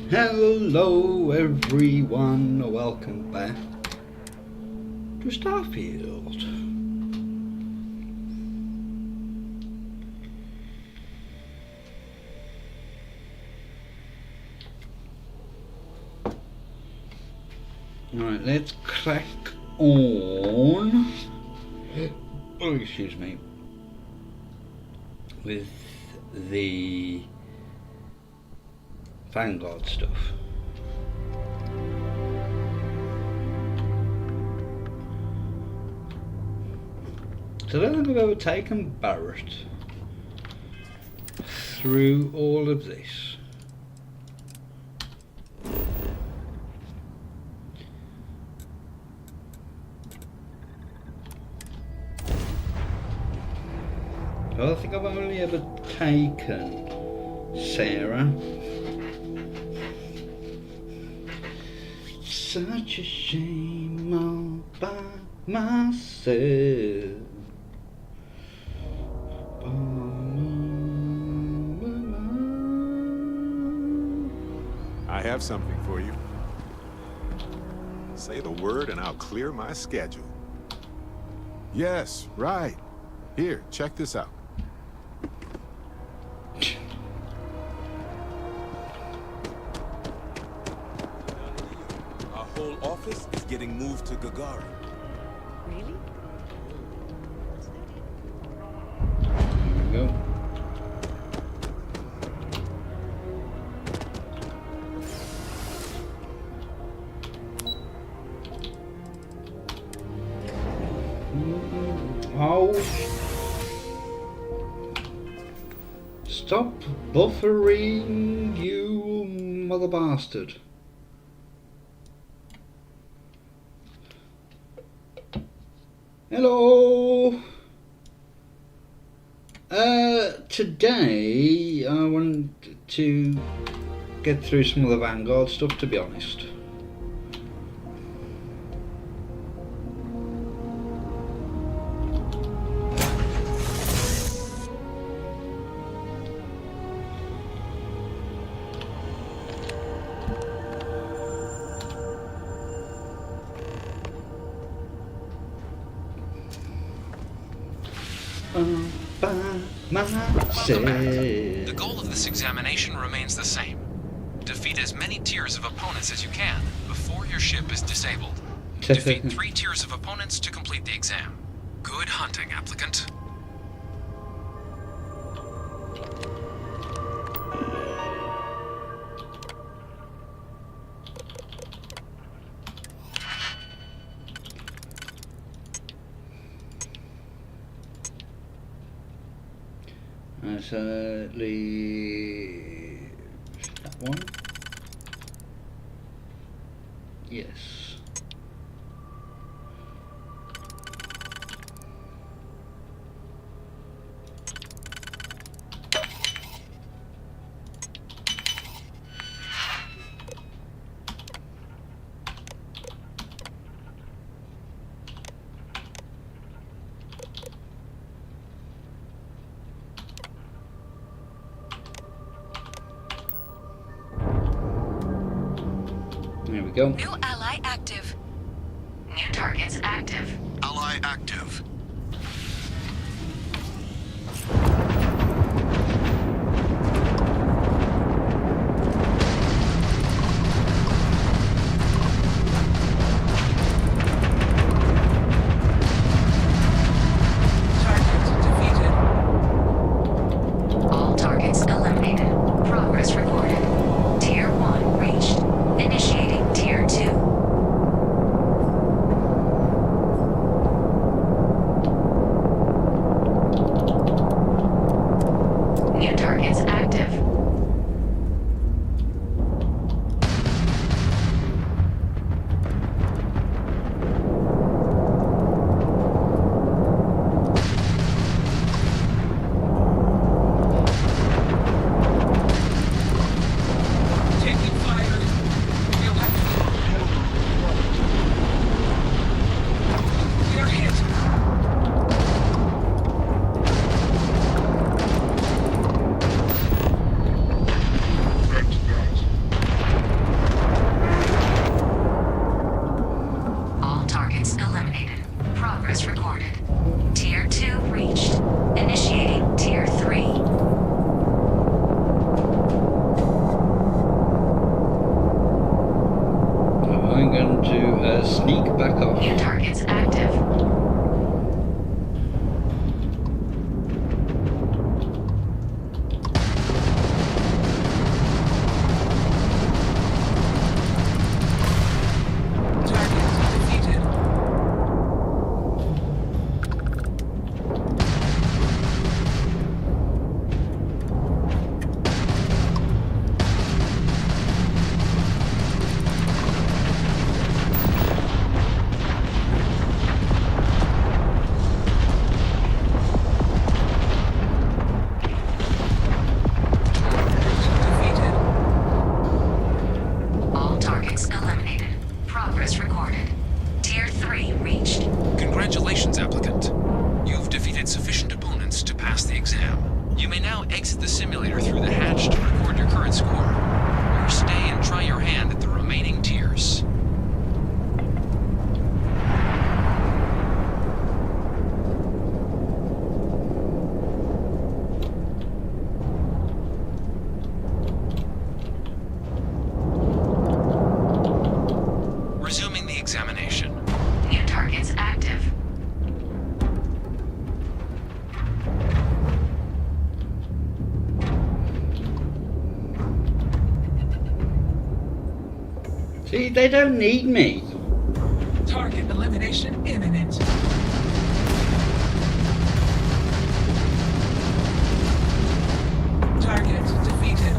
Hello everyone, welcome back to Starfield. Alright, let's crack on. Oh, excuse me. With the Vanguard stuff. So I don't think I've ever taken Barrett through all of this. I think I've only ever taken Sarah. Such a shame all by myself. I have something for you. Say the word and I'll clear my schedule. Yes, right. Here, check this out. Our whole office is getting moved to Gagarin. Really? Here we go. Oh, stop buffering, you mother bastard. Hello. Today I wanted to get through some of the Vanguard stuff, to be honest. The goal of this examination remains the same. Defeat as many tiers of opponents as you can before your ship is disabled. Defeat 3 tiers of opponents to complete the exam. Good hunting, applicant. Certainly that one. Yes. There we go. New ally active. New targets active. Ally active. Targets defeated. All targets eliminated. Progress recorded. Tier 1 reached. Initiating Tier 2. Progress recorded. Tier 2 reached. Initiating Tier 3. I'm going to sneak back off. New targets active. All targets eliminated. Progress recorded. Tier 3 reached. Congratulations, applicant. You've defeated sufficient opponents to pass the exam. You may now exit the simulator through the hatch to record your current score, or stay and try your hand at the remaining tiers. Resuming the examination. New targets active. See, they don't need me. Target elimination imminent. Target defeated.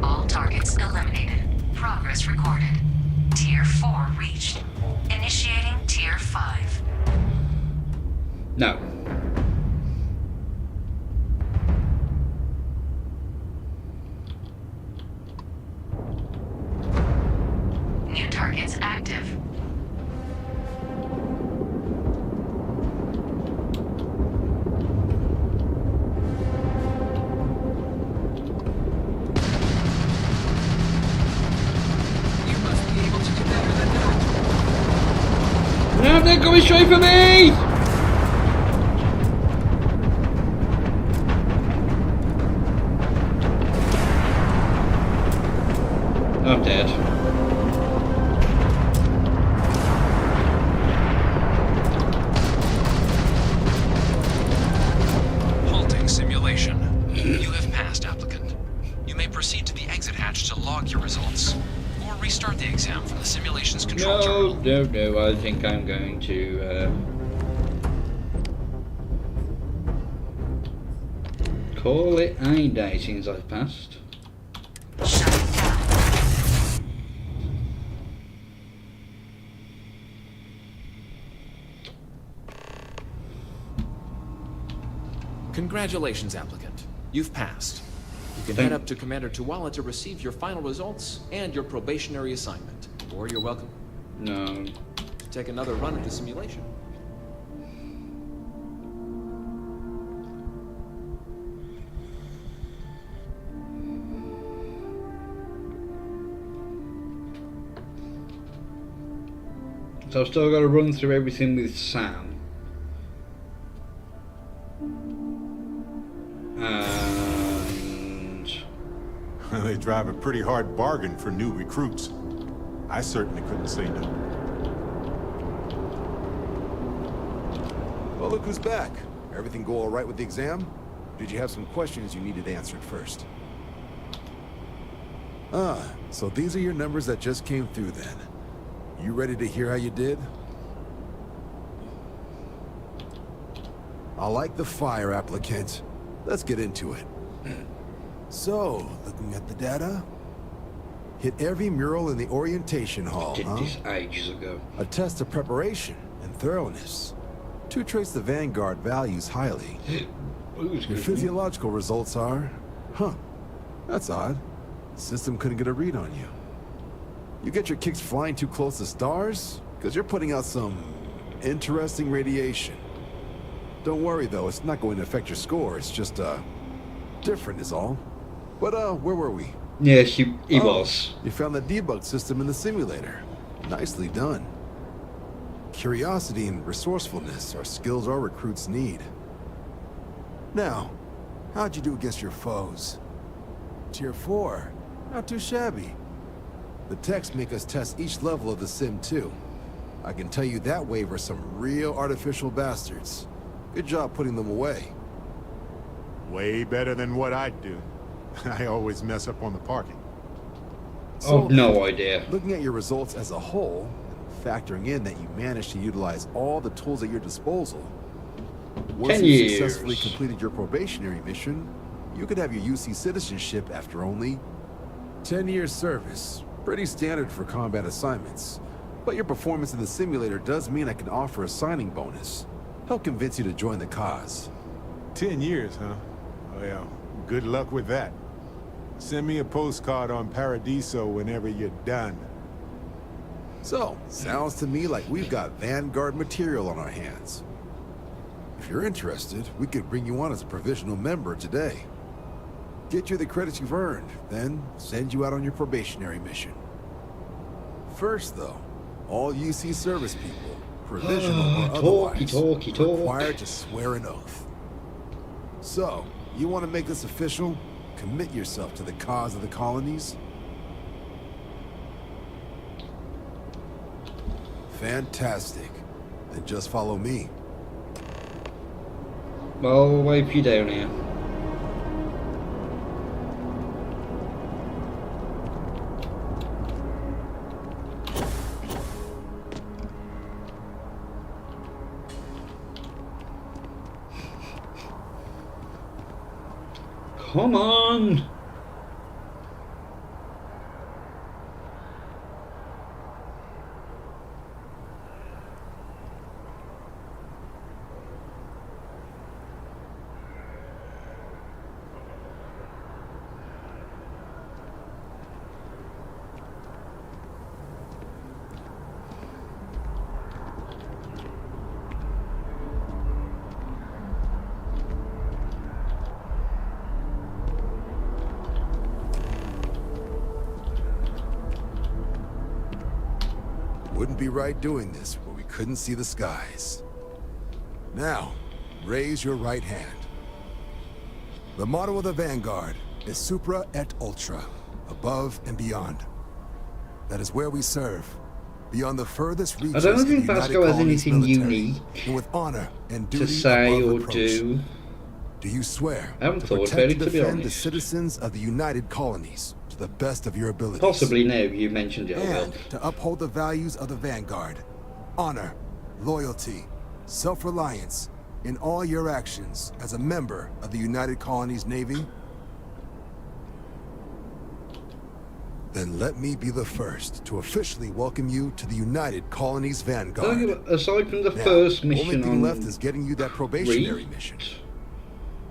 All targets eliminated. Progress recorded. Tier 4 reached. Initiating Tier 5. No. New targets active. You must be able to do better than that. No, they're coming straight for me! I'm dead. Halting simulation. You have passed, applicant. You may proceed to the exit hatch to log your results, or restart the exam from the simulation's control No, terminal. no, I think I'm going to call it a day since I've passed. Shut it down. Congratulations, applicant. You've passed. You can head up to Commander Tuwala to receive your final results and your probationary assignment. Or you're welcome No. to take another run at the simulation. So I've still got to run through everything with Sam. And They drive a pretty hard bargain for new recruits. I certainly couldn't say no. Well, look who's back. Everything go all right with the exam? Did you have some questions you needed answered first? Ah, so these are your numbers that just came through then. You ready to hear how you did? I like the fire, applicant. Let's get into it. So, looking at the data, hit every mural in the orientation hall, did huh? this ages ago. A test of preparation and thoroughness. Two traits the Vanguard values highly. Who's Your good? physiological results are... Huh. That's odd. System couldn't get a read on you. You get your kicks flying too close to stars? Because you're putting out some interesting radiation. Don't worry, though. It's not going to affect your score. It's just, different is all. But, where were we? Yes, he was. You found the debug system in the simulator. Nicely done. Curiosity and resourcefulness are skills our recruits need. Now, how'd you do against your foes? Tier 4. Not too shabby. The techs make us test each level of the sim too. I can tell you that wave are some real artificial bastards. Good job putting them away. Way better than what I'd do. I always mess up on the parking. I've no idea. Looking at your results as a whole, factoring in that you managed to utilize all the tools at your disposal, once 10 you years. successfully completed your probationary mission, you could have your UC citizenship after only 10 years service. Pretty standard for combat assignments. But your performance in the simulator does mean I can offer a signing bonus. Help convince you to join the cause. 10 years, huh? Well, good luck with that. Send me a postcard on Paradiso whenever you're done. So, sounds to me like we've got Vanguard material on our hands. If you're interested, we could bring you on as a provisional member today. Get you the credits you've earned, then send you out on your probationary mission. First, though, all UC service people, provisional or otherwise, required to swear an oath. So, you want to make this official? Commit yourself to the cause of the colonies? Fantastic. Then just follow me. Well, I'll wait for you down here. Come on! Wouldn't be right doing this where we couldn't see the skies. Now, raise your right hand. The motto of the Vanguard is Supra et Ultra, above and beyond. That is where we serve, beyond the furthest reaches. I don't of the think United Vasco has Colonies anything military, unique and with honor and to duty say above or reproach. do. Do you swear I haven't to thought protect about it, and to be defend the honest. citizens of the United Colonies to the best of your abilities? Possibly now you mentioned it, I will. And to uphold the values of the Vanguard. Honor, loyalty, self-reliance in all your actions as a member of the United Colonies Navy? Then let me be the first to officially welcome you to the United Colonies Vanguard. Aside from the Now, first only mission thing on left is getting you that probationary Reach. mission.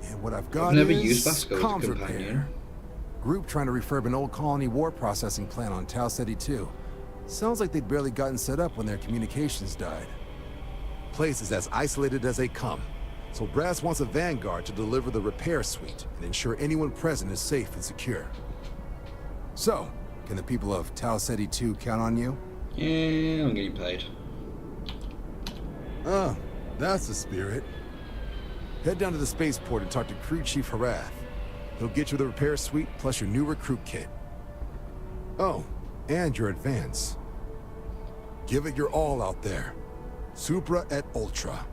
And what I've got I've never is used Vasco as a comms companion. repair. Group trying to refurb an old colony war processing plant on Tau Ceti 2. Sounds like they'd barely gotten set up when their communications died. Place is as isolated as they come, so Brass wants a Vanguard to deliver the repair suite and ensure anyone present is safe and secure. So, can the people of Tau Ceti 2 count on you? Yeah, I'm getting paid. Oh, that's the spirit. Head down to the spaceport and talk to Crew Chief Harath. He'll get you the repair suite plus your new recruit kit. Oh, and your advance. Give it your all out there. Supra et Ultra.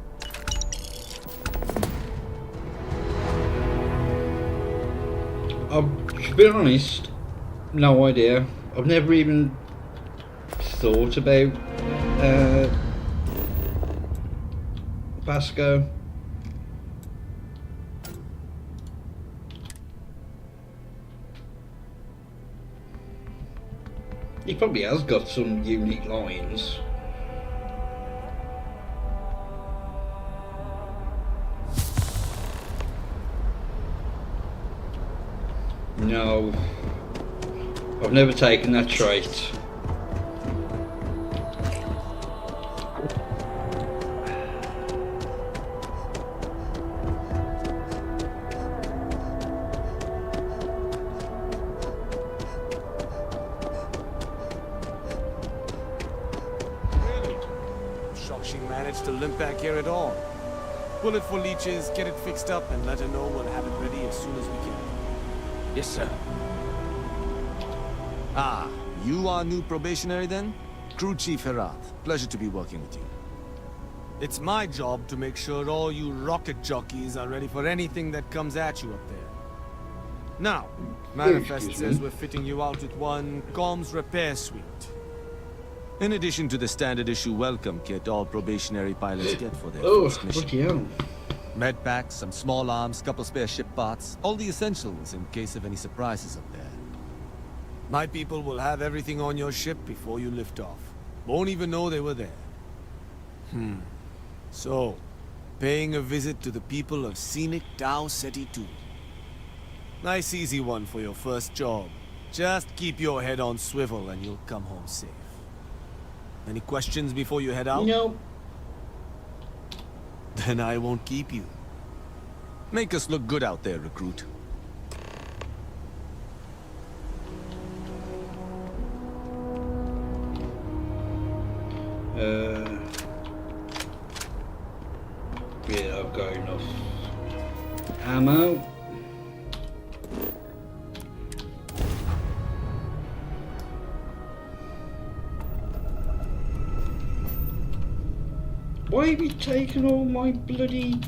To be honest, no idea. I've never even thought about Vasco. He probably has got some unique lines. No, I've never taken that trait. shocked she managed to limp back here at all. Bullet for leeches, get it fixed up, and let her know we'll have it ready as soon as we can. Yes, sir. Ah, you are new probationary then? Crew Chief Herat. Pleasure to be working with you. It's my job to make sure all you rocket jockeys are ready for anything that comes at you up there. Now, Manifest Excuse says me. we're fitting you out with one comms repair suite. In addition to the standard issue welcome kit all probationary pilots get for their Oh, first mission. bloody hell. Med packs, some small arms, couple spare ship parts. All the essentials in case of any surprises up there. My people will have everything on your ship before you lift off. Won't even know they were there. So, paying a visit to the people of scenic Tau Ceti 2. Nice easy one for your first job. Just keep your head on swivel and you'll come home safe. Any questions before you head out? No. Then I won't keep you. Make us look good out there, recruit. Yeah, I've got enough ammo. Why have you taken all my bloody...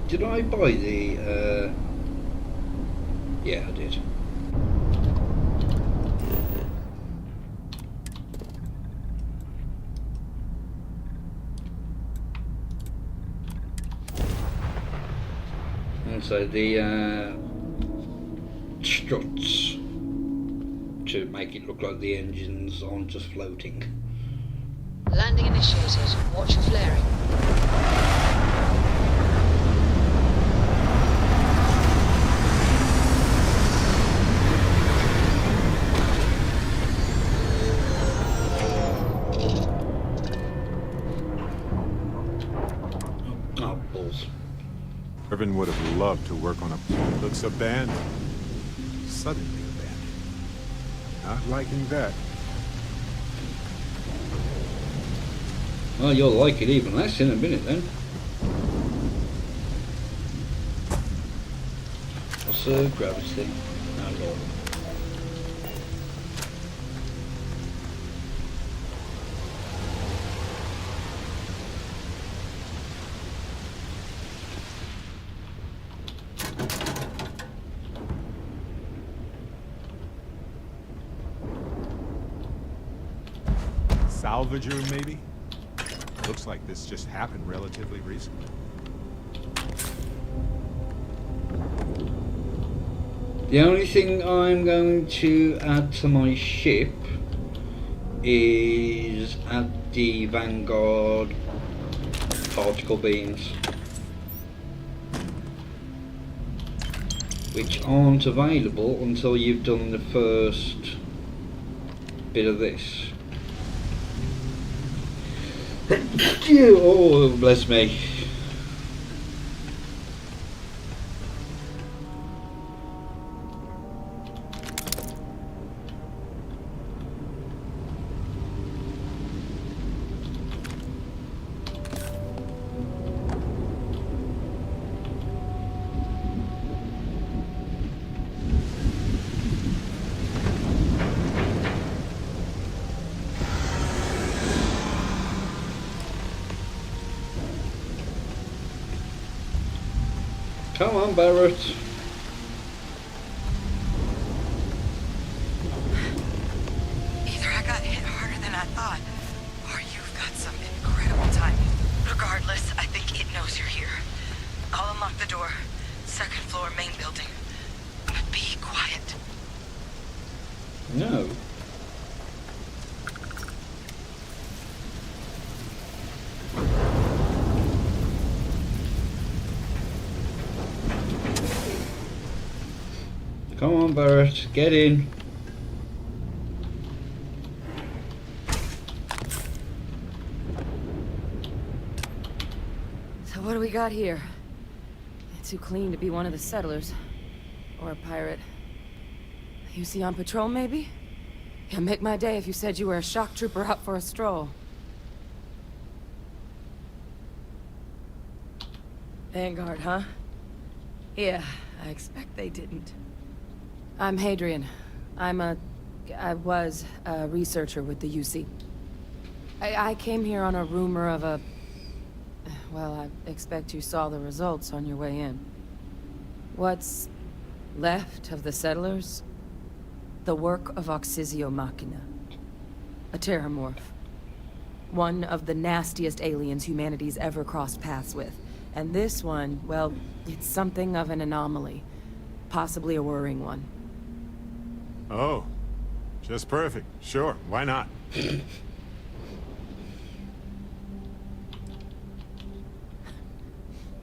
Did I buy the, yeah, I did. And so the, struts to make it look like the engines aren't just floating. Landing initiated. Watch for flaring. Oh, balls. Irvin would have loved to work on a plane. Looks abandoned. Suddenly abandoned. Not liking that. Well, you'll like it even less in a minute then. What's the gravity? Oh, Lord. Salvager, maybe? Looks like this just happened relatively recently. The only thing I'm going to add to my ship is add the Vanguard particle beams, which aren't available until you've done the first bit of this. Oh, bless me. Come on, Barrett. Either I got hit harder than I thought, or you've got some incredible timing. Regardless, I think it knows you're here. I'll unlock the door. Second floor, main building. But be quiet. No. Come on, Barrett, get in. what do we got here? Too clean to be one of the settlers. Or a pirate. You see on patrol, maybe? Yeah, make my day if you said you were a shock trooper out for a stroll. Vanguard, huh? Yeah, I expect they didn't. I'm Hadrian. I was a researcher with the UC. I came here on a rumor of a... Well, I expect you saw the results on your way in. What's left of the settlers? The work of Oxysio Machina. A terramorph. One of the nastiest aliens humanity's ever crossed paths with. And this one, well, it's something of an anomaly. Possibly a worrying one. Oh, just perfect. Sure, why not?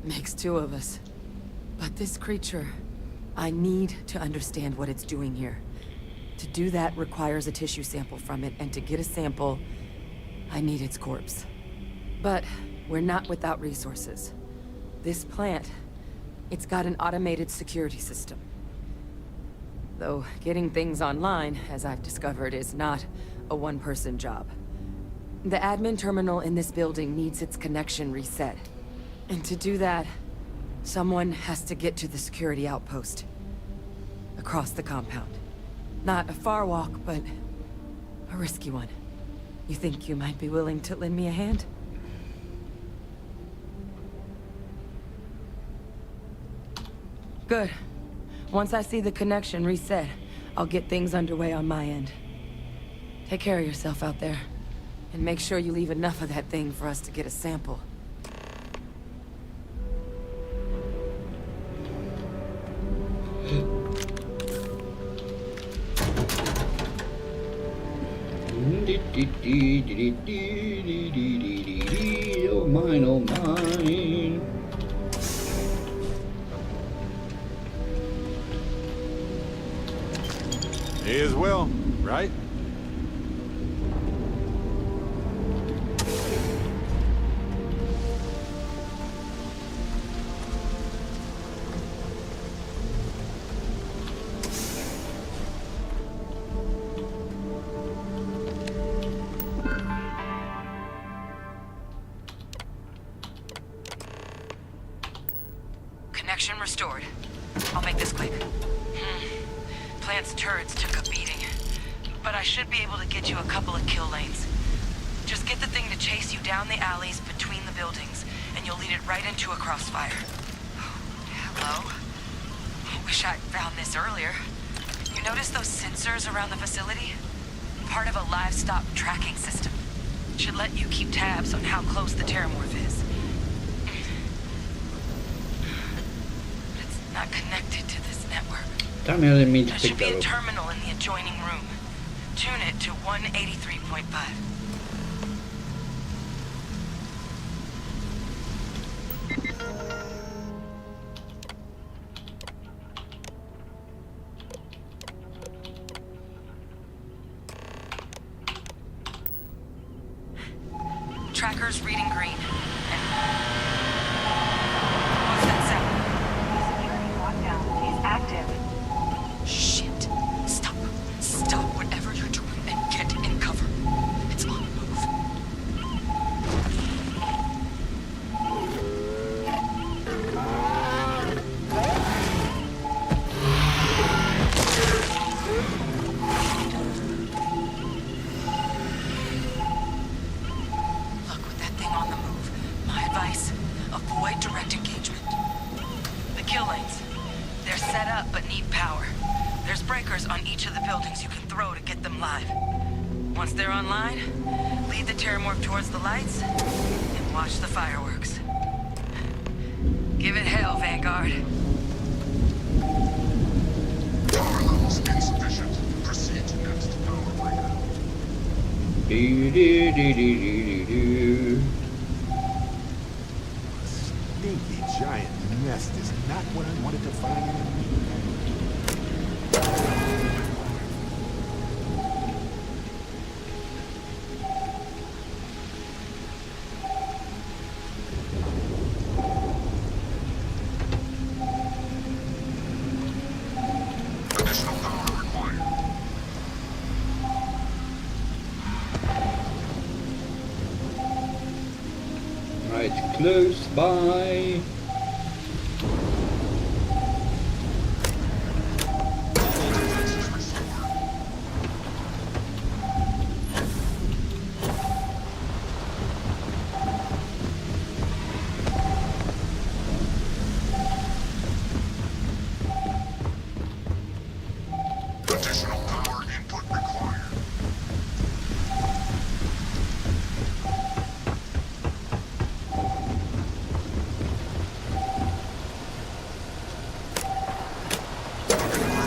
Makes two of us. But this creature, I need to understand what it's doing here. To do that requires a tissue sample from it, and to get a sample, I need its corpse. But we're not without resources. This plant, it's got an automated security system. Though getting things online, as I've discovered, is not a one-person job. The admin terminal in this building needs its connection reset. And to do that, someone has to get to the security outpost. Across the compound. Not a far walk, but a risky one. You think you might be willing to lend me a hand? Good. Once I see the connection reset, I'll get things underway on my end. Take care of yourself out there. And make sure you leave enough of that thing for us to get a sample. Oh mine, oh mine. May as well, right? Connection restored. I'll make this quick. Plant's turrets took a beating, but I should be able to get you a couple of kill lanes. Just get the thing to chase you down the alleys between the buildings, and you'll lead it right into a crossfire. Hello? I wish I'd found this earlier. You notice those sensors around the facility? Part of a livestock tracking system. It should let you keep tabs on how close the terramorph is. But it's not connected to this network. Damn it, I didn't mean to There pick should be that a up. terminal in the adjoining room. Tune it to 183.5. Tracker's reading green. And... What's that sound? Security lockdown is active. Shit. Stop. Stop whatever you're doing and get in cover. It's on the move. Look, with that thing on the move, my advice, avoid direct engagement. The kill lanes. They're set up but need power. There's breakers on each of the buildings you can throw to get them live. Once they're online, lead the terramorph towards the lights and watch the fireworks. Give it hell, Vanguard. Power levels insufficient. Proceed to next power breaker. Do, do, do, do, do, do. Stinky giant nest is not what I wanted to find. Right, close by. Additional power input required.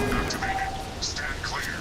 Activated. Stand clear.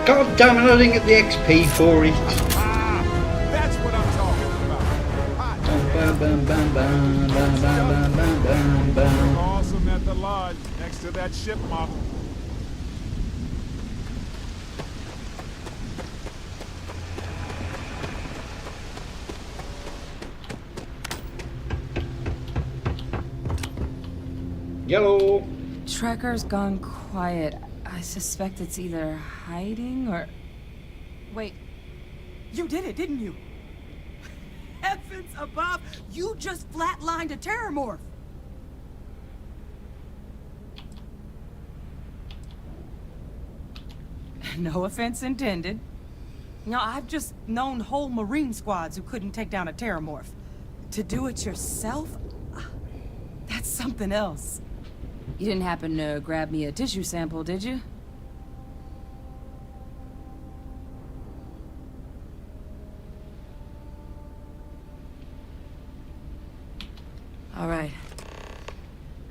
God damn it, I didn't get the XP for it. That's what I'm talking about. Hot. Bam, bam, bam, bam, bam, bam, bam, bam, bam. Awesome at the lodge next to that ship model. Yellow. Tracker's gone quiet. I suspect it's either hiding or... Wait. You did it, didn't you? Heavens above! You just flatlined a terramorph! No offense intended. No, I've just known whole Marine squads who couldn't take down a terramorph. To do it yourself? That's something else. You didn't happen to grab me a tissue sample, did you? All right.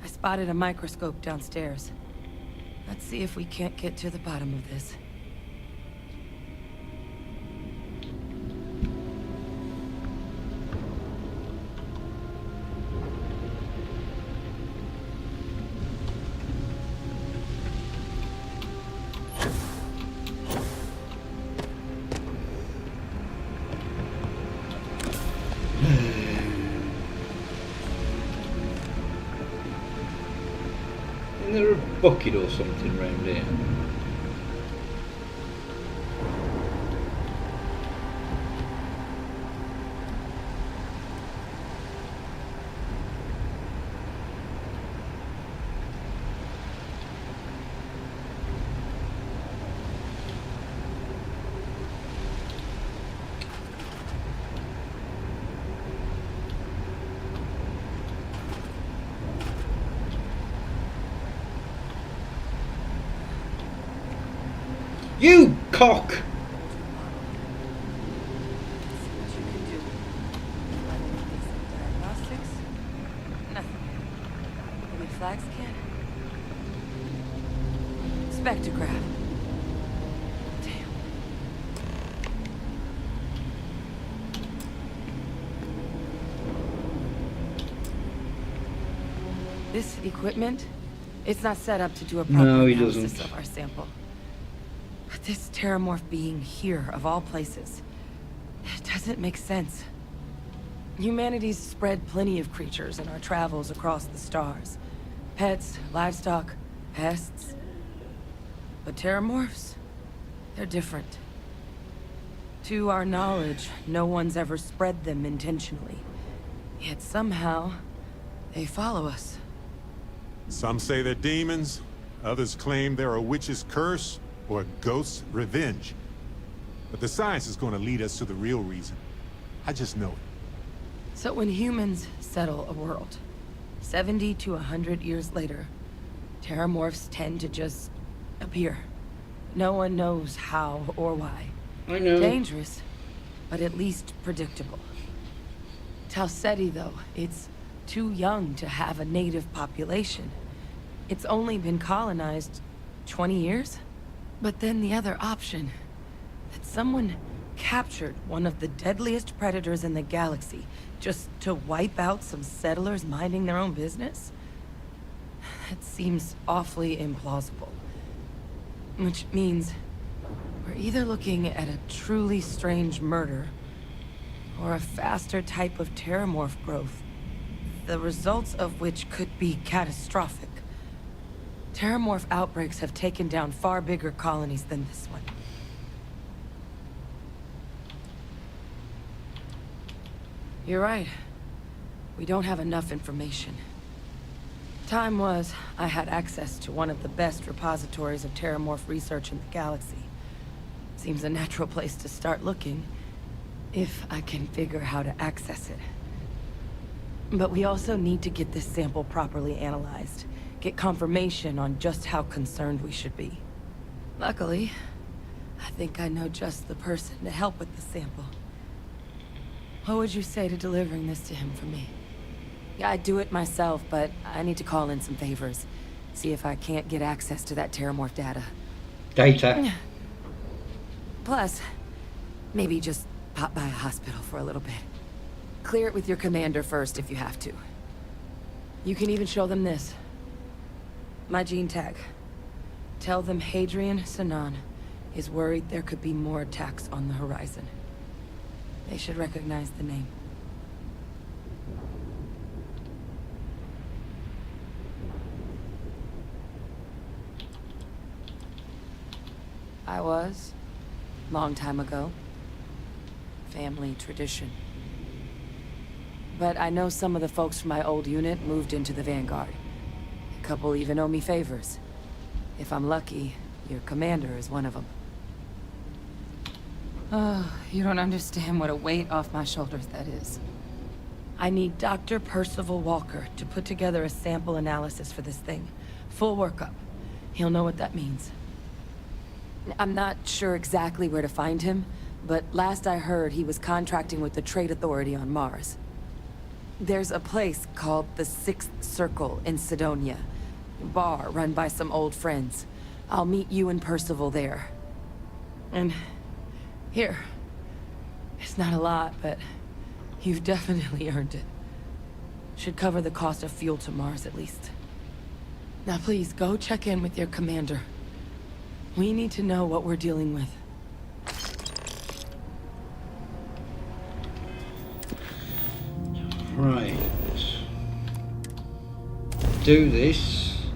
I spotted a microscope downstairs. Let's see if we can't get to the bottom of this. Isn't there a bucket or something round here? You cock! Diagnostics? Nothing. Maybe flag scan? Spectrograph. Damn. This equipment, it's not set up to do a proper No, he analysis doesn't. of our sample. But this terramorph being here, of all places, it doesn't make sense. Humanity's spread plenty of creatures in our travels across the stars. Pets, livestock, pests. But terramorphs, they're different. To our knowledge, no one's ever spread them intentionally. Yet somehow, they follow us. Some say they're demons. Others claim they're a witch's curse or a ghost's revenge. But the science is going to lead us to the real reason. I just know it. So when humans settle a world, 70 to 100 years later, terramorphs tend to just appear. No one knows how or why. I know. Dangerous, but at least predictable. Talsetti, though, it's too young to have a native population. It's only been colonized 20 years? But then the other option, that someone captured one of the deadliest predators in the galaxy just to wipe out some settlers minding their own business? That seems awfully implausible. Which means we're either looking at a truly strange murder or a faster type of terramorph growth, the results of which could be catastrophic. Terramorph outbreaks have taken down far bigger colonies than this one. You're right. We don't have enough information. Time was, I had access to one of the best repositories of terramorph research in the galaxy. Seems a natural place to start looking, if I can figure how to access it. But we also need to get this sample properly analyzed, get confirmation on just how concerned we should be. Luckily, I think I know just the person to help with the sample. What would you say to delivering this to him for me? Yeah, I'd do it myself, but I need to call in some favors. See if I can't get access to that terramorph data. Data. Plus, maybe just pop by a hospital for a little bit. Clear it with your commander first if you have to. You can even show them this. My gene tag. Tell them Hadrian Sanan is worried there could be more attacks on the horizon. They should recognize the name. I was. Long time ago. Family tradition. But I know some of the folks from my old unit moved into the Vanguard. A couple even owe me favors. If I'm lucky, your commander is one of them. Oh, you don't understand what a weight off my shoulders that is. I need Dr. Percival Walker to put together a sample analysis for this thing. Full workup. He'll know what that means. I'm not sure exactly where to find him, but last I heard he was contracting with the Trade Authority on Mars. There's a place called the Sixth Circle in Sidonia. A bar run by some old friends. I'll meet you and Percival there. And here. It's not a lot, but you've definitely earned it. Should cover the cost of fuel to Mars at least. Now please, go check in with your commander. We need to know what we're dealing with. Right. Do this.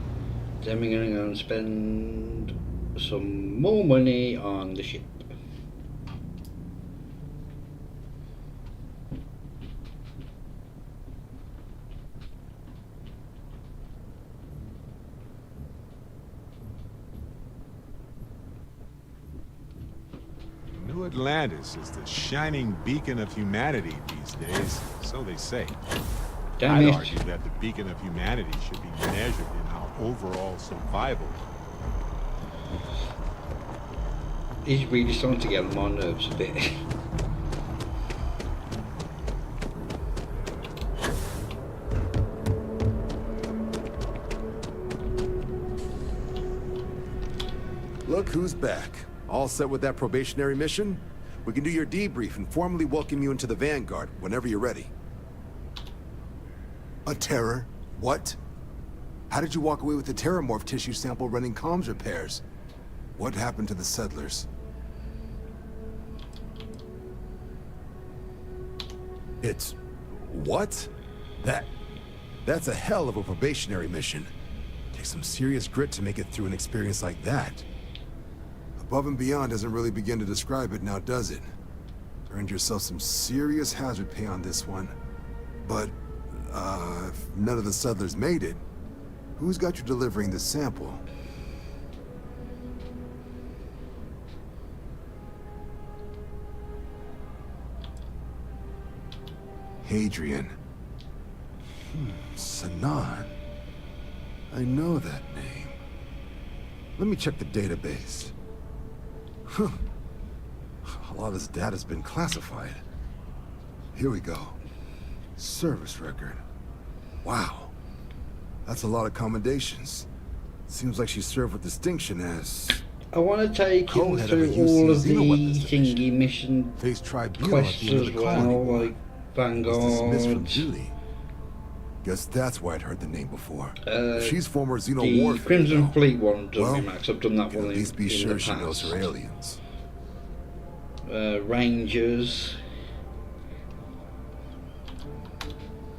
Then we're gonna go and spend some more money on the ship. New Atlantis is the shining beacon of humanity these days, so they say. Damn I'd it. argue that the beacon of humanity should be measured in our overall survival. He's really starting to get on my nerves a bit. Look who's back. All set with that probationary mission? We can do your debrief and formally welcome you into the Vanguard whenever you're ready. A terror? What? How did you walk away with the terramorph tissue sample running comms repairs? What happened to the settlers? It's... what? That's a hell of a probationary mission. Takes some serious grit to make it through an experience like that. Above and beyond doesn't really begin to describe it now, does it? Earned yourself some serious hazard pay on this one. But, if none of the settlers made it, who's got you delivering the sample? Hadrian. Sanan. I know that name. Let me check the database. Huh. A lot of this data's been classified. Here we go. Service record. Wow. That's a lot of commendations. Seems like she served with distinction as I want to take him co-head of a through all of the UC weapons division. thingy mission Face tribunal at quests the end of as the colony well, war. like Was dismissed from Vanguard, duty. Guess that's why I'd heard the name before. uh, She's former Xeno the warfare. Crimson though. Fleet one, done Well, me, Max. I've done that Can one at least be in sure the she knows past. her aliens. Rangers.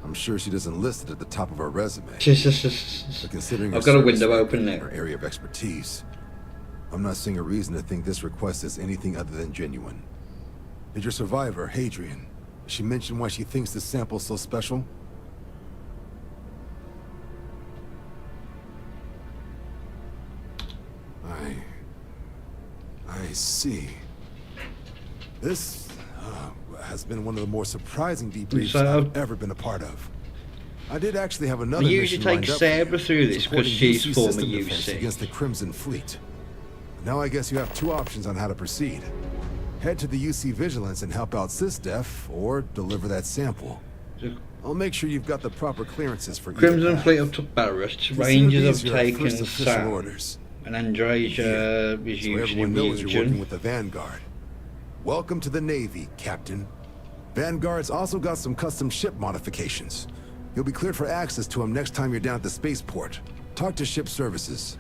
I'm sure she doesn't list it at the top of her resume. But considering her I've got a service window record open and now. her area of expertise, I'm not seeing a reason to think this request is anything other than genuine. Did your survivor, Hadrian, she mention why she thinks this sample's so special? I see. This has been one of the more surprising debriefs So, I've ever been a part of. I did actually have another I usually mission take lined up Sarah for you, through this 'cause supporting she's UC former system defense UC. against the Crimson Fleet. Now I guess you have two options on how to proceed. Head to the UC Vigilance and help out SysDef, or deliver that sample. I'll make sure you've got the proper clearances for either Crimson path. Fleet have took Barrett, Consider Rangers these have your taken first official Sam, orders. and Andrasia is So usually everyone knows you're working Legion. with the Vanguard. Welcome to the Navy, Captain. Vanguard's also got some custom ship modifications. You'll be cleared for access to them next time you're down at the spaceport. Talk to ship services.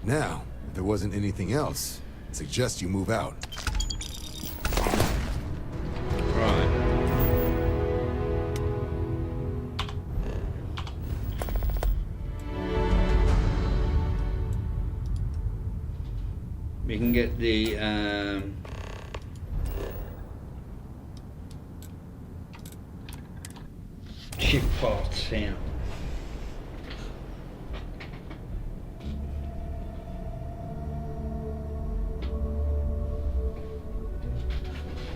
Now, if there wasn't anything else, I suggest you move out. Right. We can get the ship parts here.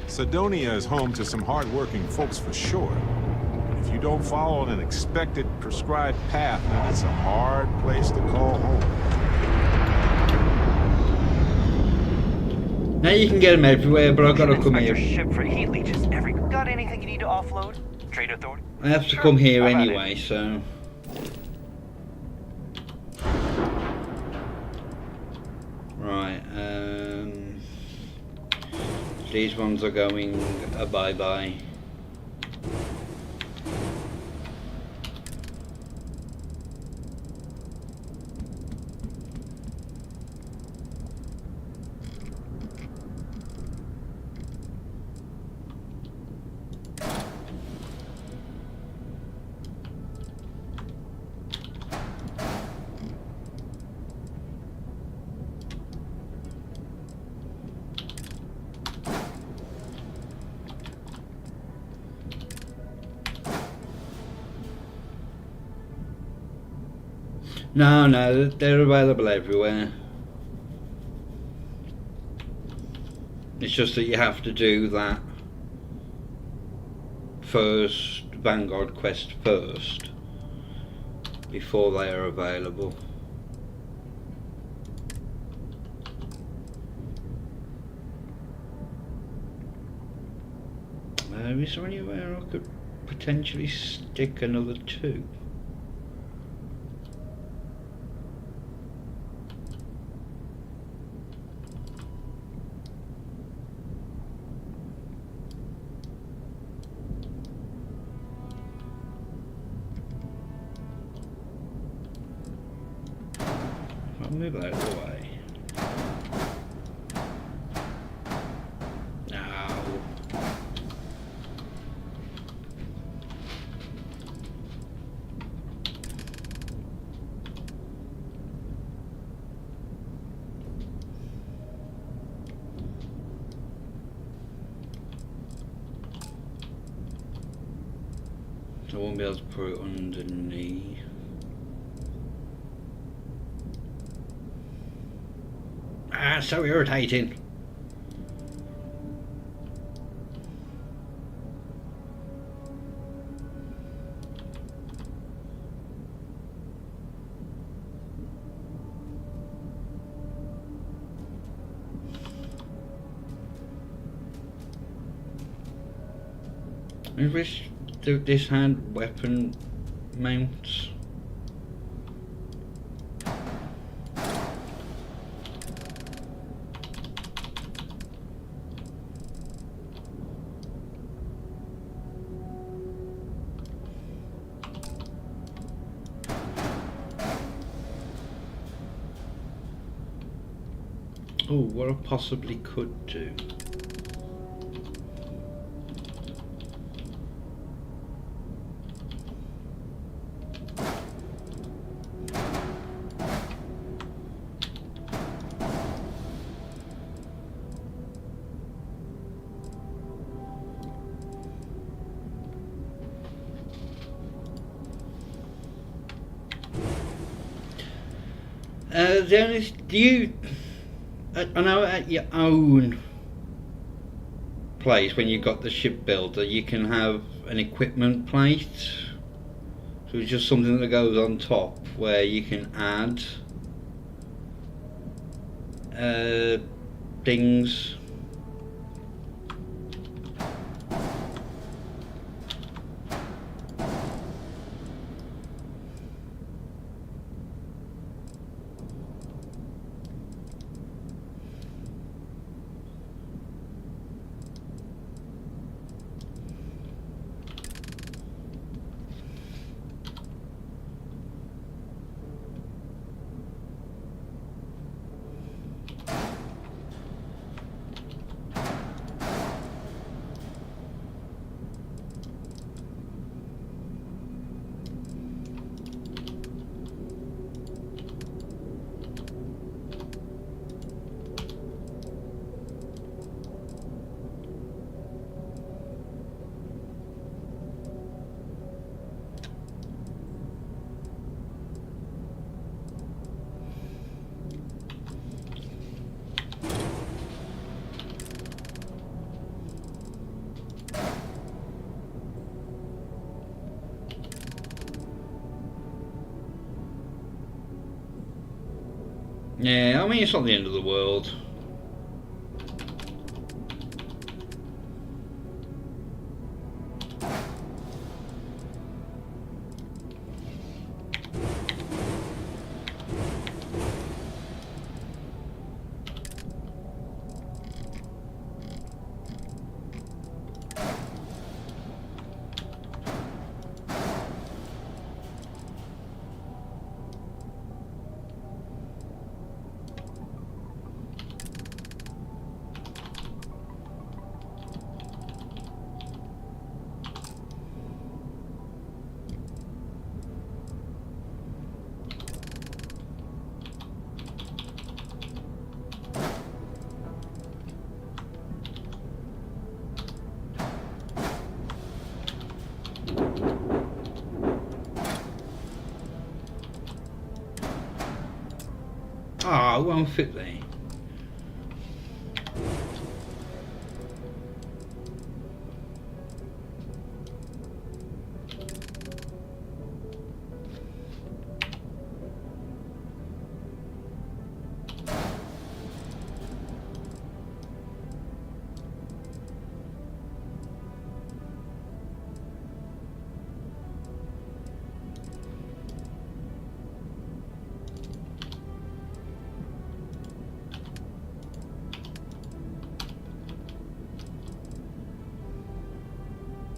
Sidonia is home to some hard-working folks for sure. But if you don't follow an expected, prescribed path, then it's a hard place to call home. Now you can get them everywhere, but I've got to come Your here. ship for heat leeches every. Got anything you need to offload? Trade authority. I have to Sure. come here How about anyway, so. Right, these ones are going a bye-bye. No, they're available everywhere. It's just that you have to do that first Vanguard quest first before they are available. Is there anywhere I could potentially stick another two? I'll move that out of the way. No. So I won't be able to put it underneath. Ah, so irritating. I wish this had weapon mounts. Oh, what I possibly could do. The only I know at your own place when you've got the shipbuilder, you can have an equipment plate. So it's just something that goes on top where you can add things. Yeah, I mean, it's not the end of the world. Ah, it won't fit there.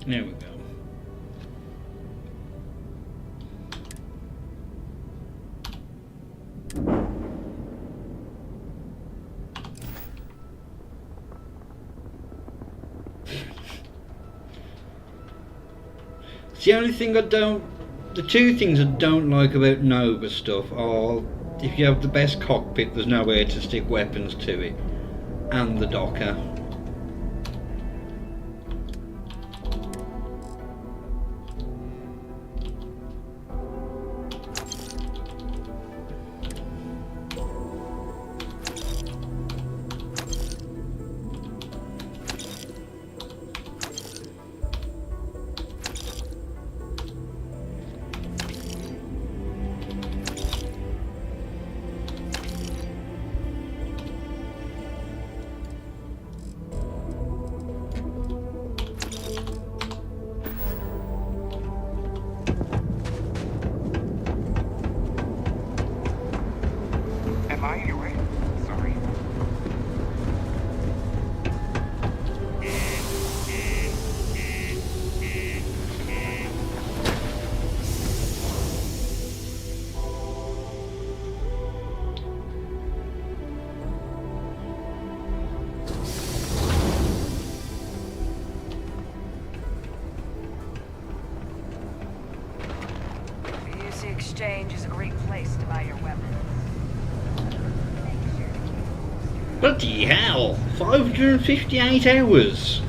There we go. It's the only thing the two things I don't like about Nova stuff are if you have the best cockpit, there's nowhere to stick weapons to it, and the docker. exchange is a great place to buy your weapons. Bloody hell! 558 hours!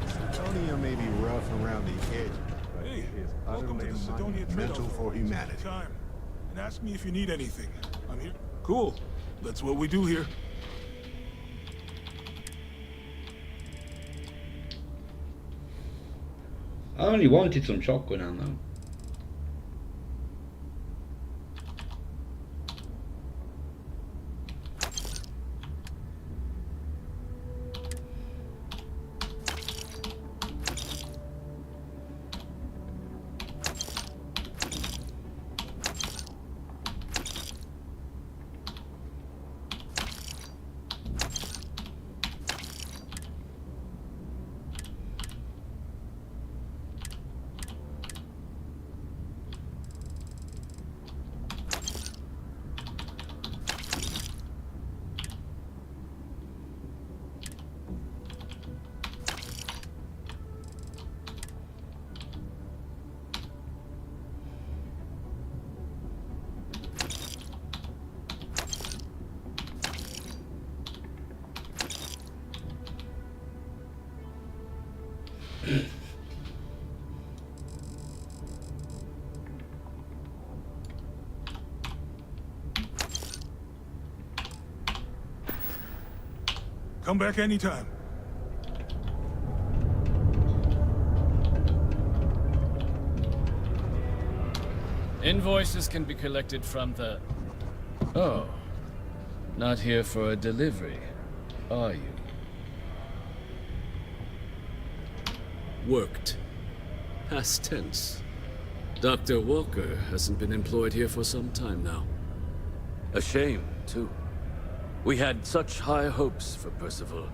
Sidonia may be rough around the edge, but Hey, it is welcome to utterly the Sidonia Trade monumental Authority. for humanity. Time. And ask me if you need anything. I'm here. Cool. That's what we do here. I only wanted some shotgun ammo. Come back anytime. Invoices can be collected from the... Oh. Not here for a delivery, are you? Worked. Past tense. Dr. Walker hasn't been employed here for some time now. A shame, too. We had such high hopes for Percival.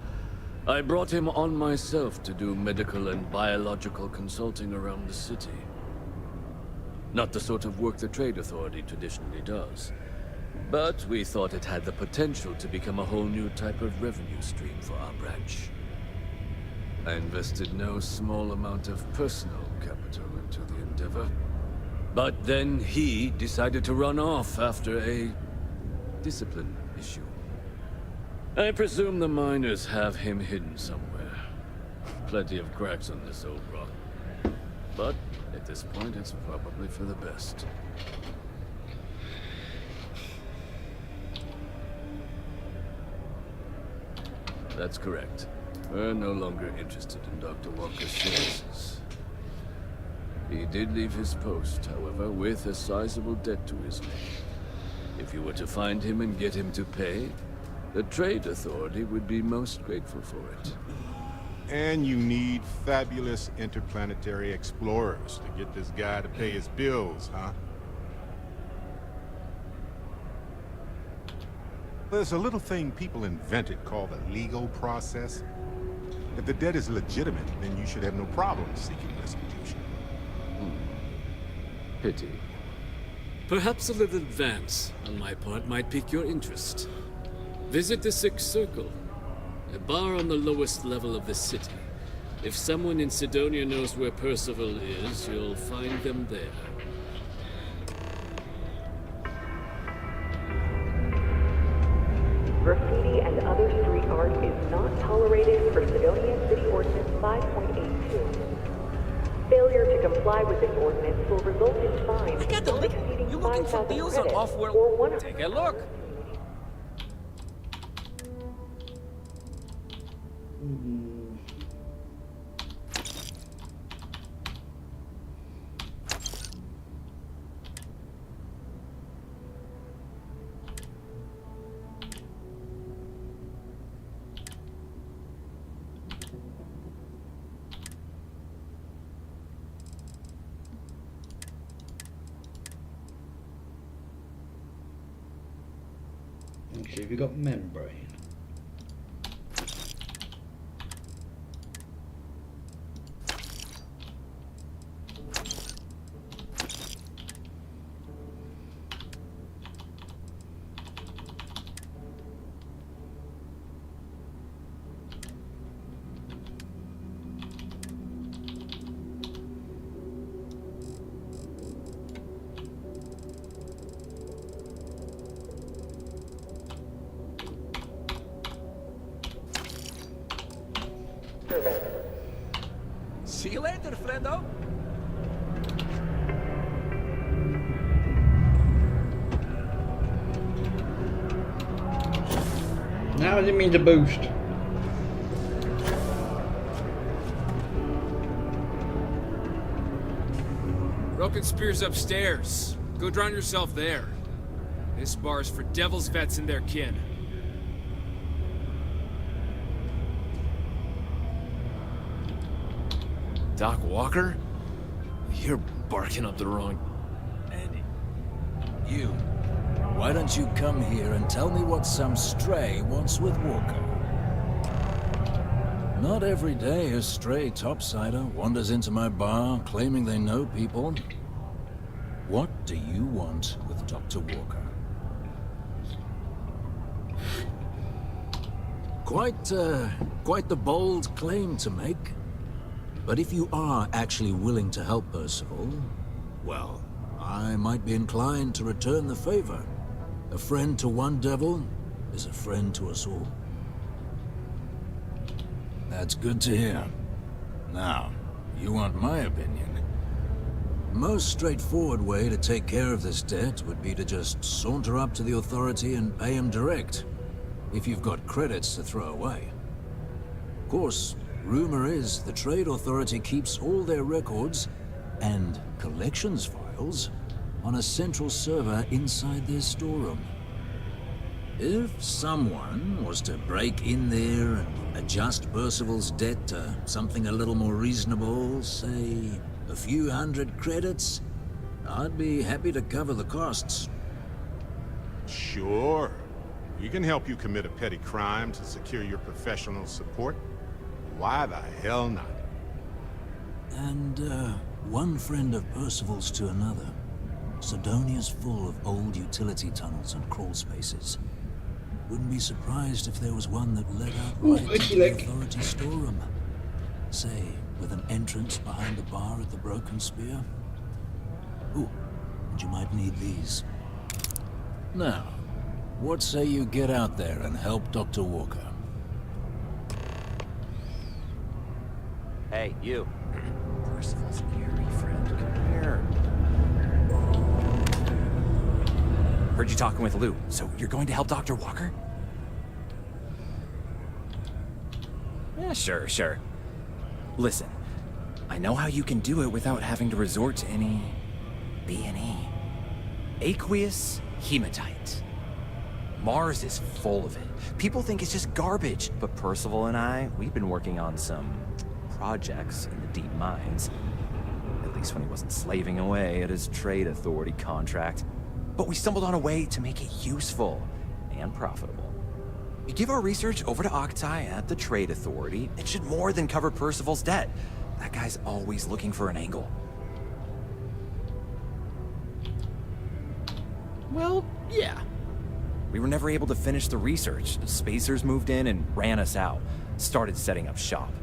I brought him on myself to do medical and biological consulting around the city. Not the sort of work the Trade Authority traditionally does. But we thought it had the potential to become a whole new type of revenue stream for our branch. I invested no small amount of personal capital into the endeavor. But then he decided to run off after a discipline issue. I presume the miners have him hidden somewhere. Plenty of cracks on this old rock. But at this point, it's probably for the best. That's correct. We're no longer interested in Dr. Walker's services. He did leave his post, however, with a sizable debt to his name. If you were to find him and get him to pay, the Trade Authority would be most grateful for it. And you need fabulous interplanetary explorers to get this guy to pay his bills, huh? There's a little thing people invented called the legal process. If the debt is legitimate, then you should have no problem seeking restitution. Pity. Perhaps a little advance on my part might pique your interest. Visit the Sixth Circle, a bar on the lowest level of the city. If someone in Sidonia knows where Percival is, you'll find them there. Graffiti and other street art is not tolerated per Sidonia City Ordinance 5.82. Failure to comply with this ordinance will result in fines not exceeding 5,000 Deals on credits off-world. or 100. Take a look. Okay, have you got membrane? See you later, friendo. No, I didn't mean to boost. Broken Spear's upstairs. Go drown yourself there. This bar's for Devil's vets and their kin. Doc Walker? You're barking up the wrong... Andy, you. Why don't you come here and tell me what some stray wants with Walker? Not every day a stray topsider wanders into my bar claiming they know people. What do you want with Dr. Walker? Quite the bold claim to make. But if you are actually willing to help Percival, well, I might be inclined to return the favor. A friend to one devil is a friend to us all. That's good to hear. Now, you want my opinion? Most straightforward way to take care of this debt would be to just saunter up to the authority and pay him direct, if you've got credits to throw away. Of course, rumor is the Trade Authority keeps all their records and collections files on a central server inside their storeroom. If someone was to break in there and adjust Percival's debt to something a little more reasonable, say a few hundred credits, I'd be happy to cover the costs. Sure. We can help you commit a petty crime to secure your professional support. Why the hell not? And, one friend of Percival's to another. Sidonia's full of old utility tunnels and crawl spaces. Wouldn't be surprised if there was one that led out right into the authority storeroom. Say, with an entrance behind the bar at the Broken Spear. Ooh, and you might need these. Now, what say you get out there and help Dr. Walker? Hey, you. Percival's eerie friend, come here. Heard you talking with Lou, so you're going to help Dr. Walker? Yeah, sure. Listen, I know how you can do it without having to resort to any... B&E. Aqueous hematite. Mars is full of it. People think it's just garbage, but Percival and I, we've been working on some projects in the deep mines. At least when he wasn't slaving away at his Trade Authority contract. But we stumbled on a way to make it useful and profitable. You give our research over to Octai at the Trade Authority, it should more than cover Percival's debt. That guy's always looking for an angle. Well, yeah. We were never able to finish the research. The Spacers moved in and ran us out. Started setting up shop.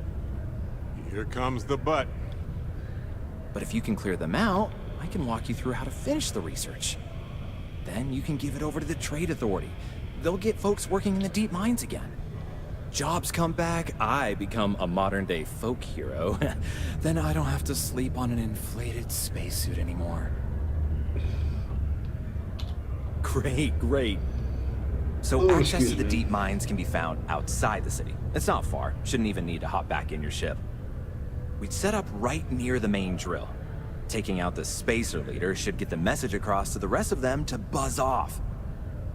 Here comes the butt. But if you can clear them out, I can walk you through how to finish the research. Then you can give it over to the Trade Authority. They'll get folks working in the deep mines again. Jobs come back, I become a modern-day folk hero. Then I don't have to sleep on an inflated spacesuit anymore. Great. So access to the deep mines can be found outside the city. It's not far. Shouldn't even need to hop back in your ship. We'd set up right near the main drill. Taking out the spacer leader should get the message across to the rest of them to buzz off.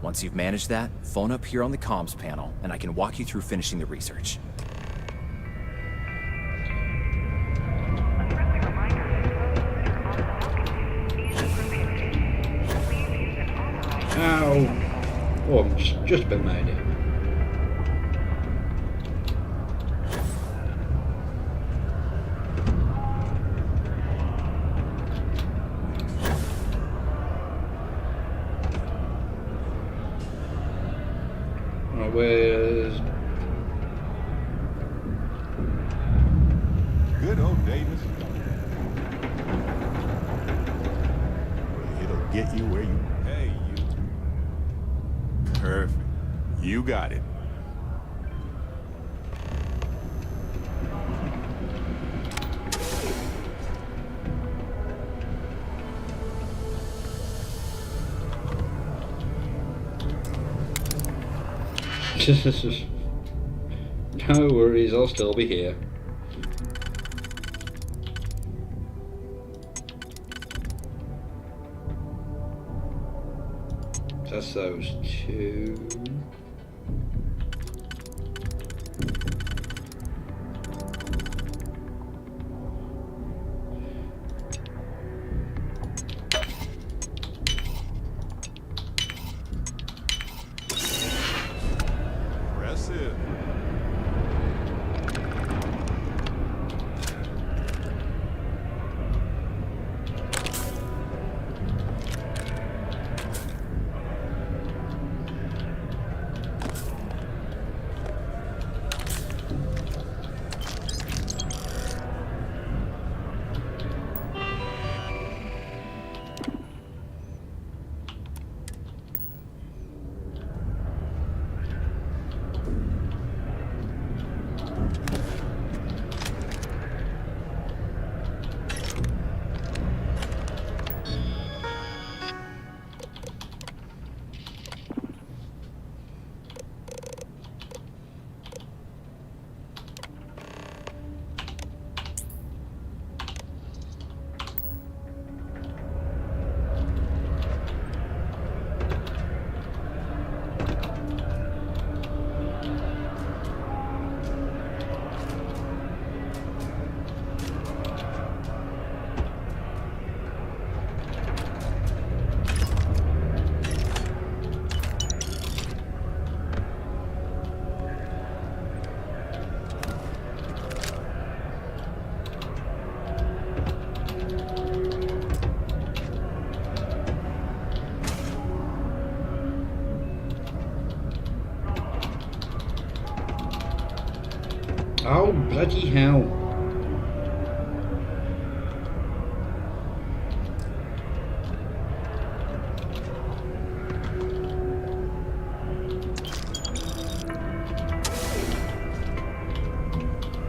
Once you've managed that, phone up here on the comms panel, and I can walk you through finishing the research. Ow. Oh, I'm just about made it. Where's... Good old Davis. It'll get you where you... Hey, you. Perfect. You got it. No worries, I'll still be here. That's those two. Impressive. Oh, bloody hell.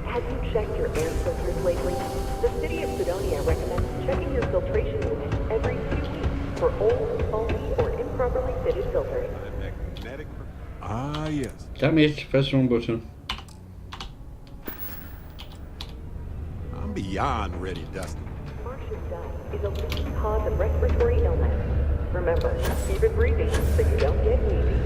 Have you checked your air filters lately? The city of Sidonia recommends checking your filtration unit every 2 weeks for old, faulty, or improperly fitted filters. Ah, yes. Damn it, press the wrong button. I'm beyond ready, Dusty. Martian dust is a leading cause of respiratory illness. Remember, keep it breezy so you don't get wheezy.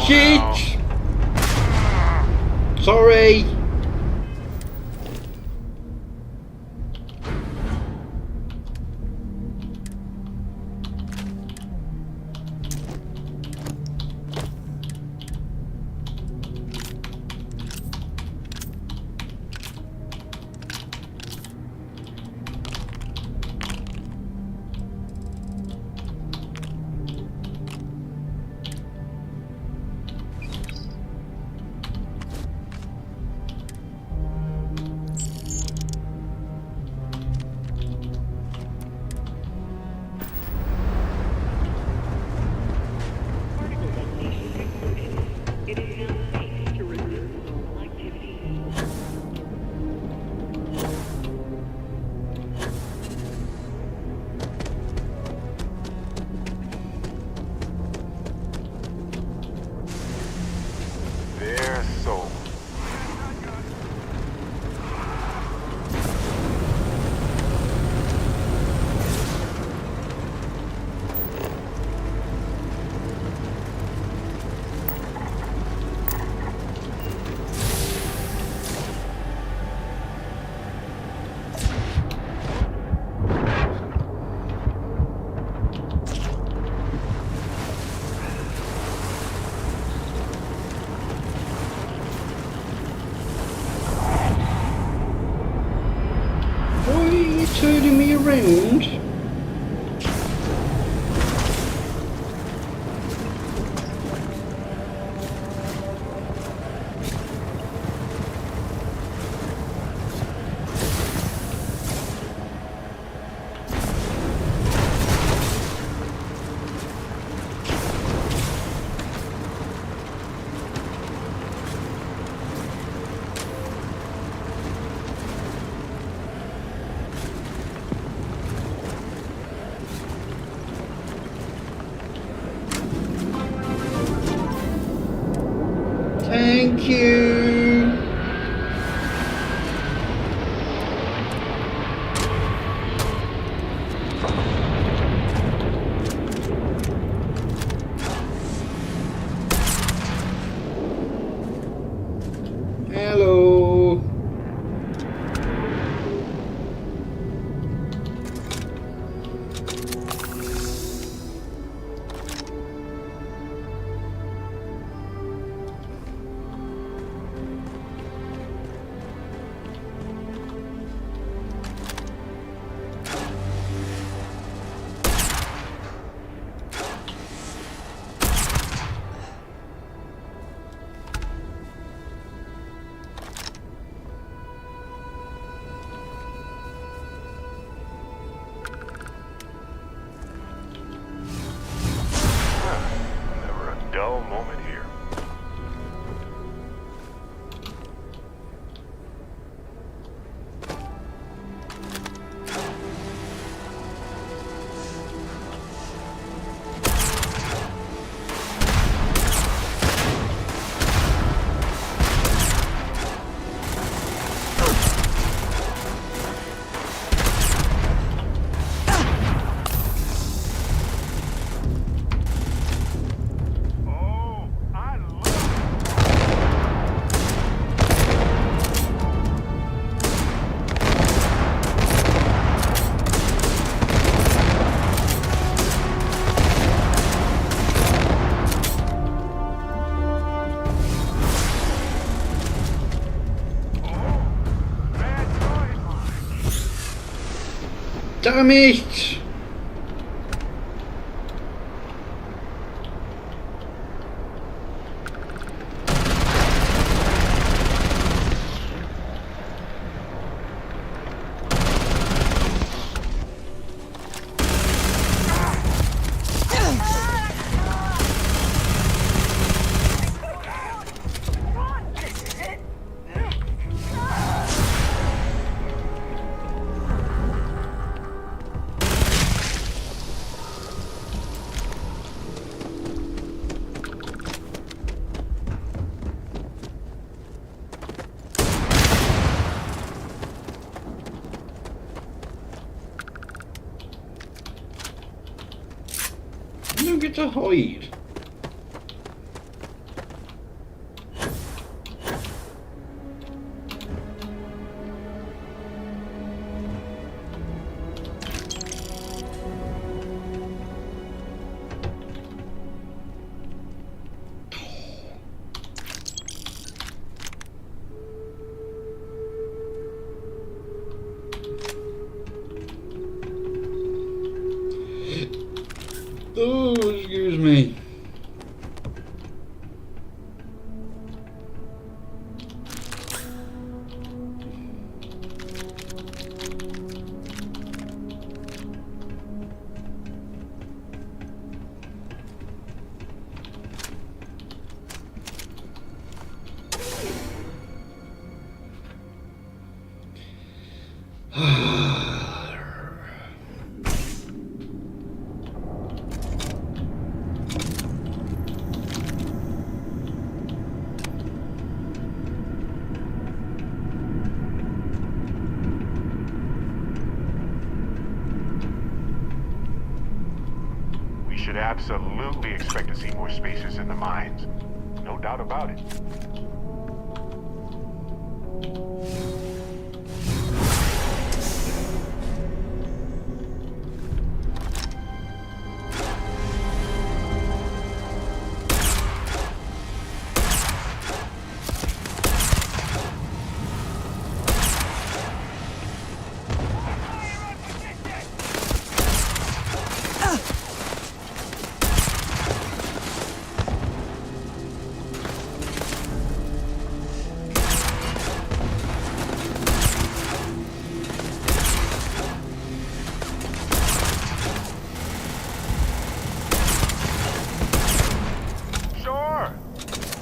Shit! Sorry! Their soul. Why are you turning me around? Thank you. Hello. Never a dull moment here. Damn it! You don't get to hide. Oh, excuse me. Should absolutely expect to see more spacers in the mines. No doubt about it.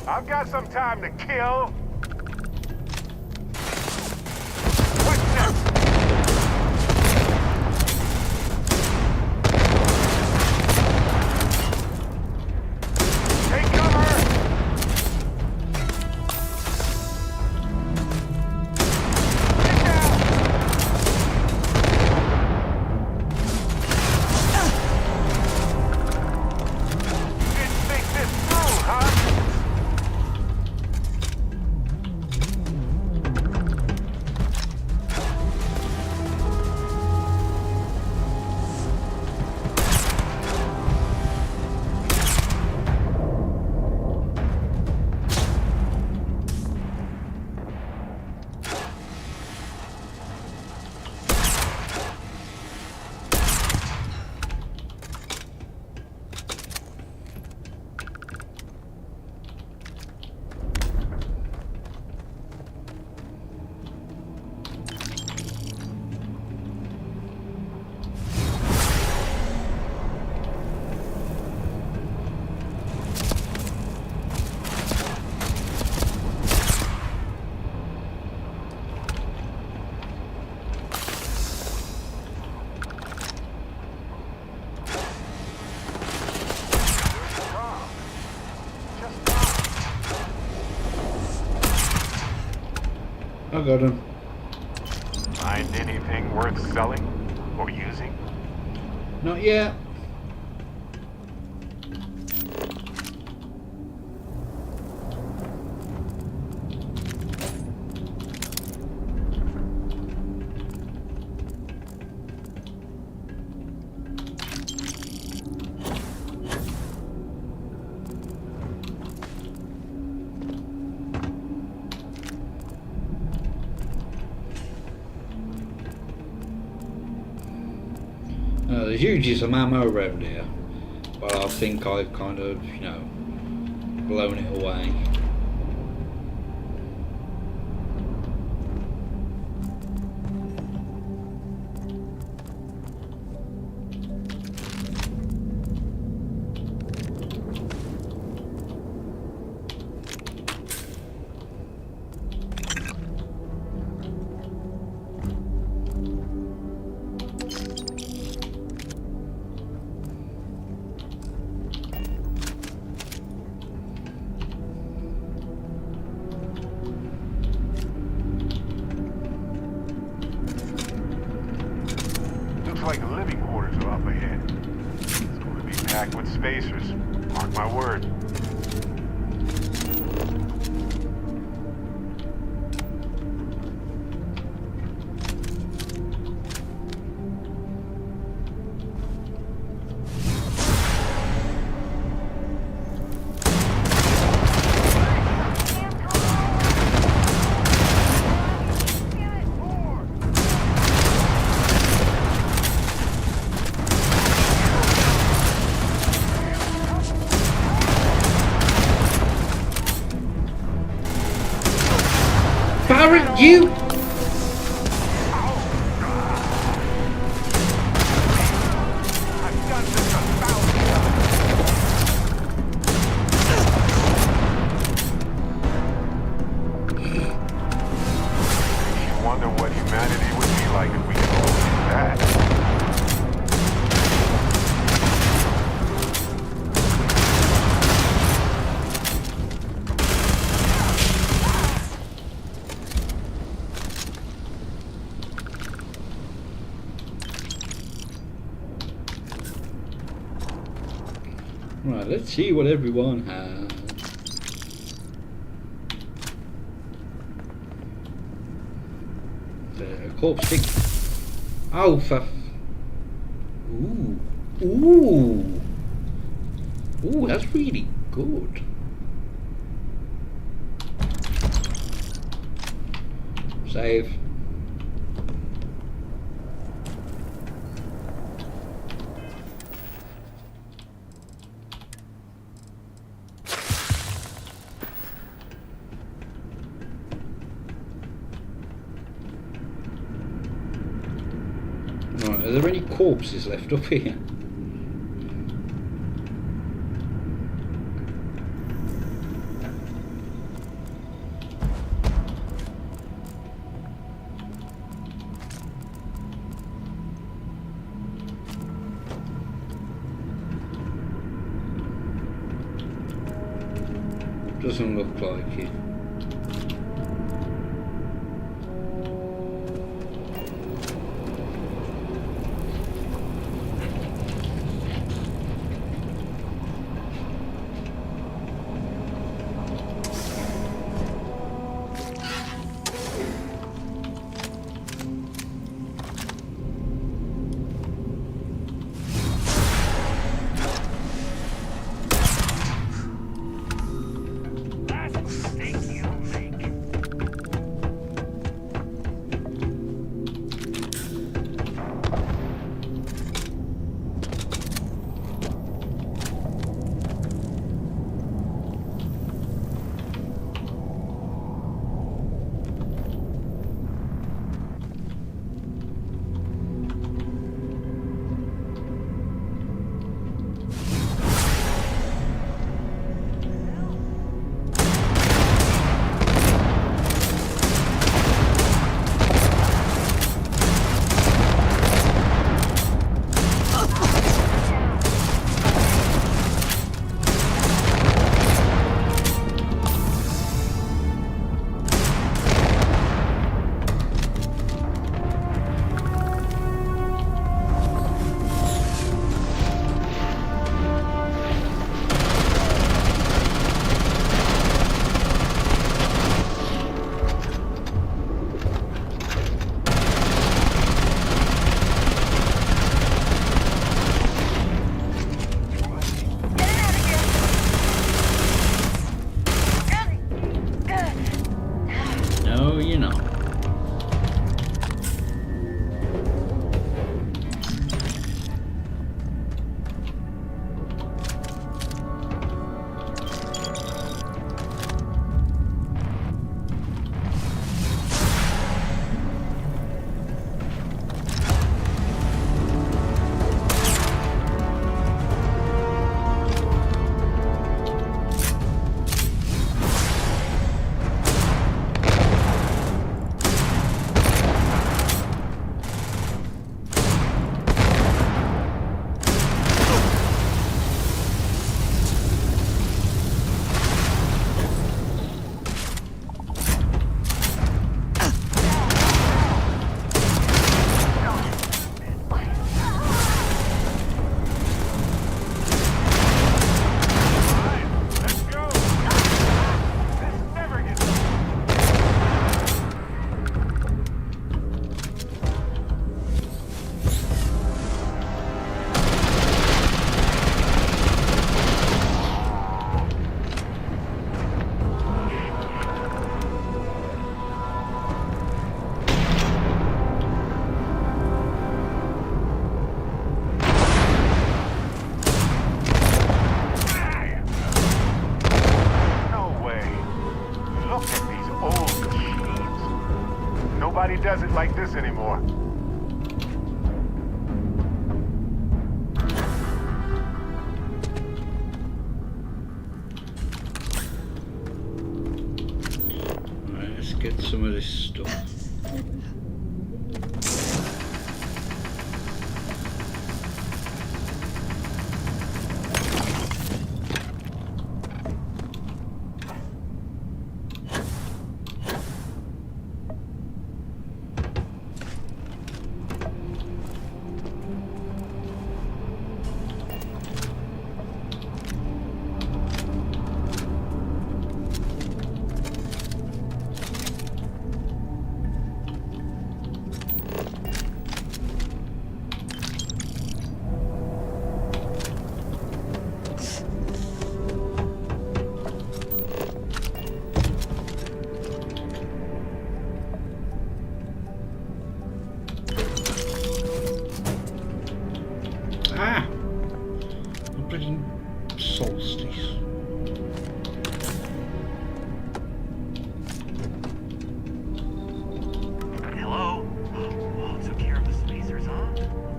I've got some time to kill. What's next? Take cover! I got him. Find anything worth selling or using? Not yet. There's usually some ammo around here, but I think I've kind of, you know, blown it away. Like the living quarters are up ahead. It's going to be packed with spacers. Mark my word. Barrett, you! You wonder what humanity would be like if we could all do that. Right, let's see what everyone has. The corpse stick. Oh, for... Ooh. Ooh. Ooh, that's really good. Save. Right, are there any corpses left up here? Doesn't look like it. Thank you. Nobody does it like this anymore. Alright, let's get some of this stuff. Solstice. Hello? Oh, took care of the spacers, huh?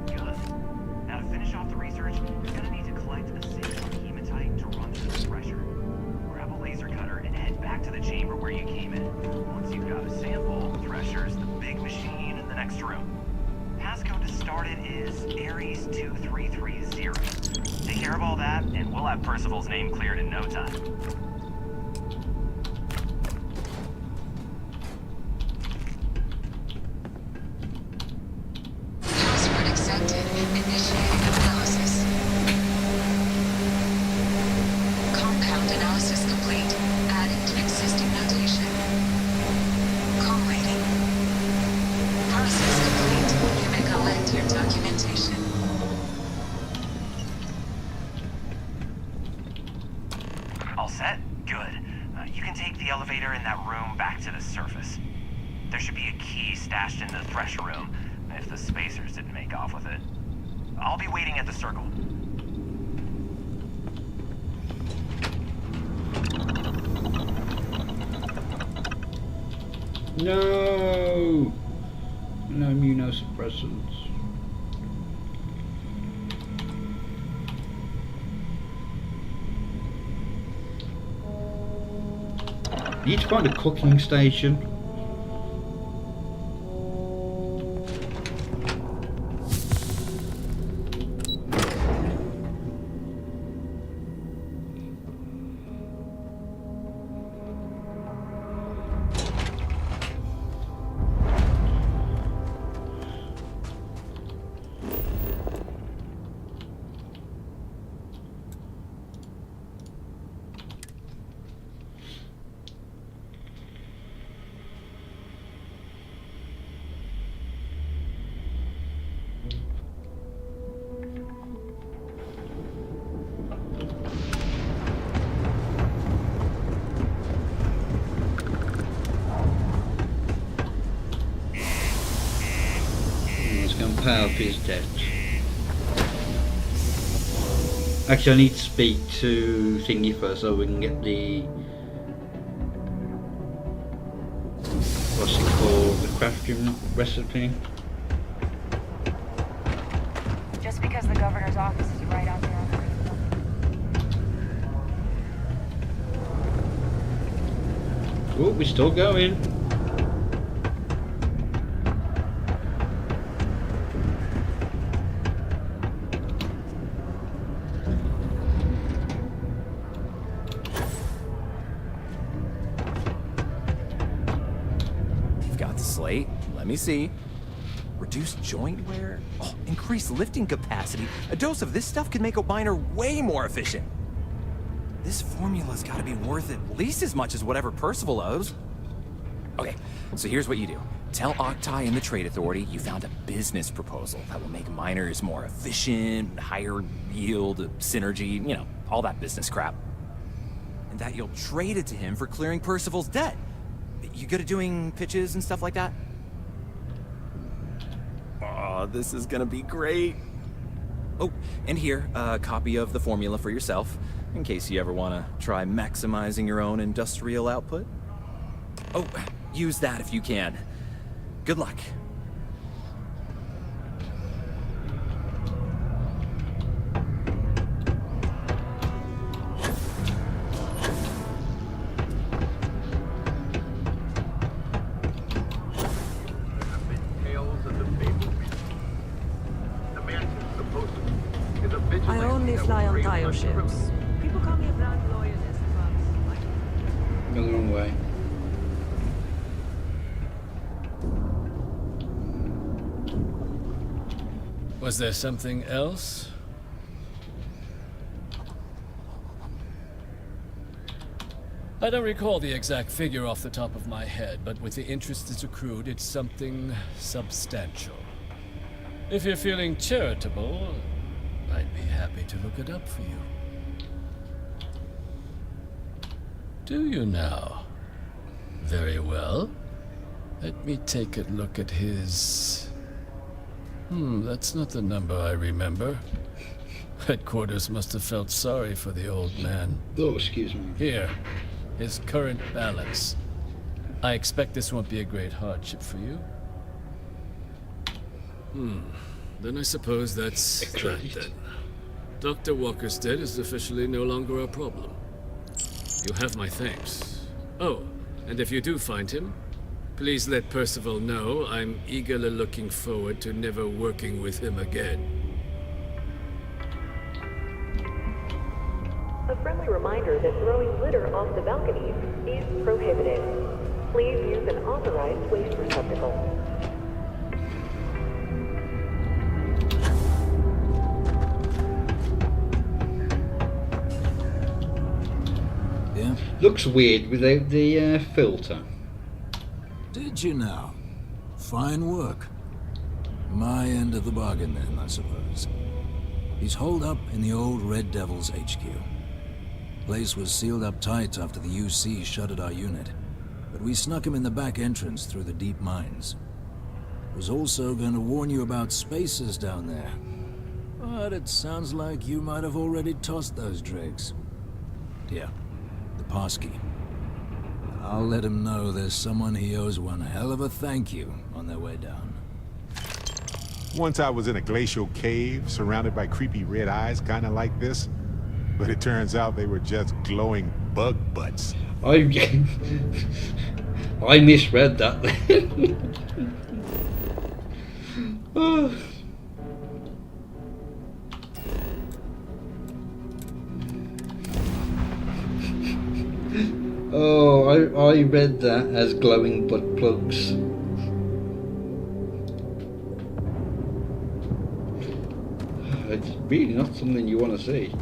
Good. Now to finish off the research, you're gonna need to collect a sample of hematite to run through the thresher. Grab a laser cutter and head back to the chamber where you came in. Once you've got a sample, the thresher's the big machine in the next room. Passcode to start it is Ares 2330. Take care of all that, and we'll have Percival's name cleared in no time. Password accepted. Initiating analysis. Compound analysis complete. Adding to existing notation. Collating. Process complete. You may collect your documentation. All set? Good. You can take the elevator in that room back to the surface. There should be a key stashed in the thresher room, if the spacers didn't make off with it. I'll be waiting at the circle. No! No immunosuppressants. Need to find a cooking station. Power up his debt. Actually, I need to speak to Thingy first so we can get the what's it called? The crafting recipe. Just because the governor's office is right out there on the roof. Oh, we're still going. Let me see. Reduced joint wear? Oh, increased lifting capacity. A dose of this stuff could make a miner way more efficient. This formula's gotta be worth at least as much as whatever Percival owes. Okay, so here's what you do. Tell Octai and the Trade Authority you found a business proposal that will make miners more efficient, higher yield, synergy, you know, all that business crap. And that you'll trade it to him for clearing Percival's debt. You good at doing pitches and stuff like that? Oh, this is gonna be great. Oh, and here, a copy of the formula for yourself, in case you ever want to try maximizing your own industrial output. Oh, use that if you can. Good luck. I only fly on tire ships. People call me a blind loyalist, but Gone the wrong way. Was there something else? I don't recall the exact figure off the top of my head, but with the interest that's accrued, it's something substantial. If you're feeling charitable, I'd be happy to look it up for you. Do you now? Very well. Let me take a look at his... that's not the number I remember. Headquarters must have felt sorry for the old man. Oh, excuse me. Here, his current balance. I expect this won't be a great hardship for you. Then I suppose that's that then. Dr. Walker's dead is officially no longer a problem. You have my thanks. Oh, and if you do find him, please let Percival know I'm eagerly looking forward to never working with him again. A friendly reminder that throwing litter off the balconies is prohibited. Please use an authorized waste receptacle. Yeah? Looks weird without the filter. Did you now? Fine work. My end of the bargain then, I suppose. He's holed up in the old Red Devil's HQ. Place was sealed up tight after the UC shuttered our unit, but we snuck him in the back entrance through the deep mines. Was also going to warn you about spacers down there, but it sounds like you might have already tossed those dregs. Here, the passkey. I'll let him know there's someone he owes one hell of a thank you on their way down. Once I was in a glacial cave surrounded by creepy red eyes, kind of like this. But it turns out they were just glowing bug butts. I misread that then. Oh. Oh, I read that as glowing butt plugs. It's really not something you want to see.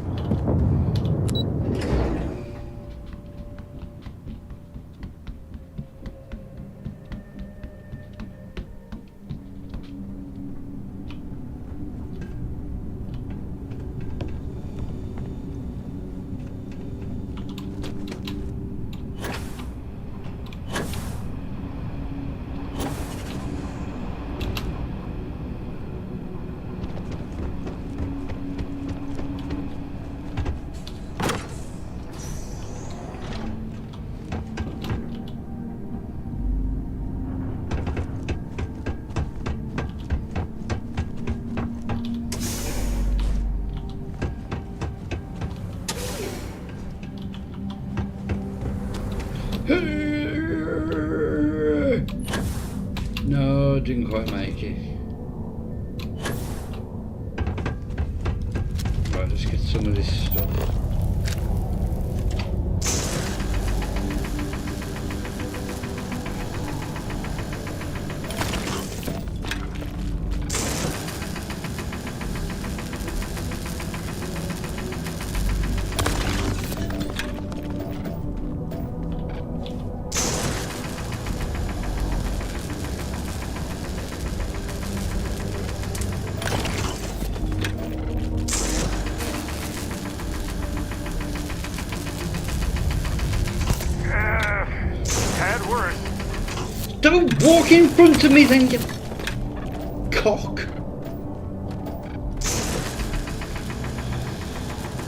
No, didn't quite make it. Right, let's get some of this stuff. Don't walk in front of me then, you cock.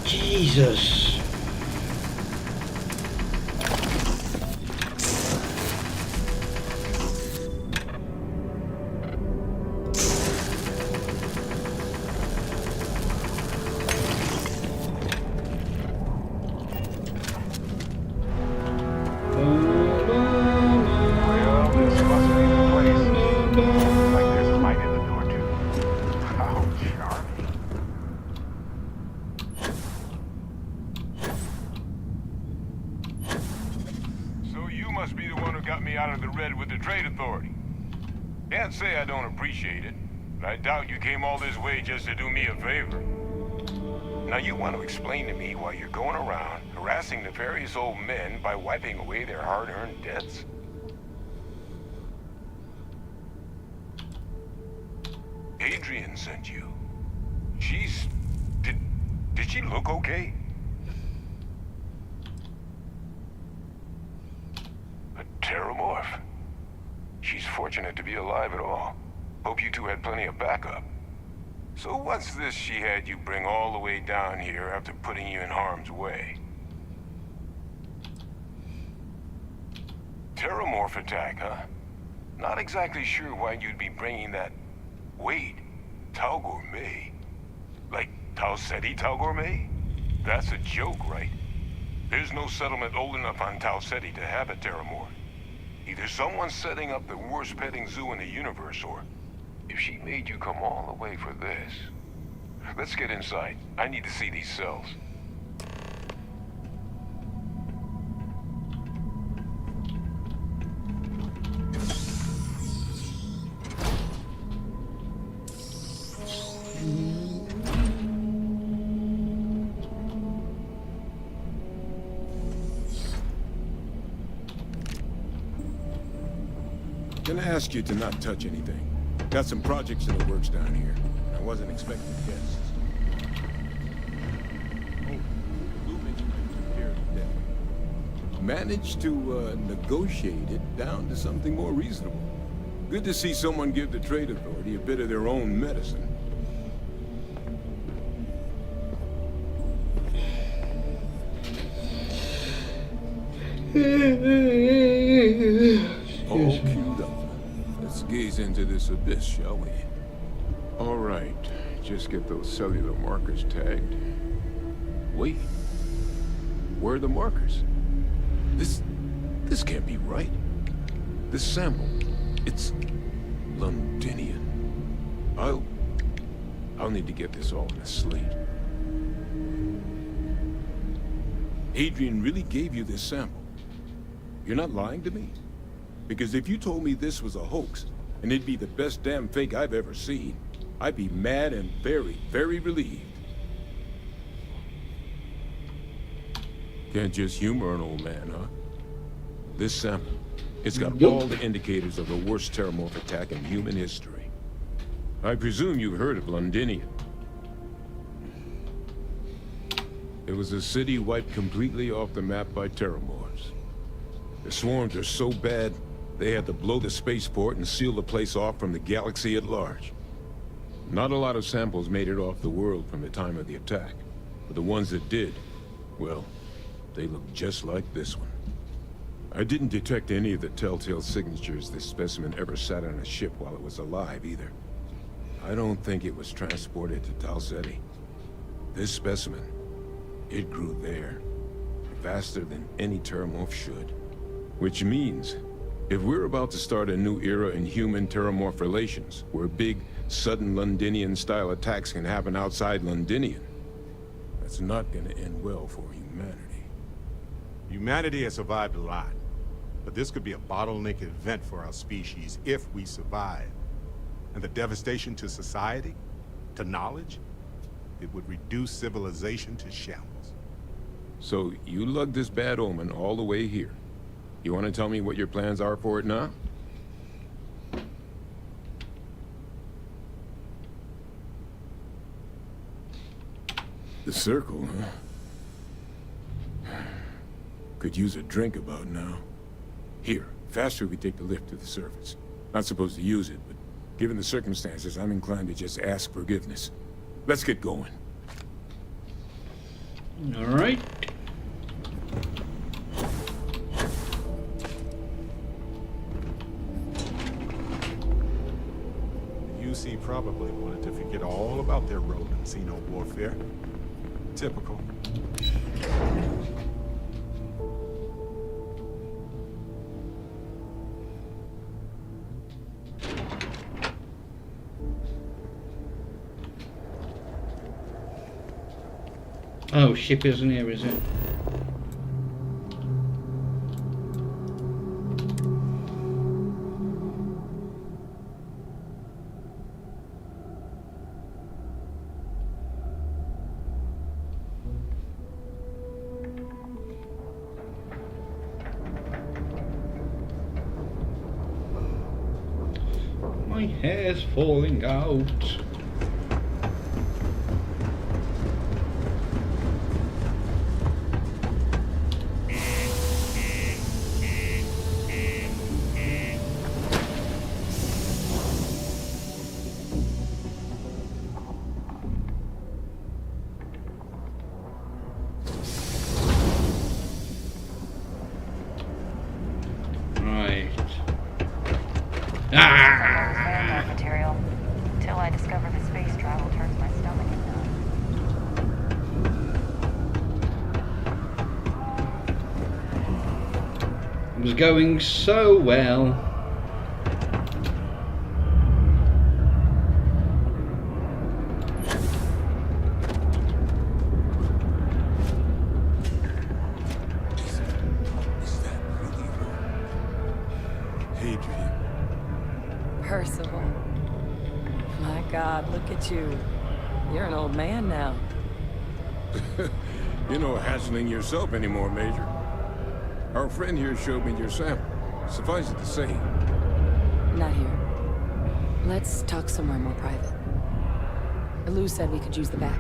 Jesus. must be the one who got me out of the red with the Trade Authority. Can't say I don't appreciate it, but I doubt you came all this way just to do me a favor. Now you want to explain to me why you're going around harassing nefarious old men by wiping away their hard-earned debts? Adrian sent you. Did she look okay? A terramorph. She's fortunate to be alive at all. Hope you two had plenty of backup. So what's this she had you bring all the way down here after putting you in harm's way? Terramorph attack, huh? Not exactly sure why you'd be bringing that... Wait, Tau Gourmet? Like Tau Ceti Tau Gourmet? That's a joke, right? There's no settlement old enough on Tau Ceti to have a Terramorph. Either someone's setting up the worst petting zoo in the universe, or if she made you come all the way for this. Let's get inside. I need to see these cells. Gonna ask you to not touch anything. Got some projects in the works down here. I wasn't expecting guests. Oh, Lumens repaired the deck. Managed to negotiate it down to something more reasonable. Good to see someone give the Trade Authority a bit of their own medicine. All queued up. Let's gaze into this abyss, shall we? All right. Just get those cellular markers tagged. Wait. Where are the markers? This can't be right. This sample, it's Londinian. I'll need to get this all in a slate. Adrian really gave you this sample. You're not lying to me? Because if you told me this was a hoax, and it'd be the best damn fake I've ever seen, I'd be mad and very, very relieved. Can't just humor an old man, huh? This sample, it's got all the indicators of the worst terramorph attack in human history. I presume you've heard of Londinian. It was a city wiped completely off the map by terramorphs. The swarms are so bad, they had to blow the spaceport and seal the place off from the galaxy at large. Not a lot of samples made it off the world from the time of the attack, but the ones that did, well, they look just like this one. I didn't detect any of the telltale signatures this specimen ever sat on a ship while it was alive, either. I don't think it was transported to Tau Ceti. This specimen, it grew there, faster than any terramorph should. Which means, if we're about to start a new era in human-terramorph relations, where big, sudden Londinian-style attacks can happen outside Londinian, that's not gonna end well for humanity. Humanity has survived a lot, but this could be a bottleneck event for our species if we survive. And the devastation to society, to knowledge, it would reduce civilization to shambles. So, you lugged this bad omen all the way here. You want to tell me what your plans are for it now? The circle, huh? Could use a drink about now. Here, faster we take the lift to the surface. Not supposed to use it, but given the circumstances, I'm inclined to just ask forgiveness. Let's get going. All right. UC probably wanted to forget all about their road and Xeno warfare. Typical. Oh, ship isn't here, is it? My hair's falling out. Material. Till I discover the space travel turns my stomach in half. It was going so well. Percival. My God, look at you. You're an old man now. You're no hassling yourself anymore, Major. Our friend here showed me your sample. Suffice it to say. Not here. Let's talk somewhere more private. Lou said we could use the back.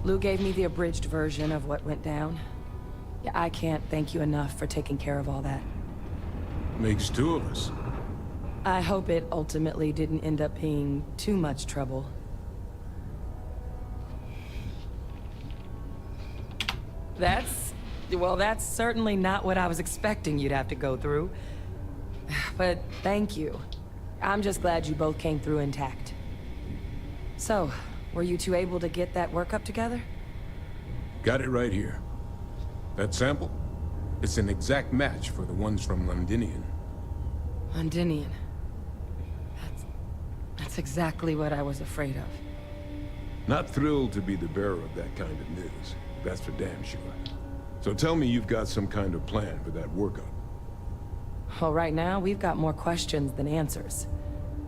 Lou gave me the abridged version of what went down. Yeah, I can't thank you enough for taking care of all that. Makes two of us. I hope it ultimately didn't end up being too much trouble. Well, that's certainly not what I was expecting you'd have to go through. But thank you. I'm just glad you both came through intact. So, were you two able to get that workup together? Got it right here. That sample? It's an exact match for the ones from Londinian. Londinian. That's exactly what I was afraid of. Not thrilled to be the bearer of that kind of news. That's for damn sure. So tell me you've got some kind of plan for that workup. Well, right now, we've got more questions than answers.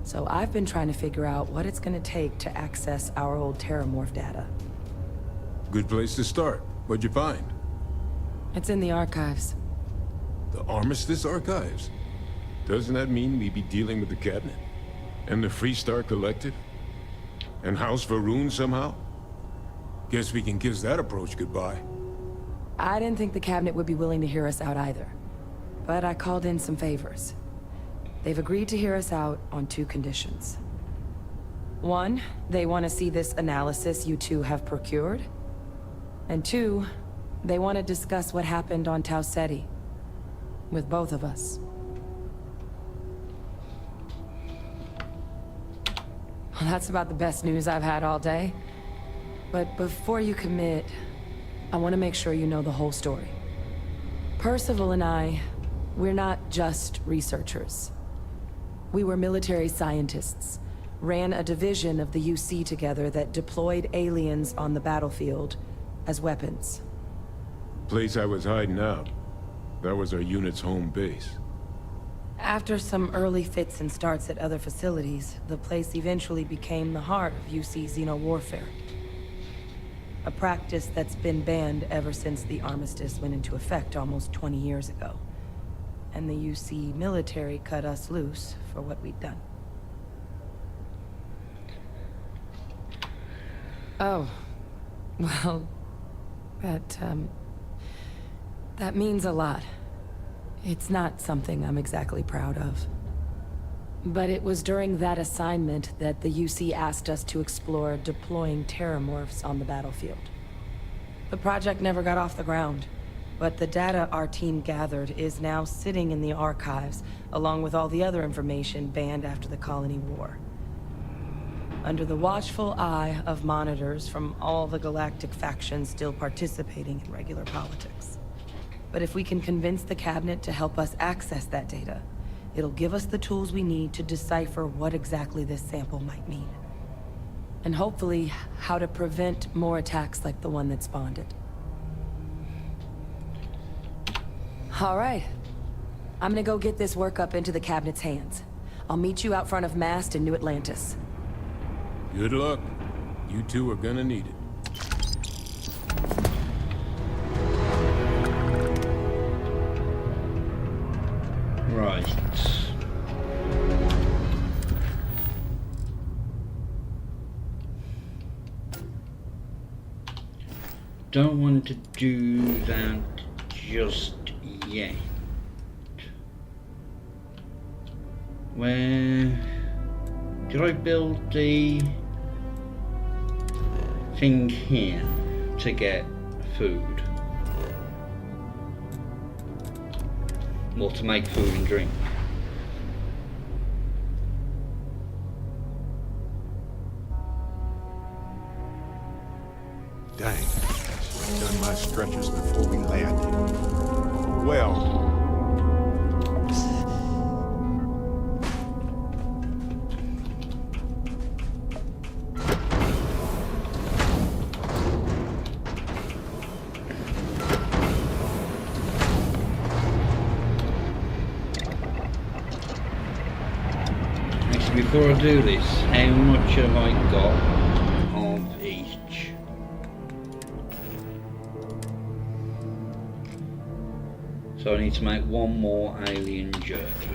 So I've been trying to figure out what it's gonna take to access our old Terramorph data. Good place to start. What'd you find? It's in the archives. The Armistice Archives? Doesn't that mean we'd be dealing with the Cabinet? And the Freestar Collective? And House Varun somehow? Guess we can kiss that approach goodbye. I didn't think the Cabinet would be willing to hear us out either. But I called in some favors. They've agreed to hear us out on 2 conditions. 1, they want to see this analysis you two have procured. And 2, they want to discuss what happened on Tau Ceti. With both of us. Well, that's about the best news I've had all day. But before you commit, I want to make sure you know the whole story. Percival and I, we're not just researchers. We were military scientists, ran a division of the UC together that deployed aliens on the battlefield as weapons. Place I was hiding out. That was our unit's home base. After some early fits and starts at other facilities, the place eventually became the heart of UC xeno-warfare. A practice that's been banned ever since the armistice went into effect almost 20 years ago. And the UC military cut us loose for what we'd done. Oh. Well, that means a lot. It's not something I'm exactly proud of. But it was during that assignment that the UC asked us to explore deploying terramorphs on the battlefield. The project never got off the ground, but the data our team gathered is now sitting in the archives, along with all the other information banned after the Colony War. Under the watchful eye of monitors from all the galactic factions still participating in regular politics. But if we can convince the Cabinet to help us access that data, it'll give us the tools we need to decipher what exactly this sample might mean. And hopefully, how to prevent more attacks like the one that spawned it. All right. I'm gonna go get this work up into the cabinet's hands. I'll meet you out front of Mast in New Atlantis. Good luck. You two are gonna need it. Right. Don't want to do that just yet. Where did I build the thing here to get food? Or to make food and drink? Dang. Should've done my stretchers before we landed. Well. Actually, before I do this, how much have I got of each? So I need to make one more alien jerky.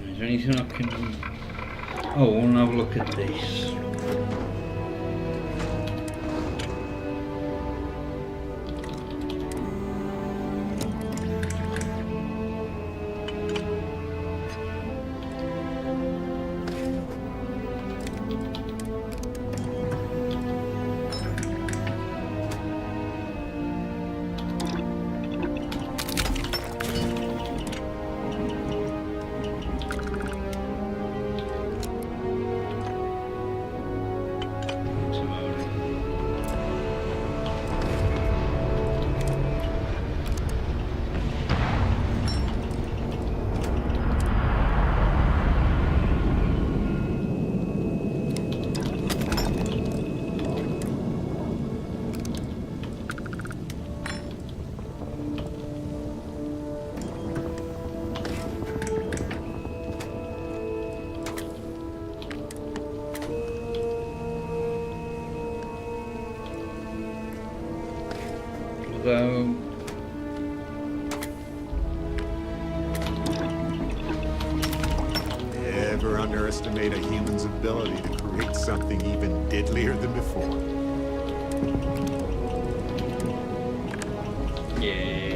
Is there anything I can... Oh, I want to have a look at this. Although never underestimate a human's ability to create something even deadlier than before. yeah.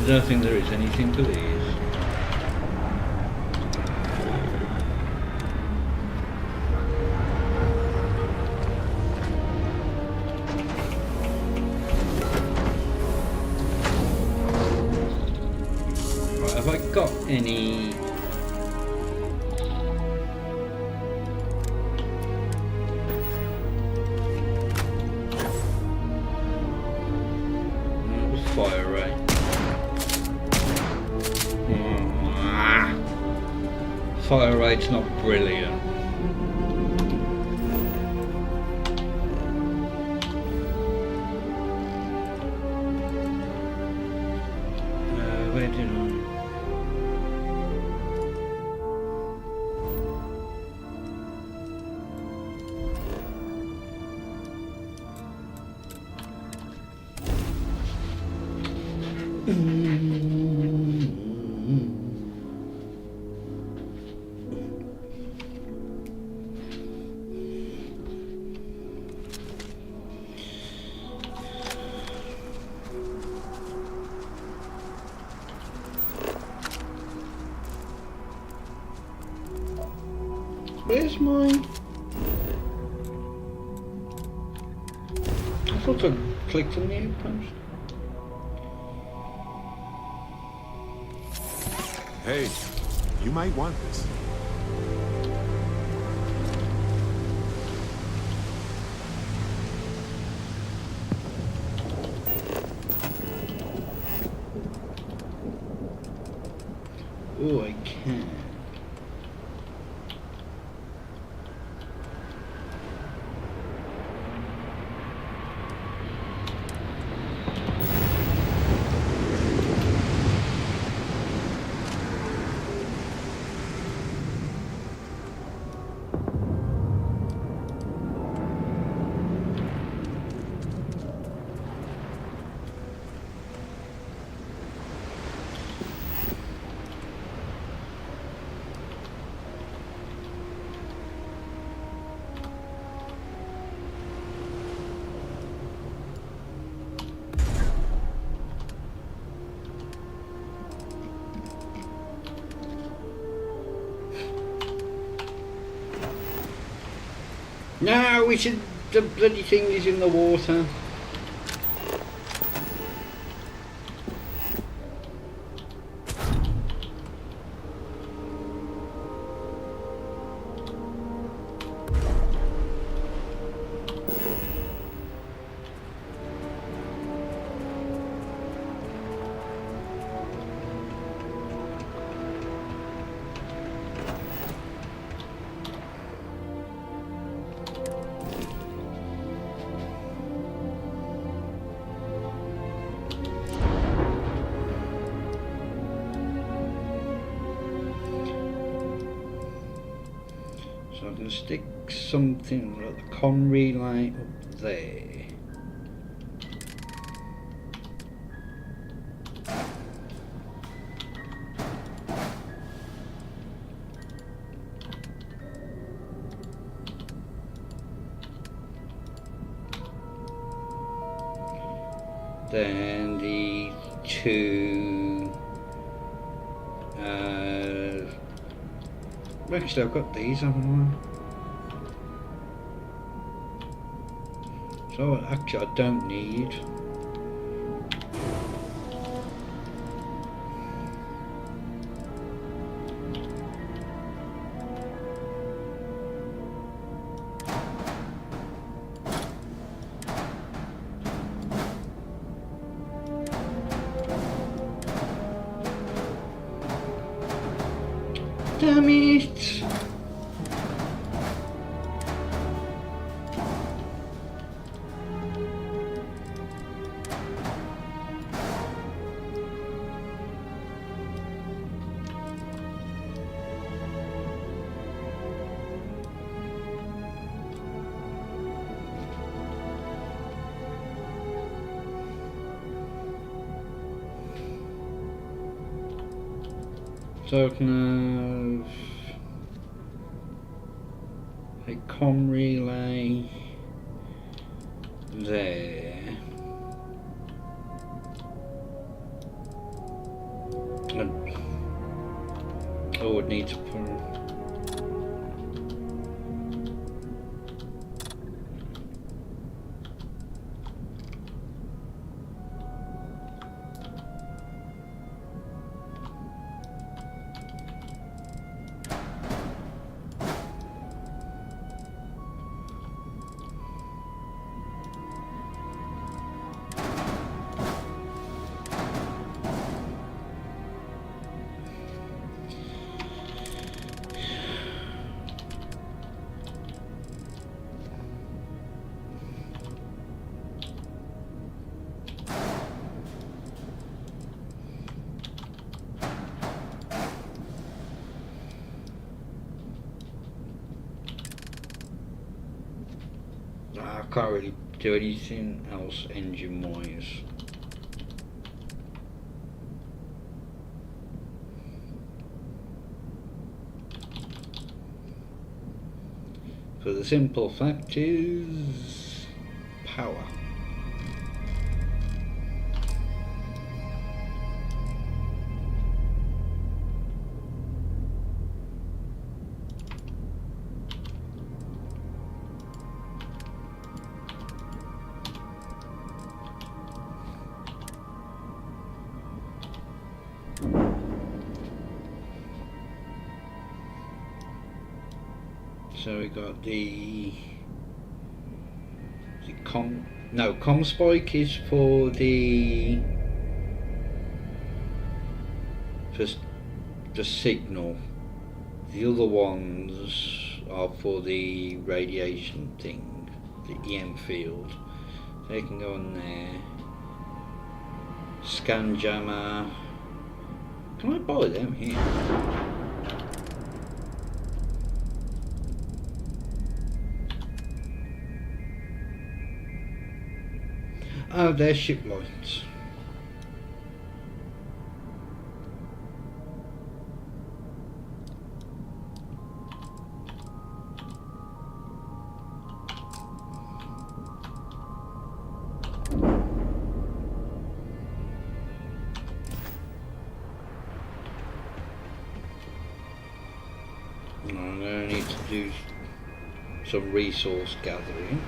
I don't think there is anything to these. Right, have I got any... fire rate? Fire rate's not brilliant. Where did I? Where's mine? I thought I clicked on the outpost. Hey, you might want this. Oh, I can. No, we should. The bloody thing is in the water. So I'm going to stick something like the con relay up there. Then the two actually I've got these, haven't I? So actually I don't need. Damn it! So I can have a comm relay there. I would need to put. I can't really do anything else engine wise. For the simple fact is power. So we got the comm spike is for the signal. The other ones are for the radiation thing, the EM field. So you can go on there. Scan jammer. Can I buy them here? Oh, they're ship lights. I'm going to need to do some resource gathering.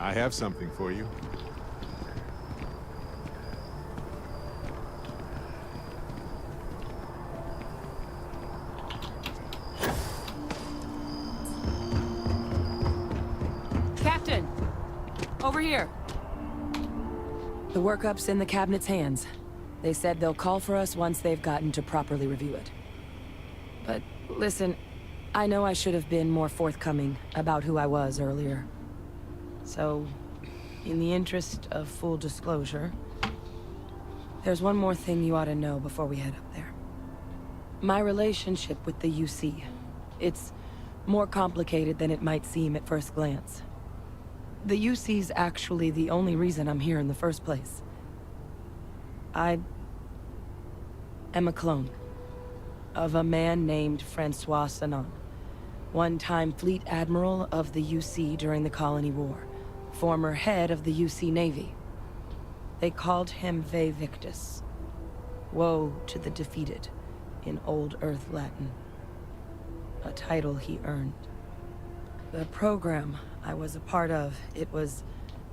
I have something for you. Captain! Over here! The workup's in the cabinet's hands. They said they'll call for us once they've gotten to properly review it. But listen, I know I should have been more forthcoming about who I was earlier. So, in the interest of full disclosure, there's one more thing you ought to know before we head up there. My relationship with the UC. It's more complicated than it might seem at first glance. The UC's actually the only reason I'm here in the first place. I am a clone of a man named Francois Sanon, one-time fleet admiral of the UC during the Colony War. Former head of the UC Navy. They called him Ve Victus. Woe to the defeated, in Old Earth Latin. A title he earned. The program I was a part of, it was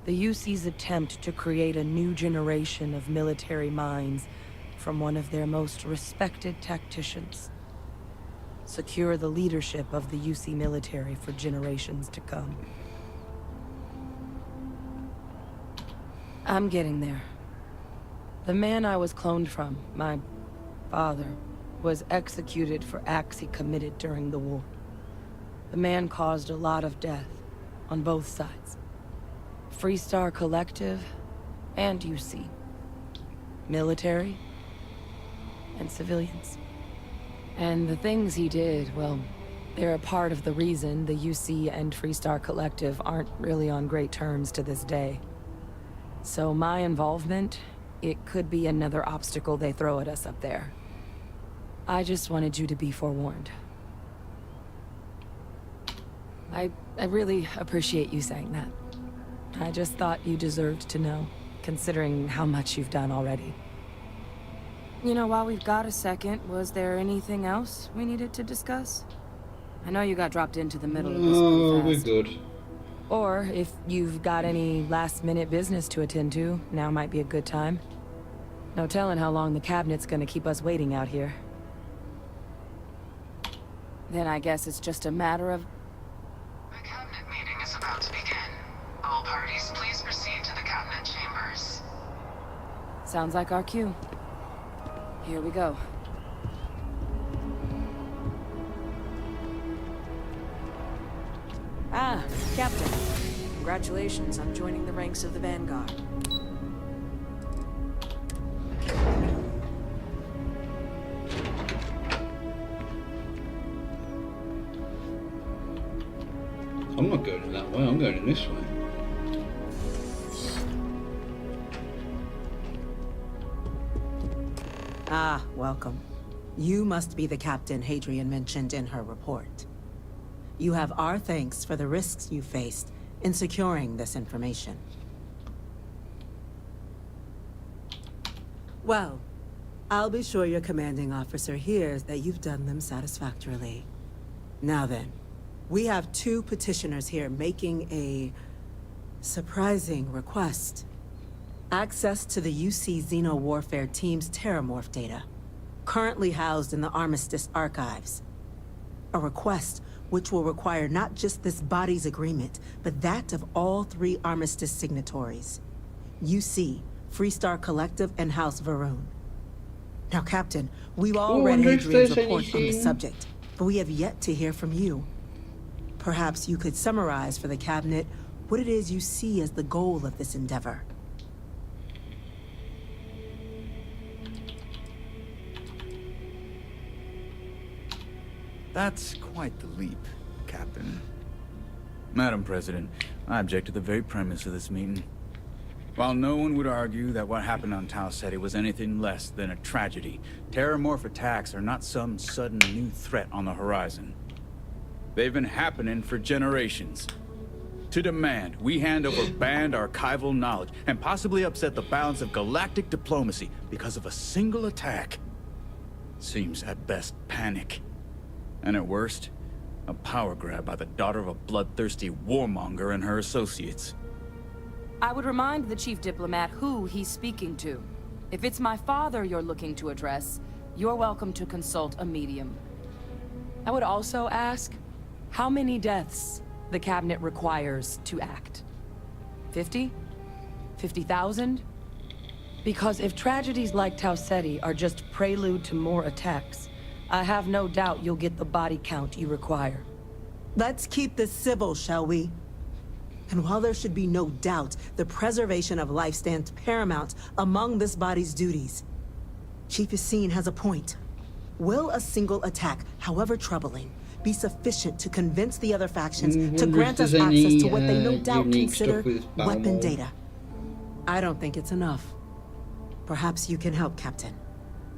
the UC's attempt to create a new generation of military minds from one of their most respected tacticians. Secure the leadership of the UC military for generations to come. I'm getting there. The man I was cloned from, my father, was executed for acts he committed during the war. The man caused a lot of death, on both sides. Freestar Collective, and UC. Military, and civilians. And the things he did, well, they're a part of the reason the UC and Freestar Collective aren't really on great terms to this day. So my involvement, it could be another obstacle they throw at us up there. I just wanted you to be forewarned. I really appreciate you saying that. I just thought you deserved to know, considering how much you've done already. You know, while we've got a second, was there anything else we needed to discuss? I know you got dropped into the middle of this pretty fast. We're good. Or, if you've got any last-minute business to attend to, now might be a good time. No telling how long the cabinet's gonna keep us waiting out here. Then I guess it's just a matter of... The cabinet meeting is about to begin. All parties, please proceed to the cabinet chambers. Sounds like our cue. Here we go. Ah, Captain. Congratulations on joining the ranks of the Vanguard. I'm not going in that way, I'm going in this way. Ah, welcome. You must be the captain Hadrian mentioned in her report. You have our thanks for the risks you faced in securing this information. Well, I'll be sure your commanding officer hears that you've done them satisfactorily. Now then, we have 2 petitioners here making a surprising request. Access to the UC Xeno Warfare Team's Terramorph data, currently housed in the Armistice archives. A request which will require not just this body's agreement, but that of all 3 Armistice signatories. UC, Freestar Collective, and House Varun. Now, Captain, we've all read Hadrian's report on the subject, but we have yet to hear from you. Perhaps you could summarize for the Cabinet what it is you see as the goal of this endeavor. That's quite the leap, Captain. Madam President, I object to the very premise of this meeting. While no one would argue that what happened on Tau Ceti was anything less than a tragedy, Terramorph attacks are not some sudden new threat on the horizon. They've been happening for generations. To demand we hand over banned archival knowledge and possibly upset the balance of galactic diplomacy because of a single attack seems at best panic. And at worst, a power grab by the daughter of a bloodthirsty warmonger and her associates. I would remind the chief diplomat who he's speaking to. If it's my father you're looking to address, you're welcome to consult a medium. I would also ask how many deaths the Cabinet requires to act. 50? 50,000? Because if tragedies like Tau Ceti are just prelude to more attacks, I have no doubt you'll get the body count you require. Let's keep this civil, shall we? And while there should be no doubt, the preservation of life stands paramount among this body's duties. Chief Yassine has a point. Will a single attack, however troubling, be sufficient to convince the other factions to grant us access to what they no doubt consider weapon data? I don't think it's enough. Perhaps you can help, Captain.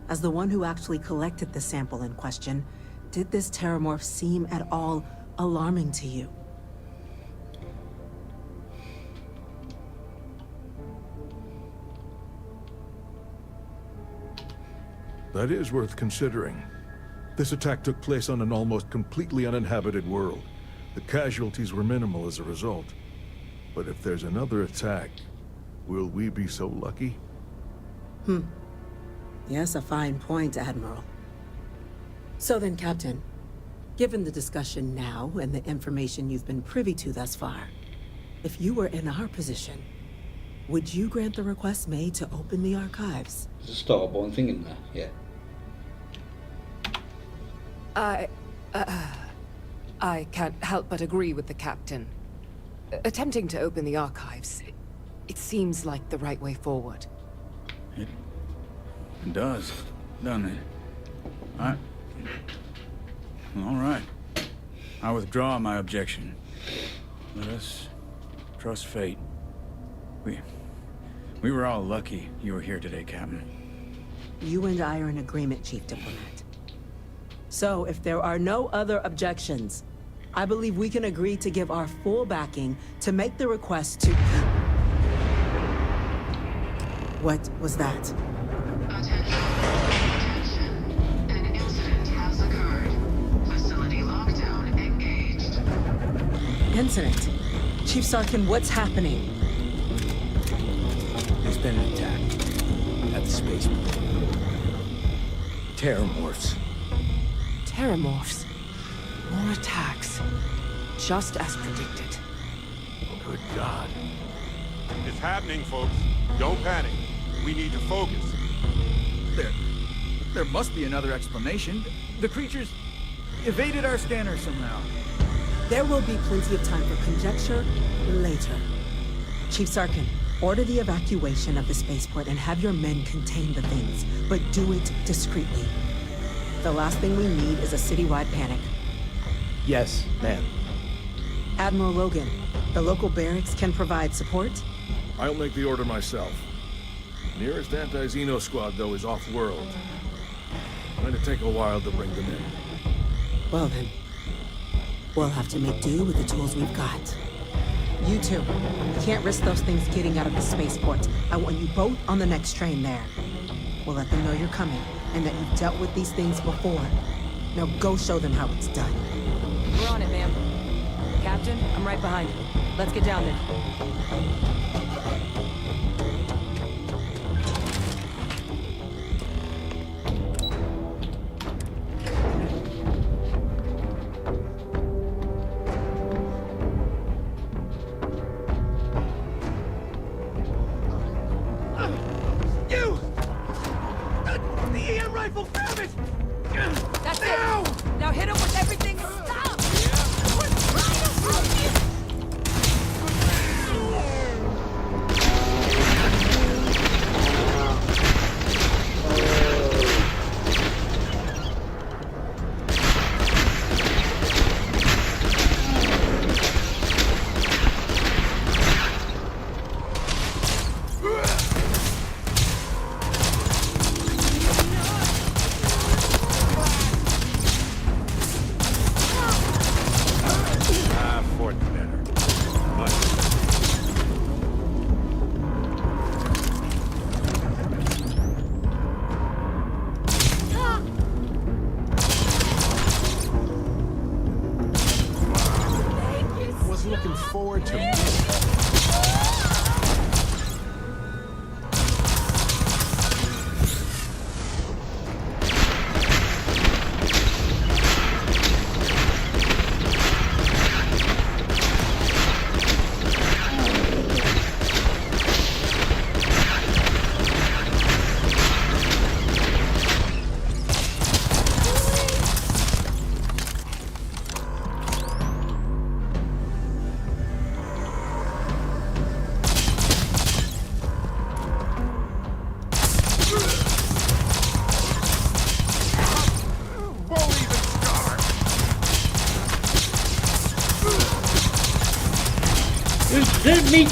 As the one who actually collected the sample in question, did this Terramorph seem at all alarming to you? That is worth considering. This attack took place on an almost completely uninhabited world. The casualties were minimal as a result. But if there's another attack, will we be so lucky? Yes, a fine point, Admiral. So then, Captain, given the discussion now and the information you've been privy to thus far, if you were in our position, would you grant the request made to open the archives? There's a Starborn thing in there, yeah. I can't help but agree with the Captain. Attempting to open the archives, it seems like the right way forward. It does, doesn't it? All right. I withdraw my objection. Let us trust fate. We were all lucky you were here today, Captain. You and I are in agreement, Chief Diplomat. So, if there are no other objections, I believe we can agree to give our full backing to make the request to... What was that? Attention. An incident has occurred. Facility lockdown engaged. Incident? Chief Sarkin, what's happening? There's been an attack at the spaceport. Terramorphs. Terramorphs. More attacks. Just as predicted. Good God. It's happening, folks. Don't panic. We need to focus. There must be another explanation. The creatures evaded our scanner somehow. There will be plenty of time for conjecture later. Chief Sarkin, order the evacuation of the spaceport and have your men contain the things, but do it discreetly. The last thing we need is a citywide panic. Yes, ma'am. Admiral Logan, the local barracks can provide support? I'll make the order myself. Nearest anti-Xeno squad, though, is off-world. Going to take a while to bring them in. Well then, we'll have to make do with the tools we've got. You two, you can't risk those things getting out of the spaceport. I want you both on the next train there. We'll let them know you're coming, and that you've dealt with these things before. Now go show them how it's done. We're on it, ma'am. Captain, I'm right behind you. Let's get down there. You! The EM rifle, grab it! That's it! Now hit him with everything and stop! We're trying to focus! Looking forward to Let me.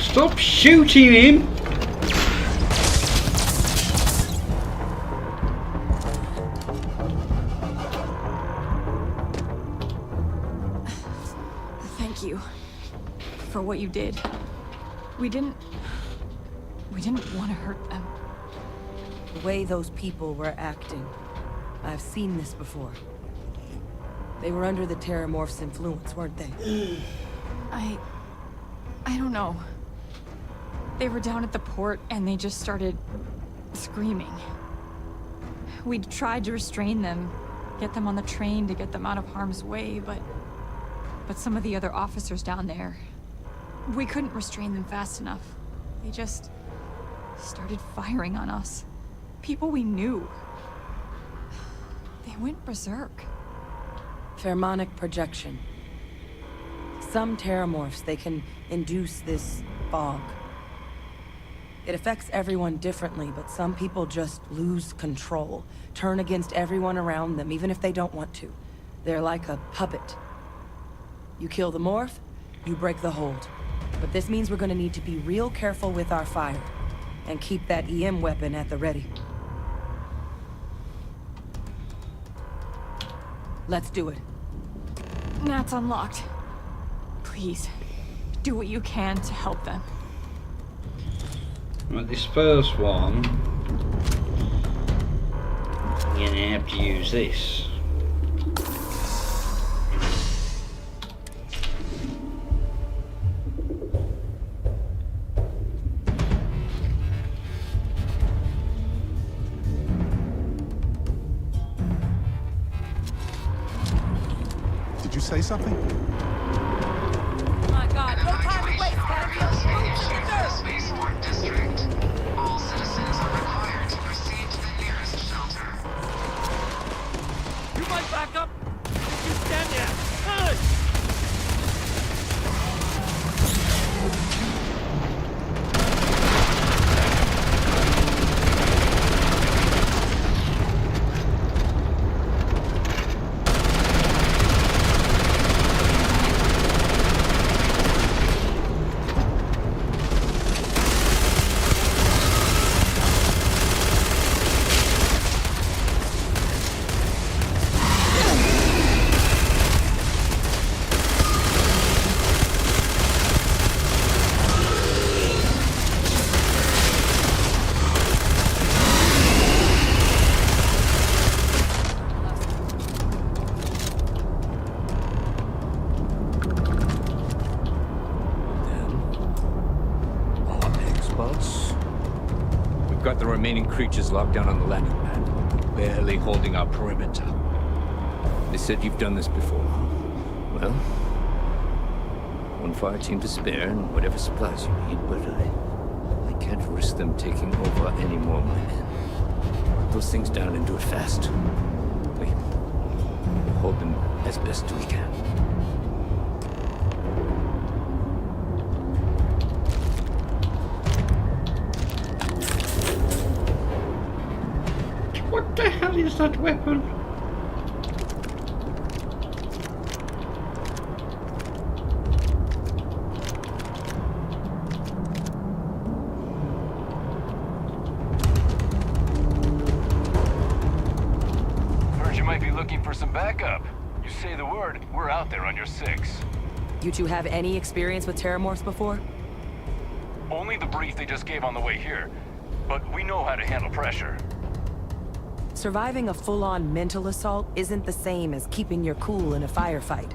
Stop shooting him! Thank you for what you did. We didn't want to hurt them. The way those people were acting, I've seen this before. They were under the Terramorph's influence, weren't they? I don't know. They were down at the port and they just started screaming. We tried to restrain them, get them on the train to get them out of harm's way, but some of the other officers down there, we couldn't restrain them fast enough. They just started firing on us. People we knew. They went berserk. Pheromonic projection. Some Terramorphs, they can induce this fog. It affects everyone differently, but some people just lose control, turn against everyone around them, even if they don't want to. They're like a puppet. You kill the morph, you break the hold. But this means we're gonna need to be real careful with our fire, and keep that EM weapon at the ready. Let's do it. Nat's unlocked. Please, do what you can to help them. Right, this first one, you're gonna have to use this. Did you say something? My God, no time to waste, Spaceport District. All citizens are required to proceed to the nearest shelter. You might back up! You stand there! Good! got the remaining creatures locked down on the landing pad, barely holding our perimeter. They said you've done this before. Well, one fire team to spare and whatever supplies you need, but I can't risk them taking over any more of my men. Put those things down and do it fast. We'll hold them as best we can. What the hell is that weapon? Heard you might be looking for some backup. You say the word, we're out there on your 6. You two have any experience with terramorphs before? Only the brief they just gave on the way here. But we know how to handle pressure. Surviving a full-on mental assault isn't the same as keeping your cool in a firefight.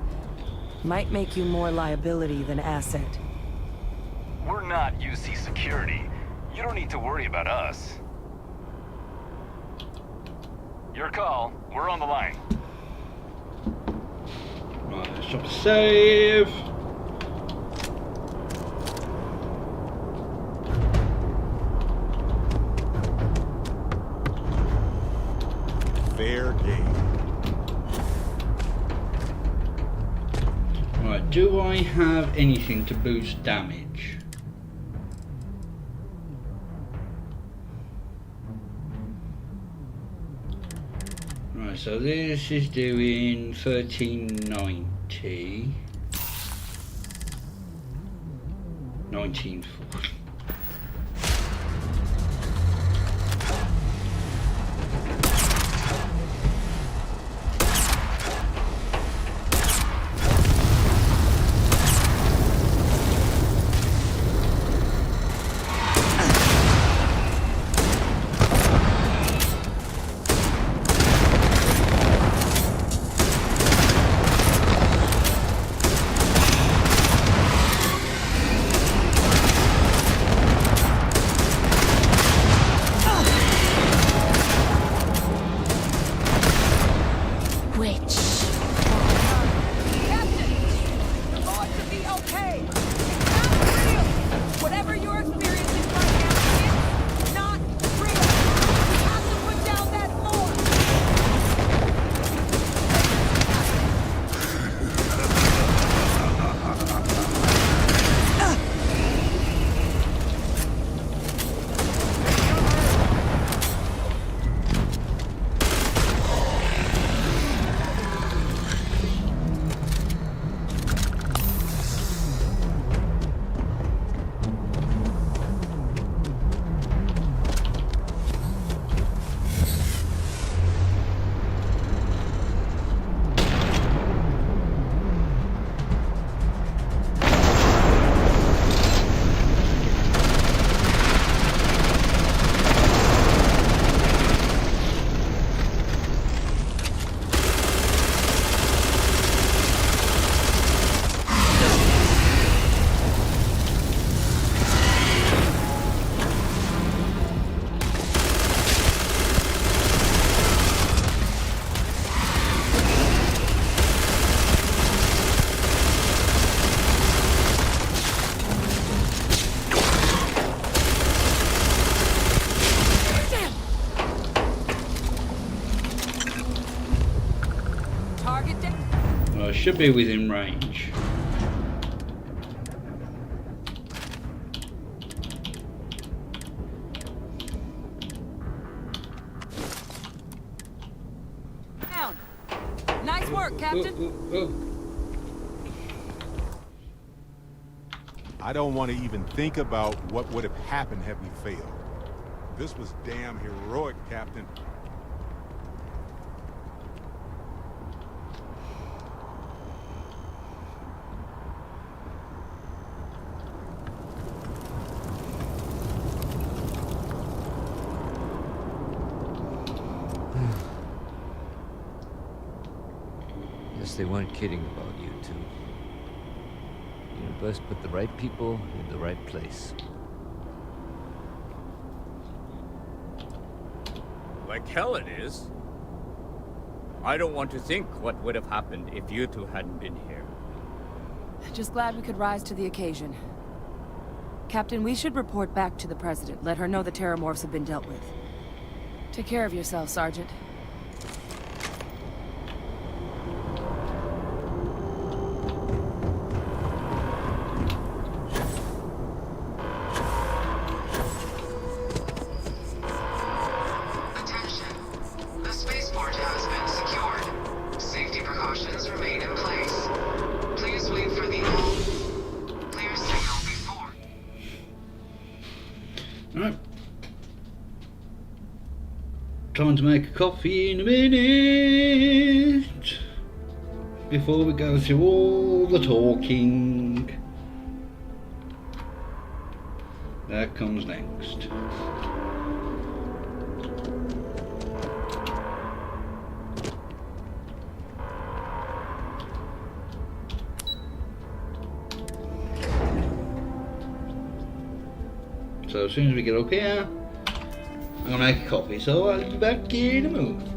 Might make you more liability than asset. We're not UC security. You don't need to worry about us. Your call. We're on the line. Right, let's drop a save. Fair game. Right, do I have anything to boost damage? Right, so this is doing 1390. 1940. Should be within range. Down. Nice work, Captain. I don't want to even think about what would have happened had we failed. This was damn heroic, Captain. Guess they weren't kidding about you two. The universe put the right people in the right place. like hell it is. I don't want to think what would have happened if you two hadn't been here. Just glad we could rise to the occasion. Captain, we should report back to the President. Let her know the Terramorphs have been dealt with. Take care of yourself, Sergeant. Time to make a coffee in a minute before we go through all the talking. That comes next. So as soon as we get up here, I'm gonna make a coffee, so I'll be back in a moment.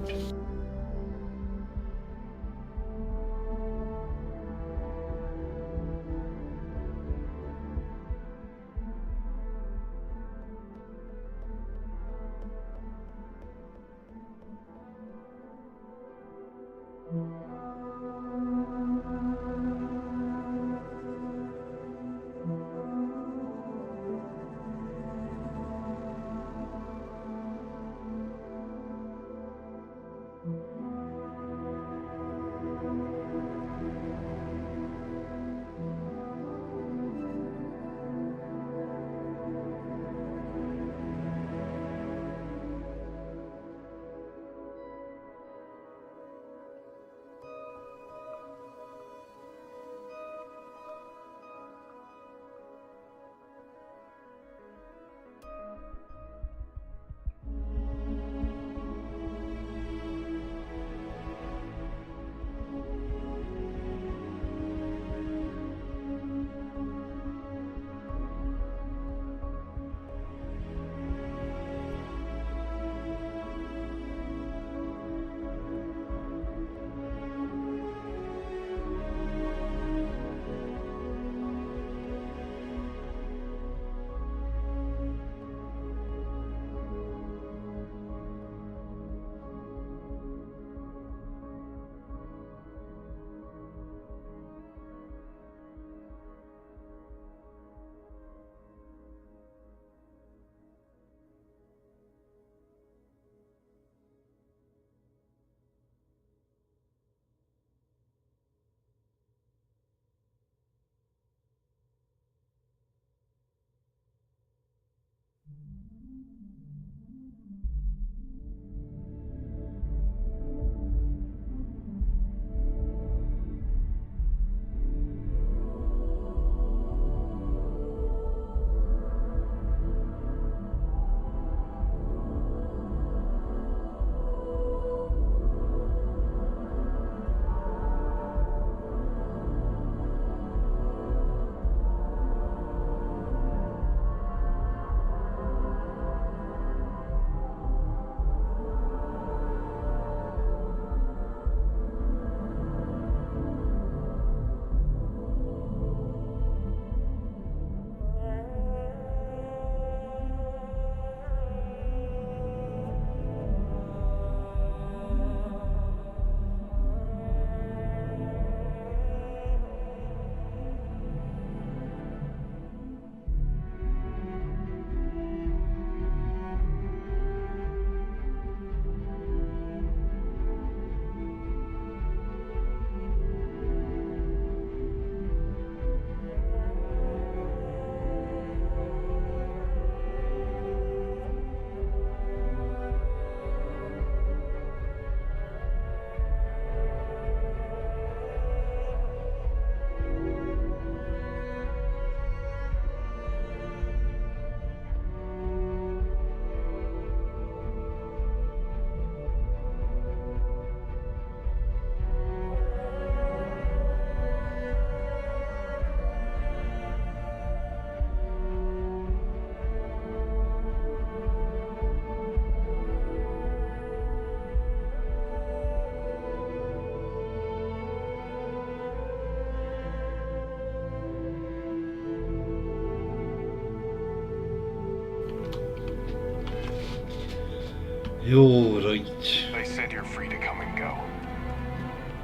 You're right. They said you're free to come and go.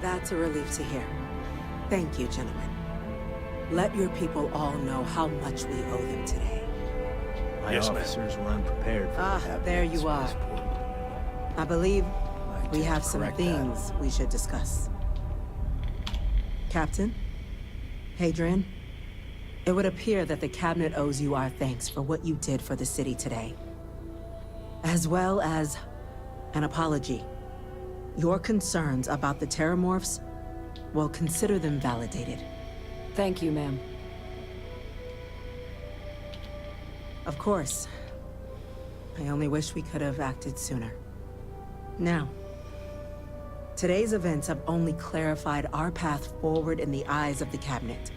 That's a relief to hear. Thank you, gentlemen. Let your people all know how much we owe them today. My officers were unprepared for what happened there at you are. Spaceport. I believe we to have some correct things we should discuss. Captain, Hadrian, it would appear that the Cabinet owes you our thanks for what you did for the city today, as well as an apology. Your concerns about the Terramorphs, well, consider them validated. Thank you, ma'am. Of course. I only wish we could have acted sooner. Now, today's events have only clarified our path forward in the eyes of the Cabinet.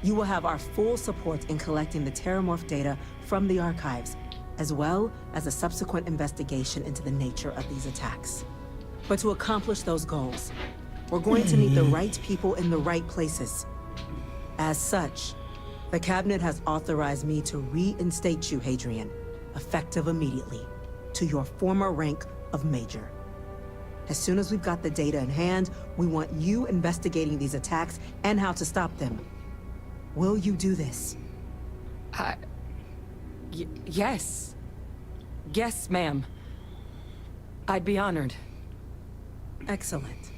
You will have our full support in collecting the Terramorph data from the archives, as well as a subsequent investigation into the nature of these attacks. But to accomplish those goals, we're going to need the right people in the right places. As such, the Cabinet has authorized me to reinstate you, Hadrian, effective immediately, to your former rank of Major. As soon as we've got the data in hand, we want you investigating these attacks and how to stop them. Will you do this? Yes. Yes, ma'am. I'd be honored. Excellent.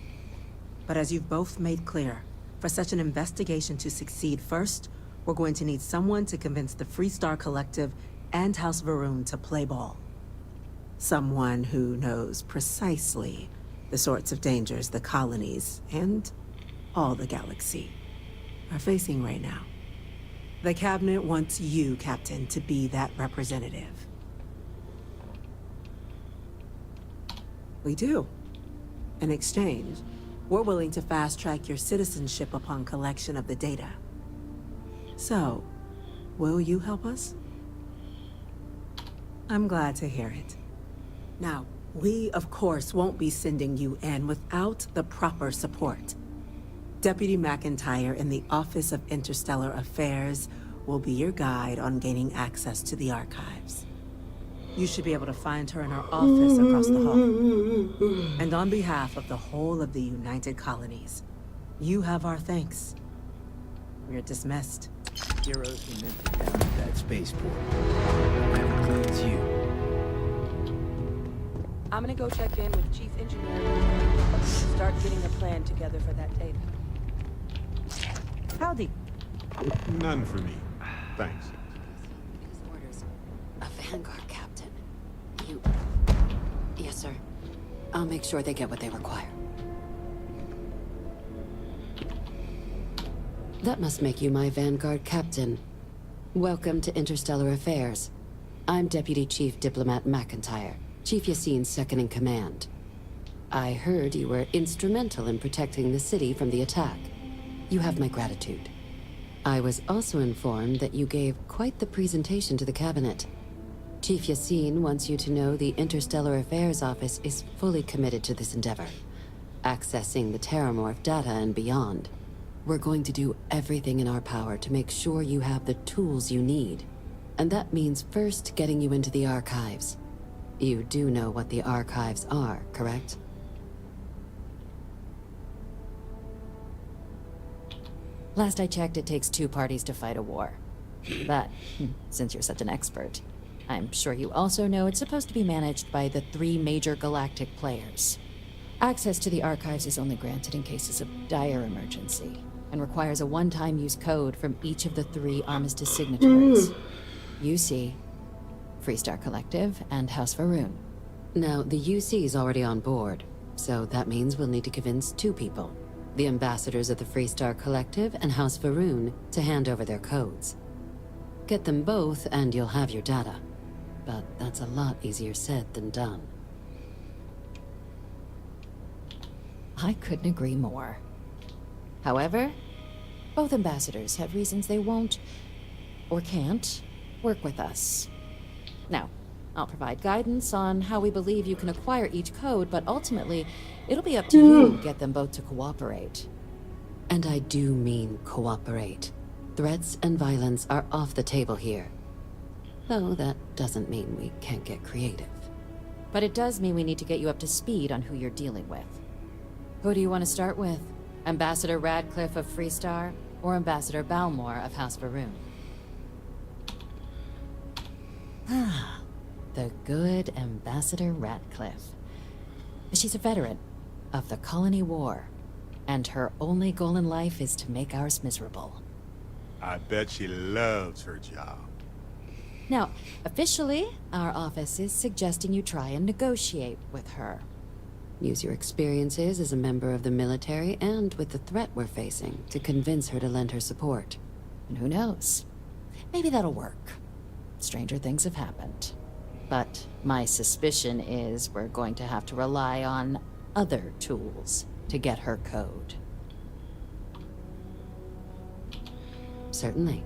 But as you've both made clear, for such an investigation to succeed first, we're going to need someone to convince the Freestar Collective and House Varun to play ball. Someone who knows precisely the sorts of dangers the colonies and all the galaxy are facing right now. The Cabinet wants you, Captain, to be that representative. We do. In exchange, we're willing to fast-track your citizenship upon collection of the data. So, will you help us? I'm glad to hear it. Now, we, of course, won't be sending you in without the proper support. Deputy McIntyre in the Office of Interstellar Affairs will be your guide on gaining access to the archives. You should be able to find her in her office across the hall. And on behalf of the whole of the United Colonies, you have our thanks. We're dismissed. Heroes were meant to down at that spaceport. Whoever includes you. I'm gonna go check in with Chief Engineer. Start getting a plan together for that data. Howdy. None for me. Thanks. Orders. A Vanguard captain. You... Yes, sir. I'll make sure they get what they require. That must make you my Vanguard captain. Welcome to Interstellar Affairs. I'm Deputy Chief Diplomat McIntyre, Chief Yassine's second-in-command. I heard you were instrumental in protecting the city from the attack. You have my gratitude. I was also informed that you gave quite the presentation to the Cabinet. Chief Yassine wants you to know the Interstellar Affairs Office is fully committed to this endeavor, accessing the Terramorph data and beyond. We're going to do everything in our power to make sure you have the tools you need. And that means first getting you into the archives. You do know what the archives are, correct? Last I checked, it takes 2 parties to fight a war. But, since you're such an expert, I'm sure you also know it's supposed to be managed by the 3 major galactic players. Access to the archives is only granted in cases of dire emergency, and requires a one-time use code from each of the 3 armistice signatories. UC, Freestar Collective, and House Varun. Now, the UC's already on board, so that means we'll need to convince 2 people. The ambassadors of the Freestar Collective and House Varun to hand over their codes. Get them both and you'll have your data. But that's a lot easier said than done. I couldn't agree more. However, both ambassadors have reasons they won't, or can't, work with us. Now, I'll provide guidance on how we believe you can acquire each code, but ultimately, it'll be up to you to get them both to cooperate. And I do mean cooperate. Threats and violence are off the table here. Though that doesn't mean we can't get creative. But it does mean we need to get you up to speed on who you're dealing with. Who do you want to start with? Ambassador Radcliffe of Freestar, or Ambassador Balmore of House Varun? Ah, the good Ambassador Radcliffe. She's a veteran of the Colony War, and her only goal in life is to make ours miserable. I bet she loves her job. Now, officially, our office is suggesting you try and negotiate with her. Use your experiences as a member of the military and with the threat we're facing to convince her to lend her support. And who knows? Maybe that'll work. Stranger things have happened. But my suspicion is we're going to have to rely on other tools to get her code. Certainly.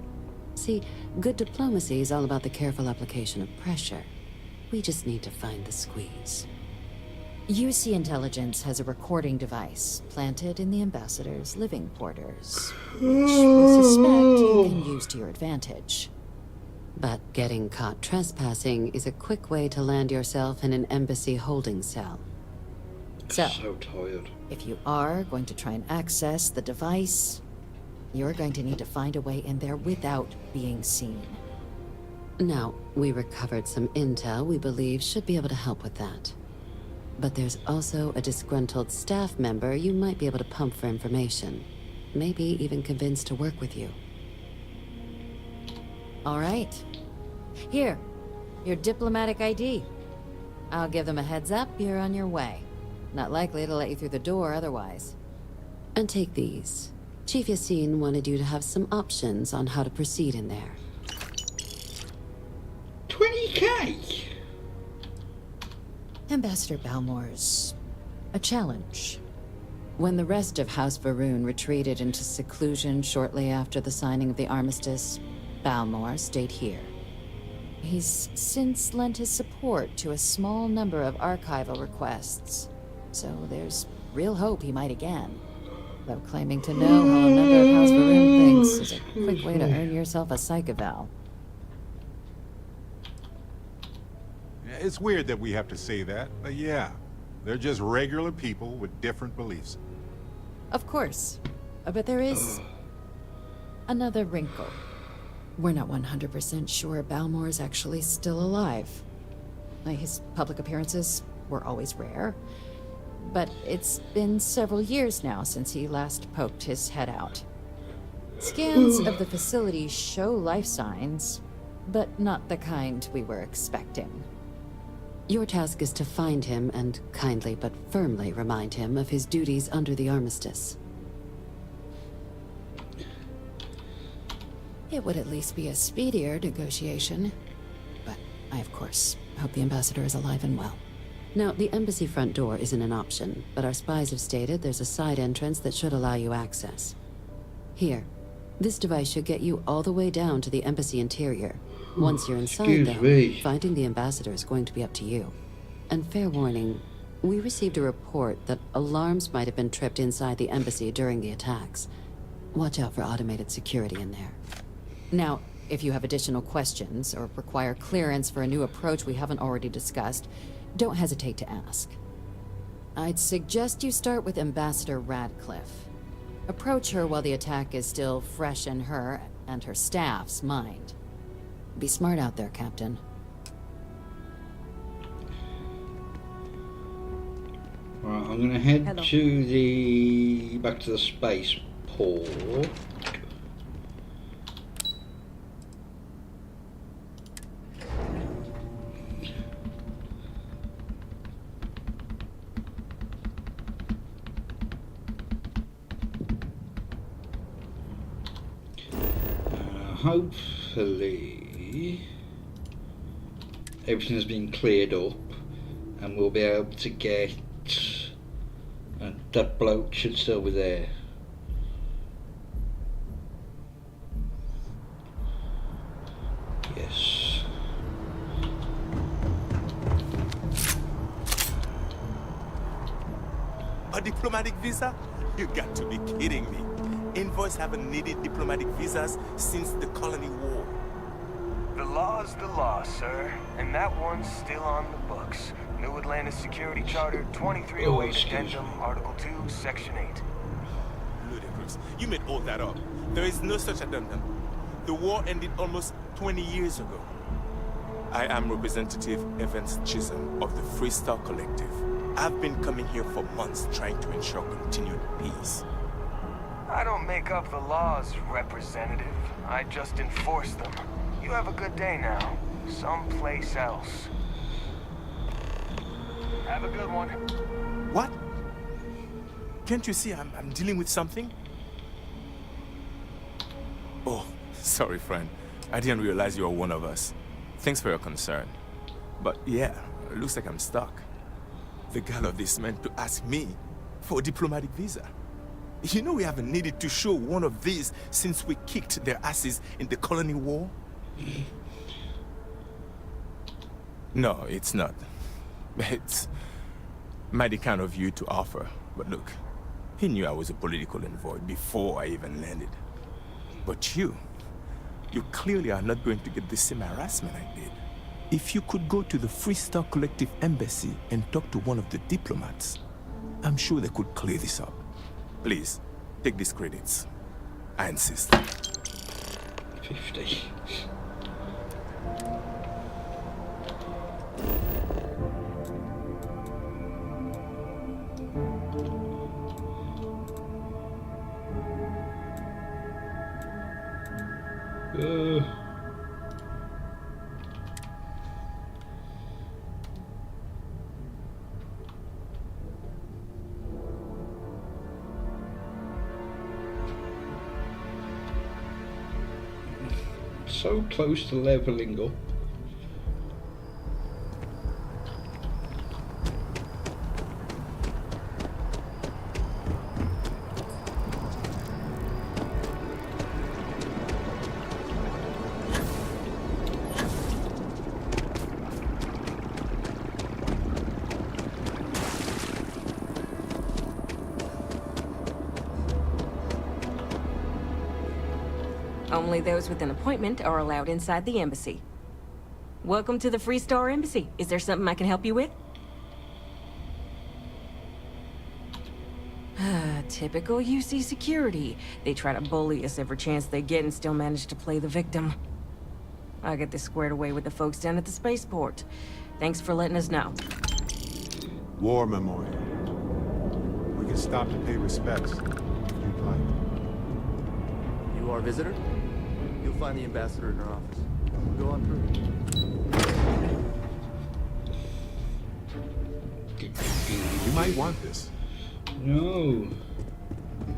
See, good diplomacy is all about the careful application of pressure. We just need to find the squeeze. UC Intelligence has a recording device planted in the Ambassador's living quarters, which we suspect you can use to your advantage. But getting caught trespassing is a quick way to land yourself in an embassy holding cell. So tired. If you are going to try and access the device, you're going to need to find a way in there without being seen. Now, we recovered some intel we believe should be able to help with that. But there's also a disgruntled staff member you might be able to pump for information. Maybe even convince to work with you. All right. Here, your diplomatic ID. I'll give them a heads up you're on your way. Not likely to let you through the door otherwise. And take these. Chief Yassine wanted you to have some options on how to proceed in there. 20k? Ambassador Balmore's a challenge. When the rest of House Varun retreated into seclusion shortly after the signing of the armistice, Balmore stayed here. He's since lent his support to a small number of archival requests, so there's real hope he might again. Though claiming to know how a member of House Varun thinks is a quick way to earn yourself a psych eval. It's weird that we have to say that, but yeah, they're just regular people with different beliefs. Of course, but there is another wrinkle. We're not 100% sure Balmore's actually still alive. His public appearances were always rare, but it's been several years now since he last poked his head out. Scans of the facility show life signs, but not the kind we were expecting. Your task is to find him and kindly but firmly remind him of his duties under the armistice. It would at least be a speedier negotiation, but I, of course, hope the Ambassador is alive and well. Now, the embassy front door isn't an option, but our spies have stated there's a side entrance that should allow you access. Here, this device should get you all the way down to the embassy interior. Once you're inside, though, finding the Ambassador is going to be up to you. And fair warning, we received a report that alarms might have been tripped inside the embassy during the attacks. Watch out for automated security in there. Now, if you have additional questions or require clearance for a new approach we haven't already discussed, don't hesitate to ask. I'd suggest you start with Ambassador Radcliffe. Approach her while the attack is still fresh in her and her staff's mind. Be smart out there, Captain. Right, I'm gonna head to the back to the spaceport. Hopefully everything has been cleared up and we'll be able to get that bloke should still be there. Yes. A diplomatic visa? You got to be kidding me. Envoys haven't needed diplomatic visas since the Colony War. The law's the law, sir, and that one's still on the books. New Atlantis Security Charter 2308 Addendum, Article 2, Section 8. Ludicrous. You made all that up. There is no such addendum. The war ended almost 20 years ago. I am Representative Evans Chisholm of the Freestar Collective. I've been coming here for months trying to ensure continued peace. I don't make up the laws, Representative. I just enforce them. You have a good day now. Someplace else. Have a good one. What? Can't you see I'm dealing with something? Oh, sorry, friend. I didn't realize you were one of us. Thanks for your concern. But yeah, it looks like I'm stuck. The gall of this man to ask me for a diplomatic visa. You know we haven't needed to show one of these since we kicked their asses in the colony war? No, it's not. It's mighty kind of you to offer. But look, he knew I was a political envoy before I even landed. But you clearly are not going to get the same harassment I did. If you could go to the Freestar Collective Embassy and talk to one of the diplomats, I'm sure they could clear this up. Please, take these credits. I insist. 50. So close to leveling up. Only those with an appointment are allowed inside the embassy. Welcome to the Freestar Embassy. Is there something I can help you with? Typical UC security. They try to bully us every chance they get and still manage to play the victim. I'll get this squared away with the folks down at the spaceport. Thanks for letting us know. War memorial. We can stop to pay respects if you'd like. You are a visitor? You'll find the ambassador in her office. Go on through. You might want this. No.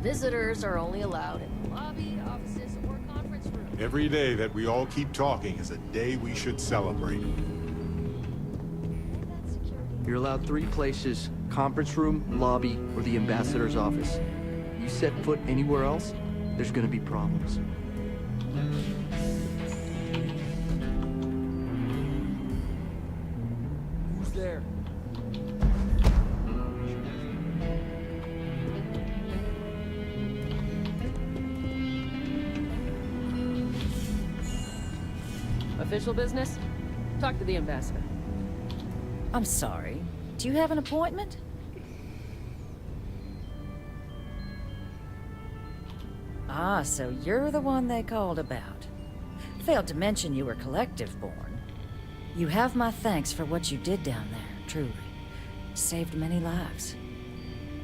Visitors are only allowed in the lobby, offices, or conference rooms. Every day that we all keep talking is a day we should celebrate. You're allowed 3 places: conference room, lobby, or the ambassador's office. You set foot anywhere else, there's gonna be problems. Who's there? Official business? Talk to the ambassador. I'm sorry. Do you have an appointment? Ah, so you're the one they called about. Failed to mention you were collective-born. You have my thanks for what you did down there, truly. Saved many lives.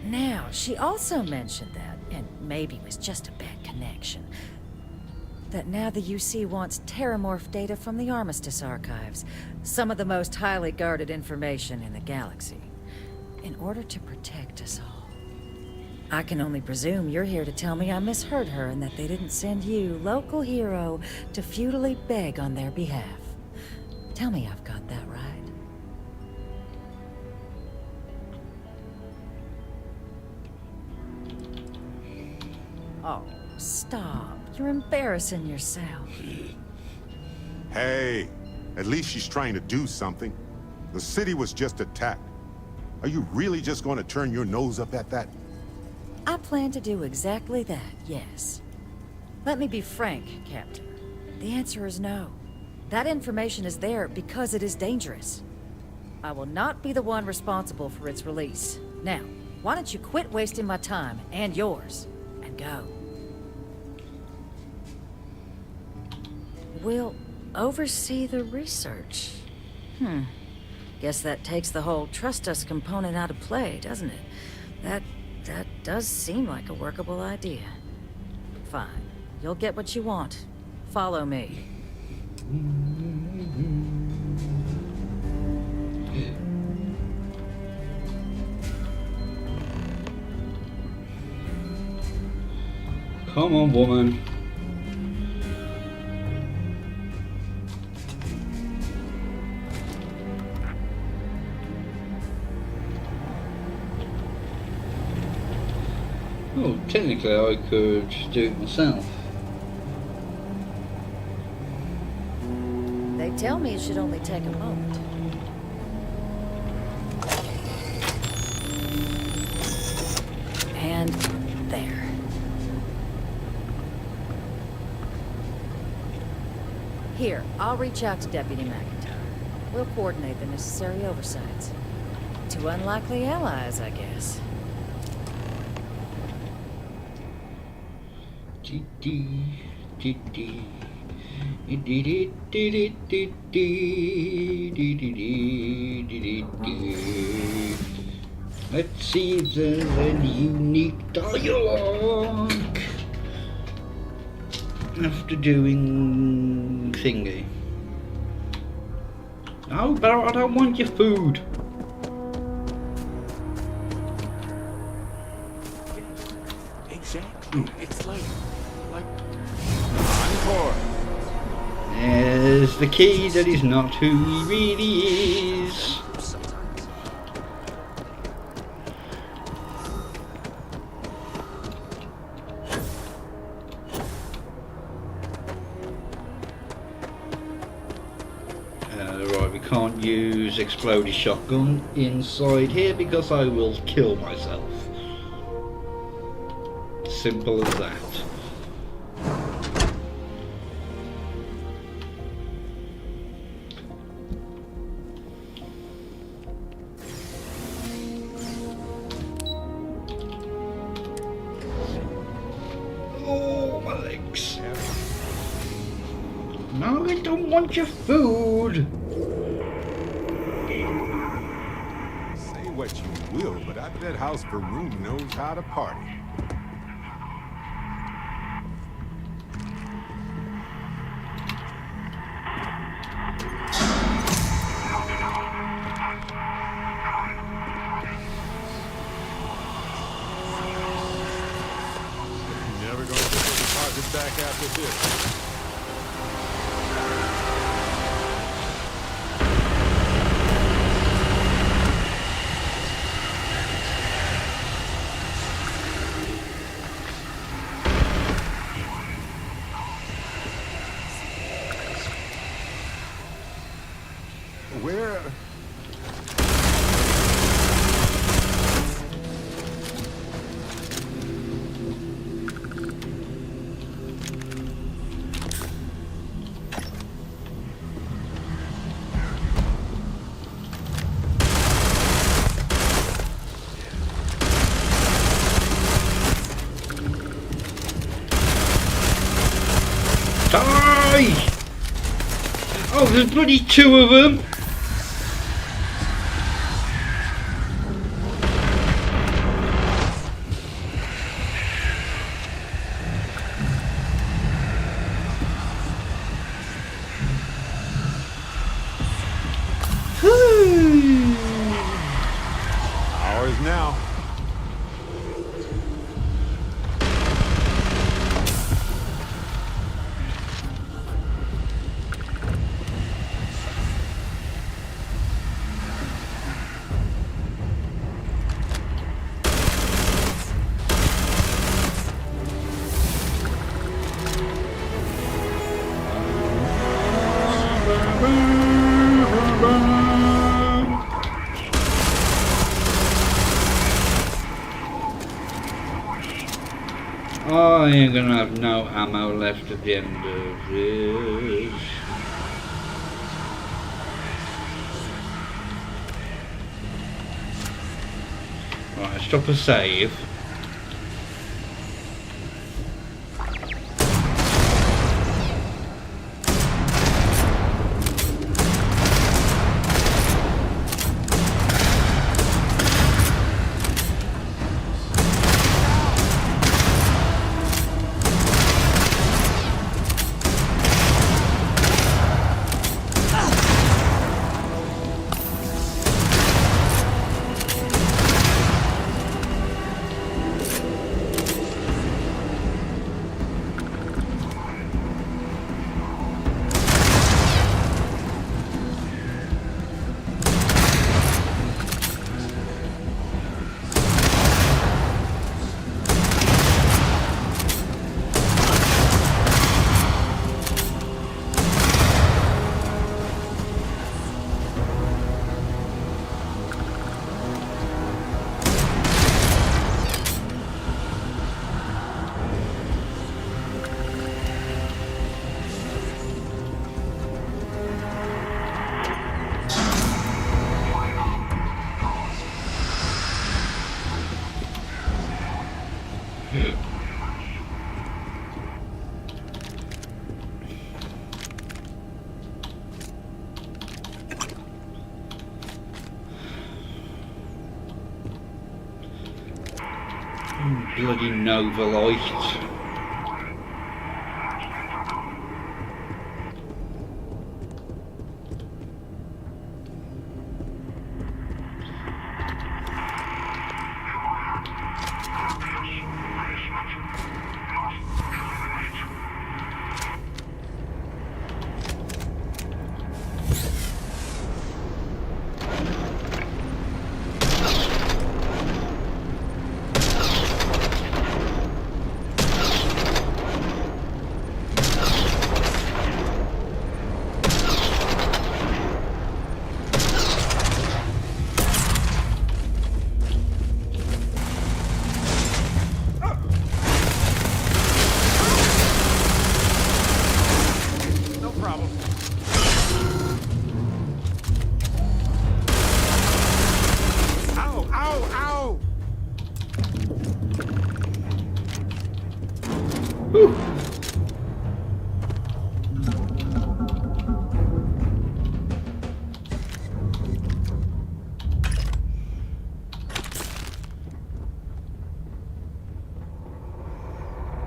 Now, she also mentioned that, and maybe it was just a bad connection, that now the UC wants terramorph data from the Armistice archives, some of the most highly guarded information in the galaxy, in order to protect us all. I can only presume you're here to tell me I misheard her and that they didn't send you, local hero, to futilely beg on their behalf. Tell me I've got that right. Oh, stop. You're embarrassing yourself. Hey, at least she's trying to do something. The city was just attacked. Are you really just going to turn your nose up at that? I plan to do exactly that, yes. Let me be frank, Captain. The answer is no. That information is there because it is dangerous. I will not be the one responsible for its release. Now, why don't you quit wasting my time and yours, and go? We'll oversee the research. Guess that takes the whole trust us component out of play, doesn't it? That does seem like a workable idea. Fine. You'll get what you want. Follow me. Come on, woman. Oh, technically I could do it myself. They tell me it should only take a moment. And there. Here, I'll reach out to Deputy McIntyre. We'll coordinate the necessary oversights. Two unlikely allies, I guess. Let's see if there's any unique dialogue after doing thingy. Oh, but I don't want your food. Exactly. It's like encore. There's the key that is not who he really is. Right, we can't use exploded shotgun inside here because I will kill myself. Simple as that. Oh, my legs. No, I don't want your food. Say what you will, but I bet House Varun knows how to party. Never gonna get the deposit back after this. Where? Die! Oh, there's bloody two of them! Ours now. I ain't gonna have no ammo left at the end of this. Right, stop a save. Bloody Nova light.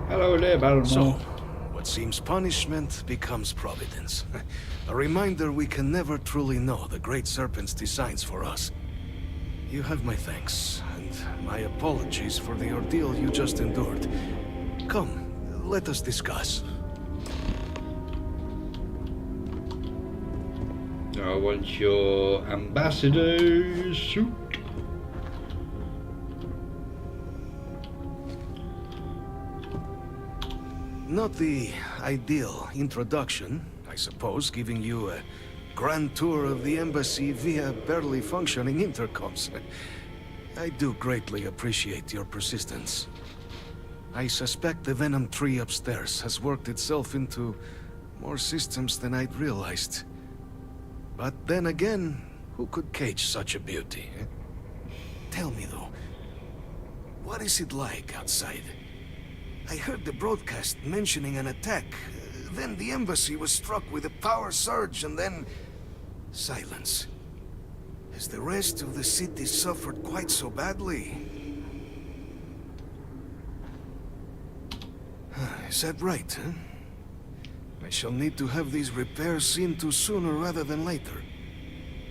Hello there, Baron. So, what seems punishment becomes providence. A reminder we can never truly know the Great Serpent's designs for us. You have my thanks, and my apologies for the ordeal you just endured. Come, let us discuss. I want your ambassador's suit. Not the ideal introduction, I suppose, giving you a grand tour of the embassy via barely functioning intercoms. I do greatly appreciate your persistence. I suspect the Venom tree upstairs has worked itself into more systems than I'd realized. But then again, who could cage such a beauty? Eh? Tell me though, what is it like outside? I heard the broadcast mentioning an attack. Then the embassy was struck with a power surge and then... silence. Has the rest of the city suffered quite so badly? Is that right, huh? I shall need to have these repairs seen to sooner rather than later.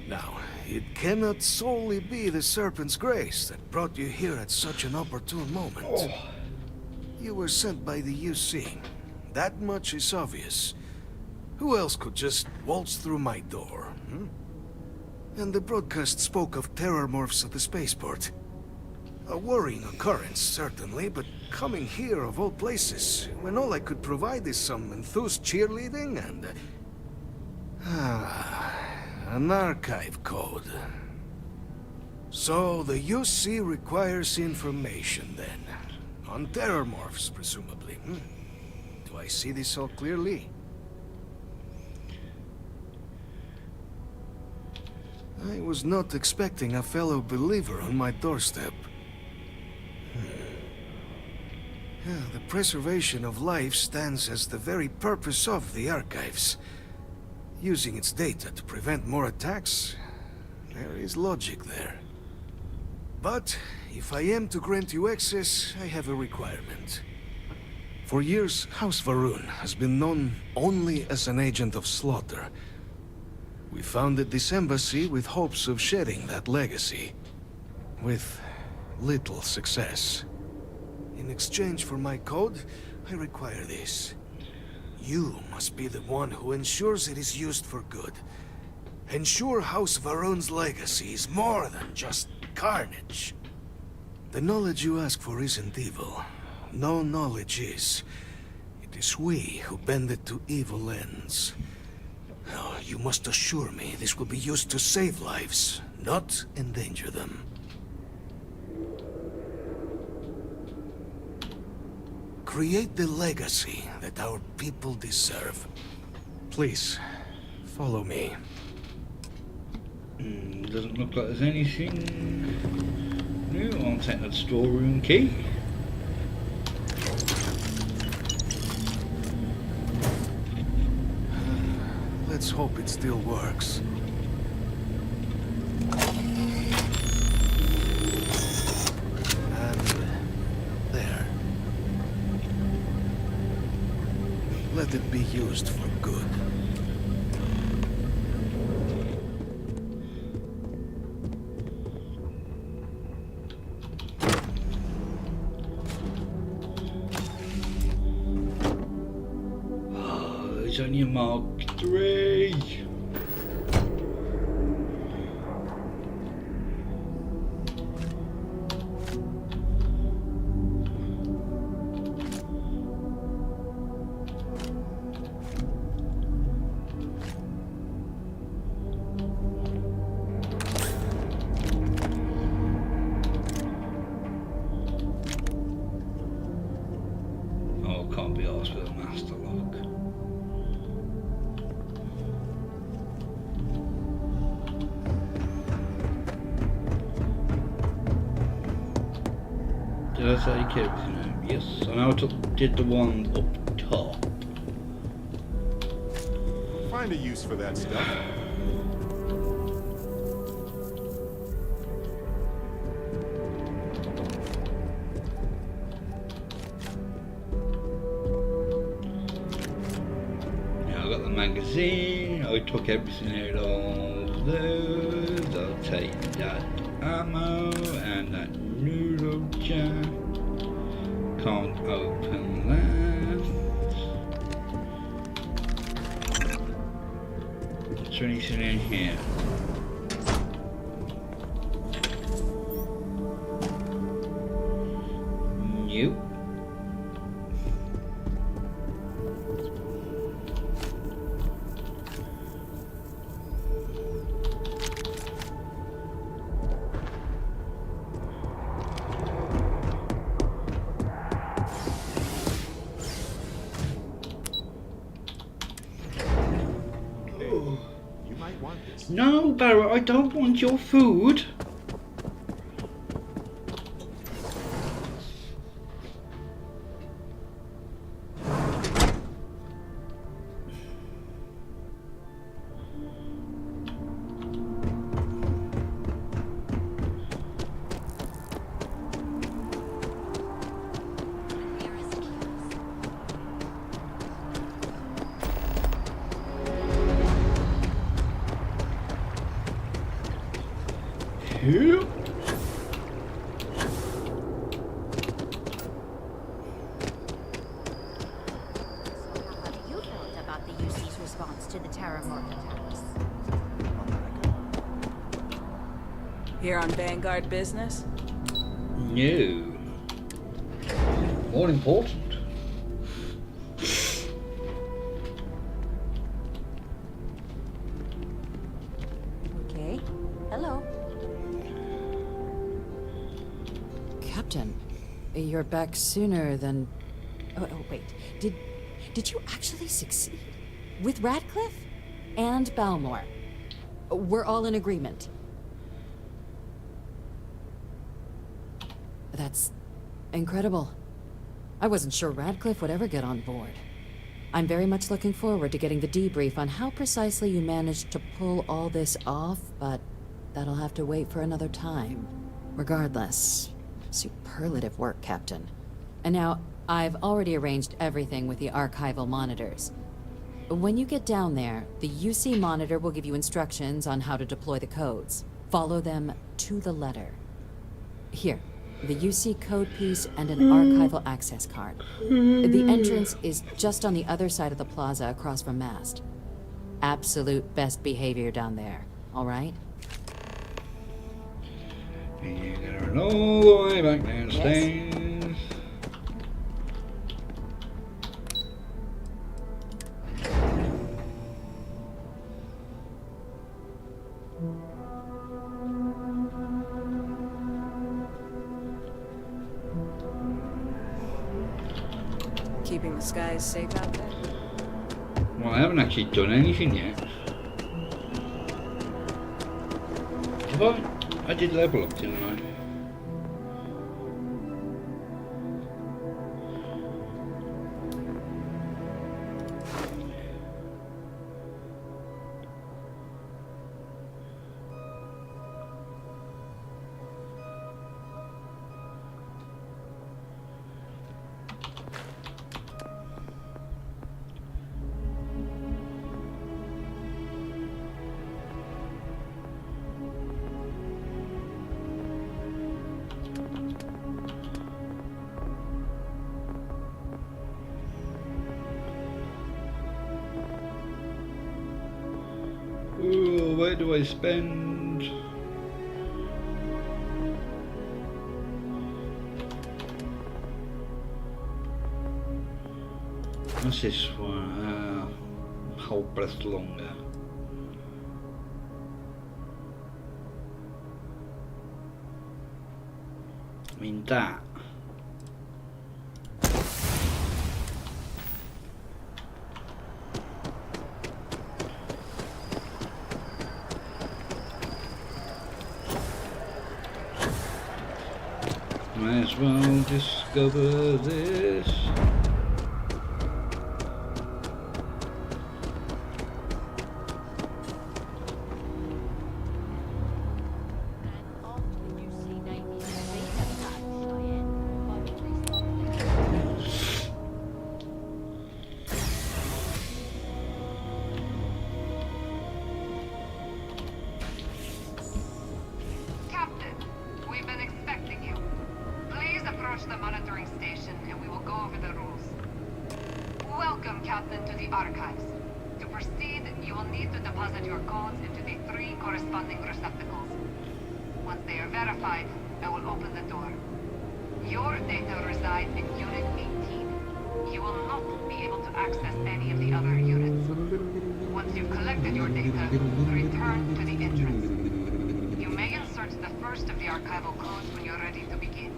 Now, it cannot solely be the Serpent's grace that brought you here at such an opportune moment. Oh. You were sent by the UC. That much is obvious. Who else could just waltz through my door? And the broadcast spoke of terrormorphs at the spaceport. A worrying occurrence, certainly, but coming here of all places, when all I could provide is some enthused cheerleading and... an archive code. So the UC requires information, then. On terrormorphs, presumably. Do I see this all clearly? I was not expecting a fellow believer on my doorstep. The preservation of life stands as the very purpose of the archives. Using its data to prevent more attacks, there is logic there. But if I am to grant you access, I have a requirement. For years, House Varun has been known only as an agent of slaughter. We founded this embassy with hopes of shedding that legacy. With little success. In exchange for my code, I require this. You must be the one who ensures it is used for good. Ensure House Varun's legacy is more than just carnage. The knowledge you ask for isn't evil. No knowledge is. It is we who bend it to evil ends. Now, you must assure me this will be used to save lives, not endanger them. Create the legacy that our people deserve. Please, follow me. Doesn't look like there's anything new. I'll take that storeroom key. Let's hope it still works. And there. Let it be used for good. It's only a Mark III. Oh, can't be asked with a master lock. Did I say keep everything home? Yes, I know I did the one up top. Find a use for that stuff. Yeah, I got the magazine. I took everything out of those. I'll take that ammo and that noodle jar. Can't open that. Is there anything in here? Nope. No, Barrett, I don't want your food. Yep. What do you felt about the UC's response to the Terramorph attacks? Here on Vanguard business? No. More important. Okay. Hello. Captain, you're back sooner than... Oh, wait. Did you actually succeed? With Radcliffe? And Balmore? We're all in agreement. That's incredible. I wasn't sure Radcliffe would ever get on board. I'm very much looking forward to getting the debrief on how precisely you managed to pull all this off, but that'll have to wait for another time. Regardless, superlative work, Captain. And now, I've already arranged everything with the archival monitors. When you get down there, the UC monitor will give you instructions on how to deploy the codes. Follow them to the letter. Here, the UC code piece and an archival access card. The entrance is just on the other side of the plaza across from Mast. Absolute best behavior down there, all right? You're gonna run all the way back downstairs. Keeping the skies safe out there? Well, I haven't actually done anything yet. Have I? I did level up, didn't I? Ooh, where do I spend? What's this one? Whole breath longer. I mean that. Might as well discover this. The monitoring station and we will go over the rules. Welcome, Captain, to the archives. To proceed, you will need to deposit your codes into the 3 corresponding receptacles. Once they are verified, I will open the door. Your data resides in Unit 18. You will not be able to access any of the other units. Once you've collected your data, return to the entrance. You may insert the first of the archival codes when you're ready to begin.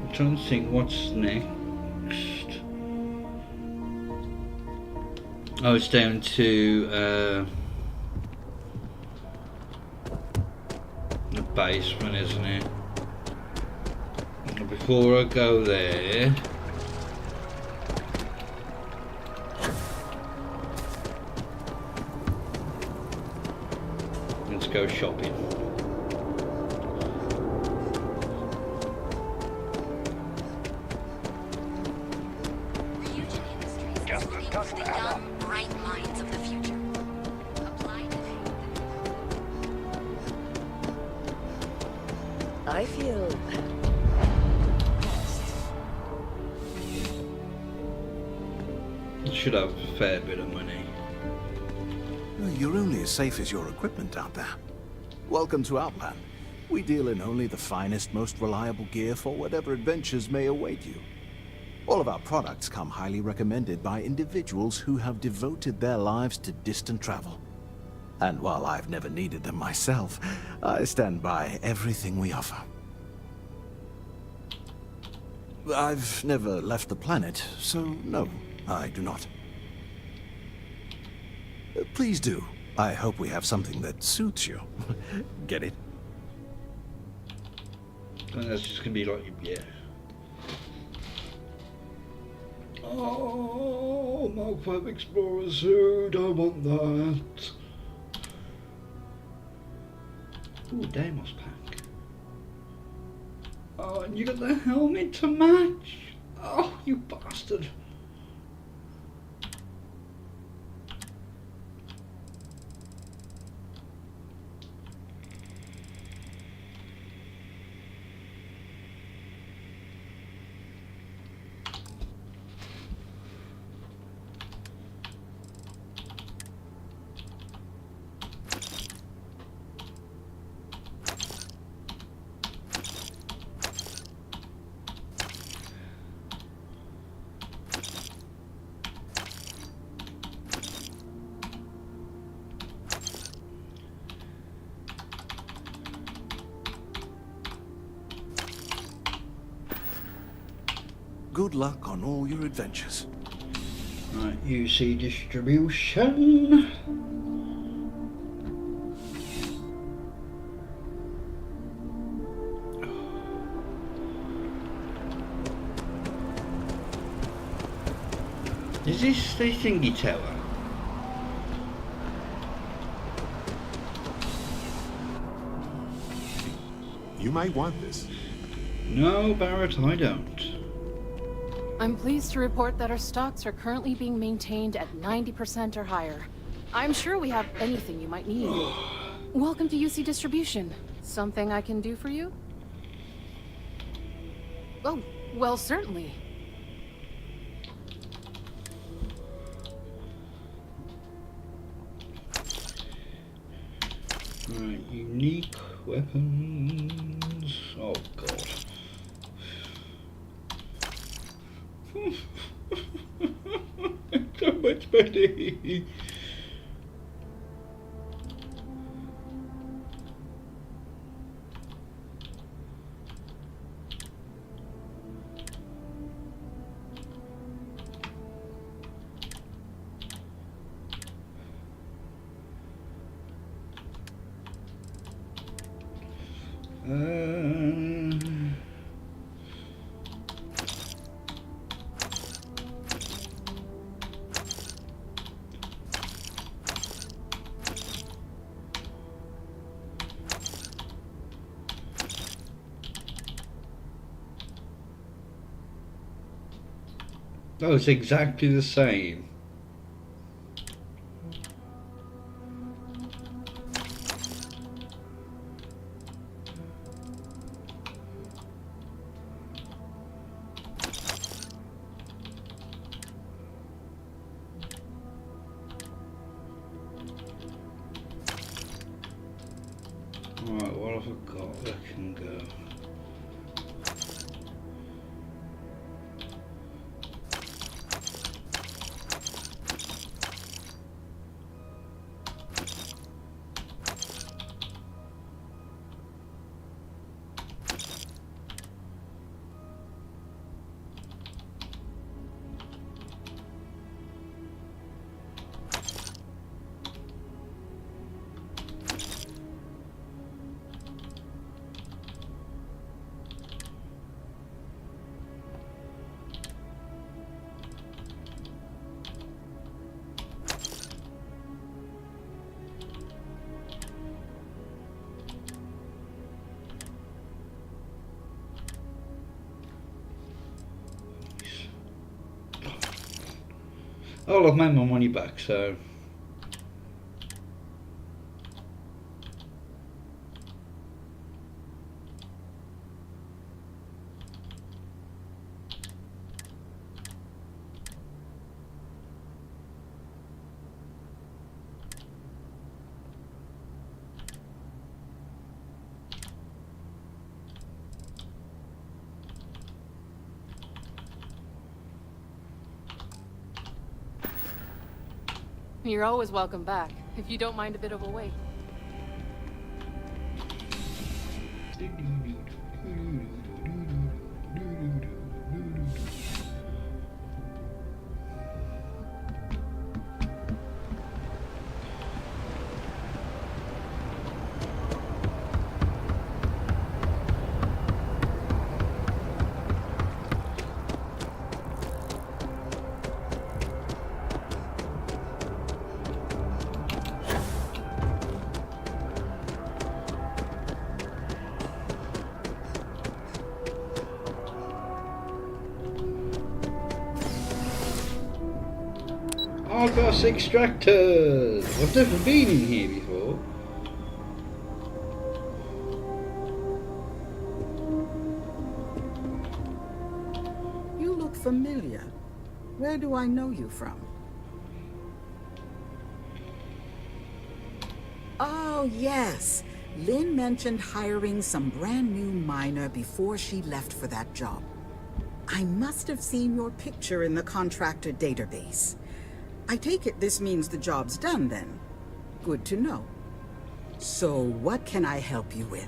I'm trying to think what's next. Oh, it's down to the basement, isn't it? Before I go there, let's go shopping. I feel... Should have a fair bit of money. You're only as safe as your equipment out there. Welcome to Outland. We deal in only the finest, most reliable gear for whatever adventures may await you. All of our products come highly recommended by individuals who have devoted their lives to distant travel. And while I've never needed them myself, I stand by everything we offer. I've never left the planet, so no, I do not. Please do. I hope we have something that suits you. Get it? And that's just gonna be like, yeah. Oh, Mark 5 Explorer suit, I want that. Ooh, Deimos pack. Oh, and you got the helmet to match. Oh, you bastard. Good luck on all your adventures. Right, UC distribution. Is this the thingy tower? You might want this. No, Barrett, I don't. I'm pleased to report that our stocks are currently being maintained at 90% or higher. I'm sure we have anything you might need. Welcome to UC Distribution. Something I can do for you? Oh, well, certainly. Right, unique weapons. Oh god. So much money. Oh, it's exactly the same. Right, what have I got that can go? Oh, I've made my money back, so... You're always welcome back, if you don't mind a bit of a wait. Argos extractors! I've never been in here before. You look familiar. Where do I know you from? Oh, yes. Lynn mentioned hiring some brand new miner before she left for that job. I must have seen your picture in the contractor database. I take it this means the job's done then. Good to know. So what can I help you with?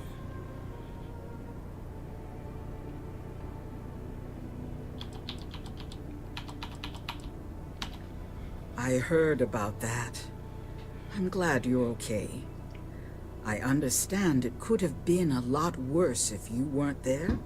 I heard about that. I'm glad you're okay. I understand it could have been a lot worse if you weren't there.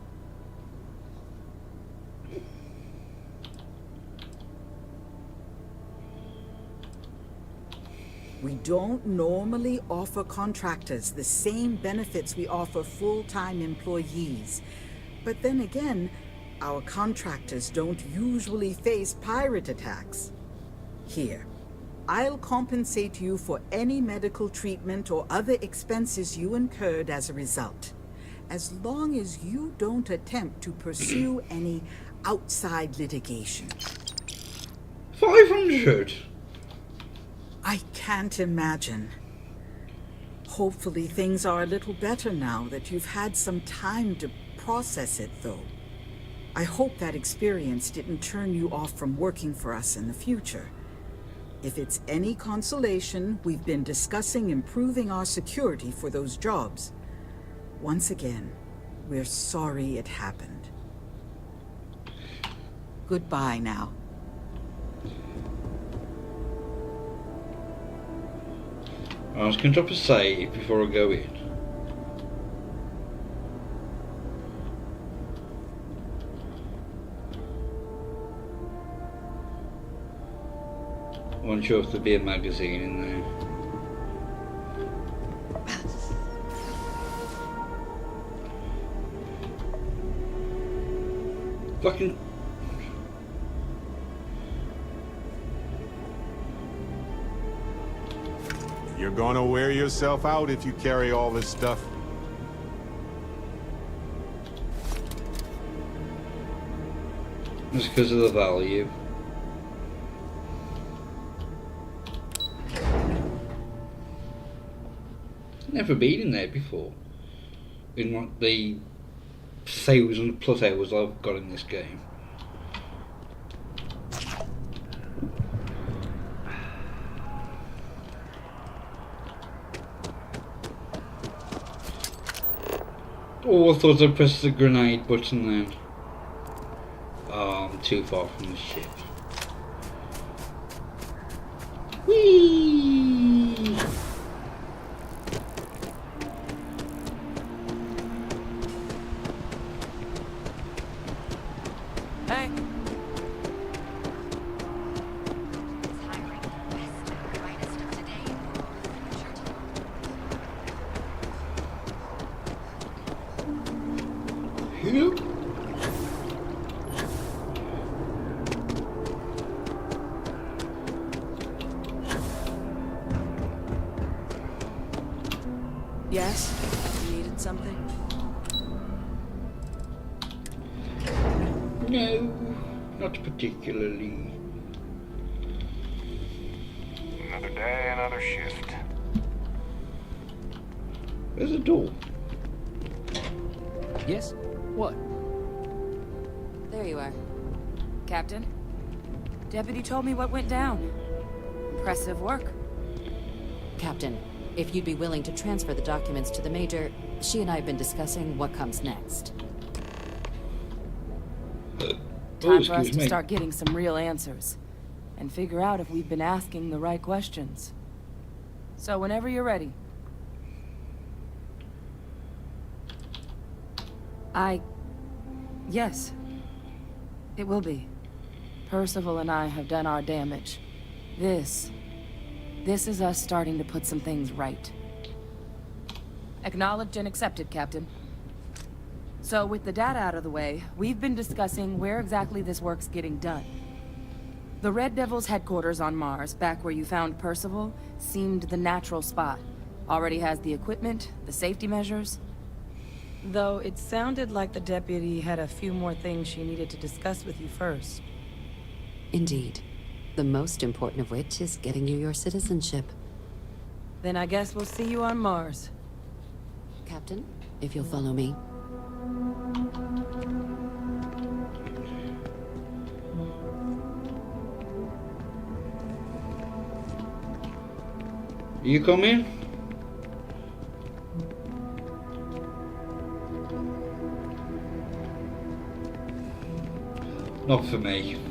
We don't normally offer contractors the same benefits we offer full-time employees. But then again, our contractors don't usually face pirate attacks. Here, I'll compensate you for any medical treatment or other expenses you incurred as a result, as long as you don't attempt to pursue any outside litigation. 500? I can't imagine. Hopefully things are a little better now that you've had some time to process it, though. I hope that experience didn't turn you off from working for us in the future. If it's any consolation, we've been discussing improving our security for those jobs. Once again, we're sorry it happened. Goodbye now. I was going to drop a save before I go in. I wasn't sure if there'd be a magazine in there. Fucking... You're gonna wear yourself out if you carry all this stuff. It's because of the value. Never been in there before. In like the 1,000+ hours I've got in this game. Oh, I thought I pressed the grenade button then. Oh, I'm too far from the ship. Whee! Hey. Yes? You needed something? No, not particularly. Another day, another shift. There's a door. Yes? What? There you are. Captain? Deputy told me what went down. I'm Impressive work. Captain, if you'd be willing to transfer the documents to the Major, she and I have been discussing what comes next. Time for us to start getting some real answers. And figure out if we've been asking the right questions. So whenever you're ready. Yes. It will be. Percival and I have done our damage. This is us starting to put some things right. Acknowledged and accepted, Captain. So with the data out of the way, we've been discussing where exactly this work's getting done. The Red Devil's headquarters on Mars, back where you found Percival, seemed the natural spot. Already has the equipment, the safety measures. Though it sounded like the deputy had a few more things she needed to discuss with you first. Indeed. The most important of which is getting you your citizenship. Then I guess we'll see you on Mars. Captain, if you'll follow me. You coming? Not for me.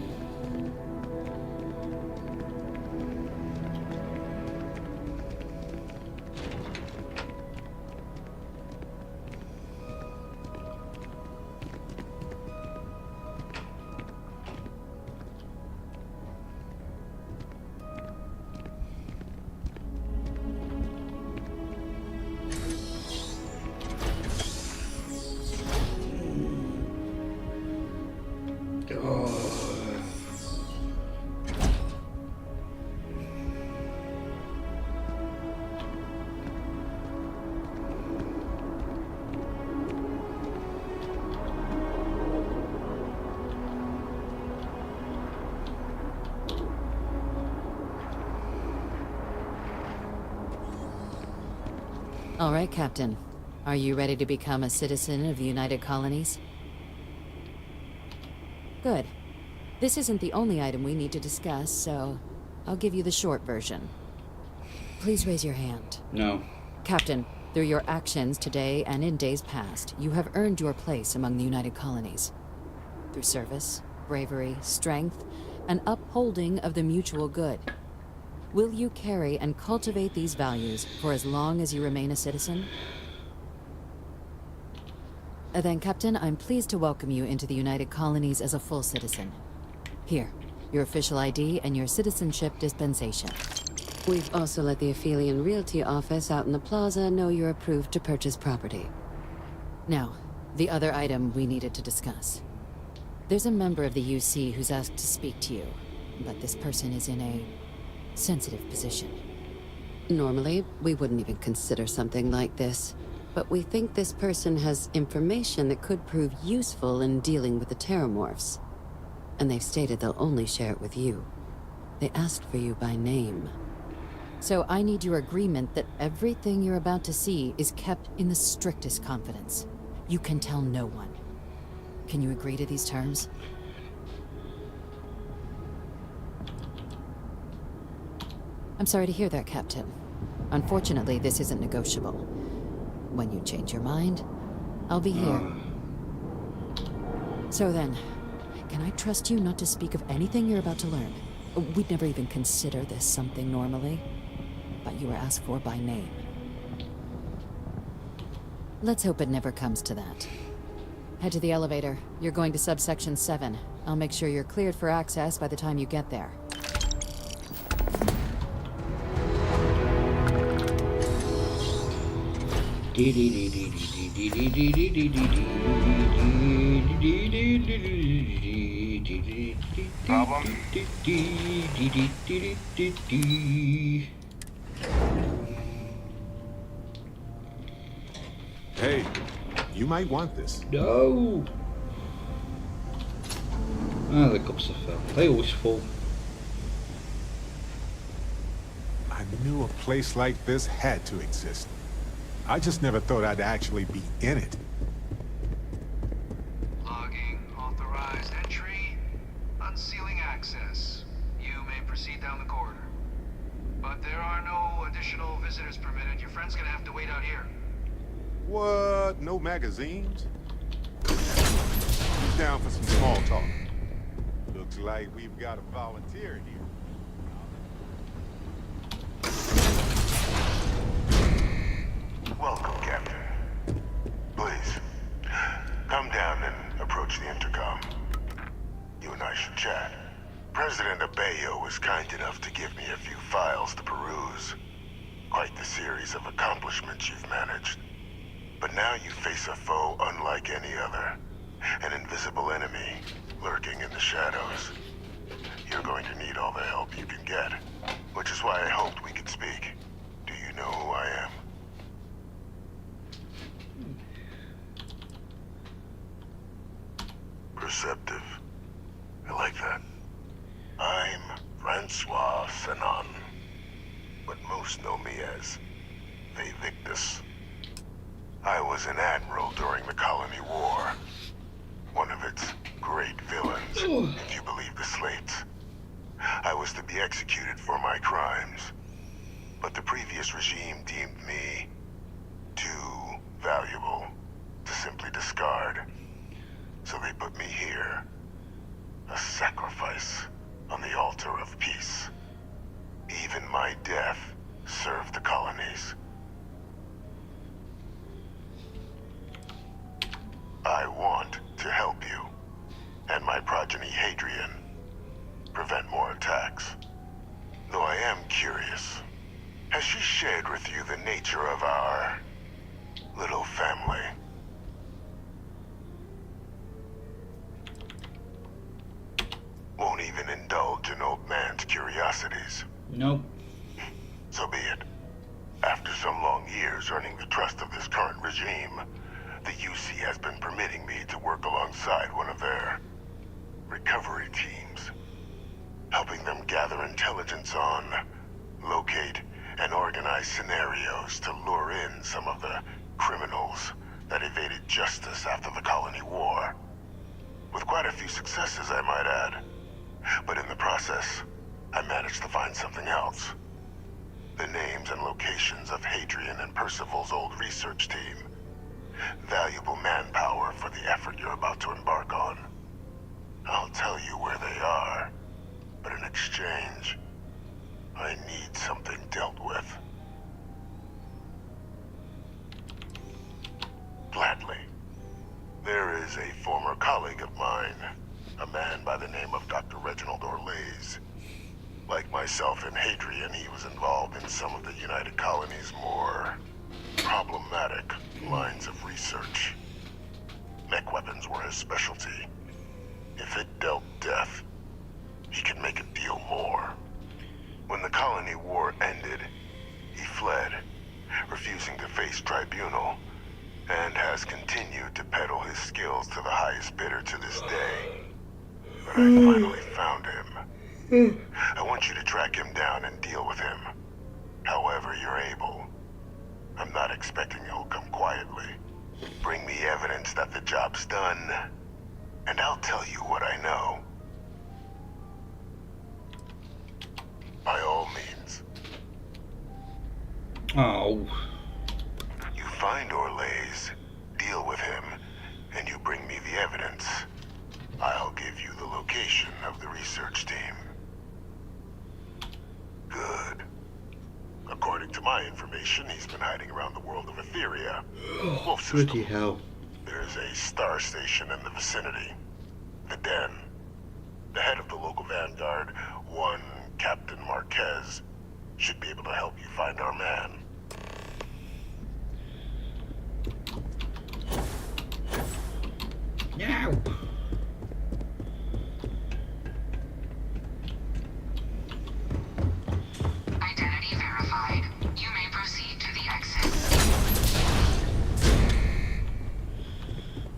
All right, Captain. Are you ready to become a citizen of the United Colonies? Good. This isn't the only item we need to discuss, so I'll give you the short version. Please raise your hand. No. Captain, through your actions today and in days past, you have earned your place among the United Colonies. Through service, bravery, strength, and upholding of the mutual good. Will you carry and cultivate these values for as long as you remain a citizen? Then, Captain, I'm pleased to welcome you into the United Colonies as a full citizen. Here, your official ID and your citizenship dispensation. We've also let the Aphelion Realty office out in the plaza know you're approved to purchase property. Now, the other item we needed to discuss. There's a member of the UC who's asked to speak to you, but this person is in a sensitive position. Normally, we wouldn't even consider something like this, but we think this person has information that could prove useful in dealing with the Terramorphs. And they've stated they'll only share it with you. They asked for you by name. So I need your agreement that everything you're about to see is kept in the strictest confidence. You can tell no one. Can you agree to these terms? I'm sorry to hear that, Captain. Unfortunately, this isn't negotiable. When you change your mind, I'll be here. So then, can I trust you not to speak of anything you're about to learn? We'd never even consider this something normally, but you were asked for by name. Let's hope it never comes to that. Head to the elevator. You're going to subsection 7. I'll make sure you're cleared for access by the time you get there. Problem? Hey, you might want this. No! Ah, the cups are full. They always fall. I knew a place like this had to exist. I just never thought I'd actually be in it. Logging authorized entry. Unsealing access. You may proceed down the corridor. But there are no additional visitors permitted. Your friend's gonna have to wait out here. What? No magazines? Who's down for some small talk? Looks like we've got a volunteer here. Welcome, Captain. Please, come down and approach the intercom. You and I should chat. President Abeyo was kind enough to give me a few files to peruse. Quite the series of accomplishments you've managed. But now you face a foe unlike any other. An invisible enemy, lurking in the shadows. You're going to need all the help you can get. Which is why I hoped we could speak. Do you know who I am? Perceptive. I like that. I'm Francois Sanon, but most know me as Victus. I was an admiral during the Colony War. One of its great villains, if you believe the slates. I was to be executed for my crimes, but the previous regime deemed me too valuable to simply discard. So they put me here, a sacrifice on the altar of peace. Even my death served the colonies. I want to help you, and my progeny Hadrian, prevent more attacks. Though I am curious, has she shared with you the nature of our little family? Won't even indulge an old man's curiosities. Nope. So be it. After some long years earning the trust of this current regime, the UC has been permitting me to work alongside one of their recovery teams, helping them gather intelligence on, locate, and organize scenarios to lure in some of the criminals that evaded justice after the Colony War. With quite a few successes, I might add. But in the process, I managed to find something else. The names and locations of Hadrian and Percival's old research team. Valuable manpower for the effort you're about to embark on. I'll tell you where they are, but in exchange, I need something dealt with. Gladly. There is a former colleague of mine, a man by the name of Dr. Reginald Orlaise. Like myself and Hadrian, he was involved in some of the United Colony's more problematic lines of research. Mech weapons were his specialty. If it dealt death, he could make it deal more. When the Colony War ended, he fled, refusing to face tribunal, and has continued to peddle his skills to the highest bidder to this day. But I finally found him. I want you to track him down and deal with him. However you're able. I'm not expecting he'll come quietly. Bring me evidence that the job's done, and I'll tell you what I know. By all means. Oh. You find Orlaise, deal with him, and you bring me the evidence. I'll give you the location of the research team. Good. According to my information, he's been hiding around the world of Etheria. Wolf system. Bloody hell. There's a star station in the vicinity. The Den. The head of the local vanguard, one Captain Marquez, should be able to help you find our man. Now. Identity verified. You may proceed to the exit.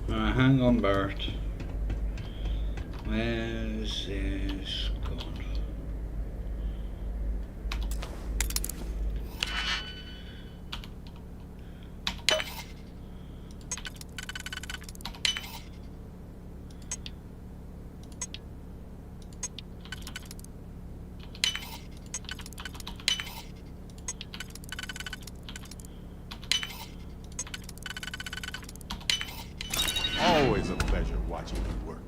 Hang on, Bart. Where's this gone? always a pleasure watching you work.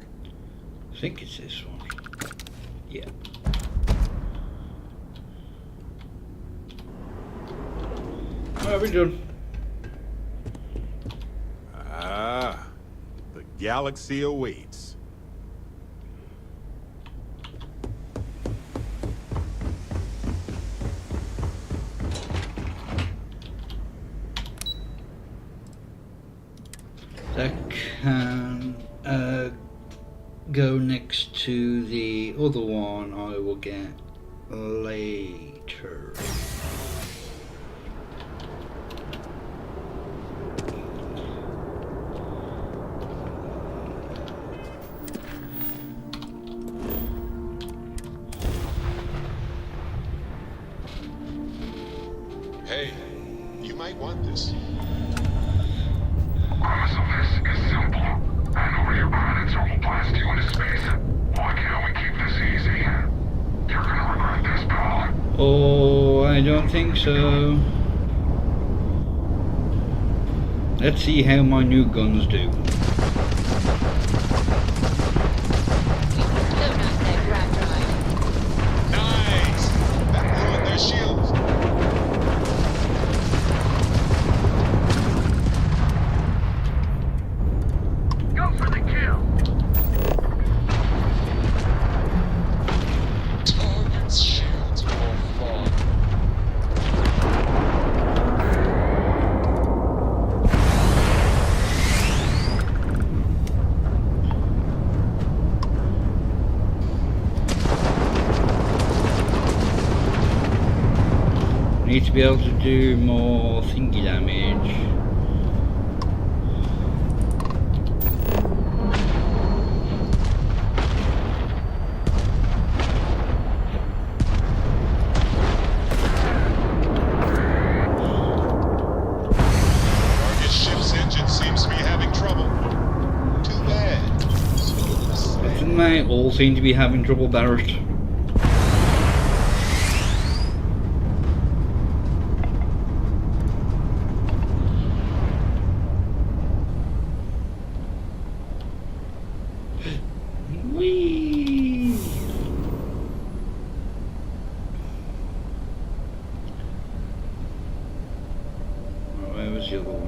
I think it's this one. Yeah. What have we done? Ah, the galaxy awaits. That can go next to the other one I will get later. Hey, you might want this. Premise of this is simple. I know where your pilots will blast you into space. Why can't we keep this easy? You're gonna regret this, pal. Oh, I don't think so. Let's see how my new guns do. Nice! That ruined their shields. Go for the kill! Target's shields are far. Need to be able to do more thingy damage. Target ship's engine seems to be having trouble. Too bad. Doesn't they all seem to be having trouble, Barrett? Whee! Where was the other one?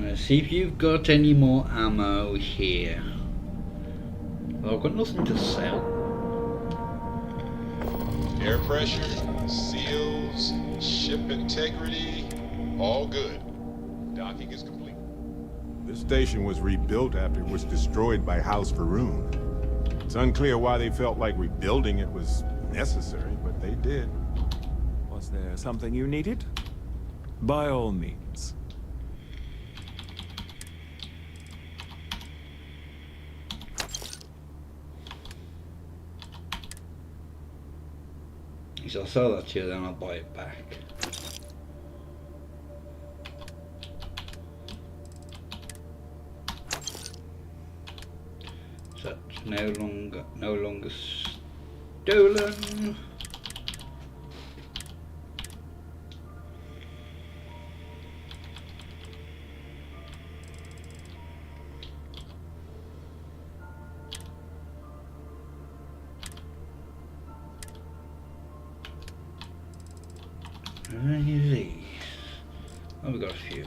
Let's see if you've got any more ammo here. Well, I've got nothing to sell. Air pressure, seals, ship integrity, all good. Docking is complete. This station was rebuilt after it was destroyed by House Faroon. It's unclear why they felt like rebuilding it was necessary, but they did. Was there something you needed? By all means. So I'll sell that to you, then I'll buy it back. So it's no longer stolen. How many of these? Oh, we've got a few.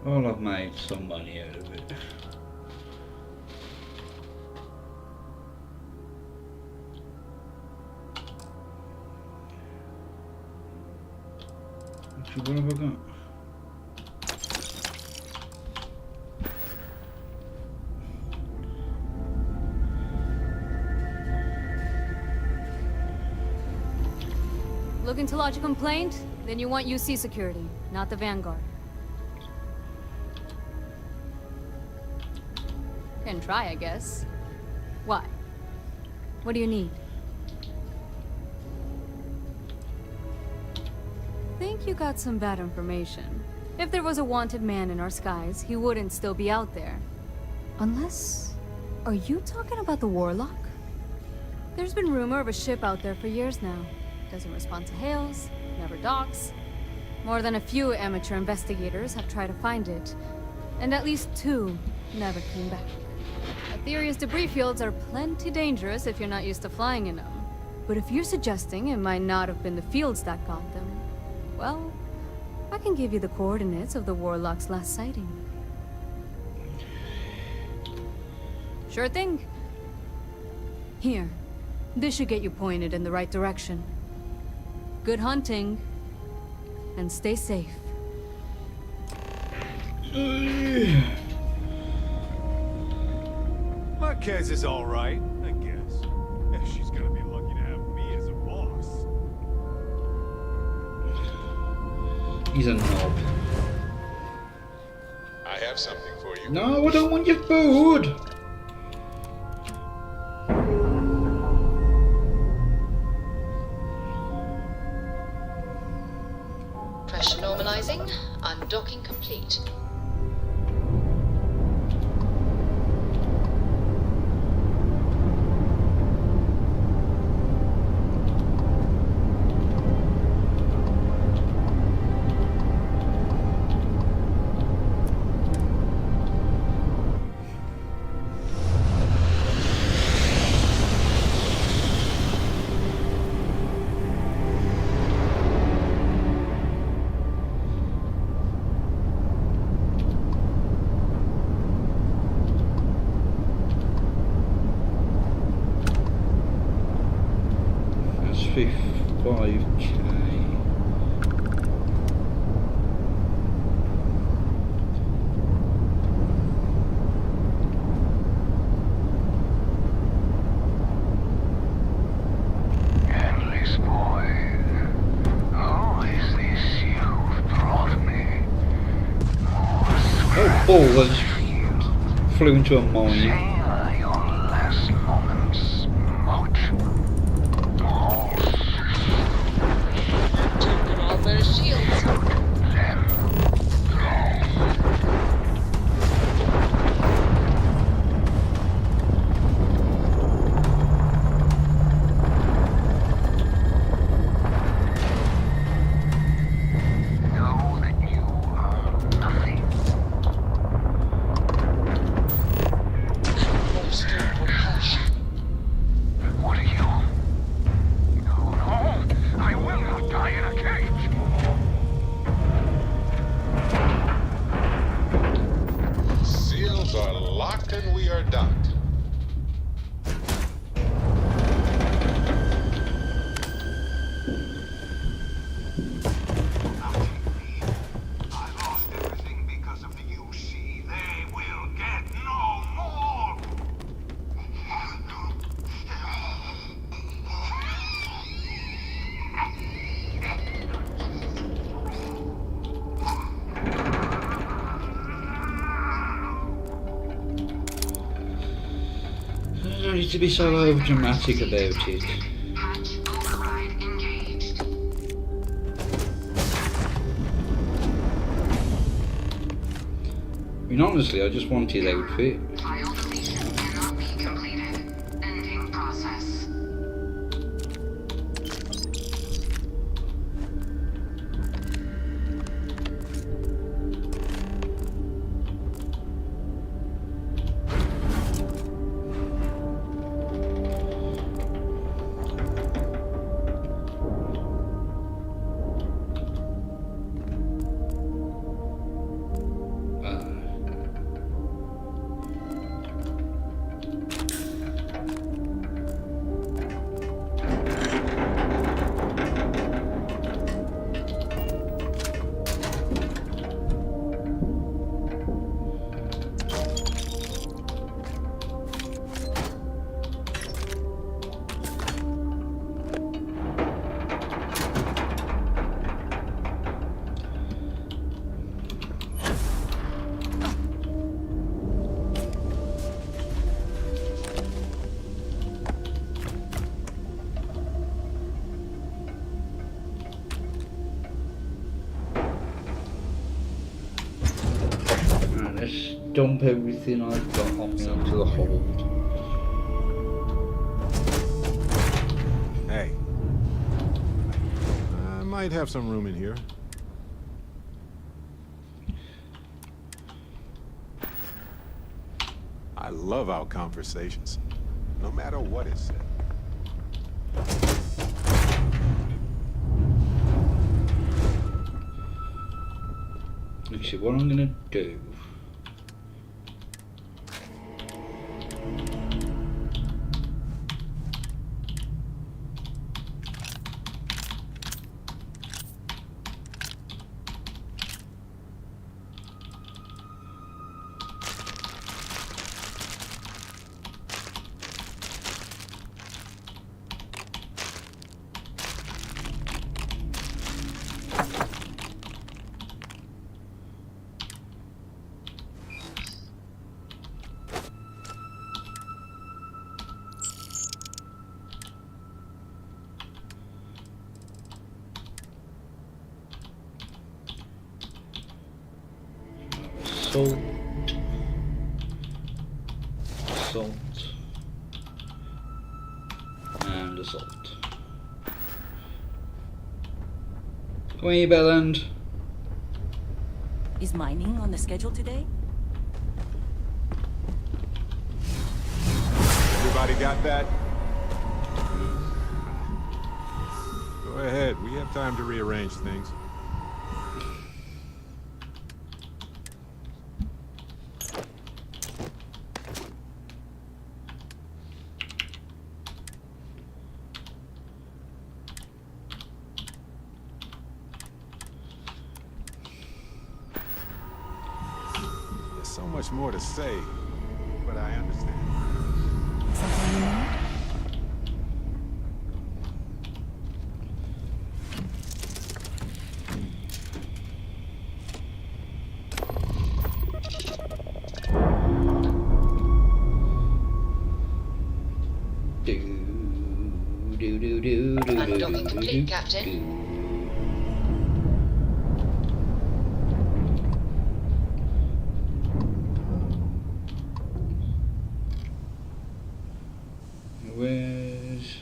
Well, I've made some money out of it. Actually, what have I got? Looking to lodge a complaint? Then you want UC security, not the Vanguard. Can try, I guess. Why? What do you need? Think you got some bad information. If there was a wanted man in our skies, he wouldn't still be out there. Unless... Are you talking about the Warlock? There's been rumor of a ship out there for years now. Doesn't respond to hails, never docks. More than a few amateur investigators have tried to find it, and at least 2 never came back. A theory is debris fields are plenty dangerous if you're not used to flying in them. But if you're suggesting it might not have been the fields that got them, well, I can give you the coordinates of the Warlock's last sighting. Sure thing. Here, this should get you pointed in the right direction. Good hunting, and stay safe. Marquez is all right, I guess. Yeah, she's gonna be lucky to have me as a boss. He's a knob. I have something for you. No, I don't want your food! Pressure normalizing. Undocking complete. That's 5k. Endless boy. Who is this you've brought me? Oh, ball, I just flew into a mine. Savor your last moments, Moat. Taking all their shields. Know that you are nothing. What are you? No, I will not die in a cage. Seals are locked and we are docked. I lost everything because of the UC. They will get no more. I don't need to be so overdramatic about it. Hatch override engaged. I mean, honestly, I just wanted outfit. File deletion cannot be completed. Ending process. Let's dump everything I've got on me onto the hold. Hey. I might have some room in here. I love our conversations, no matter what is said. Actually, what I'm gonna do. Salt, and assault. Come here, Belland. Is mining on the schedule today? Everybody got that? Go ahead, we have time to rearrange things. So much more to say, but I understand. Something you need? Undocking complete, Captain. Where's...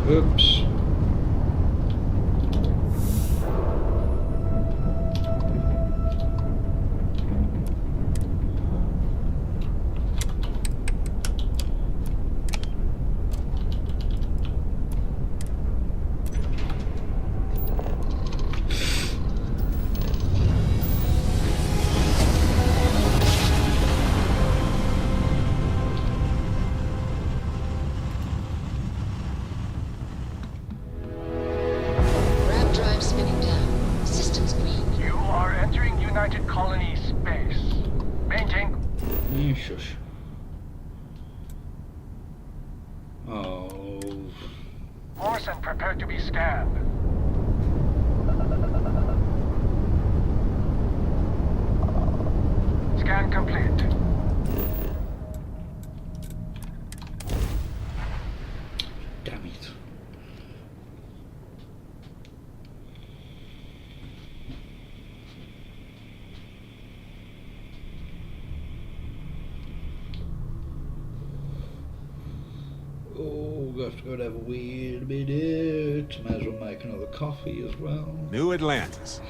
Oops. Shush. Oh. Morrison, prepare to be scanned. Scan complete. Damn it. Oh, got to go to have a weird minute. Might as well make another coffee as well. New Atlantis.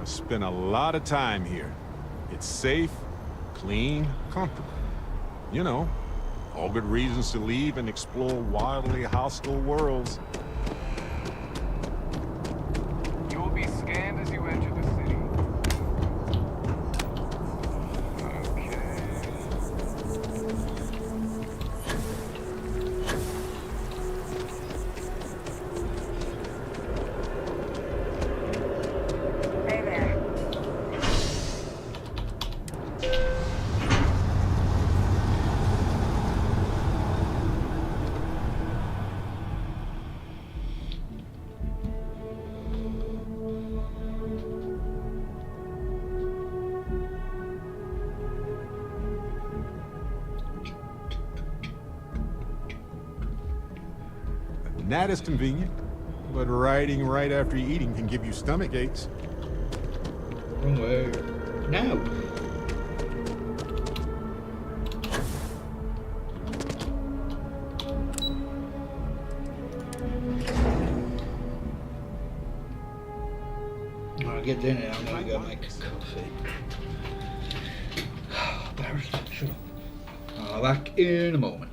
I've spent a lot of time here. It's safe, clean, comfortable. You know, all good reasons to leave and explore wildly hostile worlds. You will be scanned as you enter the city. Okay. And that is convenient. But riding right after eating can give you stomach aches. Wrong way. No. I'll get dinner. I'm gonna go make a coffee. Barry, shut up. I'll be back in a moment.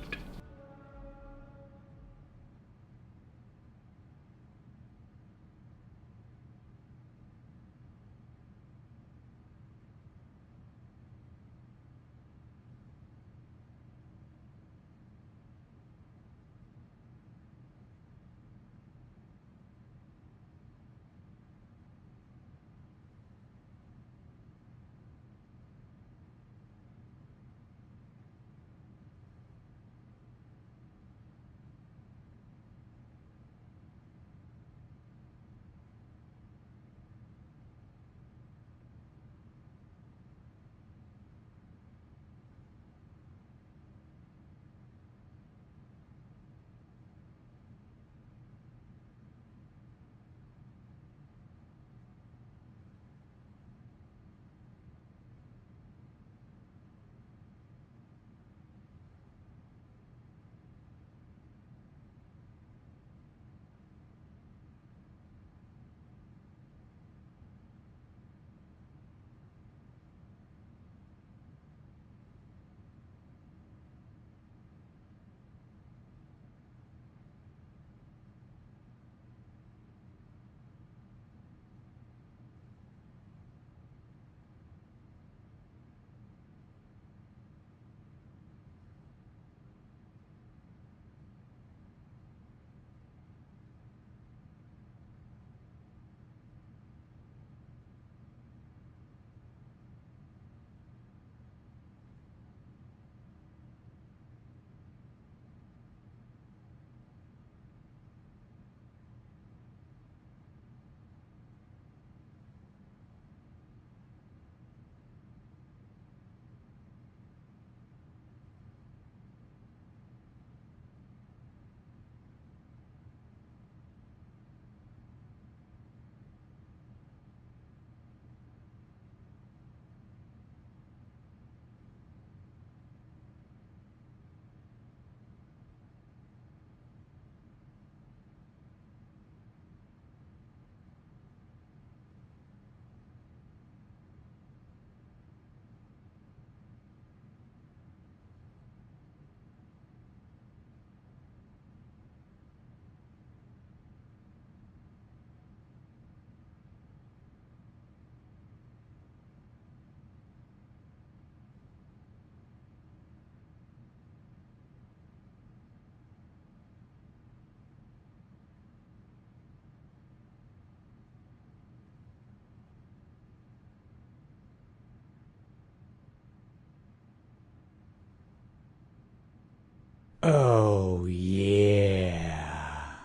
Oh, yeah.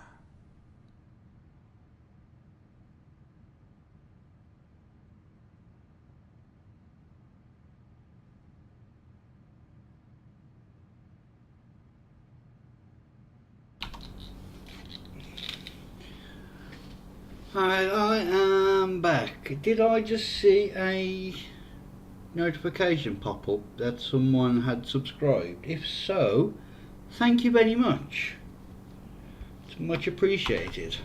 Alright, I am back. Did I just see a notification pop up that someone had subscribed? If so, thank you very much. It's much appreciated.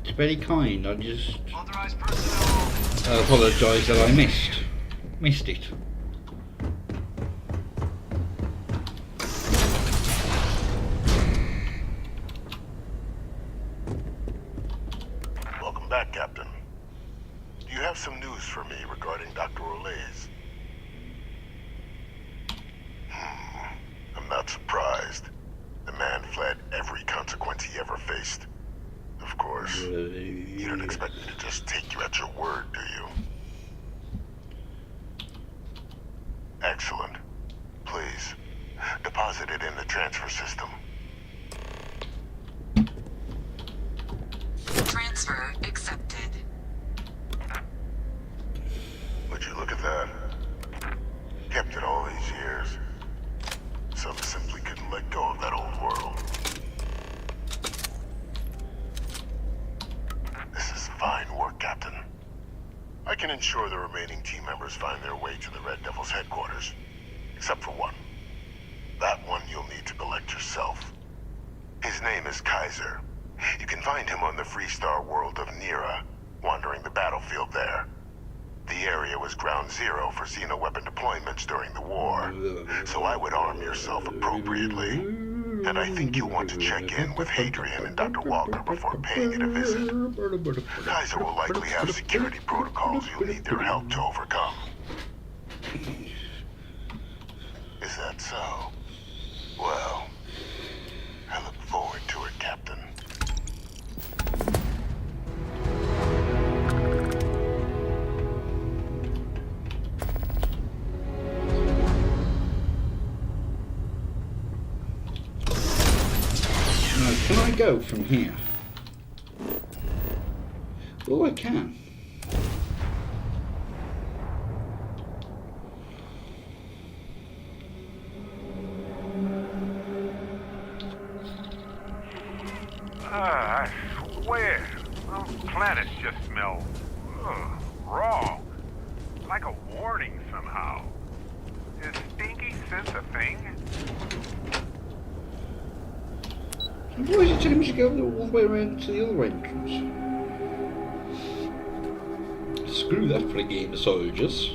It's very kind. I apologise that I missed it. Welcome back, Captain. Do you have some news for me regarding Dr. Olays? I'm not surprised. The man fled every consequence he ever faced. Of course, you don't expect me to just take you at your word, do you? Excellent. Please, deposit it in the transfer system. Transfer accepted. Would you can ensure the remaining team members find their way to the Red Devil's headquarters. Except for one. That one you'll need to collect yourself. His name is Kaiser. You can find him on the Freestar world of Nira, wandering the battlefield there. The area was ground zero for xeno-weapon deployments during the war, so I would arm yourself appropriately. And I think you'll want to check in with Hadrian and Dr. Walker before paying it a visit. Kaiser will likely have security protocols you'll need their help to overcome. Is that so? Well, I look forward to it, Captain. Can I go from here? Oh, I can. I swear, those planets just smell wrong. Like a warning somehow. Is stinky sense a thing? Why is it telling me to go all the way around to the other entrance? Screw that for a game of soldiers.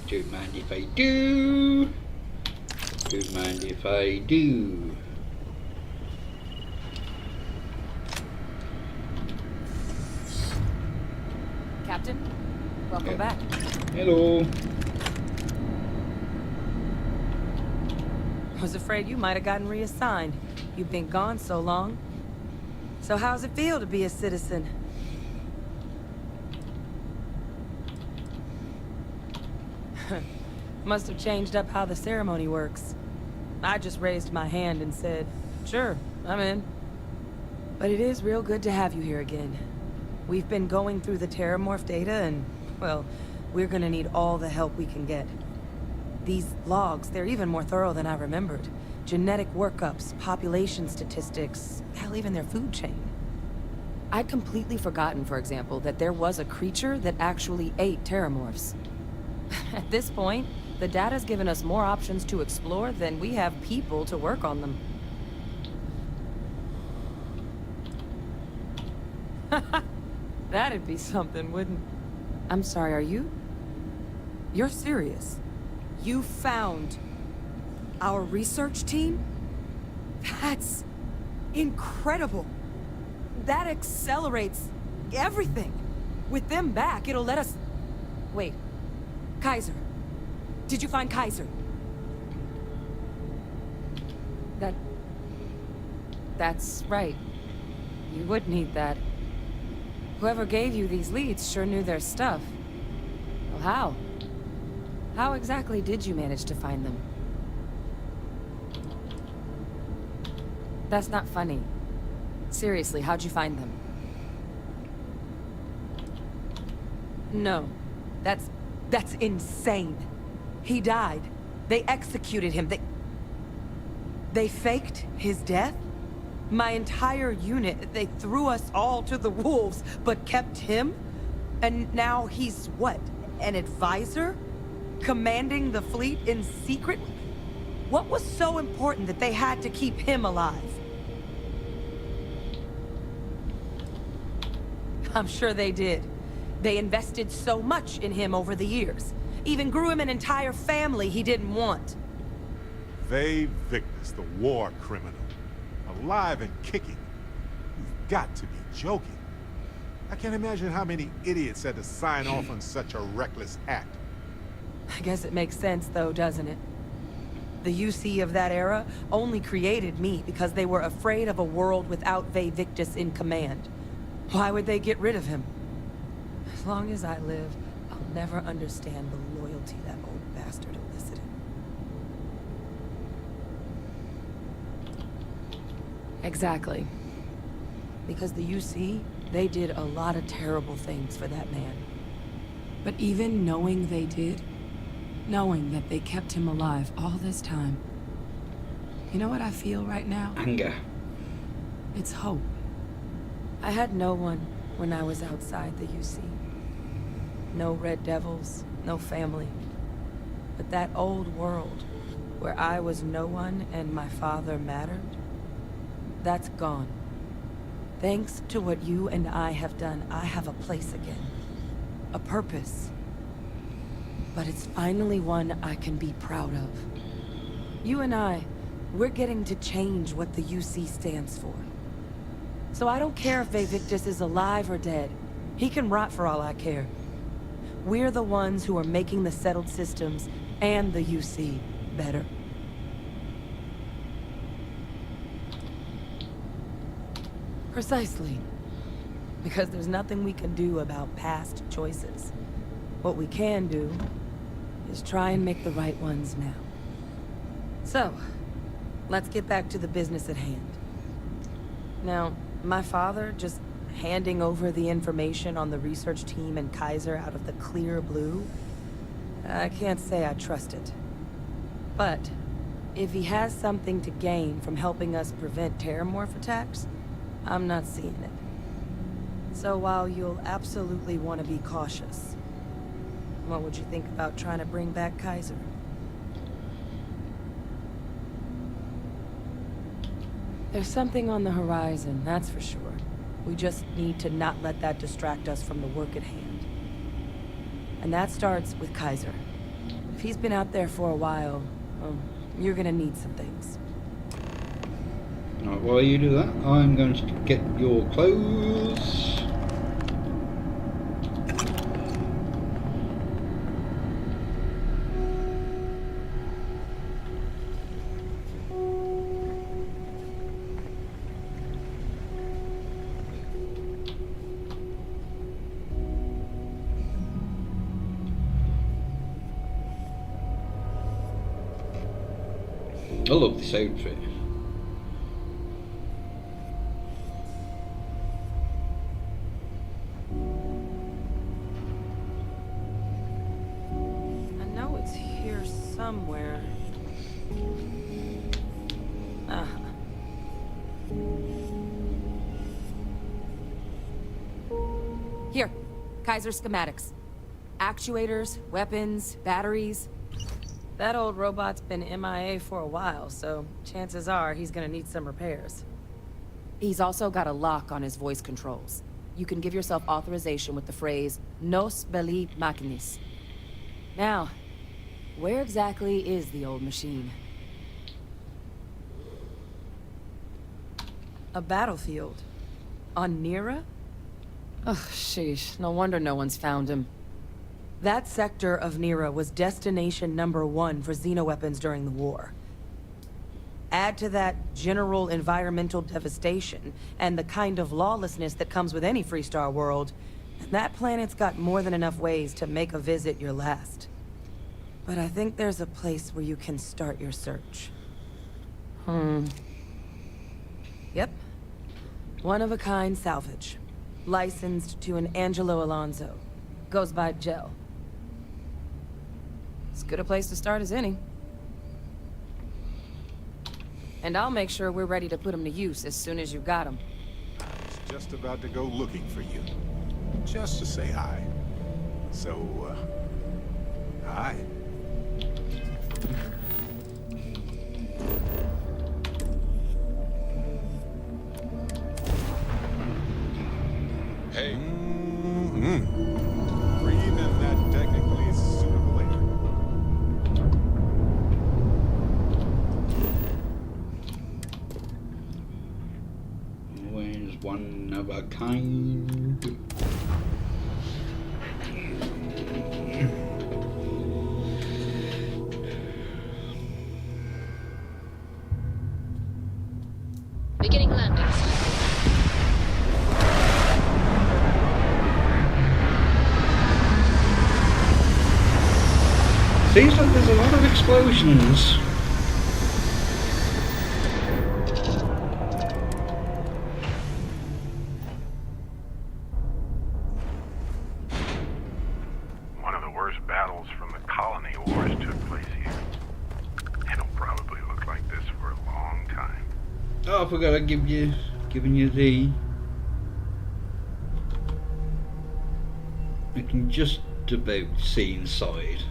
Don't mind if I do. Don't mind if I do. Captain, welcome back. Hello. I was afraid you might have gotten reassigned. You've been gone so long. So how's it feel to be a citizen? Must have changed up how the ceremony works. I just raised my hand and said, sure, I'm in. But it is real good to have you here again. We've been going through the Terramorph data and, well, we're gonna need all the help we can get. These logs, they're even more thorough than I remembered. Genetic workups, population statistics, hell, even their food chain. I'd completely forgotten, for example, that there was a creature that actually ate Terramorphs. At this point, the data's given us more options to explore than we have people to work on them. That'd be something, wouldn't... I'm sorry, are you? You're serious? You found our research team? That's incredible. That accelerates everything. With them back, it'll let us... Wait. Kaiser. Did you find Kaiser? That's right. You would need that. Whoever gave you these leads sure knew their stuff. Well, how? How exactly did you manage to find them? That's not funny. Seriously, how'd you find them? No. That's insane. He died. They executed him. They faked his death? My entire unit, they threw us all to the wolves, but kept him? And now he's what? An advisor? Commanding the fleet in secret? What was so important that they had to keep him alive? I'm sure they did. They invested so much in him over the years. Even grew him an entire family he didn't want. They Victus, the war criminal. Alive and kicking. You've got to be joking. I can't imagine how many idiots had to sign off on such a reckless act. I guess it makes sense though, doesn't it? The UC of that era only created me because they were afraid of a world without Ve Victus in command. Why would they get rid of him? As long as I live, I'll never understand the loyalty that old bastard elicited. Exactly. Because the UC, they did a lot of terrible things for that man. But even knowing they did, knowing that they kept him alive all this time, you know what I feel right now? Anger. It's hope. I had no one when I was outside the UC. No Red Devils, no family. But that old world, where I was no one and my father mattered, that's gone. Thanks to what you and I have done, I have a place again. A purpose. But it's finally one I can be proud of. You and I, we're getting to change what the UC stands for. So I don't care if Victus is alive or dead. He can rot for all I care. We're the ones who are making the settled systems and the UC better. Precisely. Because there's nothing we can do about past choices. What we can do is try and make the right ones now. So, let's get back to the business at hand. Now, my father just handing over the information on the research team and Kaiser out of the clear blue, I can't say I trust it. But, if he has something to gain from helping us prevent terramorph attacks, I'm not seeing it. So while you'll absolutely want to be cautious, what would you think about trying to bring back Kaiser? There's something on the horizon, that's for sure. We just need to not let that distract us from the work at hand. And that starts with Kaiser. If he's been out there for a while, well, you're gonna need some things. Alright, while you do that, I'm going to get your clothes. I love this outfit. I know it's here somewhere. Here, Kaiser schematics. Actuators, weapons, batteries. That old robot's been MIA for a while, so chances are he's gonna need some repairs. He's also got a lock on his voice controls. You can give yourself authorization with the phrase, Nos belli machinis. Now, where exactly is the old machine? A battlefield. On Nira? Ugh, sheesh. No wonder no one's found him. That sector of Nira was destination #1 for xenoweapons during the war. Add to that general environmental devastation and the kind of lawlessness that comes with any Freestar world, and that planet's got more than enough ways to make a visit your last. But I think there's a place where you can start your search. Yep. One-of-a-kind salvage. Licensed to an Angelo Alonso. Goes by Gel. As good a place to start as any. And I'll make sure we're ready to put them to use as soon as you got them. I was just about to go looking for you. Just to say hi. So, hi. Hey. Breathe in that technically suitable air. Always one of a kind. Beginning landing cycle. Seems like there's a lot of explosions. One of the worst battles from the colony wars took place here. It'll probably look like this for a long time. Oh, I forgot to give you giving you the... I can just about see inside.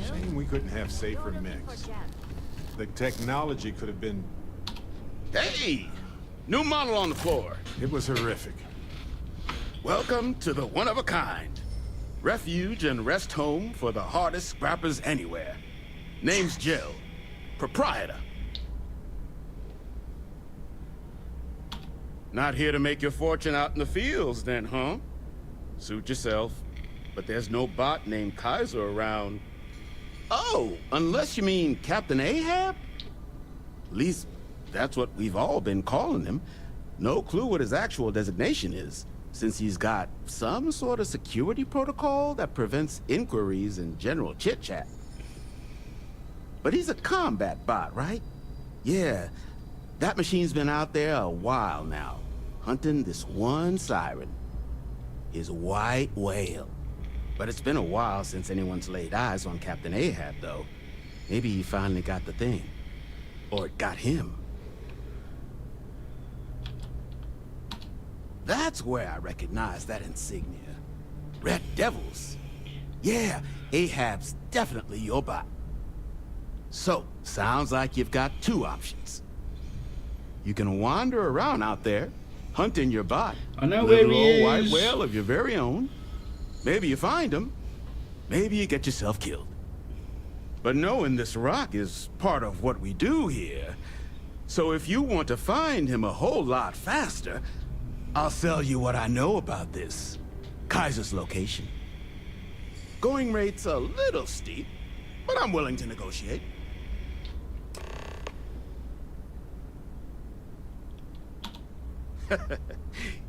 Shame we couldn't have safer mix. The technology could have been... Hey! New model on the floor. It was horrific. Welcome to the one-of-a-kind. Refuge and rest home for the hardest scrappers anywhere. Name's Jill. Proprietor. Not here to make your fortune out in the fields then, huh? Suit yourself. But there's no bot named Kaiser around. Oh, unless you mean Captain Ahab? At least, that's what we've all been calling him. No clue what his actual designation is, since he's got some sort of security protocol that prevents inquiries and general chit-chat. But he's a combat bot, right? Yeah, that machine's been out there a while now, hunting this one siren. His white whale. But it's been a while since anyone's laid eyes on Captain Ahab, though. Maybe he finally got the thing. Or it got him. That's where I recognize that insignia. Red Devils. Yeah, Ahab's definitely your bot. So, sounds like you've got two options. You can wander around out there, hunting your bot. I know where he is. White whale of your very own. Maybe you find him. Maybe you get yourself killed. But knowing this rock is part of what we do here. So if you want to find him a whole lot faster, I'll sell you what I know about this. Kaiser's location. Going rate's a little steep, but I'm willing to negotiate.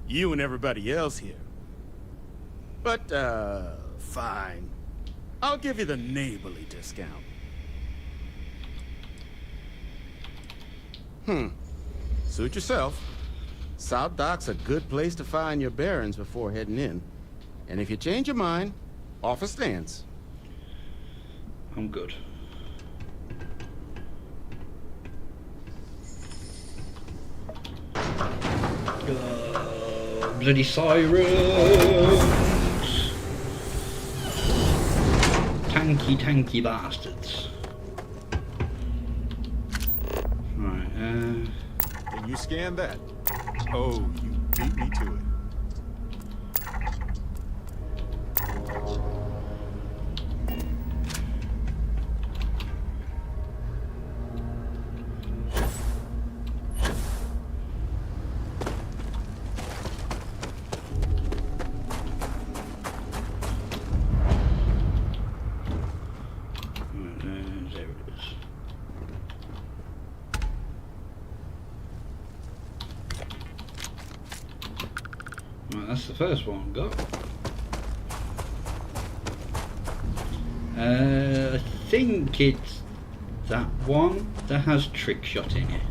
You and everybody else here. But, fine. I'll give you the neighborly discount. Suit yourself. South Dock's a good place to find your bearings before heading in. And if you change your mind, offer stands. I'm good. Bloody sirens! Tanky bastards. Right, Can you scan that? Oh, you beat me to it. That's the first one got. I think it's that one that has trick shot in it.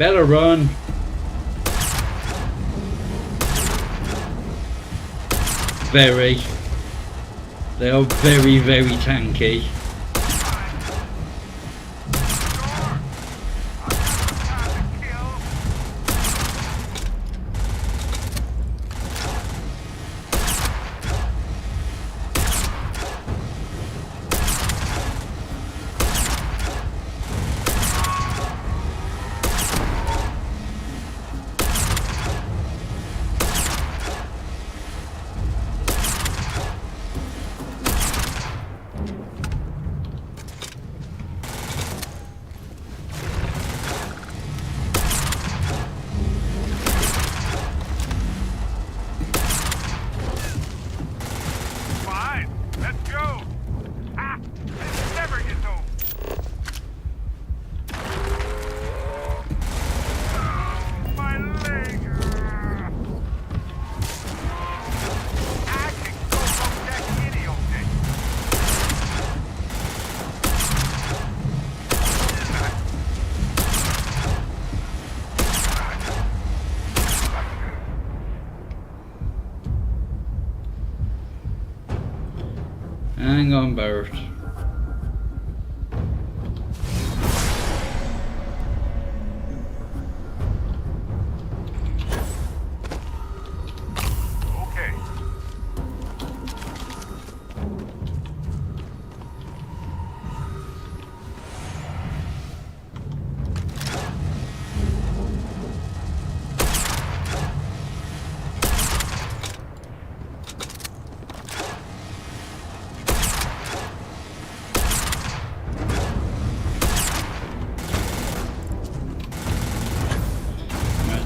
Better run. Very. They are very, very tanky. Hang on, Barrett.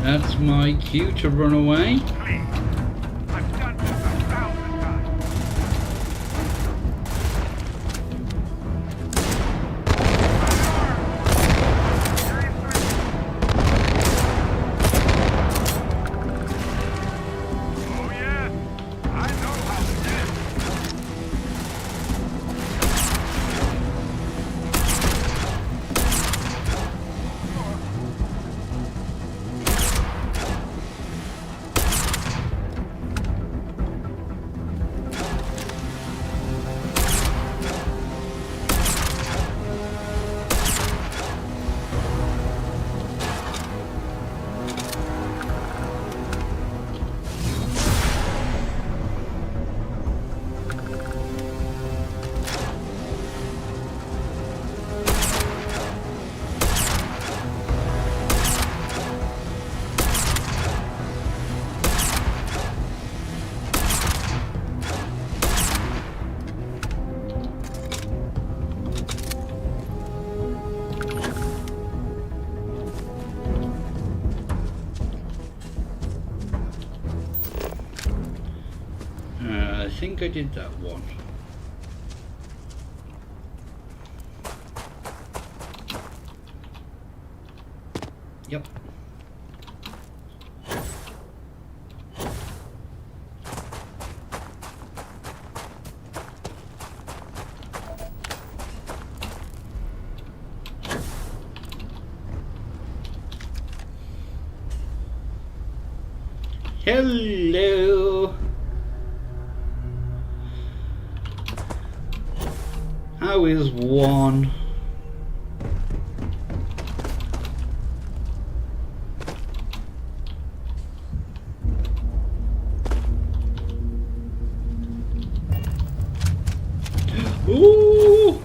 That's my cue to run away. I think I did that one. Yep. Hello. How is one? Ooh!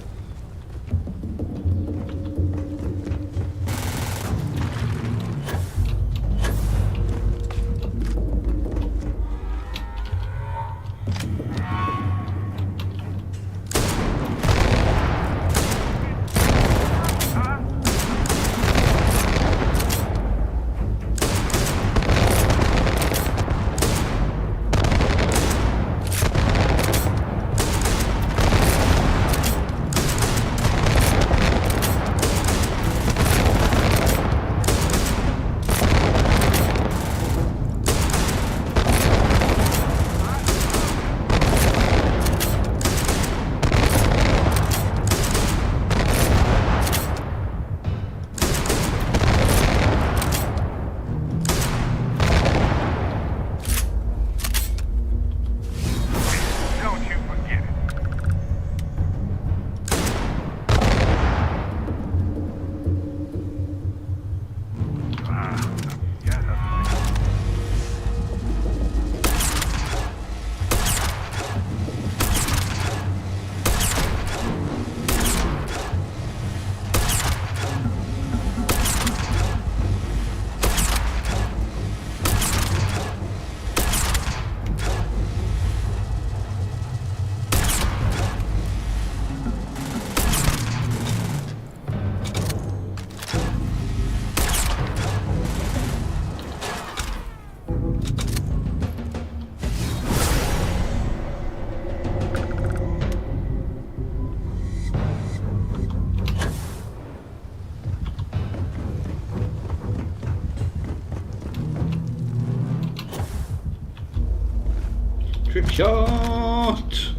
Shot!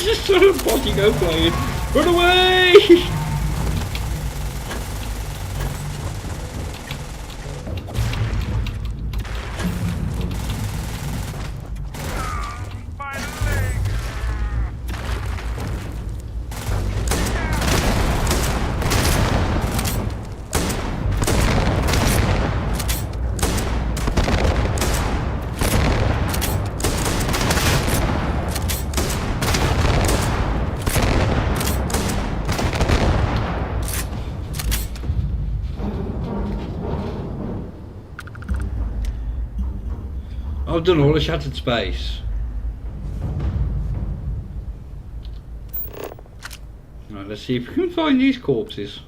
Just sort of body go flying. Run away! I've done all the shattered space. Right, let's see if we can find these corpses.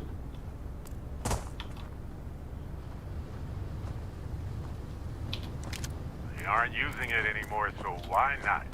They aren't using it anymore, so why not?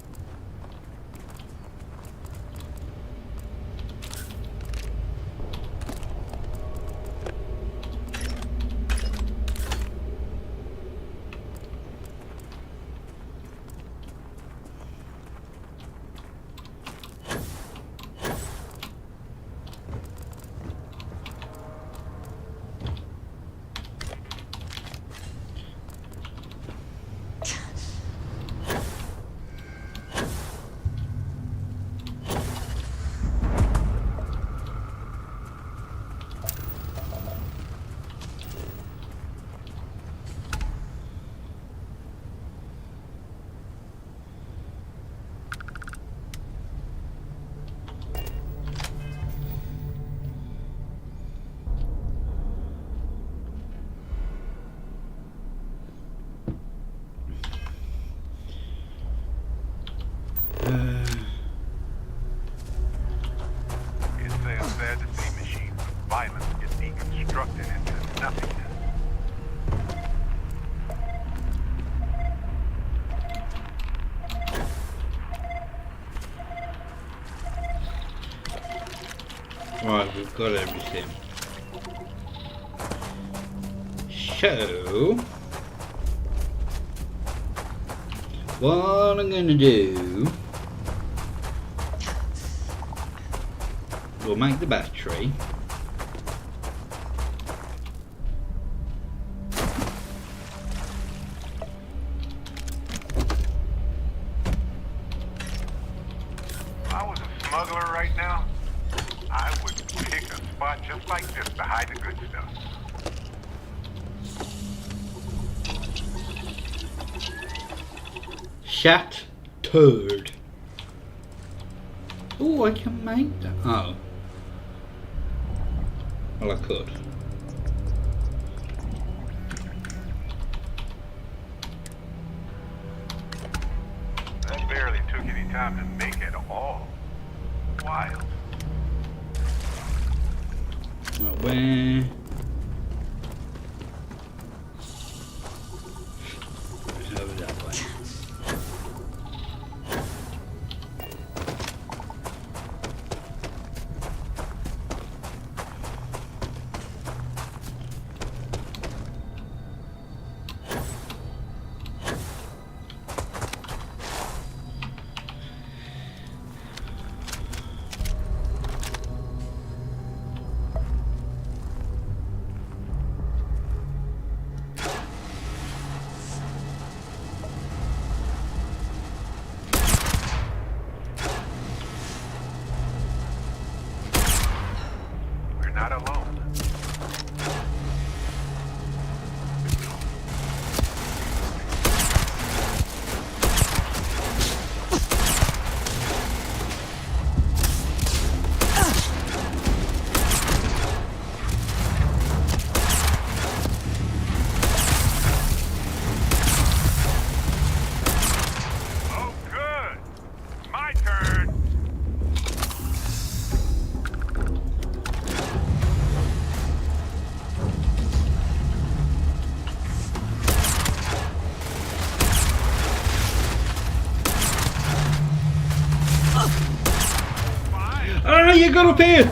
Right, we've got everything. So, what I'm gonna do we'll make the battery. If I was a smuggler right now, I would pick a spot just like this to hide the good stuff. Shat turd. Oh, I can make that. Oh. Well, I could. That barely took any time to make at all. Wild. Right, where? It's over that way. We're not alone. Oh, good. My turn. Ah, you got up here!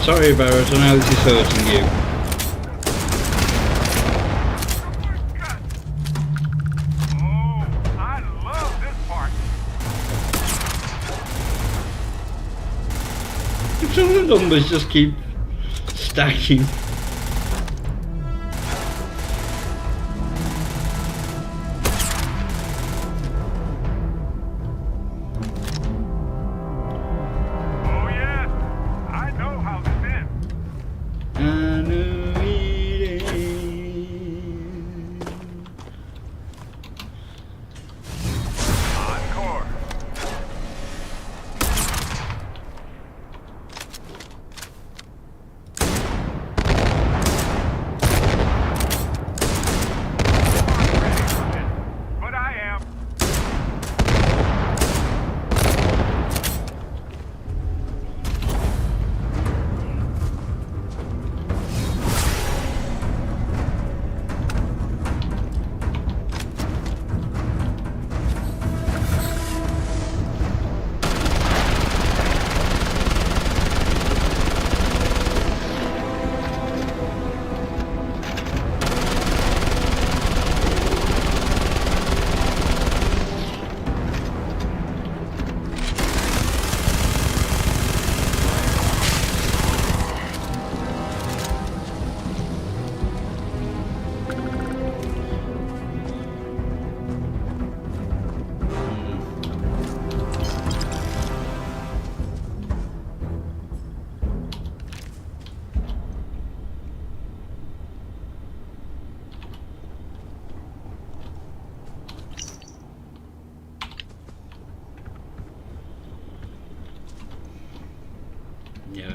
Sorry, Barrett, I know this is hurting you. Oh, I love this part. Some of the numbers just keep stacking. Oh, yes. I know how this ends. I know it is. Encore.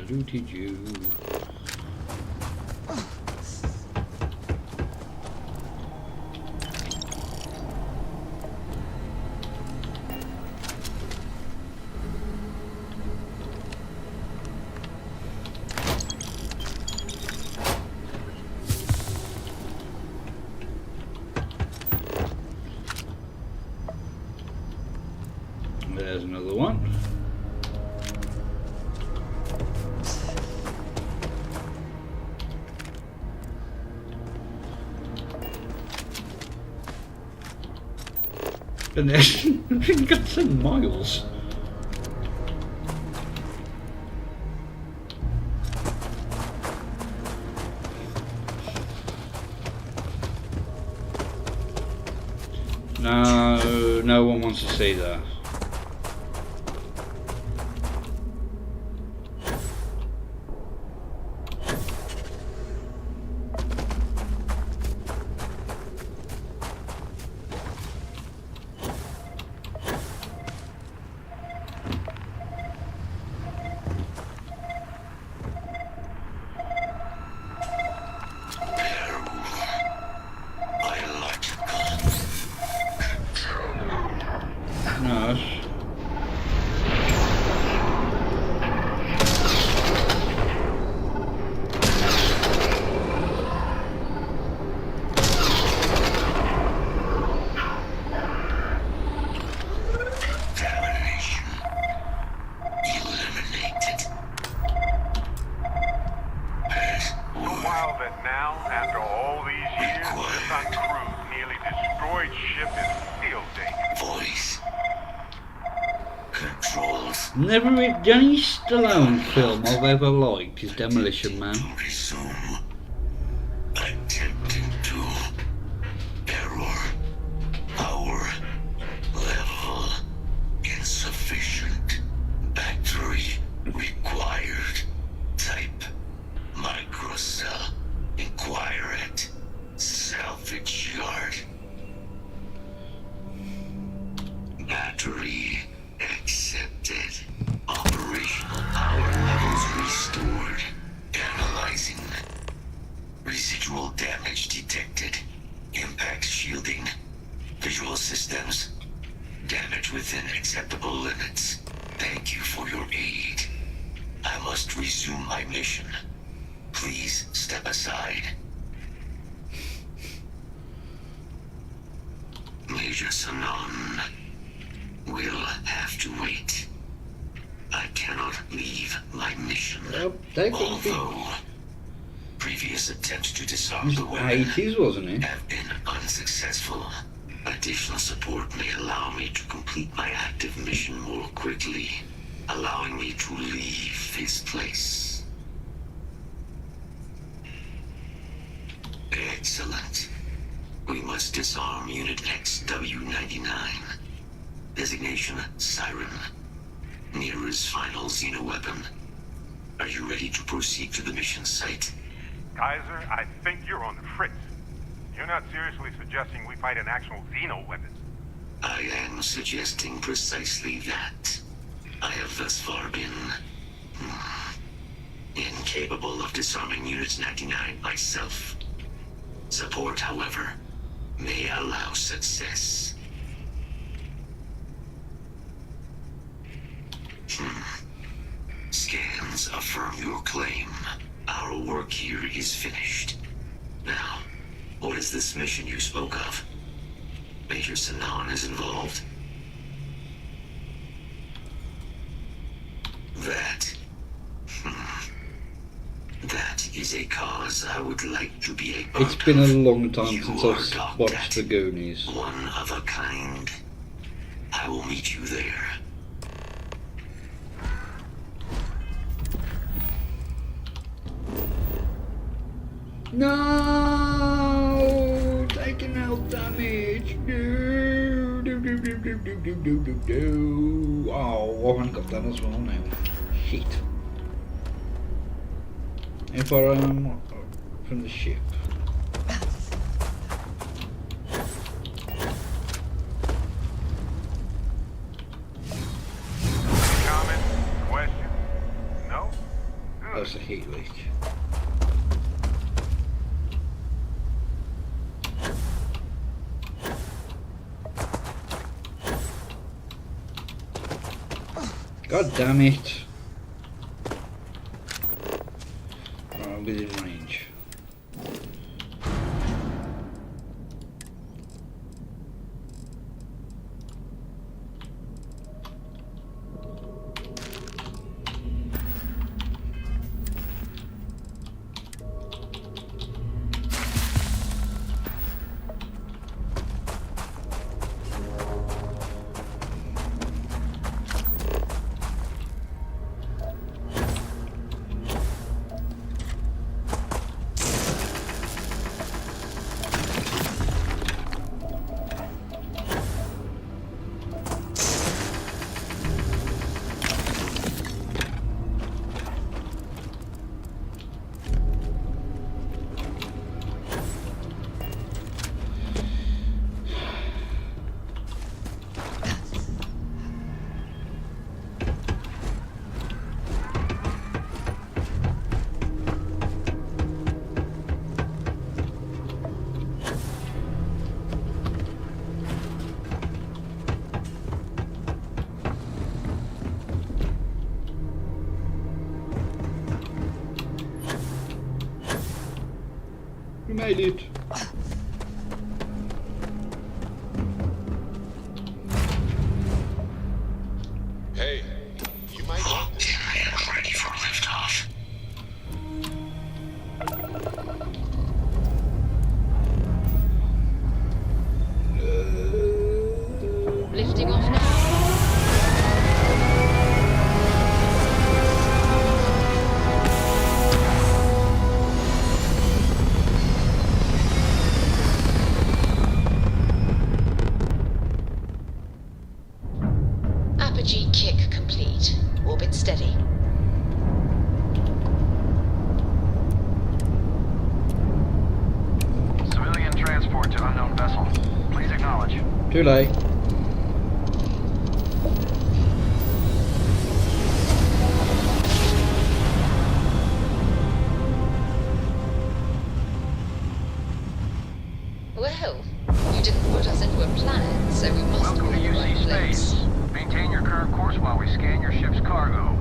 looted you. There's another one. And then got some miles. No, no one wants to see that. Never the only Stallone film I've ever liked is Demolition Man. Attempting to error. Power level insufficient. Battery required. Type microcell. Inquire at salvage yard. Battery accepted. Operational power levels restored. Analyzing. Residual damage detected. Impact shielding. Visual systems. Damage within acceptable limits. Thank you for your aid. I must resume my mission. Please step aside. Major Sanon will have to wait. I cannot leave my mission. Although previous attempts to disarm the weapon 80s, wasn't it? have been unsuccessful. Additional support may allow me to complete my active mission more quickly, allowing me to leave this place. Excellent. We must disarm Unit XW-99. Designation Siren. Nearest final xeno-weapon. Are you ready to proceed to the mission site? Kaiser, I think you're on the fritz. You're not seriously suggesting we fight an actual xeno weapon? I am suggesting precisely that. I have thus far been incapable of disarming Unit 99 myself. Support, however, may allow success. Scans affirm your claim. Our work here is finished. Now, what is this mission you spoke of? Major Sanon is involved? That is a cause I would like to be a part of. It's been a long time since I've watched The Goonies. One of a kind. I will meet you there. No! Taking out damage! No! Oh, I haven't got that as well now. Shit. If I from the ship. Comment? Question? No? heat leak. God damn it. Oh, within range. We made it. Hey, you might want this. Ready for liftoff. Lifting off now. Apogee kick complete. Orbit steady. Civilian transport to unknown vessel. Please acknowledge. Too late. Well, you didn't put us into a planet, so we must Welcome to be in the right UC place. Space. Maintain your current course while we scan your ship's cargo.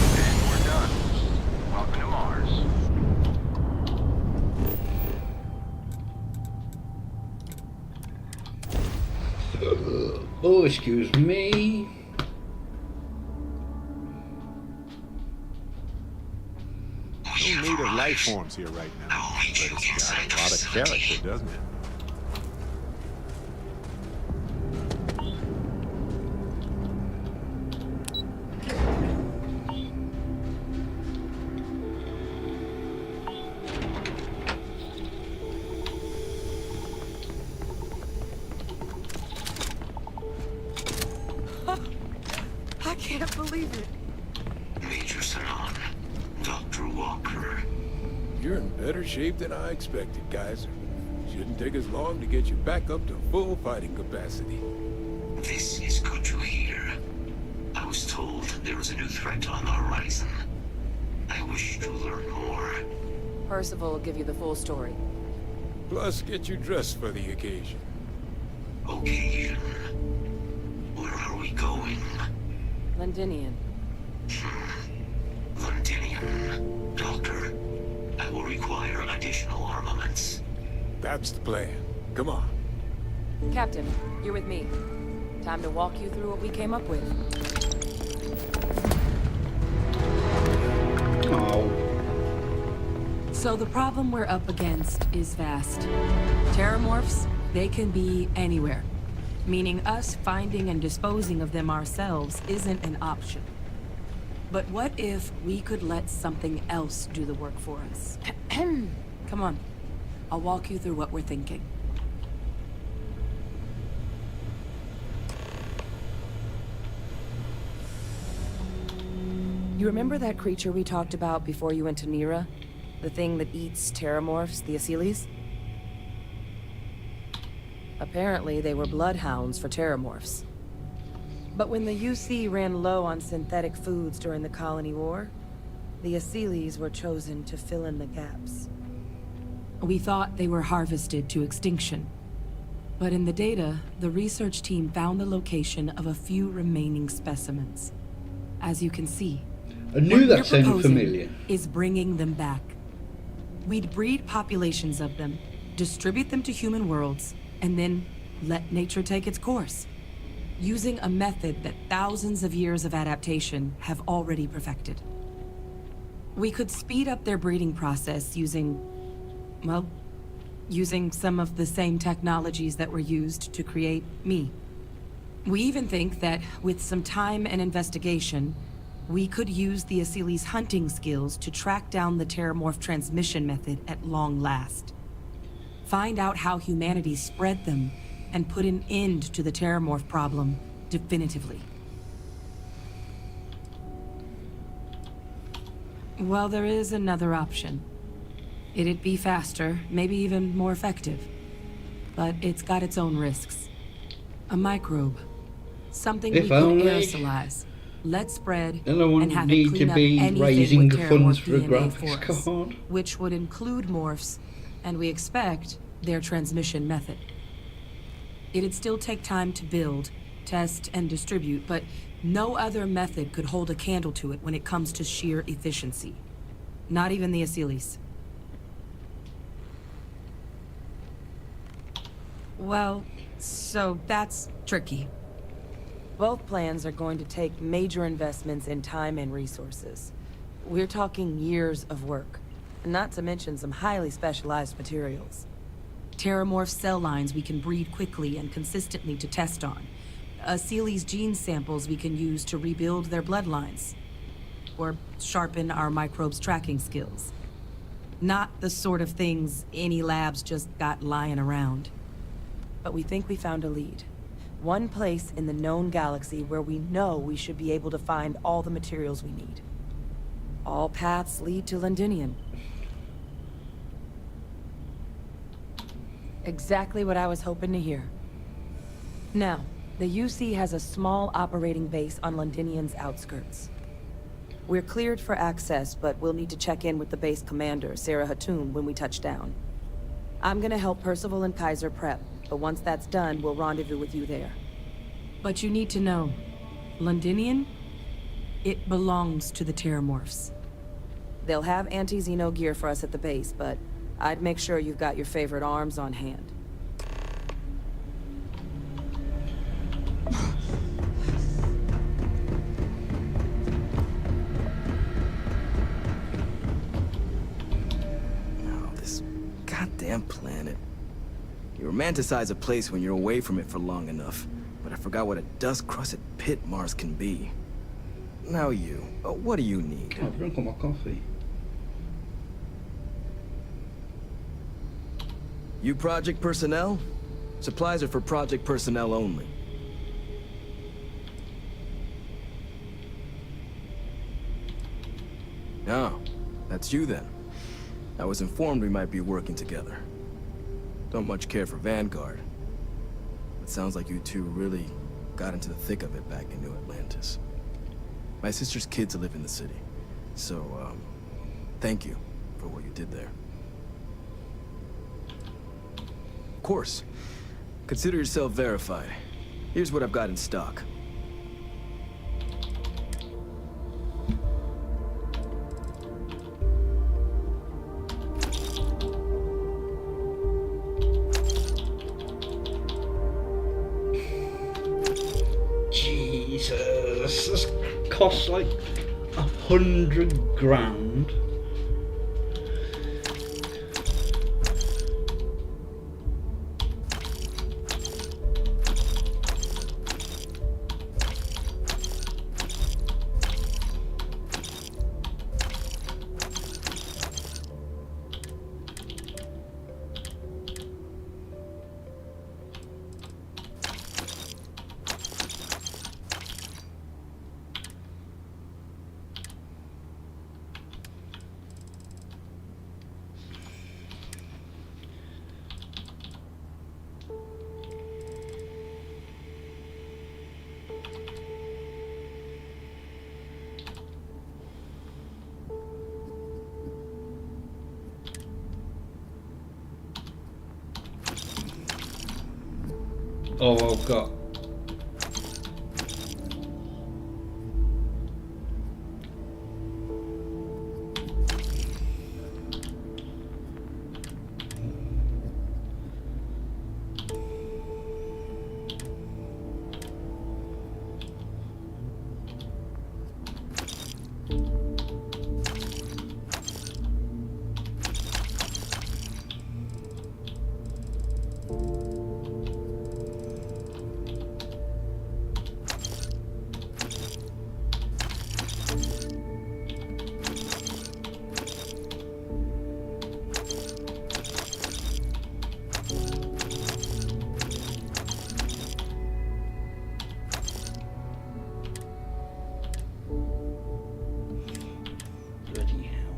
And we're done. Welcome to Mars. Oh, excuse me. No native life forms here right now, but it's got a lot of character, doesn't it? I can't believe it. Major Sanon, Dr. Walker. You're in better shape than I expected, Kaiser. Shouldn't take us long to get you back up to full fighting capacity. This is good to hear. I was told there was a new threat on the horizon. I wish to learn more. Percival will give you the full story. Plus, get you dressed for the occasion. Occasion. Where are we going? Londinian. Londinian. Doctor, I will require additional armaments. That's the plan. Come on. Captain, you're with me. Time to walk you through what we came up with. Oh. So the problem we're up against is vast. Terramorphs, they can be anywhere. Meaning us finding and disposing of them ourselves isn't an option. But what if we could let something else do the work for us? Come on. I'll walk you through what we're thinking. You remember that creature we talked about before you went to Nira? The thing that eats terramorphs, the Asylees? Apparently, they were bloodhounds for terramorphs. But when the UC ran low on synthetic foods during the Colony War, the Asylees were chosen to fill in the gaps. We thought they were harvested to extinction. But in the data, the research team found the location of a few remaining specimens. As you can see, I knew that sounded familiar. Is bringing them back. We'd breed populations of them, distribute them to human worlds, and then let nature take its course, using a method that thousands of years of adaptation have already perfected. We could speed up their breeding process using some of the same technologies that were used to create me. We even think that, with some time and investigation, we could use the Asylees' hunting skills to track down the Terramorph transmission method at long last. Find out how humanity spread them, and put an end to the Terramorph problem definitively. Well, there is another option. It'd be faster, maybe even more effective. But it's got its own risks. A microbe. Something we If could only. aerosolize, let spread, Then I wouldn't and have it need to clean up be anything raising with the funds Terramorph for a DNA graphics for us, card. which would include morphs, and we expect their transmission method. It'd still take time to build, test, and distribute, but no other method could hold a candle to it when it comes to sheer efficiency. Not even the Asylees. Well, so that's tricky. Both plans are going to take major investments in time and resources. We're talking years of work, not to mention some highly specialized materials. Terramorph cell lines we can breed quickly and consistently to test on. Asylees' gene samples we can use to rebuild their bloodlines. Or sharpen our microbes' tracking skills. Not the sort of things any labs just got lying around. But we think we found a lead. One place in the known galaxy where we know we should be able to find all the materials we need. All paths lead to Londinium. Exactly what I was hoping to hear. Now, the UC has a small operating base on Londinium's outskirts. We're cleared for access, but we'll need to check in with the base commander, Sarah Hatum, when we touch down. I'm gonna help Percival and Kaiser prep, but once that's done, we'll rendezvous with you there. But you need to know, Londinium, it belongs to the Terramorphs. They'll have anti-Xeno gear for us at the base, but I'd make sure you've got your favorite arms on hand. Goddamn planet. You romanticize a place when you're away from it for long enough, but I forgot what a dust-crusted pit Mars can be. Now what do you need? I've drunk all my coffee. You project personnel? Supplies are for project personnel only. Oh, that's you then. I was informed we might be working together. Don't much care for Vanguard. It sounds like you two really got into the thick of it back in New Atlantis. My sister's kids live in the city, so, thank you for what you did there. Of course. Consider yourself verified. Here's what I've got in stock. Jesus, this costs like 100 grand. Oh, I've got... Bloody hell.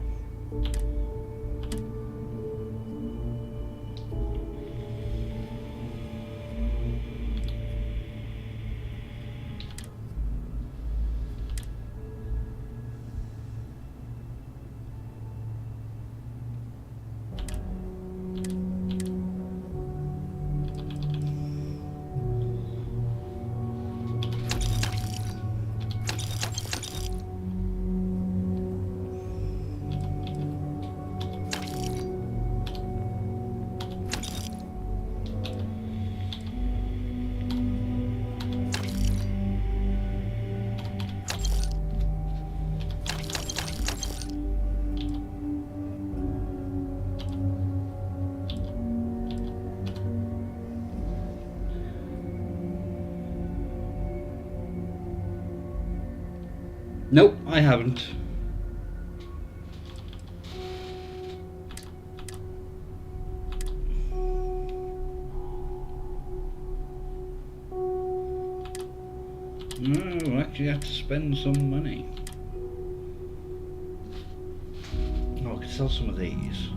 Nope, I haven't. No, I actually have to spend some money. Oh, I could sell some of these.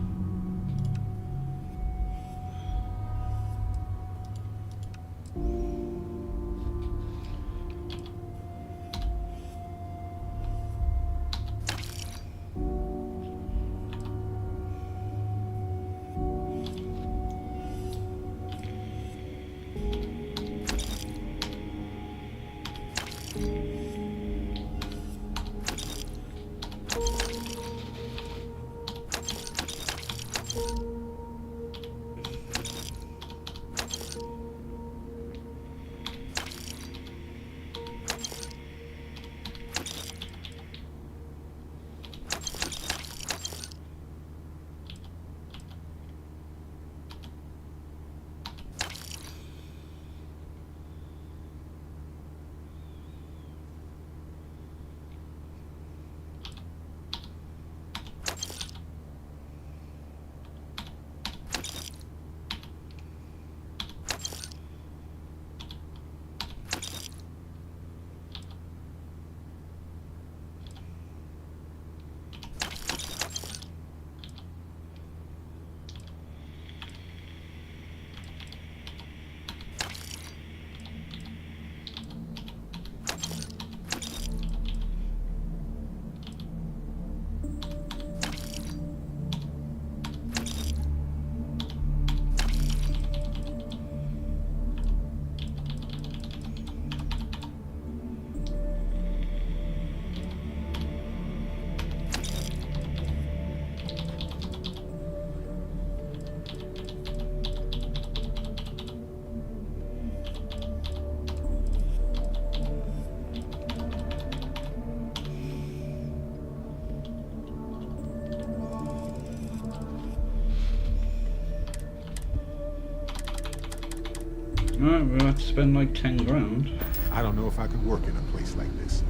Alright, we'll have to spend like 10 grand. I don't know if I could work in a place like this.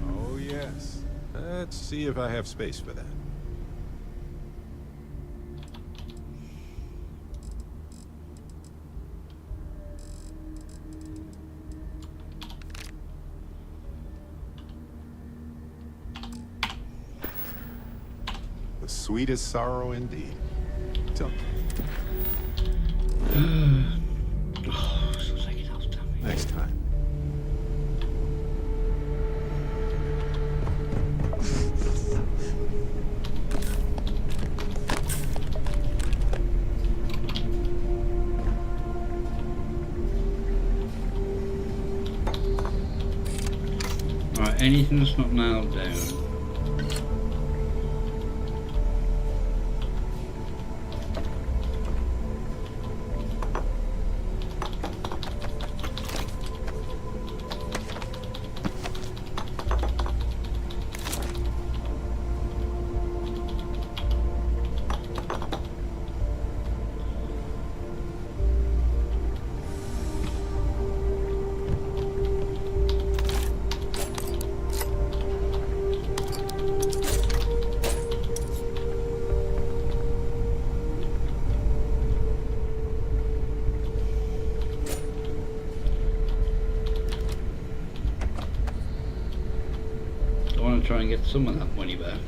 Oh, yes. Let's see if I have space for that. The sweetest sorrow indeed. Tell next time. anything that's not nailed down. I want to try and get some of that money back.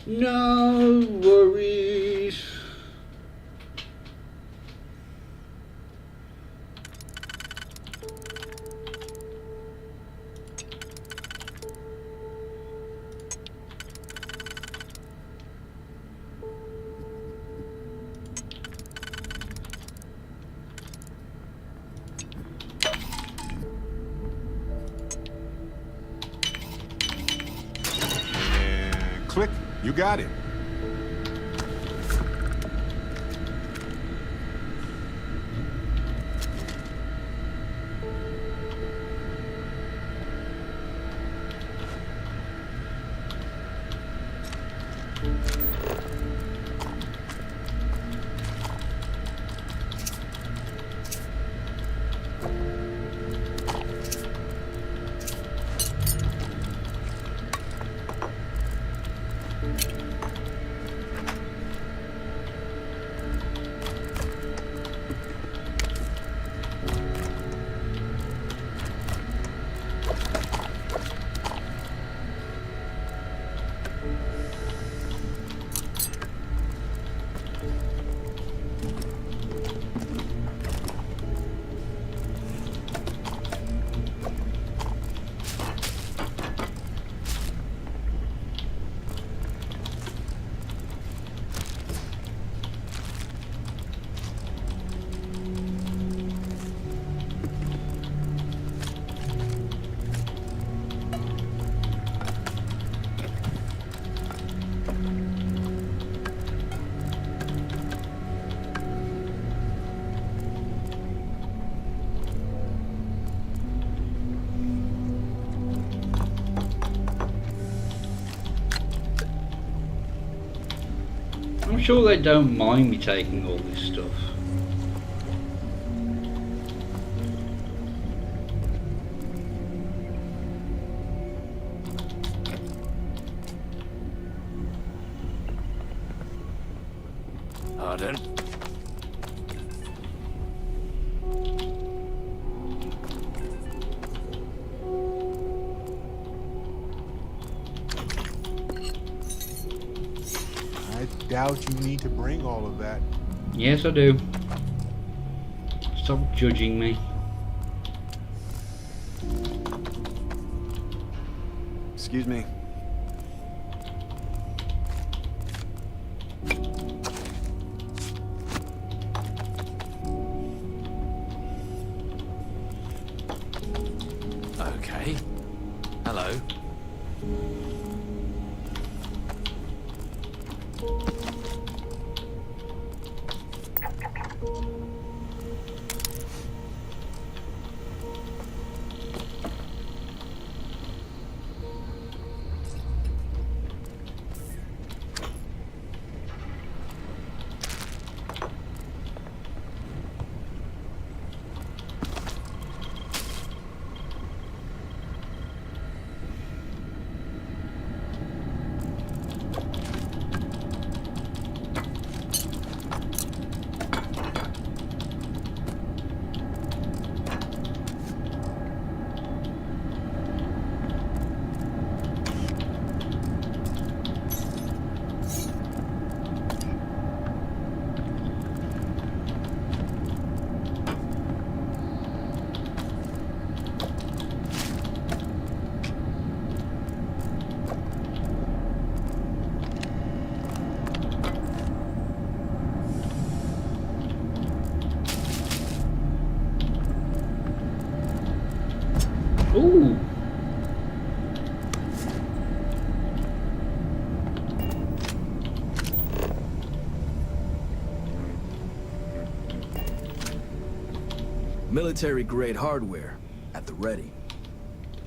No worries. And click, you got it. I'm sure they don't mind me taking all this stuff. Pardon? I doubt you need to bring all of that. Yes, I do. Stop judging me. Excuse me. Okay. Hello. Ooh. Military-grade hardware at the ready.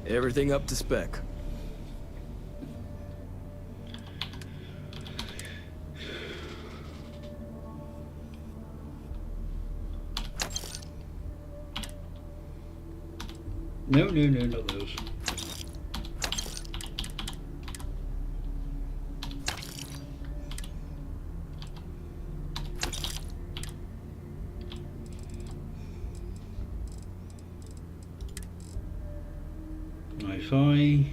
Everything up to spec. No, not those. Wi-Fi.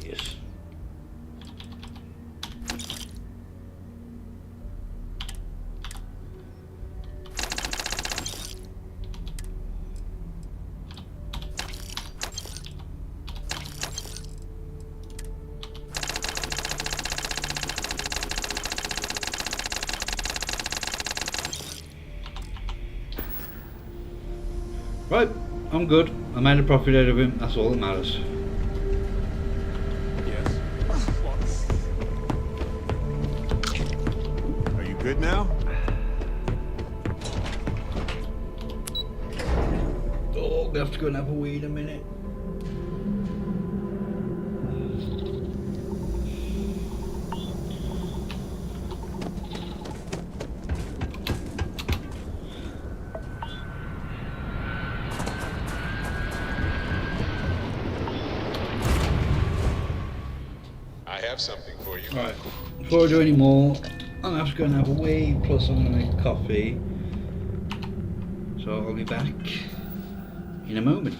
Yes. Right, I'm good. I made a profit out of him, that's all that matters. Yes? Are you good now? Oh, we have to go and have a wee in a minute. I have something for you. Right, before I do any more, I'm gonna have to go and have a wee, plus I'm gonna make coffee. So I'll be back in a moment.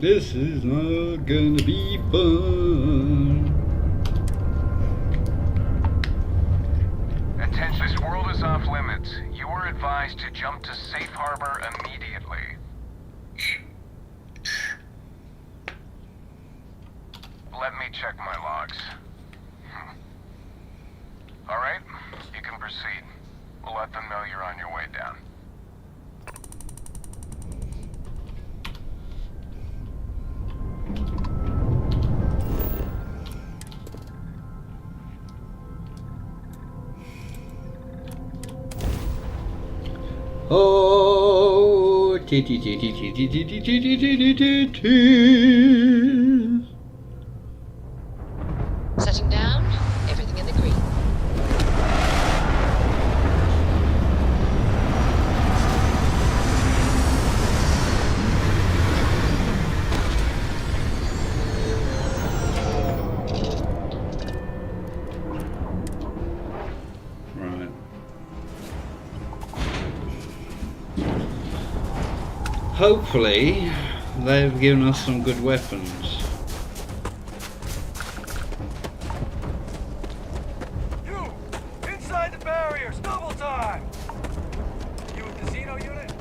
This is not gonna be fun. Attention, this world is off limits. You are advised to jump to safe harbor immediately. Let me check my logs. All right, you can proceed. We'll let them know you're on your way down. Oh, Setting down, everything in the green. Right. Hopefully, they've given us some good weapons. You! Inside the barriers! Double time! You a casino unit?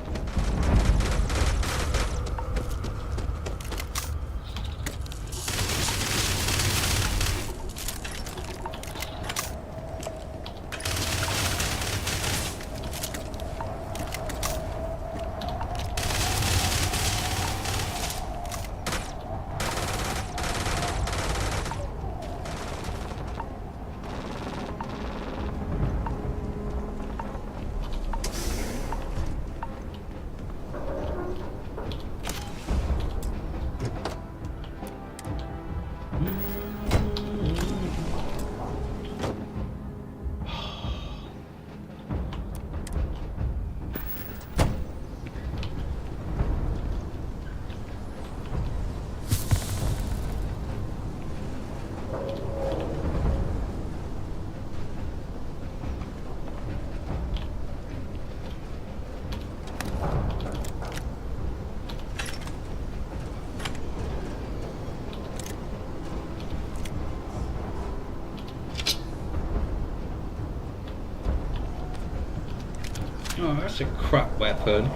Oh, that's a crap weapon.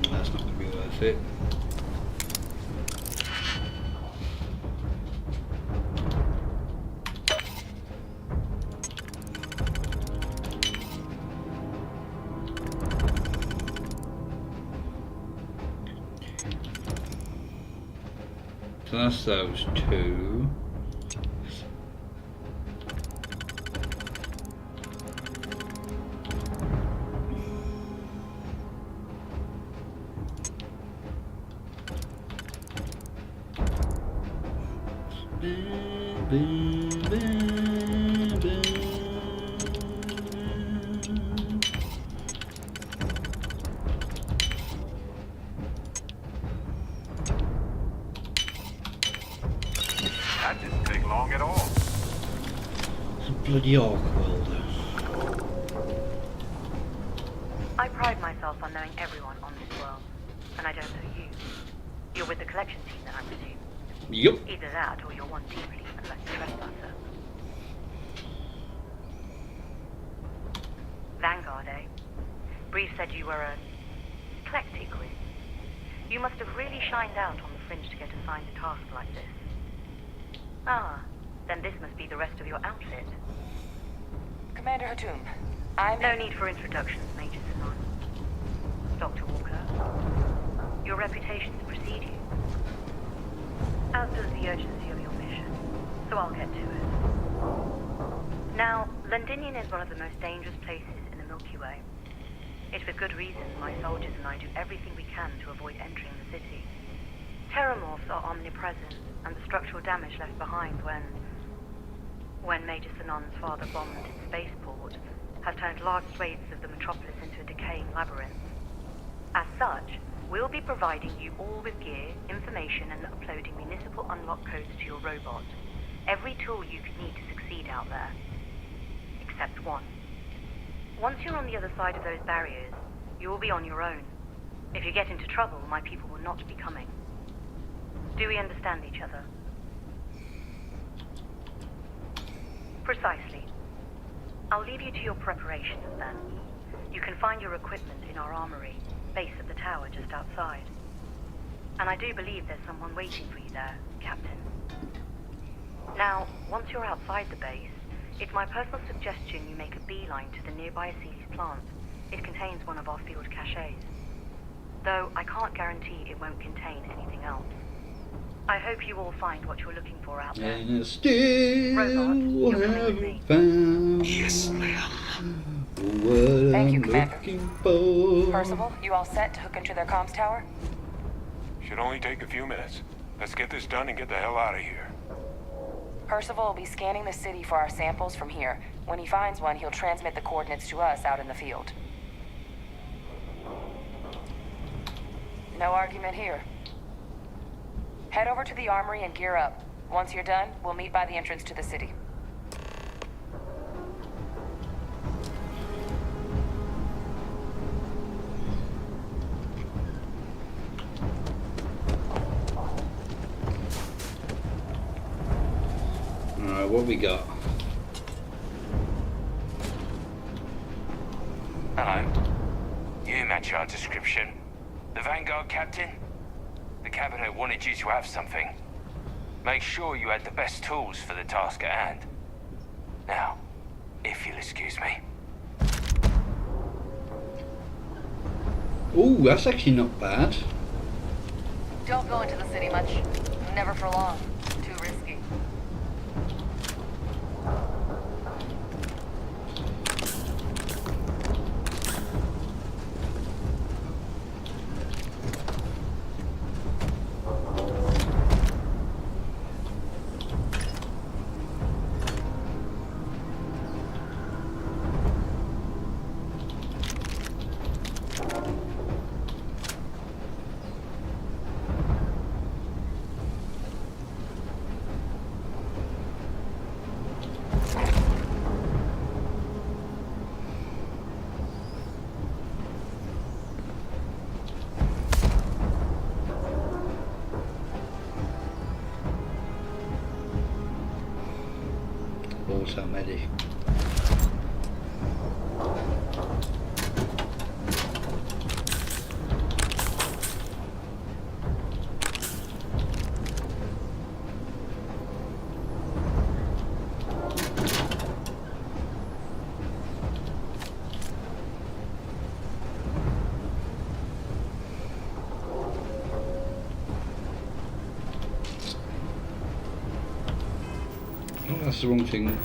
That's not going to be worth it. So that's those two. That didn't take long at all. It's a bloody arc welder. I pride myself on knowing everyone on this world, and I don't know you. You're with the collection team, then, I presume? Yup. Either that, or you're one deeply unlucky trespasser. Vanguard, eh? Bree said you were a eclectic whiz. You must have really shined out on the fringe to get assigned a task like this. Ah, then this must be the rest of your outfit. Commander Hatum, No need for introductions, Major Sinan. Dr. Walker, your reputations precede you. As does the urgency of your mission, so I'll get to it. Now, Londinian is one of the most dangerous places in the Milky Way. It's with good reason my soldiers and I do everything we can to avoid entering the city. Terramorphs are omnipresent, and the structural damage left behind when Major Sinan's father bombed its spaceport has turned large swathes of the metropolis into a decaying labyrinth. As such, we'll be providing you all with gear, information, and uploading municipal unlock codes to your robot. Every tool you could need to succeed out there. Except one. Once you're on the other side of those barriers, you will be on your own. If you get into trouble, my people will not be coming. Do we understand each other? Precisely. I'll leave you to your preparations then. You can find your equipment in our armory, base of the tower just outside. And I do believe there's someone waiting for you there, Captain. Now, once you're outside the base, it's my personal suggestion you make a beeline to the nearby Aceles plant. It contains one of our field caches. Though I can't guarantee it won't contain anything else. I hope you all find what you're looking for out there. And I still haven't found Yes, ma'am. what Thank you, I'm Commander. looking for. Percival, you all set to hook into their comms tower? Should only take a few minutes. Let's get this done and get the hell out of here. Percival will be scanning the city for our samples from here. When he finds one, he'll transmit the coordinates to us out in the field. No argument here. Head over to the armory and gear up. Once you're done, we'll meet by the entrance to the city. Alright, what we got? Hello. You match our description. The Vanguard captain? The cabinet wanted you to have something. Make sure you had the best tools for the task at hand. Now, if you'll excuse me. Oh, that's actually not bad. Don't go into the city much. Never for long. Too risky. Automatic. Oh, that's the wrong thing.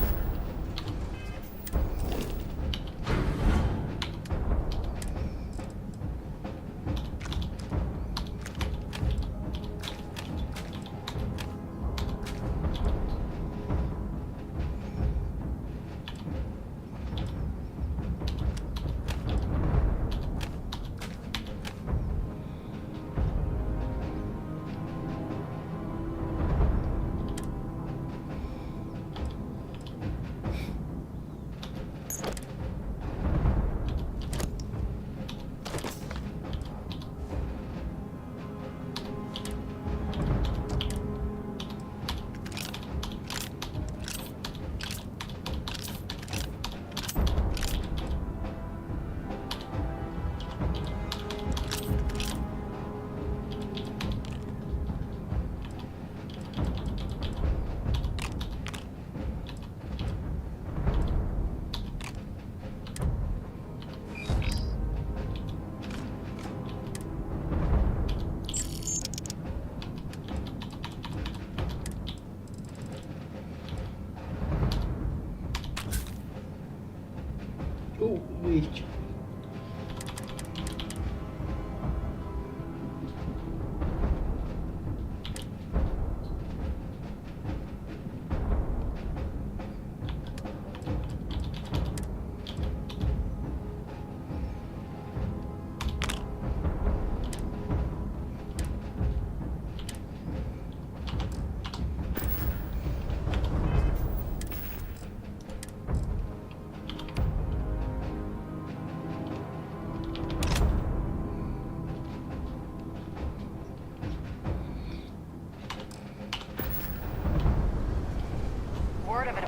Oh, wait.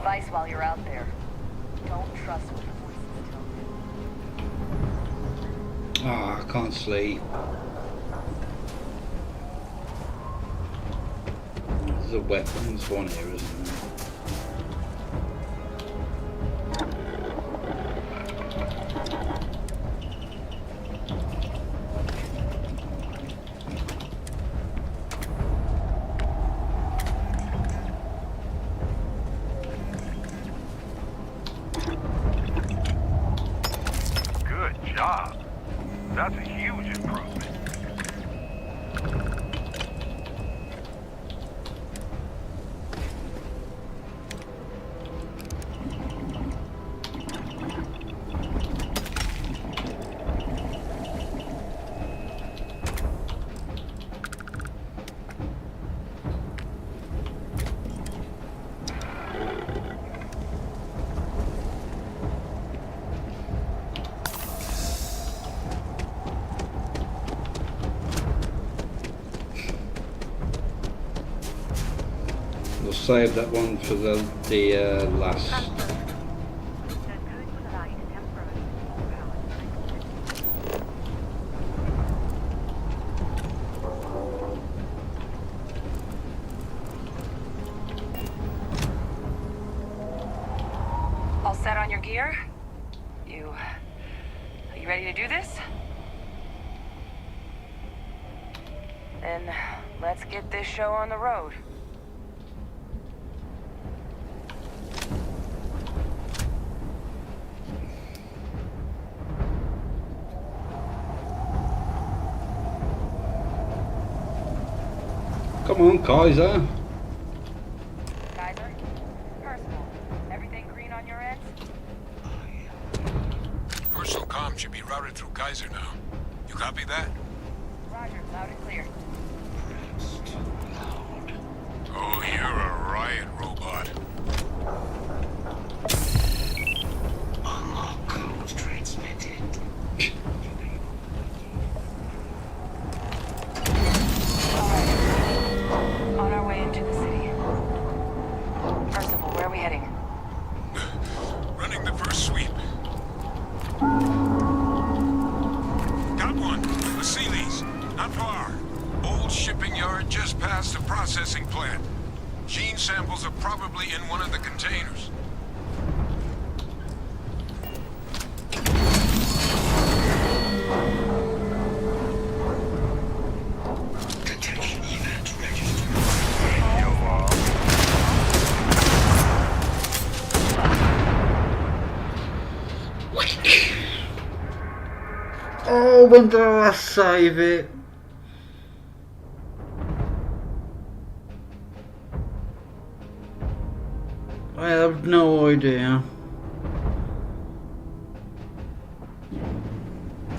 advice while you're out there. Don't trust what the voices tell you. Ah, I can't sleep. There's a weapons one here, isn't there? Good job. That's a huge improvement. We'll save that one for the last. All set on your gear? Are you ready to do this? Then let's get this show on the road. Come on, Kaiser. Kaiser? Personal. Everything green on your end? Personal comm should be routed through Kaiser now. You copy that? Roger, loud and clear. Oh, you're a riot robot. Unlock code transmitted. On our way into the city. Percival, where are we heading? Running the first sweep. Got one. Vasilis. Not far. Old shipping yard just past the processing plant. Gene samples are probably in one of the containers. Detection event registered. Oh, when do I save it? I have no idea.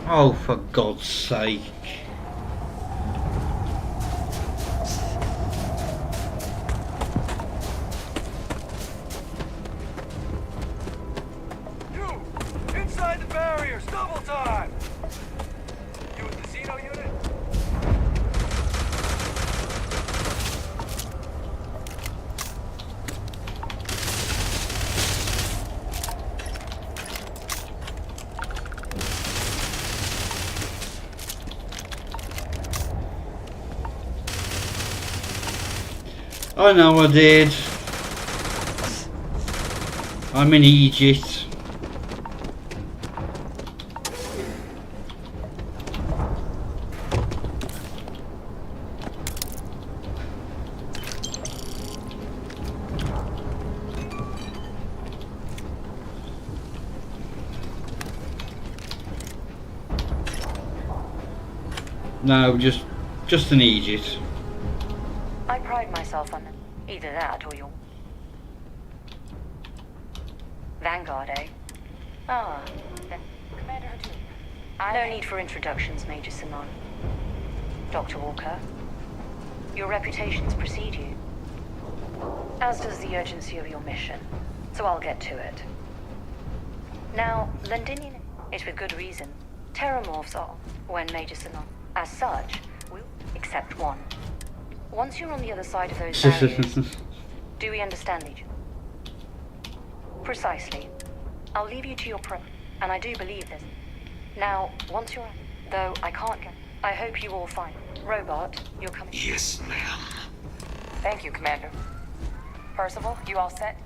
Oh, for God's sake. You! Inside the barriers! Double time! You with the Xeno unit? I know I did. I'm in Egypt. No, just an Egypt. I pride myself on either that or your... Vanguard, eh? Ah, then Commander Hatu. No need for introductions, Major Simon. Dr. Walker, your reputations precede you. As does the urgency of your mission, so I'll get to it. Now, Londinian is with good reason. Terramorphs are, when Major Simon. As such, we'll accept one. Once you're on the other side of those barriers, do we understand each other? Precisely. I'll leave you to your and I do believe this. Now, once you're... Though I can't get... I hope you all find... Robot, you're coming... Yes, ma'am. Thank you, Commander. Percival, you all set?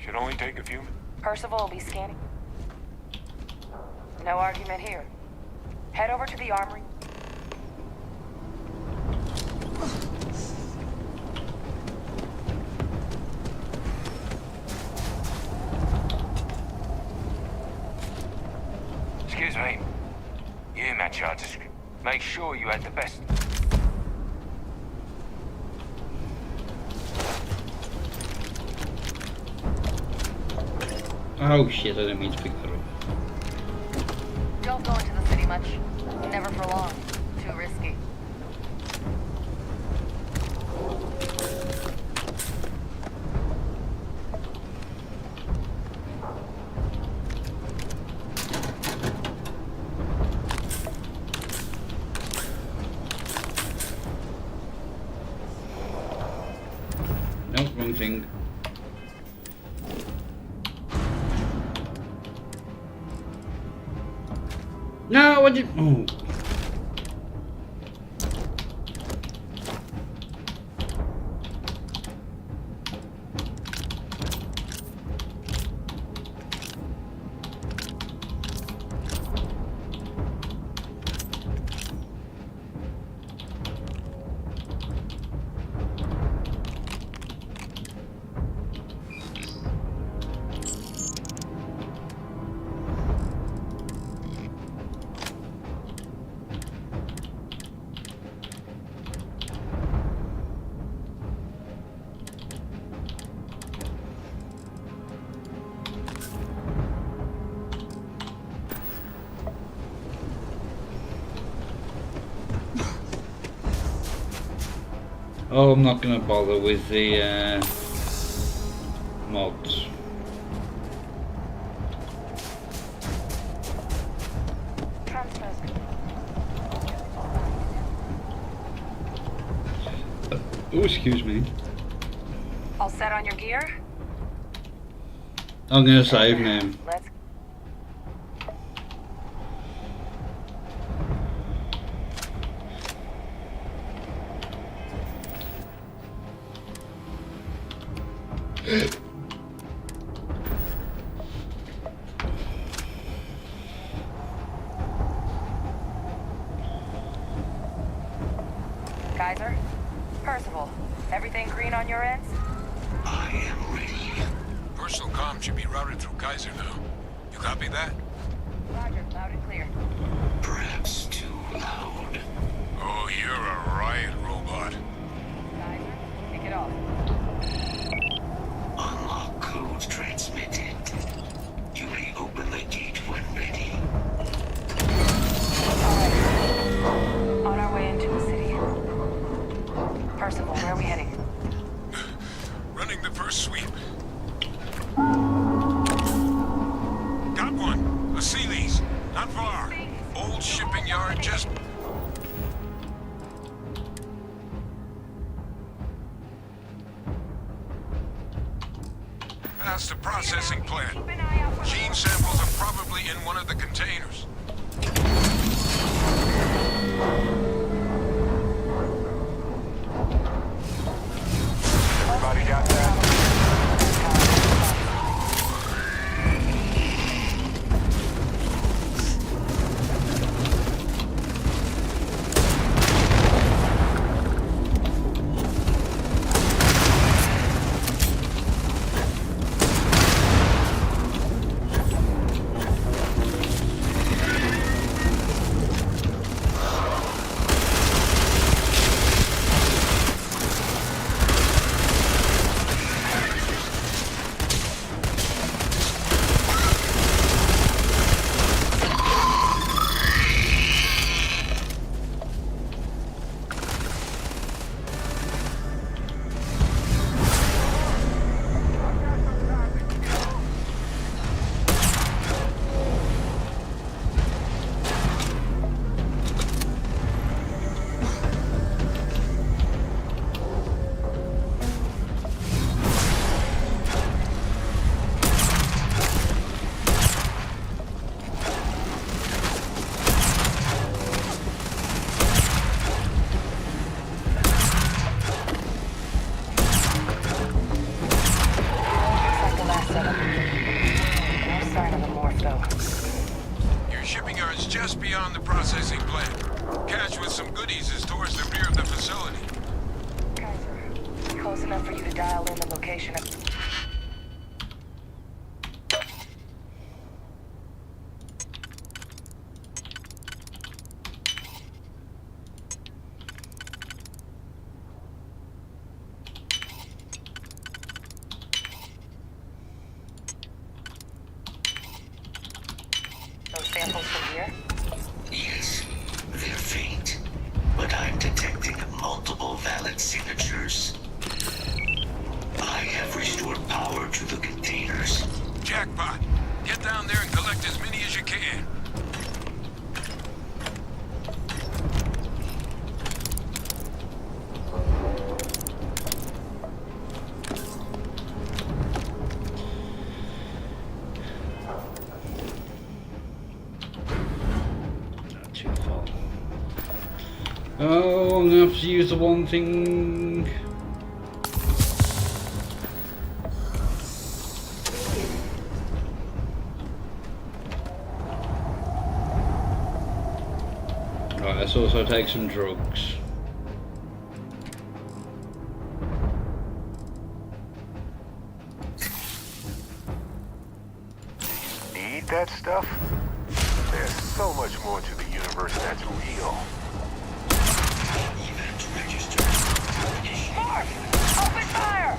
Should only take a few minutes. Percival will be scanning. No argument here. Head over to the armory. Excuse me. You match our description. Make sure you had the best. Oh shit, I didn't mean to pick that up. Don't go into the city much. Never for long. Too risky. No, wrong thing. No, I didn't. Oh. Oh, I'm not gonna bother with the mods. Oh, excuse me. All set on your gear? I'm gonna save now. Let's... Kaiser? Percival, everything green on your ends? I am ready. Personal comm should be routed through Kaiser now. You copy that? Roger, loud and clear. Perhaps too loud. Oh, you're a riot robot. Kaiser, kick it off. Unlock code transmitted. You may open the gate when ready. Alright. On our way into the city. Percival, where are we heading? Running the first sweep. Got one. A Sealy's. Not far. Old shipping yard just... past the processing plant. Gene samples are probably in one of the containers. Everybody got that? beyond the processing plant. Cache with some goodies is towards the rear of the facility. Kaiser, close enough for you to dial in the location of... Those samples from here? Yes, they're faint, but I'm detecting multiple valid signatures. I have restored power to the containers. Jackpot. Get down there and collect as many as you can. Not too far. Oh, I'm gonna have to use the one thing. Right, let's also take some drugs. Need that stuff? There's so much more to the universe that's real. Mark! Open fire!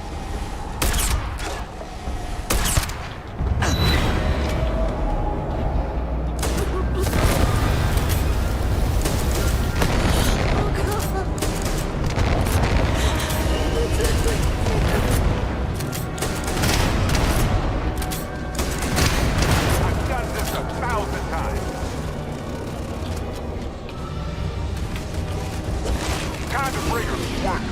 I've done this 1,000 times. Time to bring her work.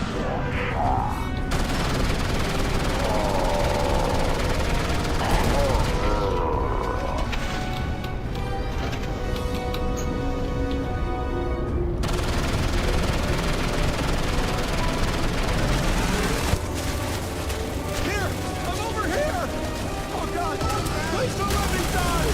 Here! I'm over here! Oh god! Please don't let me die!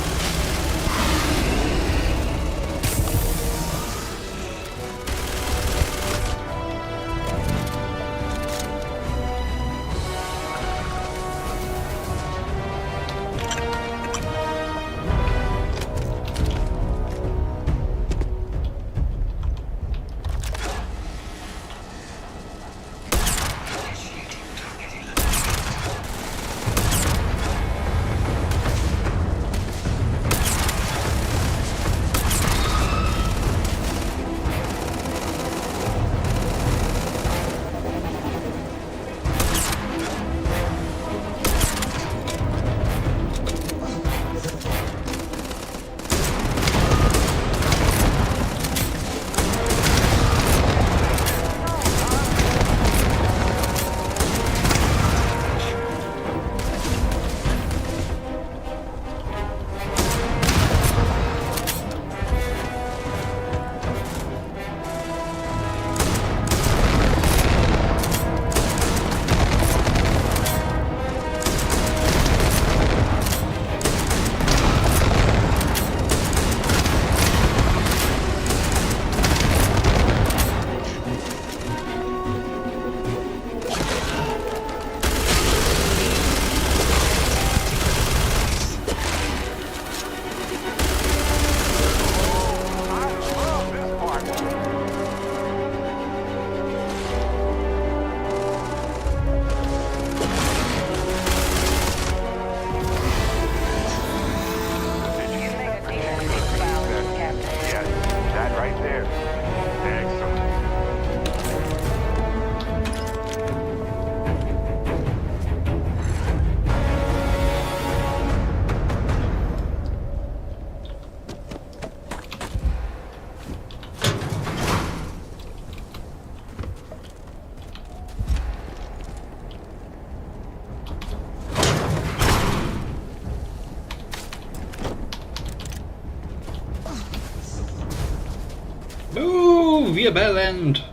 Move, you bell end!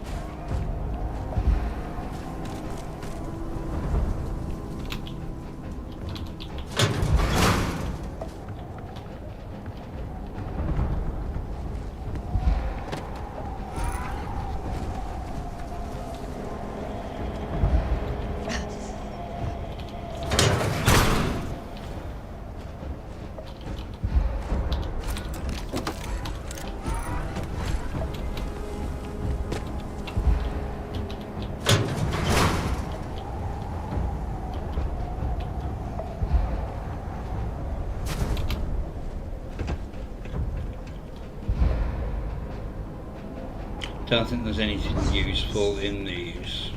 Don't think there's anything useful in these.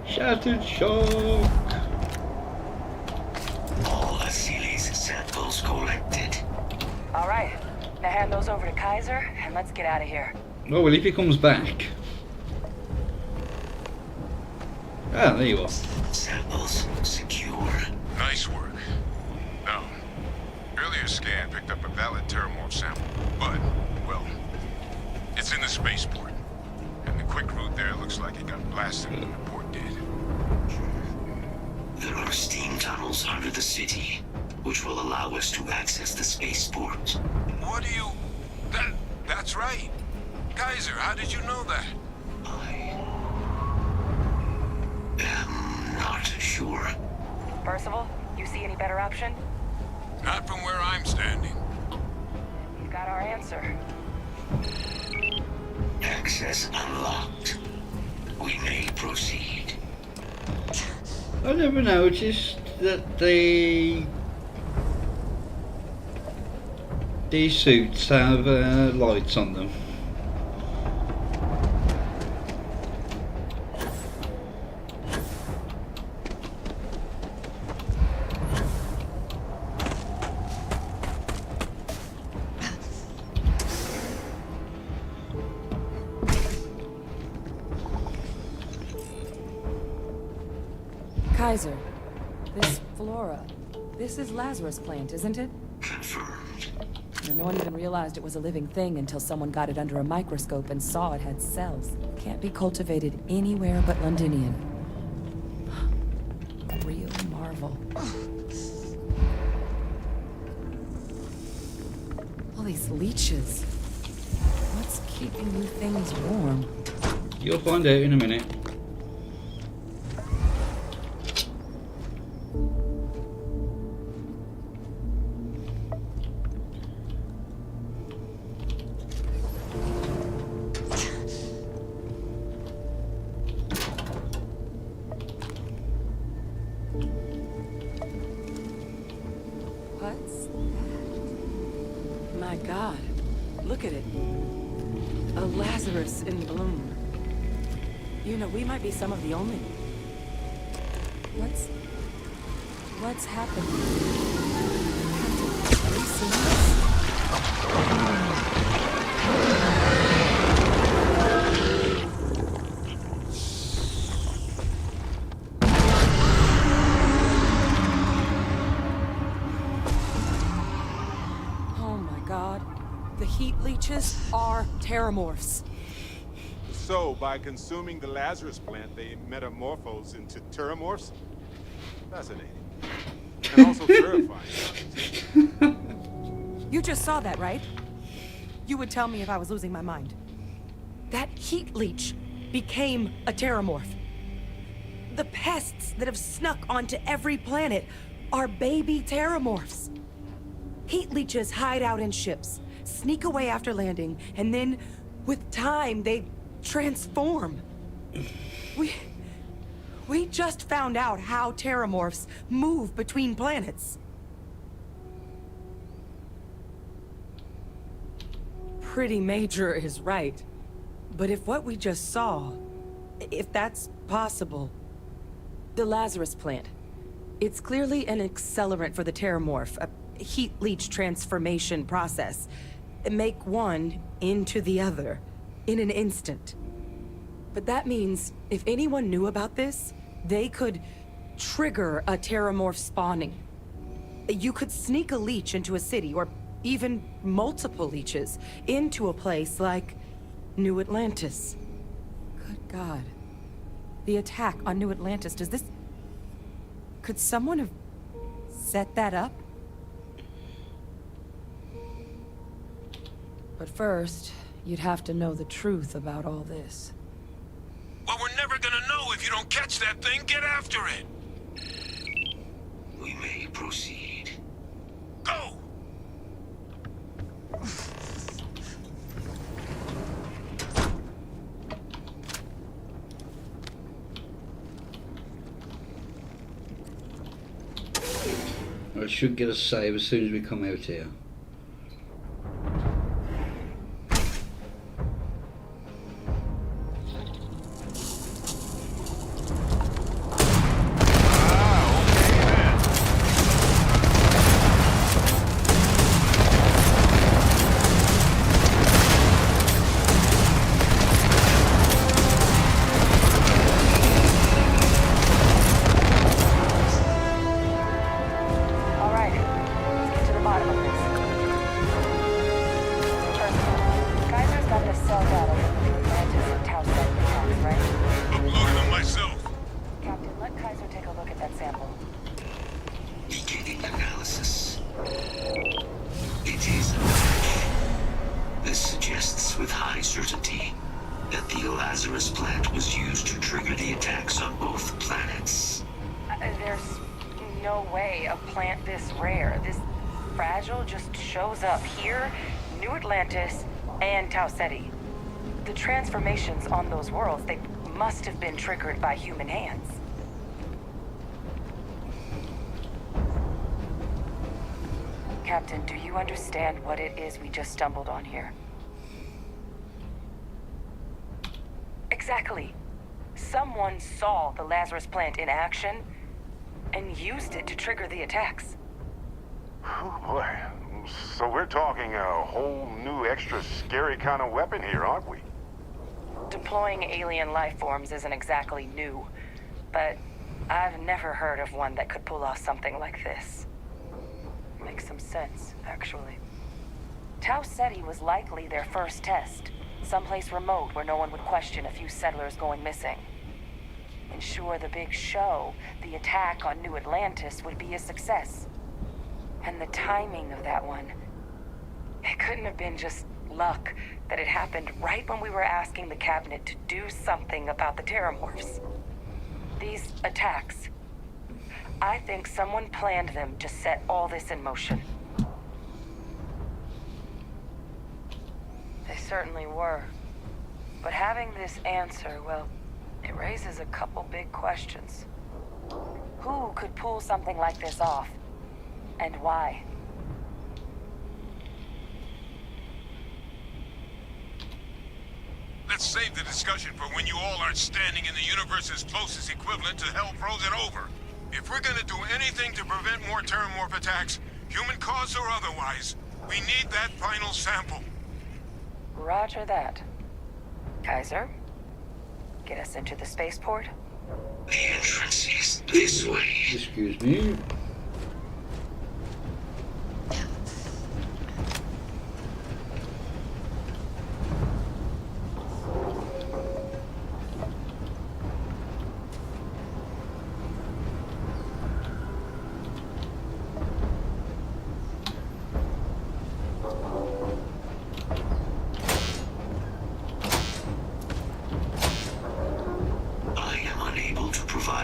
Shattered shock! All Asile's samples collected. All right, now hand those over to Kaiser, and let's get out of here. Oh, well, if he comes back. Ah, there you are. Samples secure. Nice work. Now, earlier scan picked up a valid Terramorph sample, but, well, it's in the spaceport. And the quick route there looks like it got blasted when the port did. There are steam tunnels under the city, which will allow us to access the spaceport. What do you... That's right. Kaiser, how did you know that? I'm not sure. Percival, you see any better option? Not from where I'm standing. You've got our answer. Access unlocked. We may proceed. I never noticed that these suits have lights on them. Kaiser, this Flora, this is Lazarus plant, isn't it? Confirmed. No one even realized it was a living thing until someone got it under a microscope and saw it had cells. Can't be cultivated anywhere but Londonian. A real marvel. All these leeches. What's keeping you things warm? You'll find out in a minute. What's that? My God, look at it. A Lazarus in bloom. You know, we might be some of the only... What's happening? Captain, are you seeing this? Oh my God. The heat leeches are Terramorphs. So, by consuming the Lazarus plant, they metamorphose into Terramorphs? Fascinating. And also terrifying. You just saw that, right? You would tell me if I was losing my mind. That heat leech became a Terramorph. The pests that have snuck onto every planet are baby Terramorphs. Heat leeches hide out in ships, sneak away after landing, and then, with time, they transform. We just found out how Terramorphs move between planets. Pretty Major is right. But if what we just saw, if that's possible... The Lazarus plant. It's clearly an accelerant for the Terramorph, a heat leech transformation process. Make one into the other in an instant. But that means if anyone knew about this, they could trigger a Terramorph spawning. You could sneak a leech into a city, or even multiple leeches, into a place like New Atlantis. Good God. The attack on New Atlantis, does this... Could someone have set that up? But first, you'd have to know the truth about all this. Well, we're never gonna know if you don't catch that thing. Get after it. We may proceed. Go! should get a save as soon as we come out here. The transformations on those worlds, they must have been triggered by human hands. Captain, do you understand what it is we just stumbled on here? Exactly. Someone saw the Lazarus plant in action and used it to trigger the attacks. Oh boy. So we're talking a whole new extra scary kind of weapon here, aren't we? Deploying alien life forms isn't exactly new, but I've never heard of one that could pull off something like this. Makes some sense, actually. Tau Ceti was likely their first test, someplace remote where no one would question a few settlers going missing. Ensure the big show, the attack on New Atlantis, would be a success. And the timing of that one, it couldn't have been just luck that it happened right when we were asking the cabinet to do something about the terramorphs. These attacks, I think someone planned them to set all this in motion. They certainly were. But having this answer, well, it raises a couple big questions. Who could pull something like this off? And why? Let's save the discussion for when you all aren't standing in the universe's closest equivalent to hell frozen over. If we're gonna do anything to prevent more terramorph attacks, human cause or otherwise, we need that final sample. Roger that. Kaiser, get us into the spaceport? The entrance is this way. Excuse me.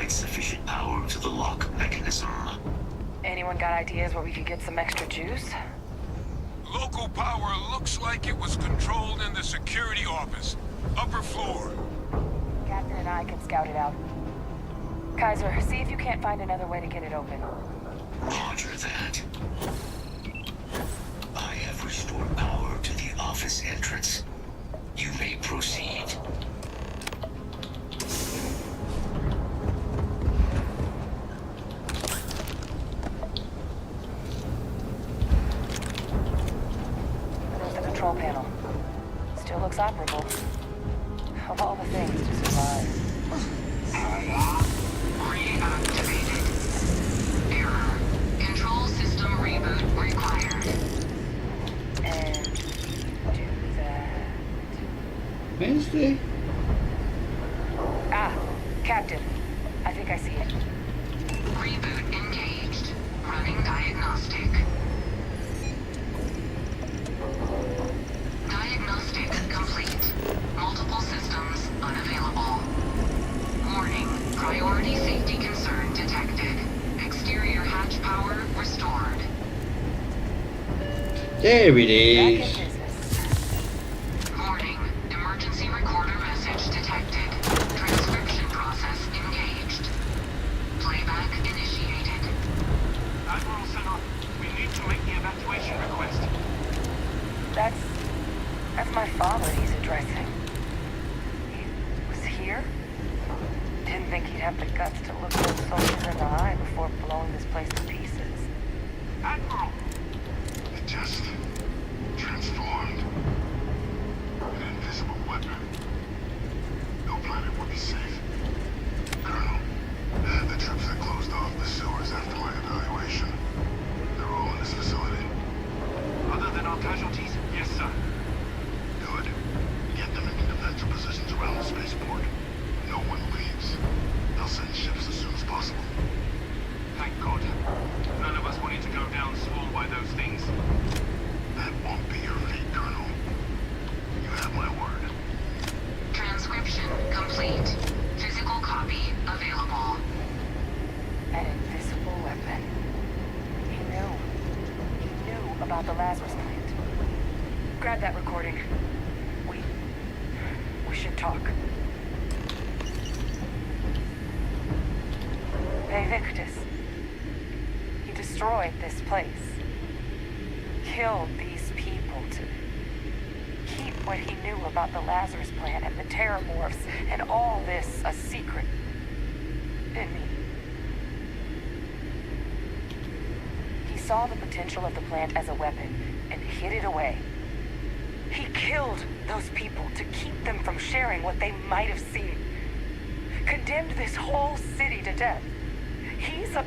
Sufficient power to the lock mechanism. Anyone got ideas where we could get some extra juice? Local power looks like it was controlled in the security office. Upper floor. Captain and I can scout it out. Kaiser, see if you can't find another way to get it open. Roger that. I have restored power to the office entrance. You may proceed. Control panel. Still looks operable. Of all the things to survive. Reactivated. Error. Control system reboot required. And do that. Wednesday? Ah, Captain. I think I see it. Reboot engaged. Running diagnostic. Diagnostic complete. Multiple systems unavailable. Warning. Priority safety concern detected. Exterior hatch power restored. There it is. Warning. Emergency recorder message detected. Transcription process engaged. Playback initiated. Admiral sent off That's my father he's addressing. He was here? Didn't think he'd have the guts to look those soldiers in the eye before blowing this place to pieces. Admiral! It just transformed. An invisible weapon. No planet would be safe. Colonel, the troops that closed off the sewers after my evaluation, they're all in this facility. Other than our casualties? Yes, sir. Good. Get them into defensive positions around the spaceport. No one leaves. They'll send ships as soon as possible. Thank God. None of us wanted to go down swarmed by those things. That won't be your fate, Colonel. You have my word. Transcription complete. Physical copy available. An invisible weapon. He knew. He knew about the Lazarus plant. Grab that recording. We should talk. Victus. He destroyed this place. Killed these people to keep what he knew about the Lazarus plant and the Terramorphs and all this a secret. Didn't he? He saw the potential of the plant as a weapon and hid it away. He killed those people to keep them from sharing what they might have seen. Condemned this whole city to death. He's a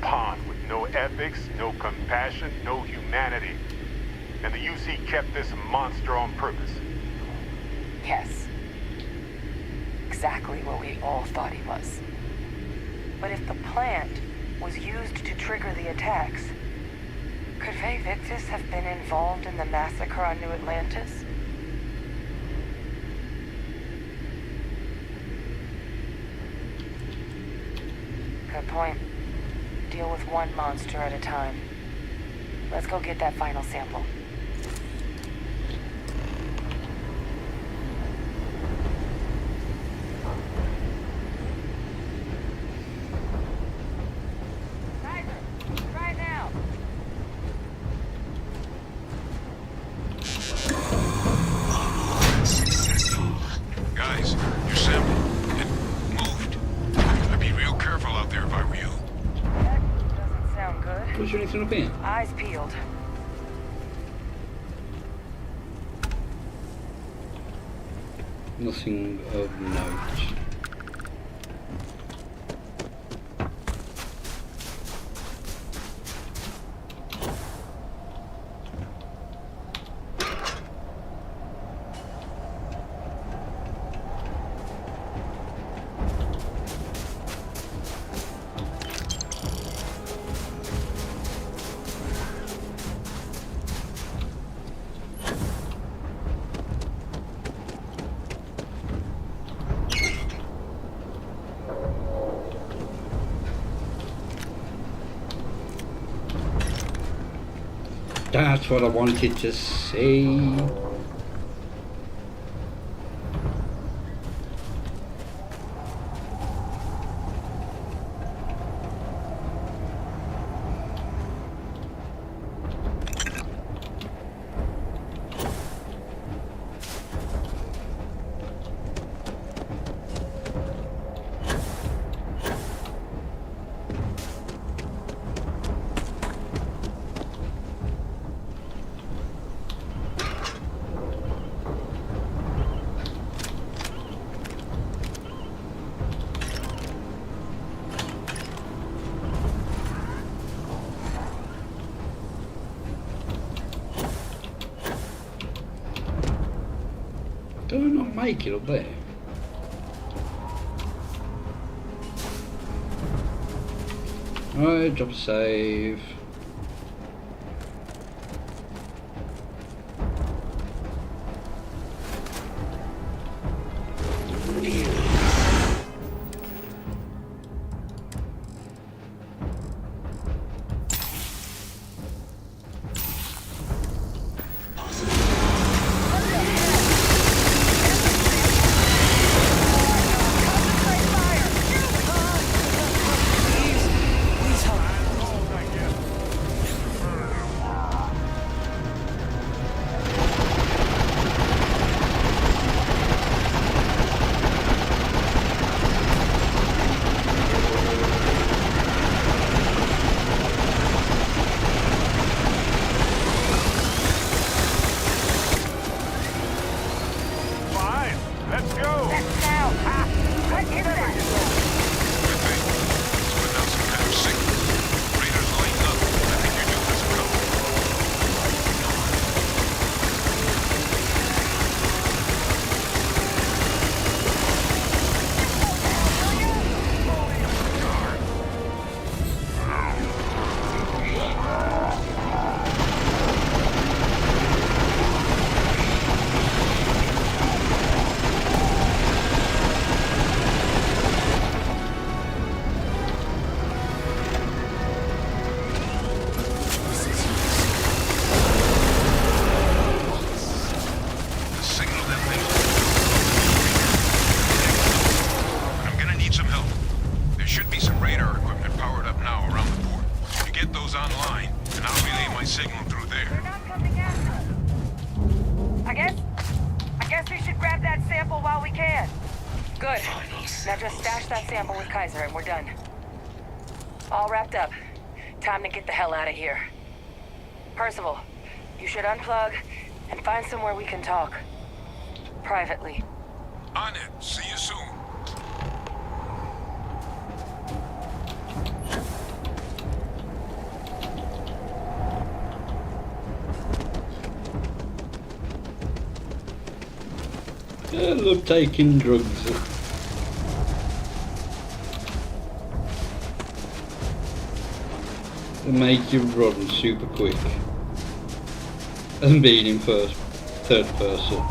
pawn with no ethics, no compassion, no humanity. And the UC kept this monster on purpose. Yes. Exactly what we all thought he was. But if the plant was used to trigger the attacks, could Victus have been involved in the massacre on New Atlantis? Good point. Deal with one monster at a time. Let's go get that final sample. Right now. Guys, your sample, it moved. I'd be real careful out there if I were you. Doesn't sound good. What's your next one up here? Eyes peeled. Nothing of note. That's what I wanted to see. Do I not make it up there? Alright, drop a save. those online, and I'll relay my signal through there. I guess we should grab that sample while we can. Good. Now just stash that sample with Kaiser and we're done. All wrapped up. Time to get the hell out of here. Percival, you should unplug and find somewhere we can talk. Privately. On it. See you soon. I love taking drugs. They make you run super quick. And being in third person.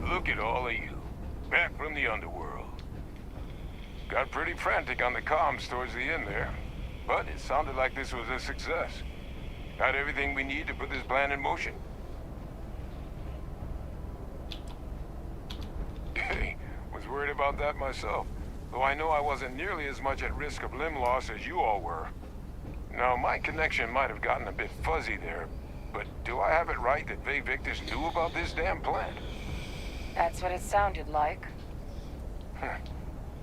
Look at all of you. Back from the underworld. Got pretty frantic on the comms towards the end there. But it sounded like this was a success. Got everything we need to put this plan in motion. Hey, was worried about that myself. Though I know I wasn't nearly as much at risk of limb loss as you all were. Now, my connection might have gotten a bit fuzzy there. But do I have it right that Vay Victus knew about this damn plan? That's what it sounded like.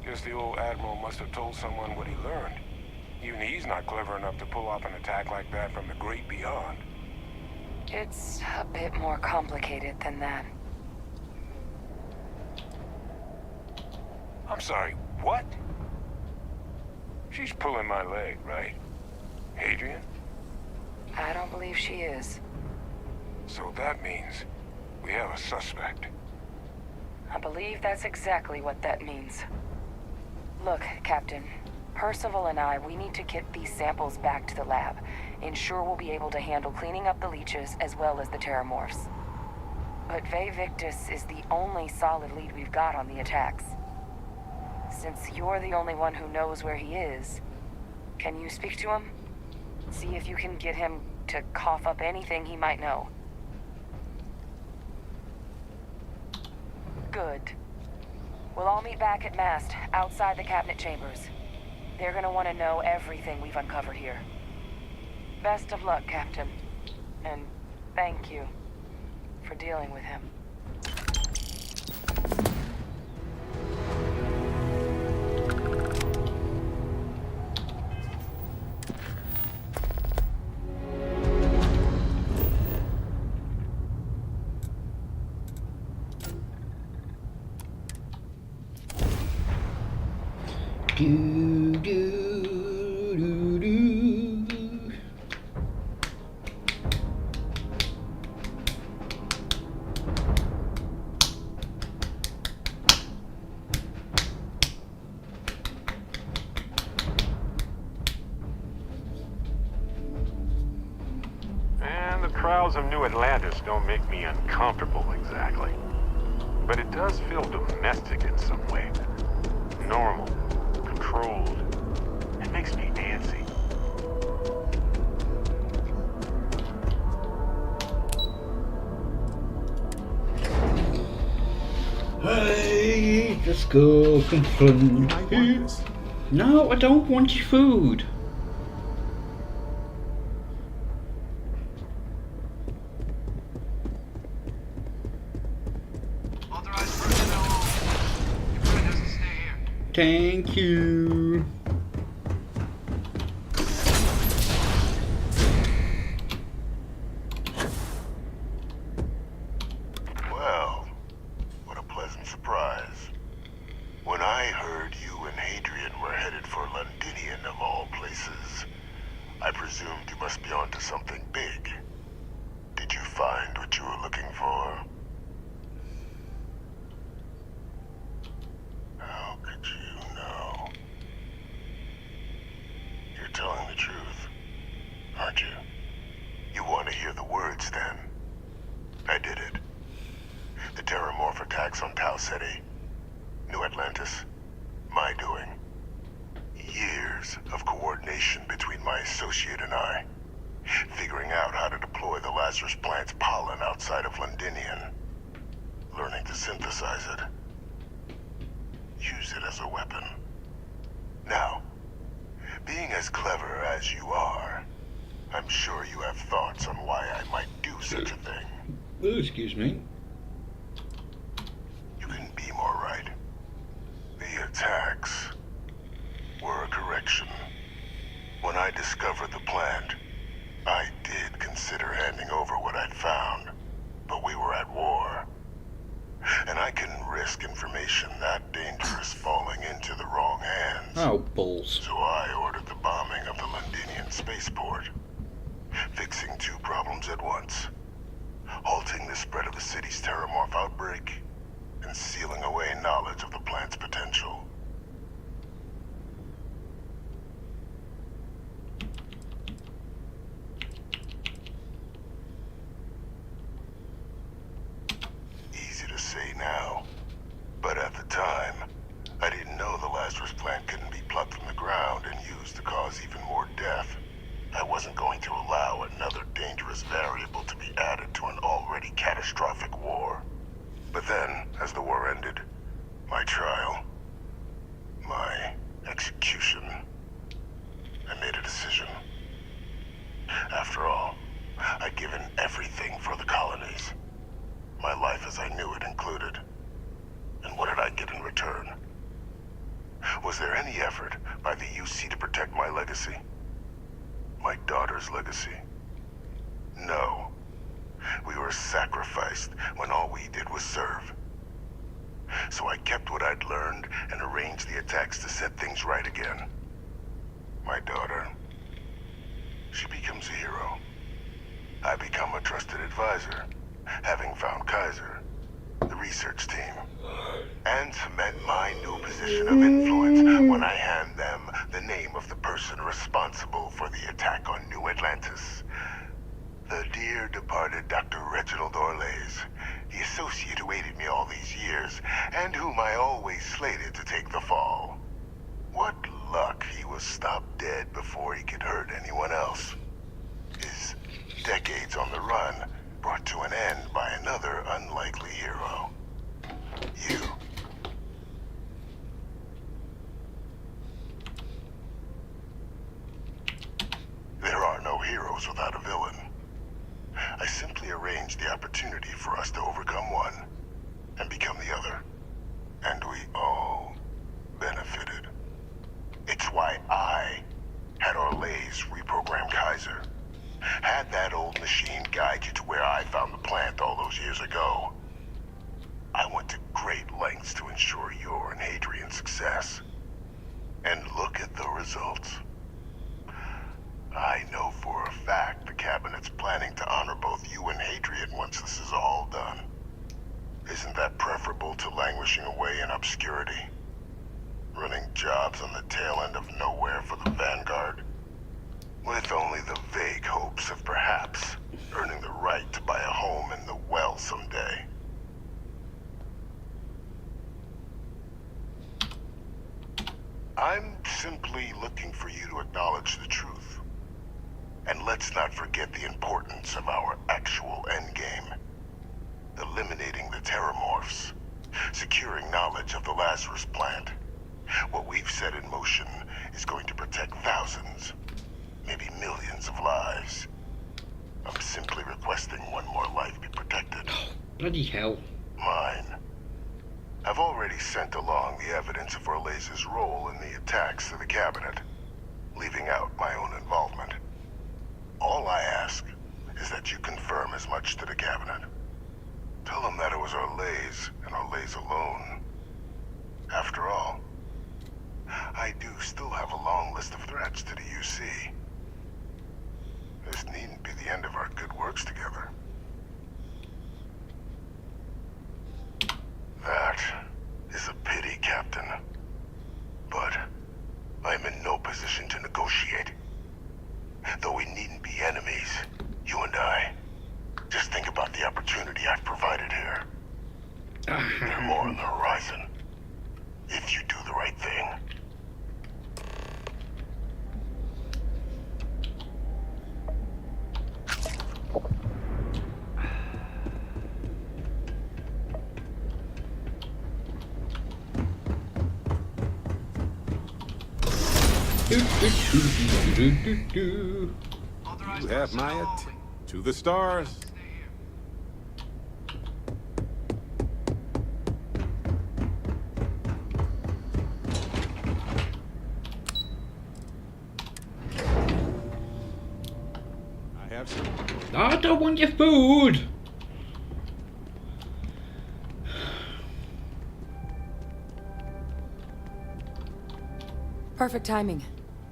Guess the old Admiral must have told someone what he learned. Even he's not clever enough to pull off an attack like that from the great beyond. It's a bit more complicated than that. I'm sorry, what? She's pulling my leg, right? Hadrian? I don't believe she is. So that means we have a suspect. I believe that's exactly what that means. Look, Captain. Percival and we need to get these samples back to the lab. Ensure we'll be able to handle cleaning up the leeches as well as the terramorphs. But Vay Victus is the only solid lead we've got on the attacks. Since you're the only one who knows where he is, can you speak to him? See if you can get him to cough up anything he might know. Good. We'll all meet back at Mast, outside the cabinet chambers. They're gonna want to know everything we've uncovered here. Best of luck, Captain. And thank you for dealing with him. Do, do, do, do. And the crowds of New Atlantis don't make me uncomfortable exactly. But it does feel domestic in some way. Normal. Controlled. It makes me antsy. Hey, let's go confront him. No, I don't want your food. Thank you. Well, what a pleasant surprise. When I heard you and Hadrian were headed for Londinian of all places, I presumed you must be onto something big. Did you find what you were looking for? use it as a weapon. Now, being as clever as you are, I'm sure you have thoughts on why I might do such a thing. Oh, excuse me. You couldn't be more right. The attacks were a correction. When I discovered the plant, I did consider handing over what I'd found, but we were at war. And I couldn't risk information that dangerous falling into the wrong hands. Oh, balls. So I ordered the bombing of the Londinian spaceport, fixing two problems at once. Halting the spread of the city's terramorph outbreak, and sealing away knowledge of the plant's potential. Easy to say now, but at the time, I didn't know the Lazarus plant couldn't be plucked from the ground and used to cause even more death. I wasn't going to allow another dangerous variable to be added to an already catastrophic war. But then, as the war ended, my trial, my execution, I made a decision. After all, I'd given everything for the colonies. My life as I knew it included. And what did I get in return? Was there any effort by the UC to protect my legacy? My daughter's legacy? No. We were sacrificed when all we did was serve. So I kept what I'd learned and arranged the attacks to set things right again. My daughter, she becomes a hero. I become a trusted advisor, having found Kaiser, the research team, and cement my new position of influence when I hand them the name of the person responsible for the attack on New Atlantis. The dear departed Dr. Reginald Orlays, the associate who aided me all these years, and whom I always slated to take the fall. What luck he was stopped dead before he could hurt anyone else. His decades on the run brought to an end by another unlikely hero. You. There are no heroes without a villain. I simply arranged the opportunity for us to overcome one and become the other. And we all benefited. It's why I had Orlays reprogram Kaiser. Had that old machine guide you to where I found the plant all those years ago. I went to great lengths to ensure your and Hadrian's success. And look at the results. I know for a fact the Cabinet's planning to honor both you and Hadrian once this is all done. Isn't that preferable to languishing away in obscurity? Running jobs on the tail end of nowhere for the Vanguard? With only the vague hopes of perhaps earning the right to buy a home in the well someday. I'm simply looking for you to acknowledge the truth. And let's not forget the importance of our actual endgame. Eliminating the terramorphs. Securing knowledge of the Lazarus plant. What we've set in motion is going to protect thousands, maybe millions of lives. I'm simply requesting one more life be protected. Bloody hell. Mine. I've already sent along the evidence of Orlays' role in the attacks to the Cabinet, leaving out my own involvement. All I ask is that you confirm as much to the Cabinet. Tell them that it was Orlays and Orlays alone. After all, I do still have a long list of threats to the UC. This needn't be the end of our good works together. That is a pity, Captain. But I'm in no position to negotiate. Though we needn't be enemies, you and I. Just think about the opportunity I've provided here. There are more on the horizon. If you do the right thing. You have my to the stars. I have some. I don't want your food. Perfect timing.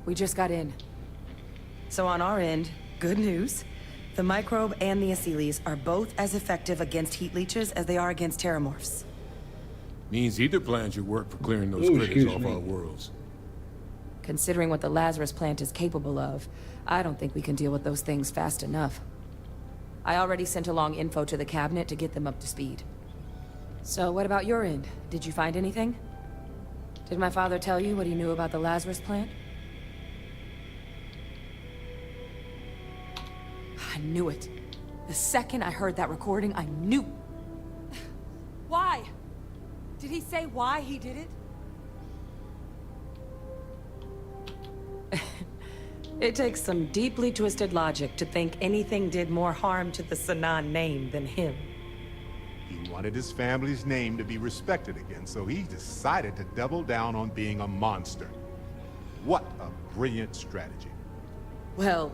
We just got in. So on our end, good news. The microbe and the Asylees are both as effective against heat leeches as they are against terramorphs. Means either plan should work for clearing those Ooh, critters excuse off me. our worlds. Considering what the Lazarus plant is capable of, I don't think we can deal with those things fast enough. I already sent along info to the cabinet to get them up to speed. So what about your end? Did you find anything? Did my father tell you what he knew about the Lazarus plant? I knew it. The second I heard that recording, I knew. Why? Did he say why he did it? It takes some deeply twisted logic to think anything did more harm to the Sanan name than him. He wanted his family's name to be respected again, so he decided to double down on being a monster. What a brilliant strategy. Well,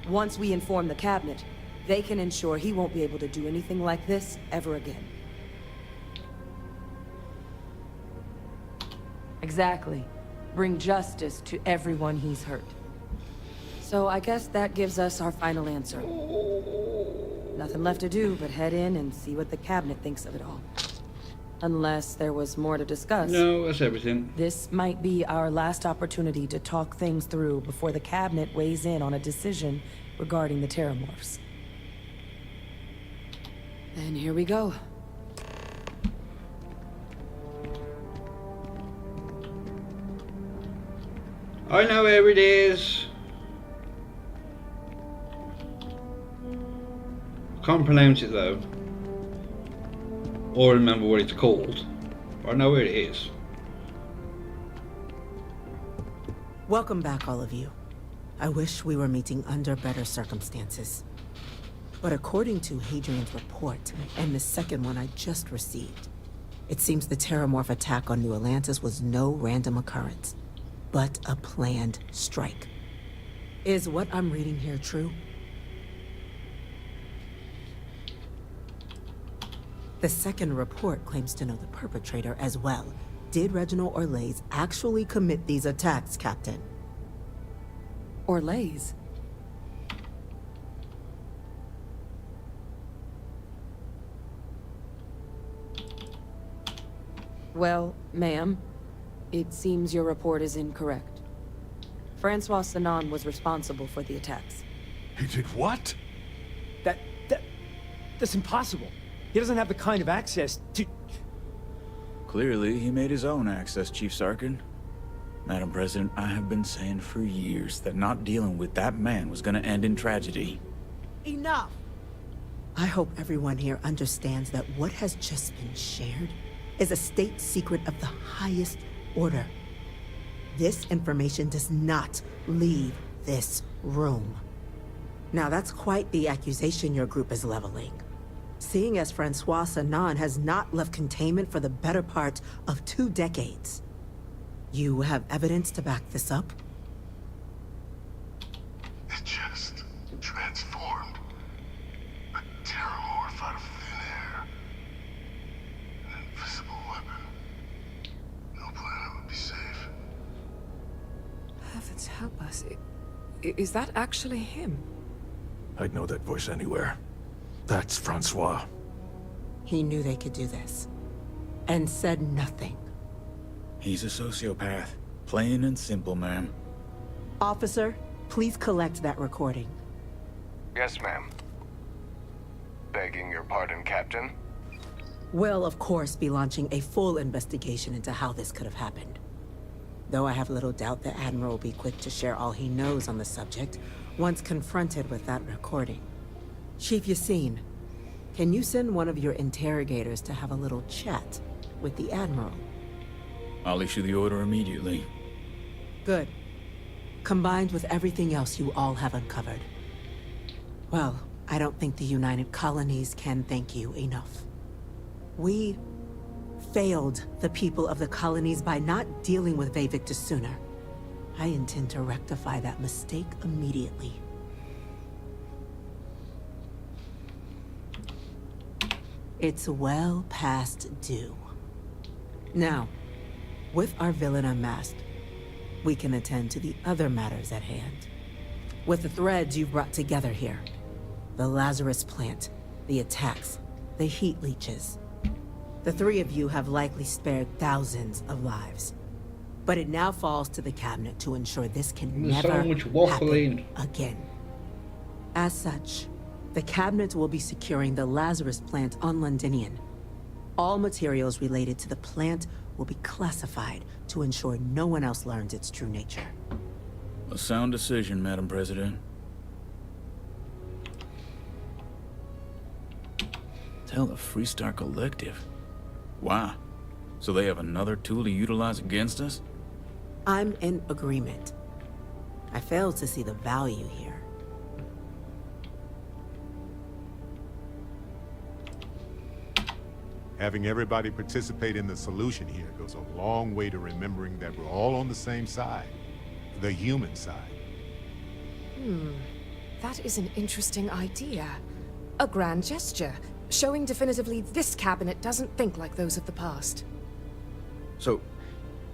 once we inform the cabinet, they can ensure he won't be able to do anything like this ever again. Exactly. Bring justice to everyone he's hurt. So I guess that gives us our final answer. Nothing left to do but head in and see what the cabinet thinks of it all. Unless there was more to discuss. No, that's everything. This might be our last opportunity to talk things through before the cabinet weighs in on a decision regarding the terramorphs. Then here we go. I know where it is. Can't pronounce it though, or remember what it's called, but I know where it is. Welcome back, all of you. I wish we were meeting under better circumstances. But according to Hadrian's report, and the second one I just received, it seems the Terramorph attack on New Atlantis was no random occurrence, but a planned strike. Is what I'm reading here true? The second report claims to know the perpetrator as well. Did Reginald Orlays actually commit these attacks, Captain? Orlays? Well, ma'am, it seems your report is incorrect. Francois Sanan was responsible for the attacks. He did what? That's impossible. He doesn't have the kind of access to... Clearly, he made his own access, Chief Sarkin. Madam President, I have been saying for years that not dealing with that man was gonna end in tragedy. Enough! I hope everyone here understands that what has just been shared is a state secret of the highest order. This information does not leave this room. Now that's quite the accusation your group is leveling. Seeing as Francois Sanan has not left containment for the better part of 2 decades. You have evidence to back this up? It just transformed. A terramorph out of thin air. An invisible weapon. No planet would be safe. Heavens help us. Is that actually him? I'd know that voice anywhere. That's Francois. He knew they could do this. And said nothing. He's a sociopath. Plain and simple, ma'am. Officer, please collect that recording. Yes, ma'am. Begging your pardon, Captain. We'll, of course, be launching a full investigation into how this could have happened. Though I have little doubt the Admiral will be quick to share all he knows on the subject once confronted with that recording. Chief Yassine, can you send one of your interrogators to have a little chat with the Admiral? I'll issue the order immediately. Good. combined with everything else you all have uncovered. Well, I don't think the United Colonies can thank you enough. We failed the people of the colonies by not dealing with Vavictus sooner. I intend to rectify that mistake immediately. It's well past due. Now, with our villain unmasked, we can attend to the other matters at hand. With the threads you've brought together here, the Lazarus plant, the attacks, the heat leeches, the three of you have likely spared thousands of lives. But it now falls to the cabinet to ensure this can There's so never much happen waffling. again. As such, the cabinet will be securing the Lazarus plant on Londinian. All materials related to the plant will be classified to ensure no one else learns its true nature. A sound decision, Madam President. Tell the Freestar Collective. Wow. So they have another tool to utilize against us? I'm in agreement. I fail to see the value here. Having everybody participate in the solution here goes a long way to remembering that we're all on the same side. The human side. That is an interesting idea. A grand gesture, showing definitively this cabinet doesn't think like those of the past. So,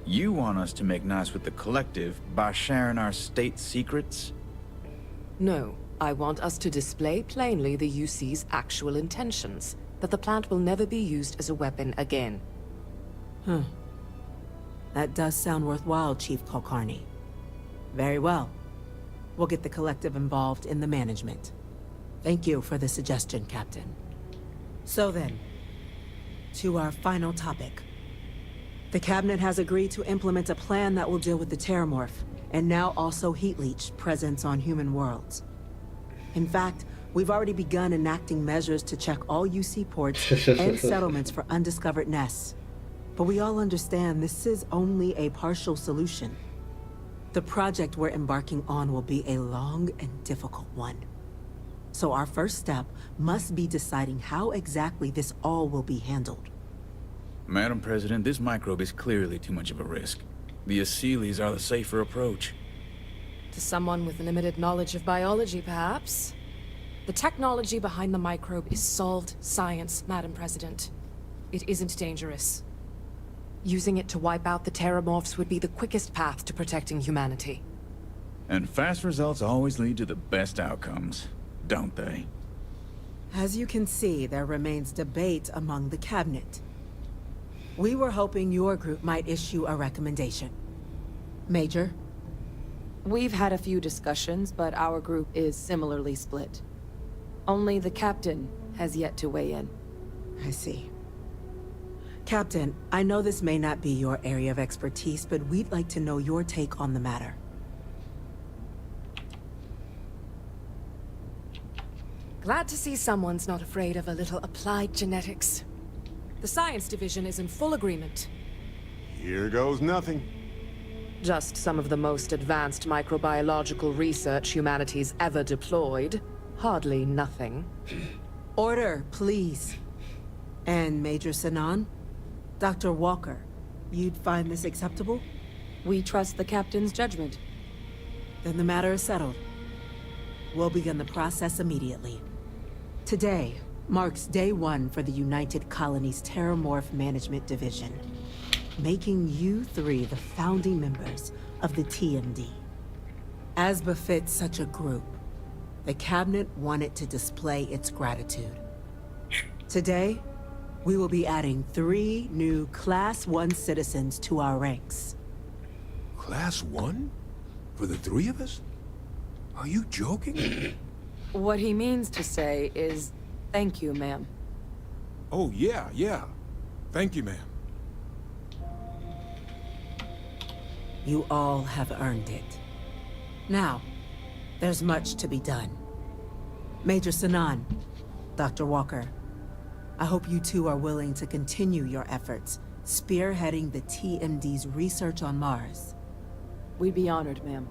you want us to make nice with the Collective by sharing our state secrets? No, I want us to display plainly the UC's actual intentions, that the plant will never be used as a weapon again. That does sound worthwhile, Chief Kulkarni. Very well. We'll get the Collective involved in the management. Thank you for the suggestion, Captain. So then, to our final topic. The Cabinet has agreed to implement a plan that will deal with the Terramorph, and now also Heat Leech presence on human worlds. In fact, we've already begun enacting measures to check all UC ports and settlements for undiscovered nests. But we all understand this is only a partial solution. The project we're embarking on will be a long and difficult one. So our first step must be deciding how exactly this all will be handled. Madam President, this microbe is clearly too much of a risk. The Aseles are the safer approach. To someone with limited knowledge of biology, perhaps? The technology behind the microbe is solved science, Madam President. It isn't dangerous. Using it to wipe out the Terramorphs would be the quickest path to protecting humanity. And fast results always lead to the best outcomes, don't they? As you can see, there remains debate among the Cabinet. We were hoping your group might issue a recommendation. Major? We've had a few discussions, but our group is similarly split. Only the Captain has yet to weigh in. I see. Captain, I know this may not be your area of expertise, but we'd like to know your take on the matter. Glad to see someone's not afraid of a little applied genetics. The Science Division is in full agreement. Here goes nothing. Just some of the most advanced microbiological research humanity's ever deployed. Hardly nothing. Order, please. And Major Sinan? Dr. Walker, you'd find this acceptable? We trust the Captain's judgment. Then the matter is settled. We'll begin the process immediately. Today marks day one for the United Colonies Terramorph Management Division, making you three the founding members of the TMD. As befits such a group, the Cabinet wanted to display its gratitude. Today, we will be adding 3 new Class 1 citizens to our ranks. Class 1? For the 3 of us? Are you joking? What he means to say is, thank you, ma'am. Oh, yeah. Thank you, ma'am. You all have earned it. Now, there's much to be done. Major Sinan, Dr. Walker, I hope you two are willing to continue your efforts, spearheading the TMD's research on Mars. We'd be honored, ma'am.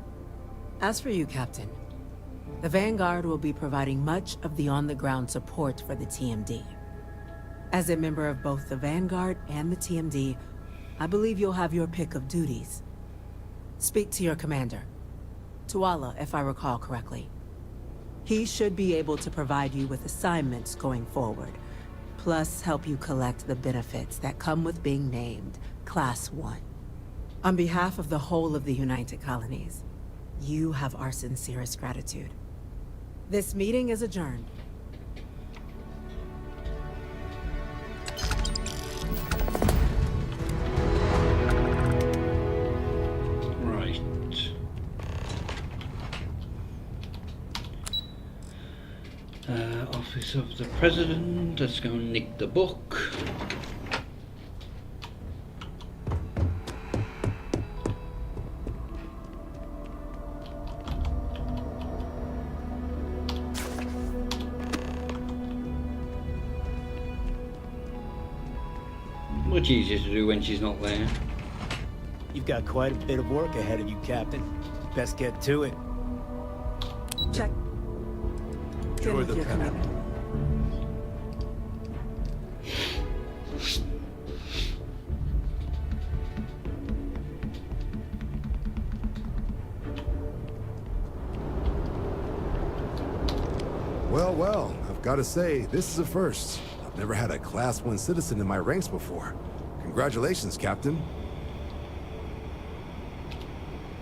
As for you, Captain, the Vanguard will be providing much of the on-the-ground support for the TMD. As a member of both the Vanguard and the TMD, I believe you'll have your pick of duties. Speak to your commander, Tuala, if I recall correctly. He should be able to provide you with assignments going forward, plus help you collect the benefits that come with being named Class 1. On behalf of the whole of the United Colonies, you have our sincerest gratitude. This meeting is adjourned. Right. Office of the President. Let's go and nick the book. Much easier to do when she's not there. You've got quite a bit of work ahead of you, Captain. Best get to it. Check. You're the commander. Well, I've got to say, this is a first. I've never had a Class 1 citizen in my ranks before. Congratulations, Captain.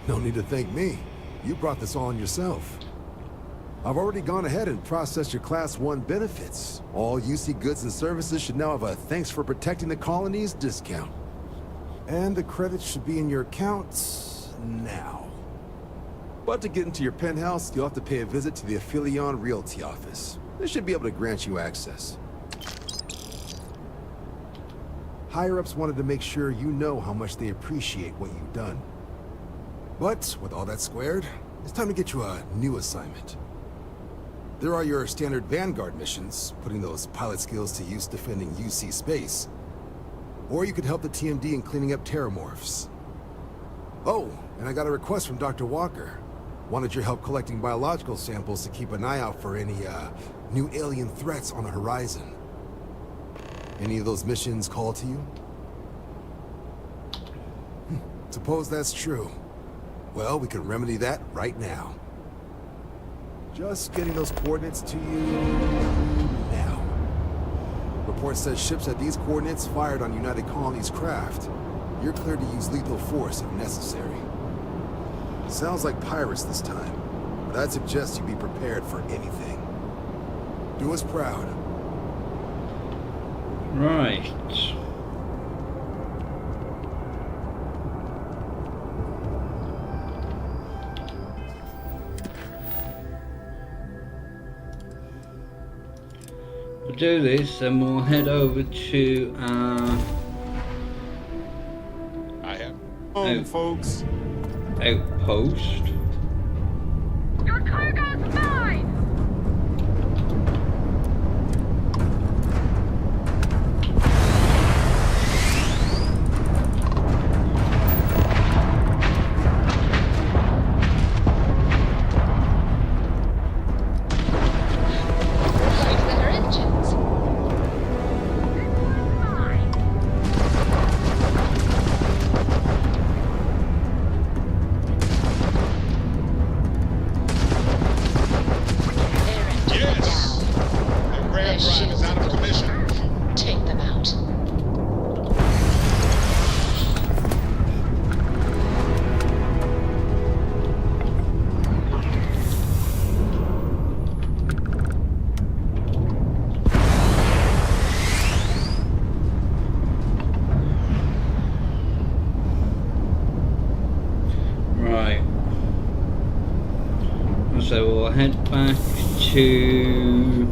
No need to thank me. You brought this on yourself. I've already gone ahead and processed your Class 1 benefits. All UC goods and services should now have a thanks for protecting the colonies discount. And the credits should be in your accounts now. But to get into your penthouse, you'll have to pay a visit to the Aphelion Realty office. They should be able to grant you access. Higher-ups wanted to make sure you know how much they appreciate what you've done. But with all that squared, it's time to get you a new assignment. There are your standard Vanguard missions, putting those pilot skills to use defending UC space. Or you could help the TMD in cleaning up terramorphs. Oh, and I got a request from Dr. Walker. Wanted your help collecting biological samples to keep an eye out for any, new alien threats on the horizon. Any of those missions call to you? Suppose that's true. Well, we can remedy that right now. Just getting those coordinates to you now. Report says ships at these coordinates fired on United Colonies craft. You're cleared to use lethal force if necessary. Sounds like pirates this time, but I'd suggest you be prepared for anything. Do us proud. Right. We'll do this and we'll head over to I have home, folks. Outpost. Your cargo's mine! Like their engines. Yes! The ram drive is out of commission. Take them out. Right. So we'll head back to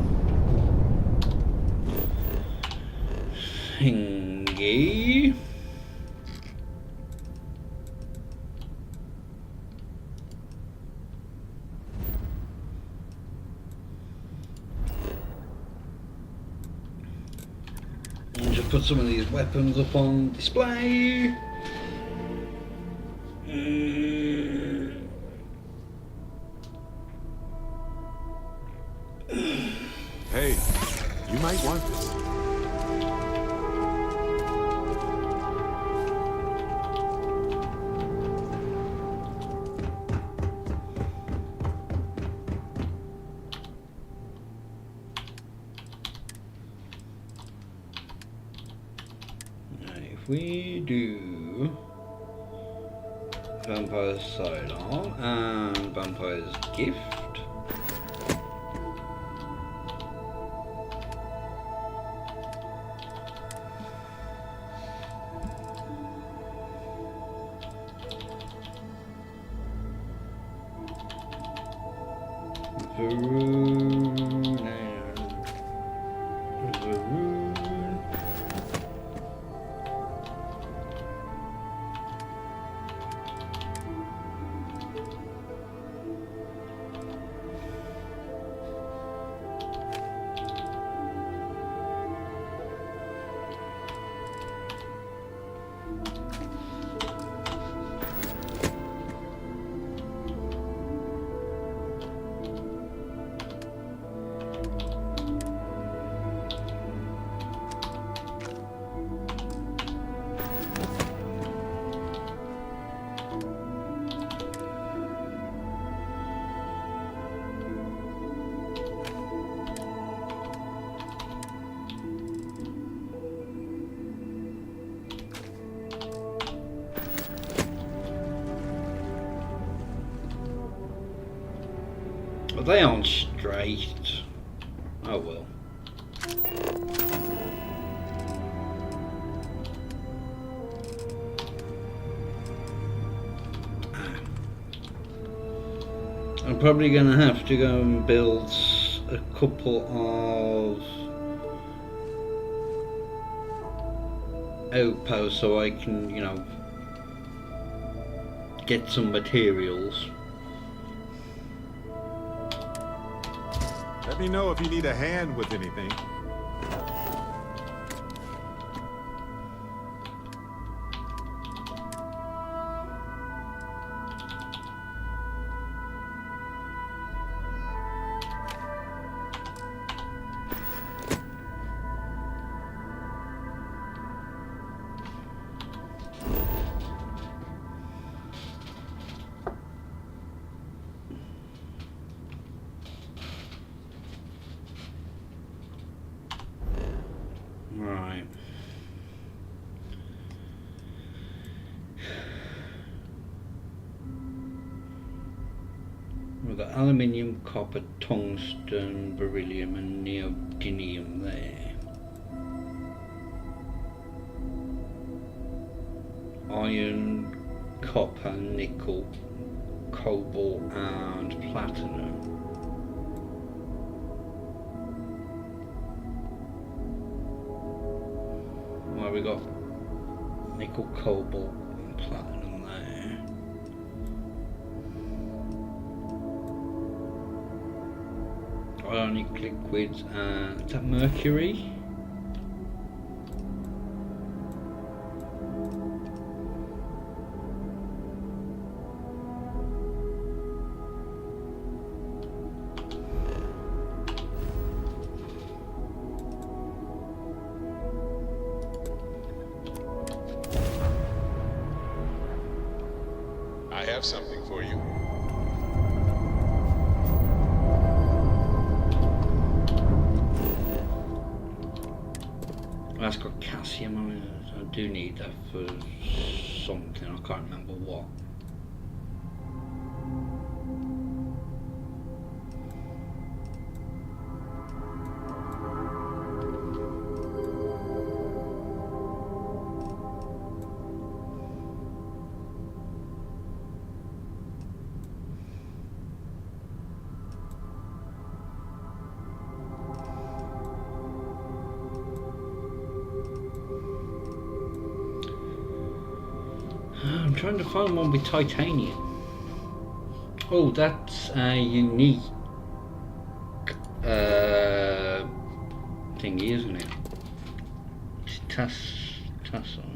Thingy. And just put some of these weapons up on display. we do Vampire's Sidearm and Vampire's Gift. They aren't straight. Oh well. I'm probably going to have to go and build a couple of outposts so I can, you know, get some materials. Let me know if you need a hand with anything. Right. We've got aluminium, copper, tungsten, beryllium and neodymium there. Iron, copper, nickel, cobalt and platinum. Well, we got nickel, cobalt and platinum there. Ionic liquids and is that mercury? I have something for you. That's got calcium on it. I do need that for something. I can't remember what. I'm trying to find one with titanium. Oh, that's a unique thingy, isn't it? It's Tasson.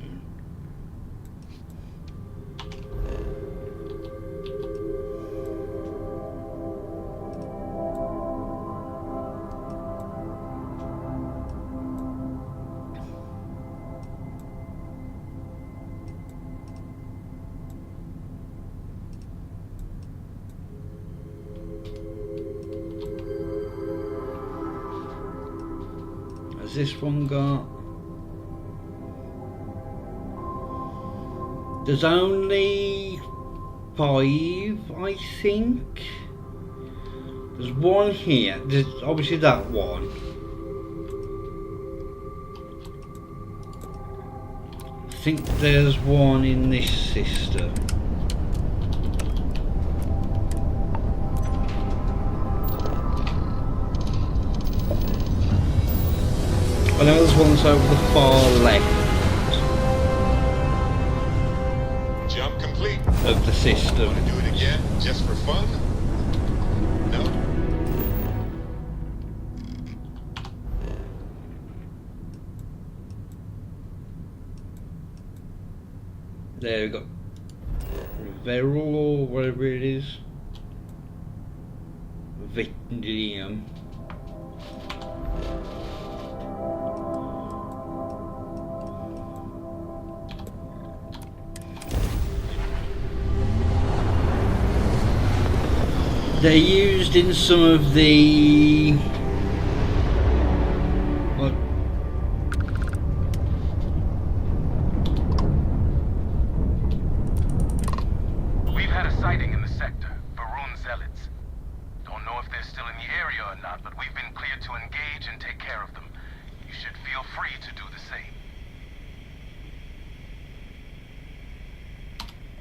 Has this one got There's only 5, I think. There's one here. There's obviously that one. I think there's one in this system. I know there's one that's over the far left. Jump complete. Of the system. Want to do it again, just for fun? No? There we go. Veril or whatever it is. Victium. They're used in some of the We've had a sighting in the sector, Varun Zealots. Don't know if they're still in the area or not, but we've been cleared to engage and take care of them. You should feel free to do the same.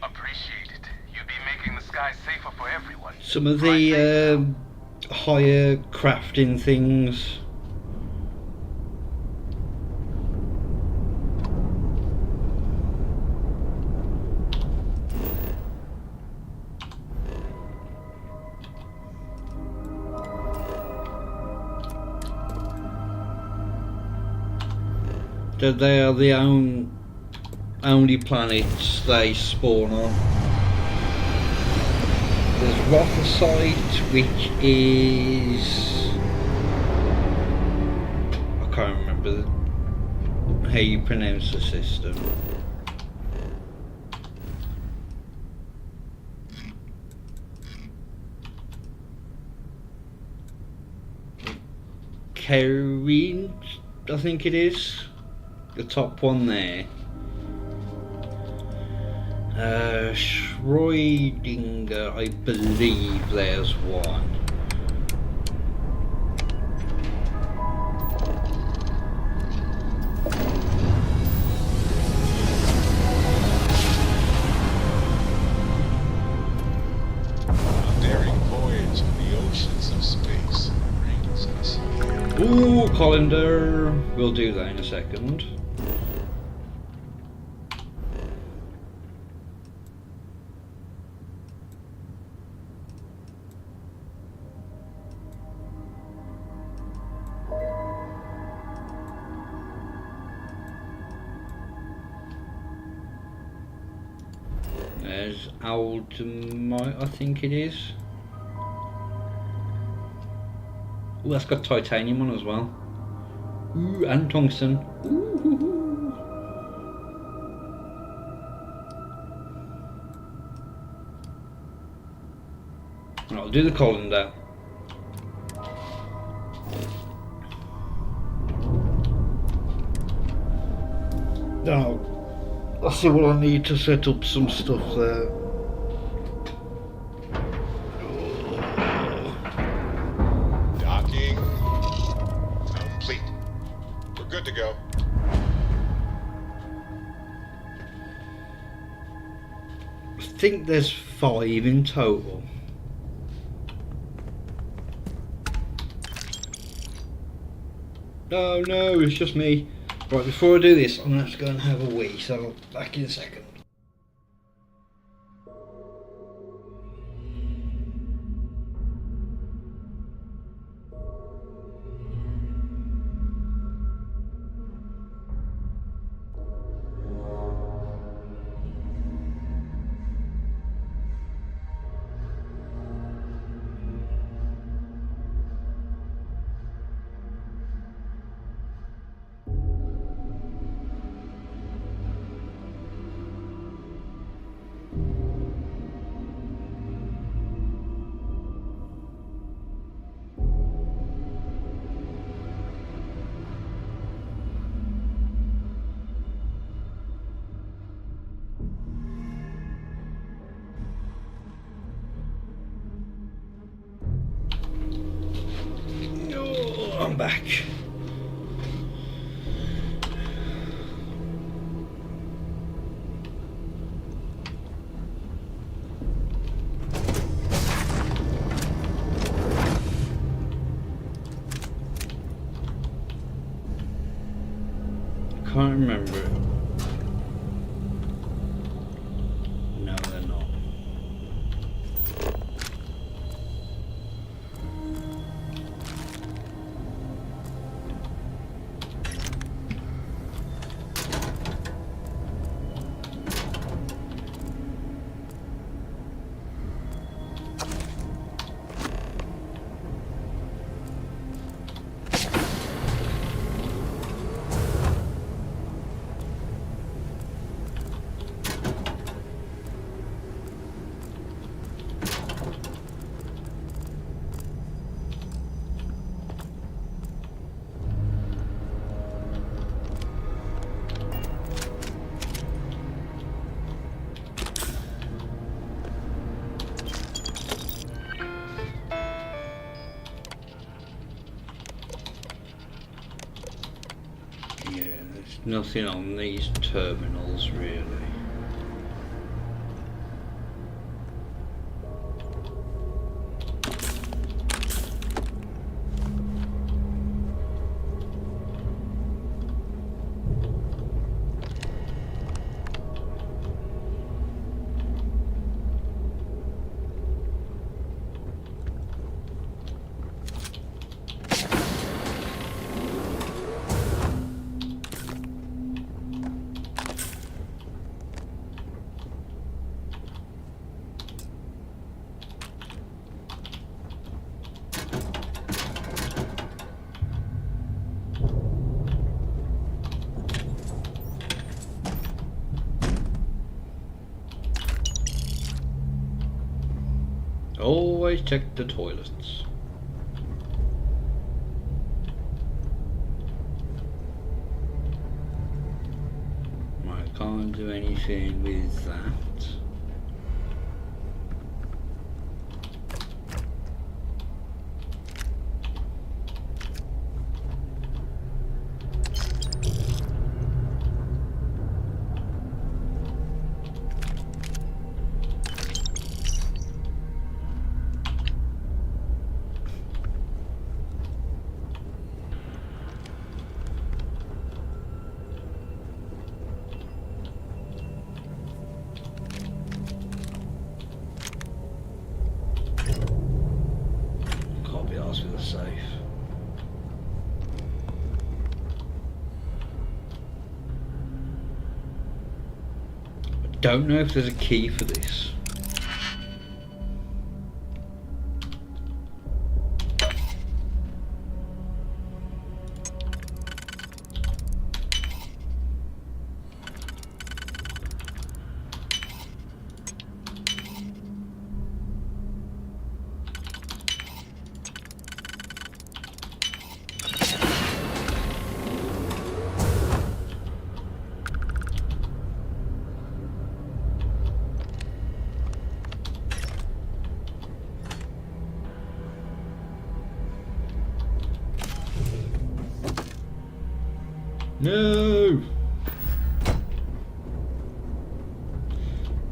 Appreciate it. You'd be making the sky safer for everyone. some of the higher crafting things. That they are the only planets they spawn on. There's Rothosite, which is... I can't remember how you pronounce the system. Karin, I think it is. The top one there. Schrödinger, I believe there's one. A daring voyage in the oceans of space brings us here. Ooh, colander. We'll do that in a second. There's Aldemite, I think it is. Ooh, that's got titanium on as well. Ooh, and tungsten. Ooh. I'll do the colander. Now, I see what I need to set up some stuff there. Docking complete. We're good to go. I think there's 5 in total. No, no, it's just me. Right, before I do this, I'm going to have to go and have a wee, so I'll be back in a second. I'm back. I can't remember it. No, they're not. Yeah, there's nothing on these terminals really. Always check the toilets. I can't do anything with that. With a safe. I don't know if there's a key for this. No!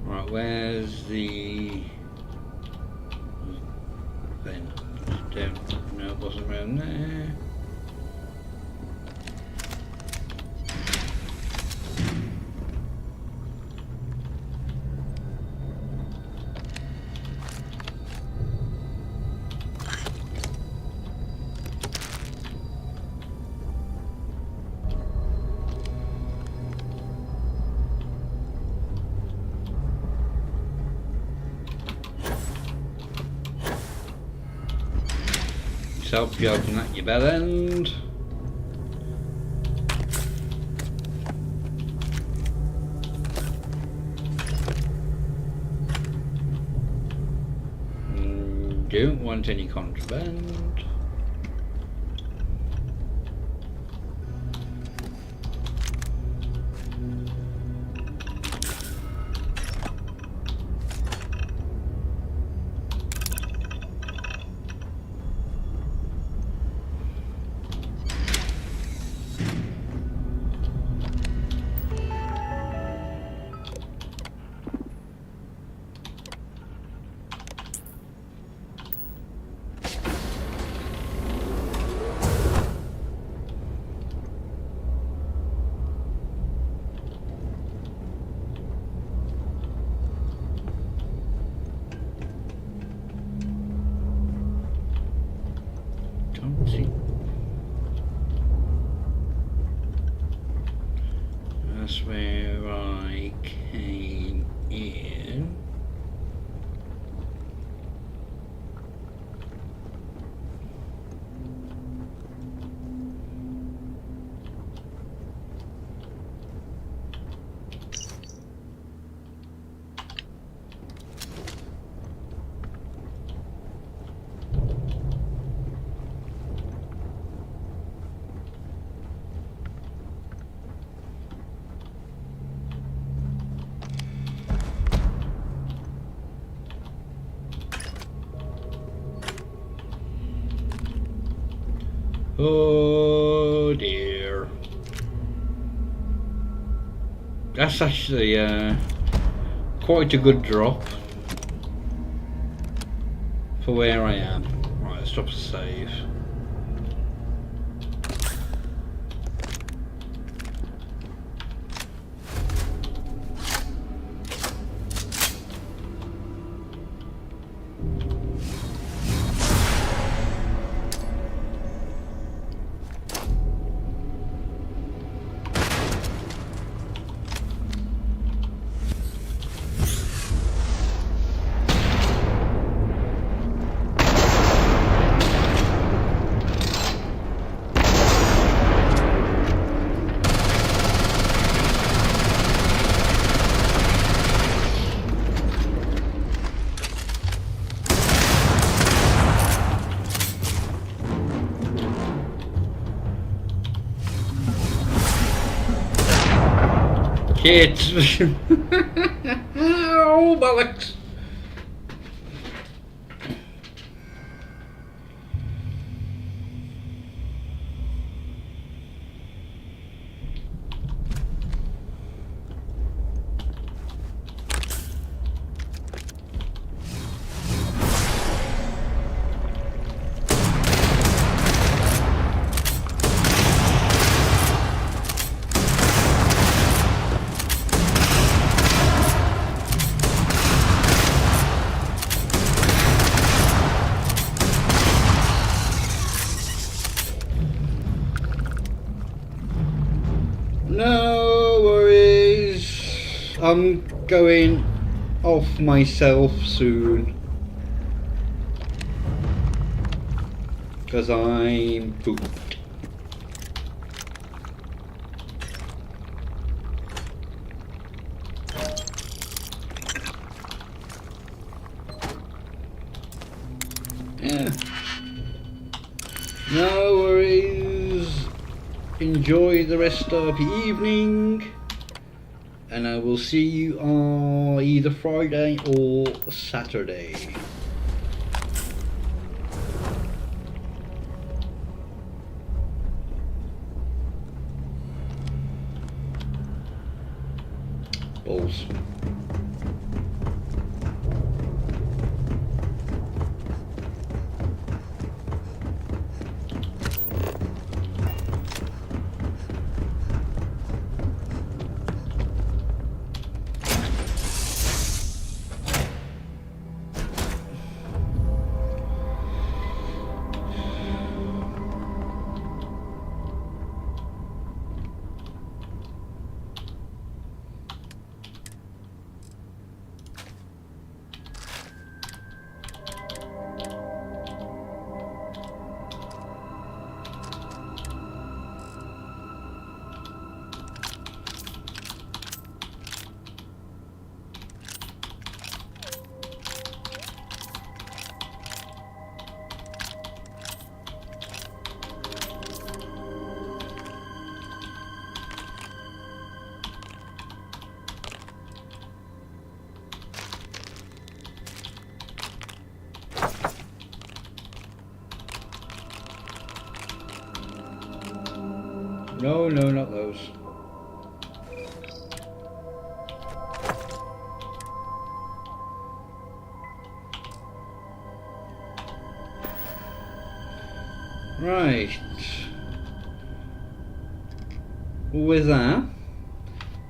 Right, where's the vent? No, it wasn't around there. Hope you open that your bell end. Don't want any contraband. Oh dear. That's actually quite a good drop for where I am. Right, let's drop a save. Shit! Oh, bollocks! No worries, I'm going off myself soon because I'm pooped. Yeah, no worries. Enjoy the rest of the evening, and I will see you on either Friday or Saturday. Balls. No, no, not those. Right. With that,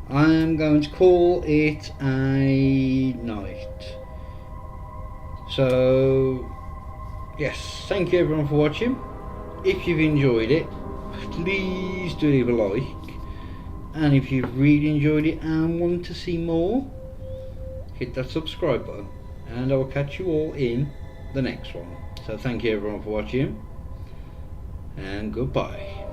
I am going to call it a night. So, yes, thank you everyone for watching. If you've enjoyed it, please do leave a like, and if you've really enjoyed it and want to see more, hit that subscribe button, and I will catch you all in the next one. So thank you everyone for watching, and goodbye.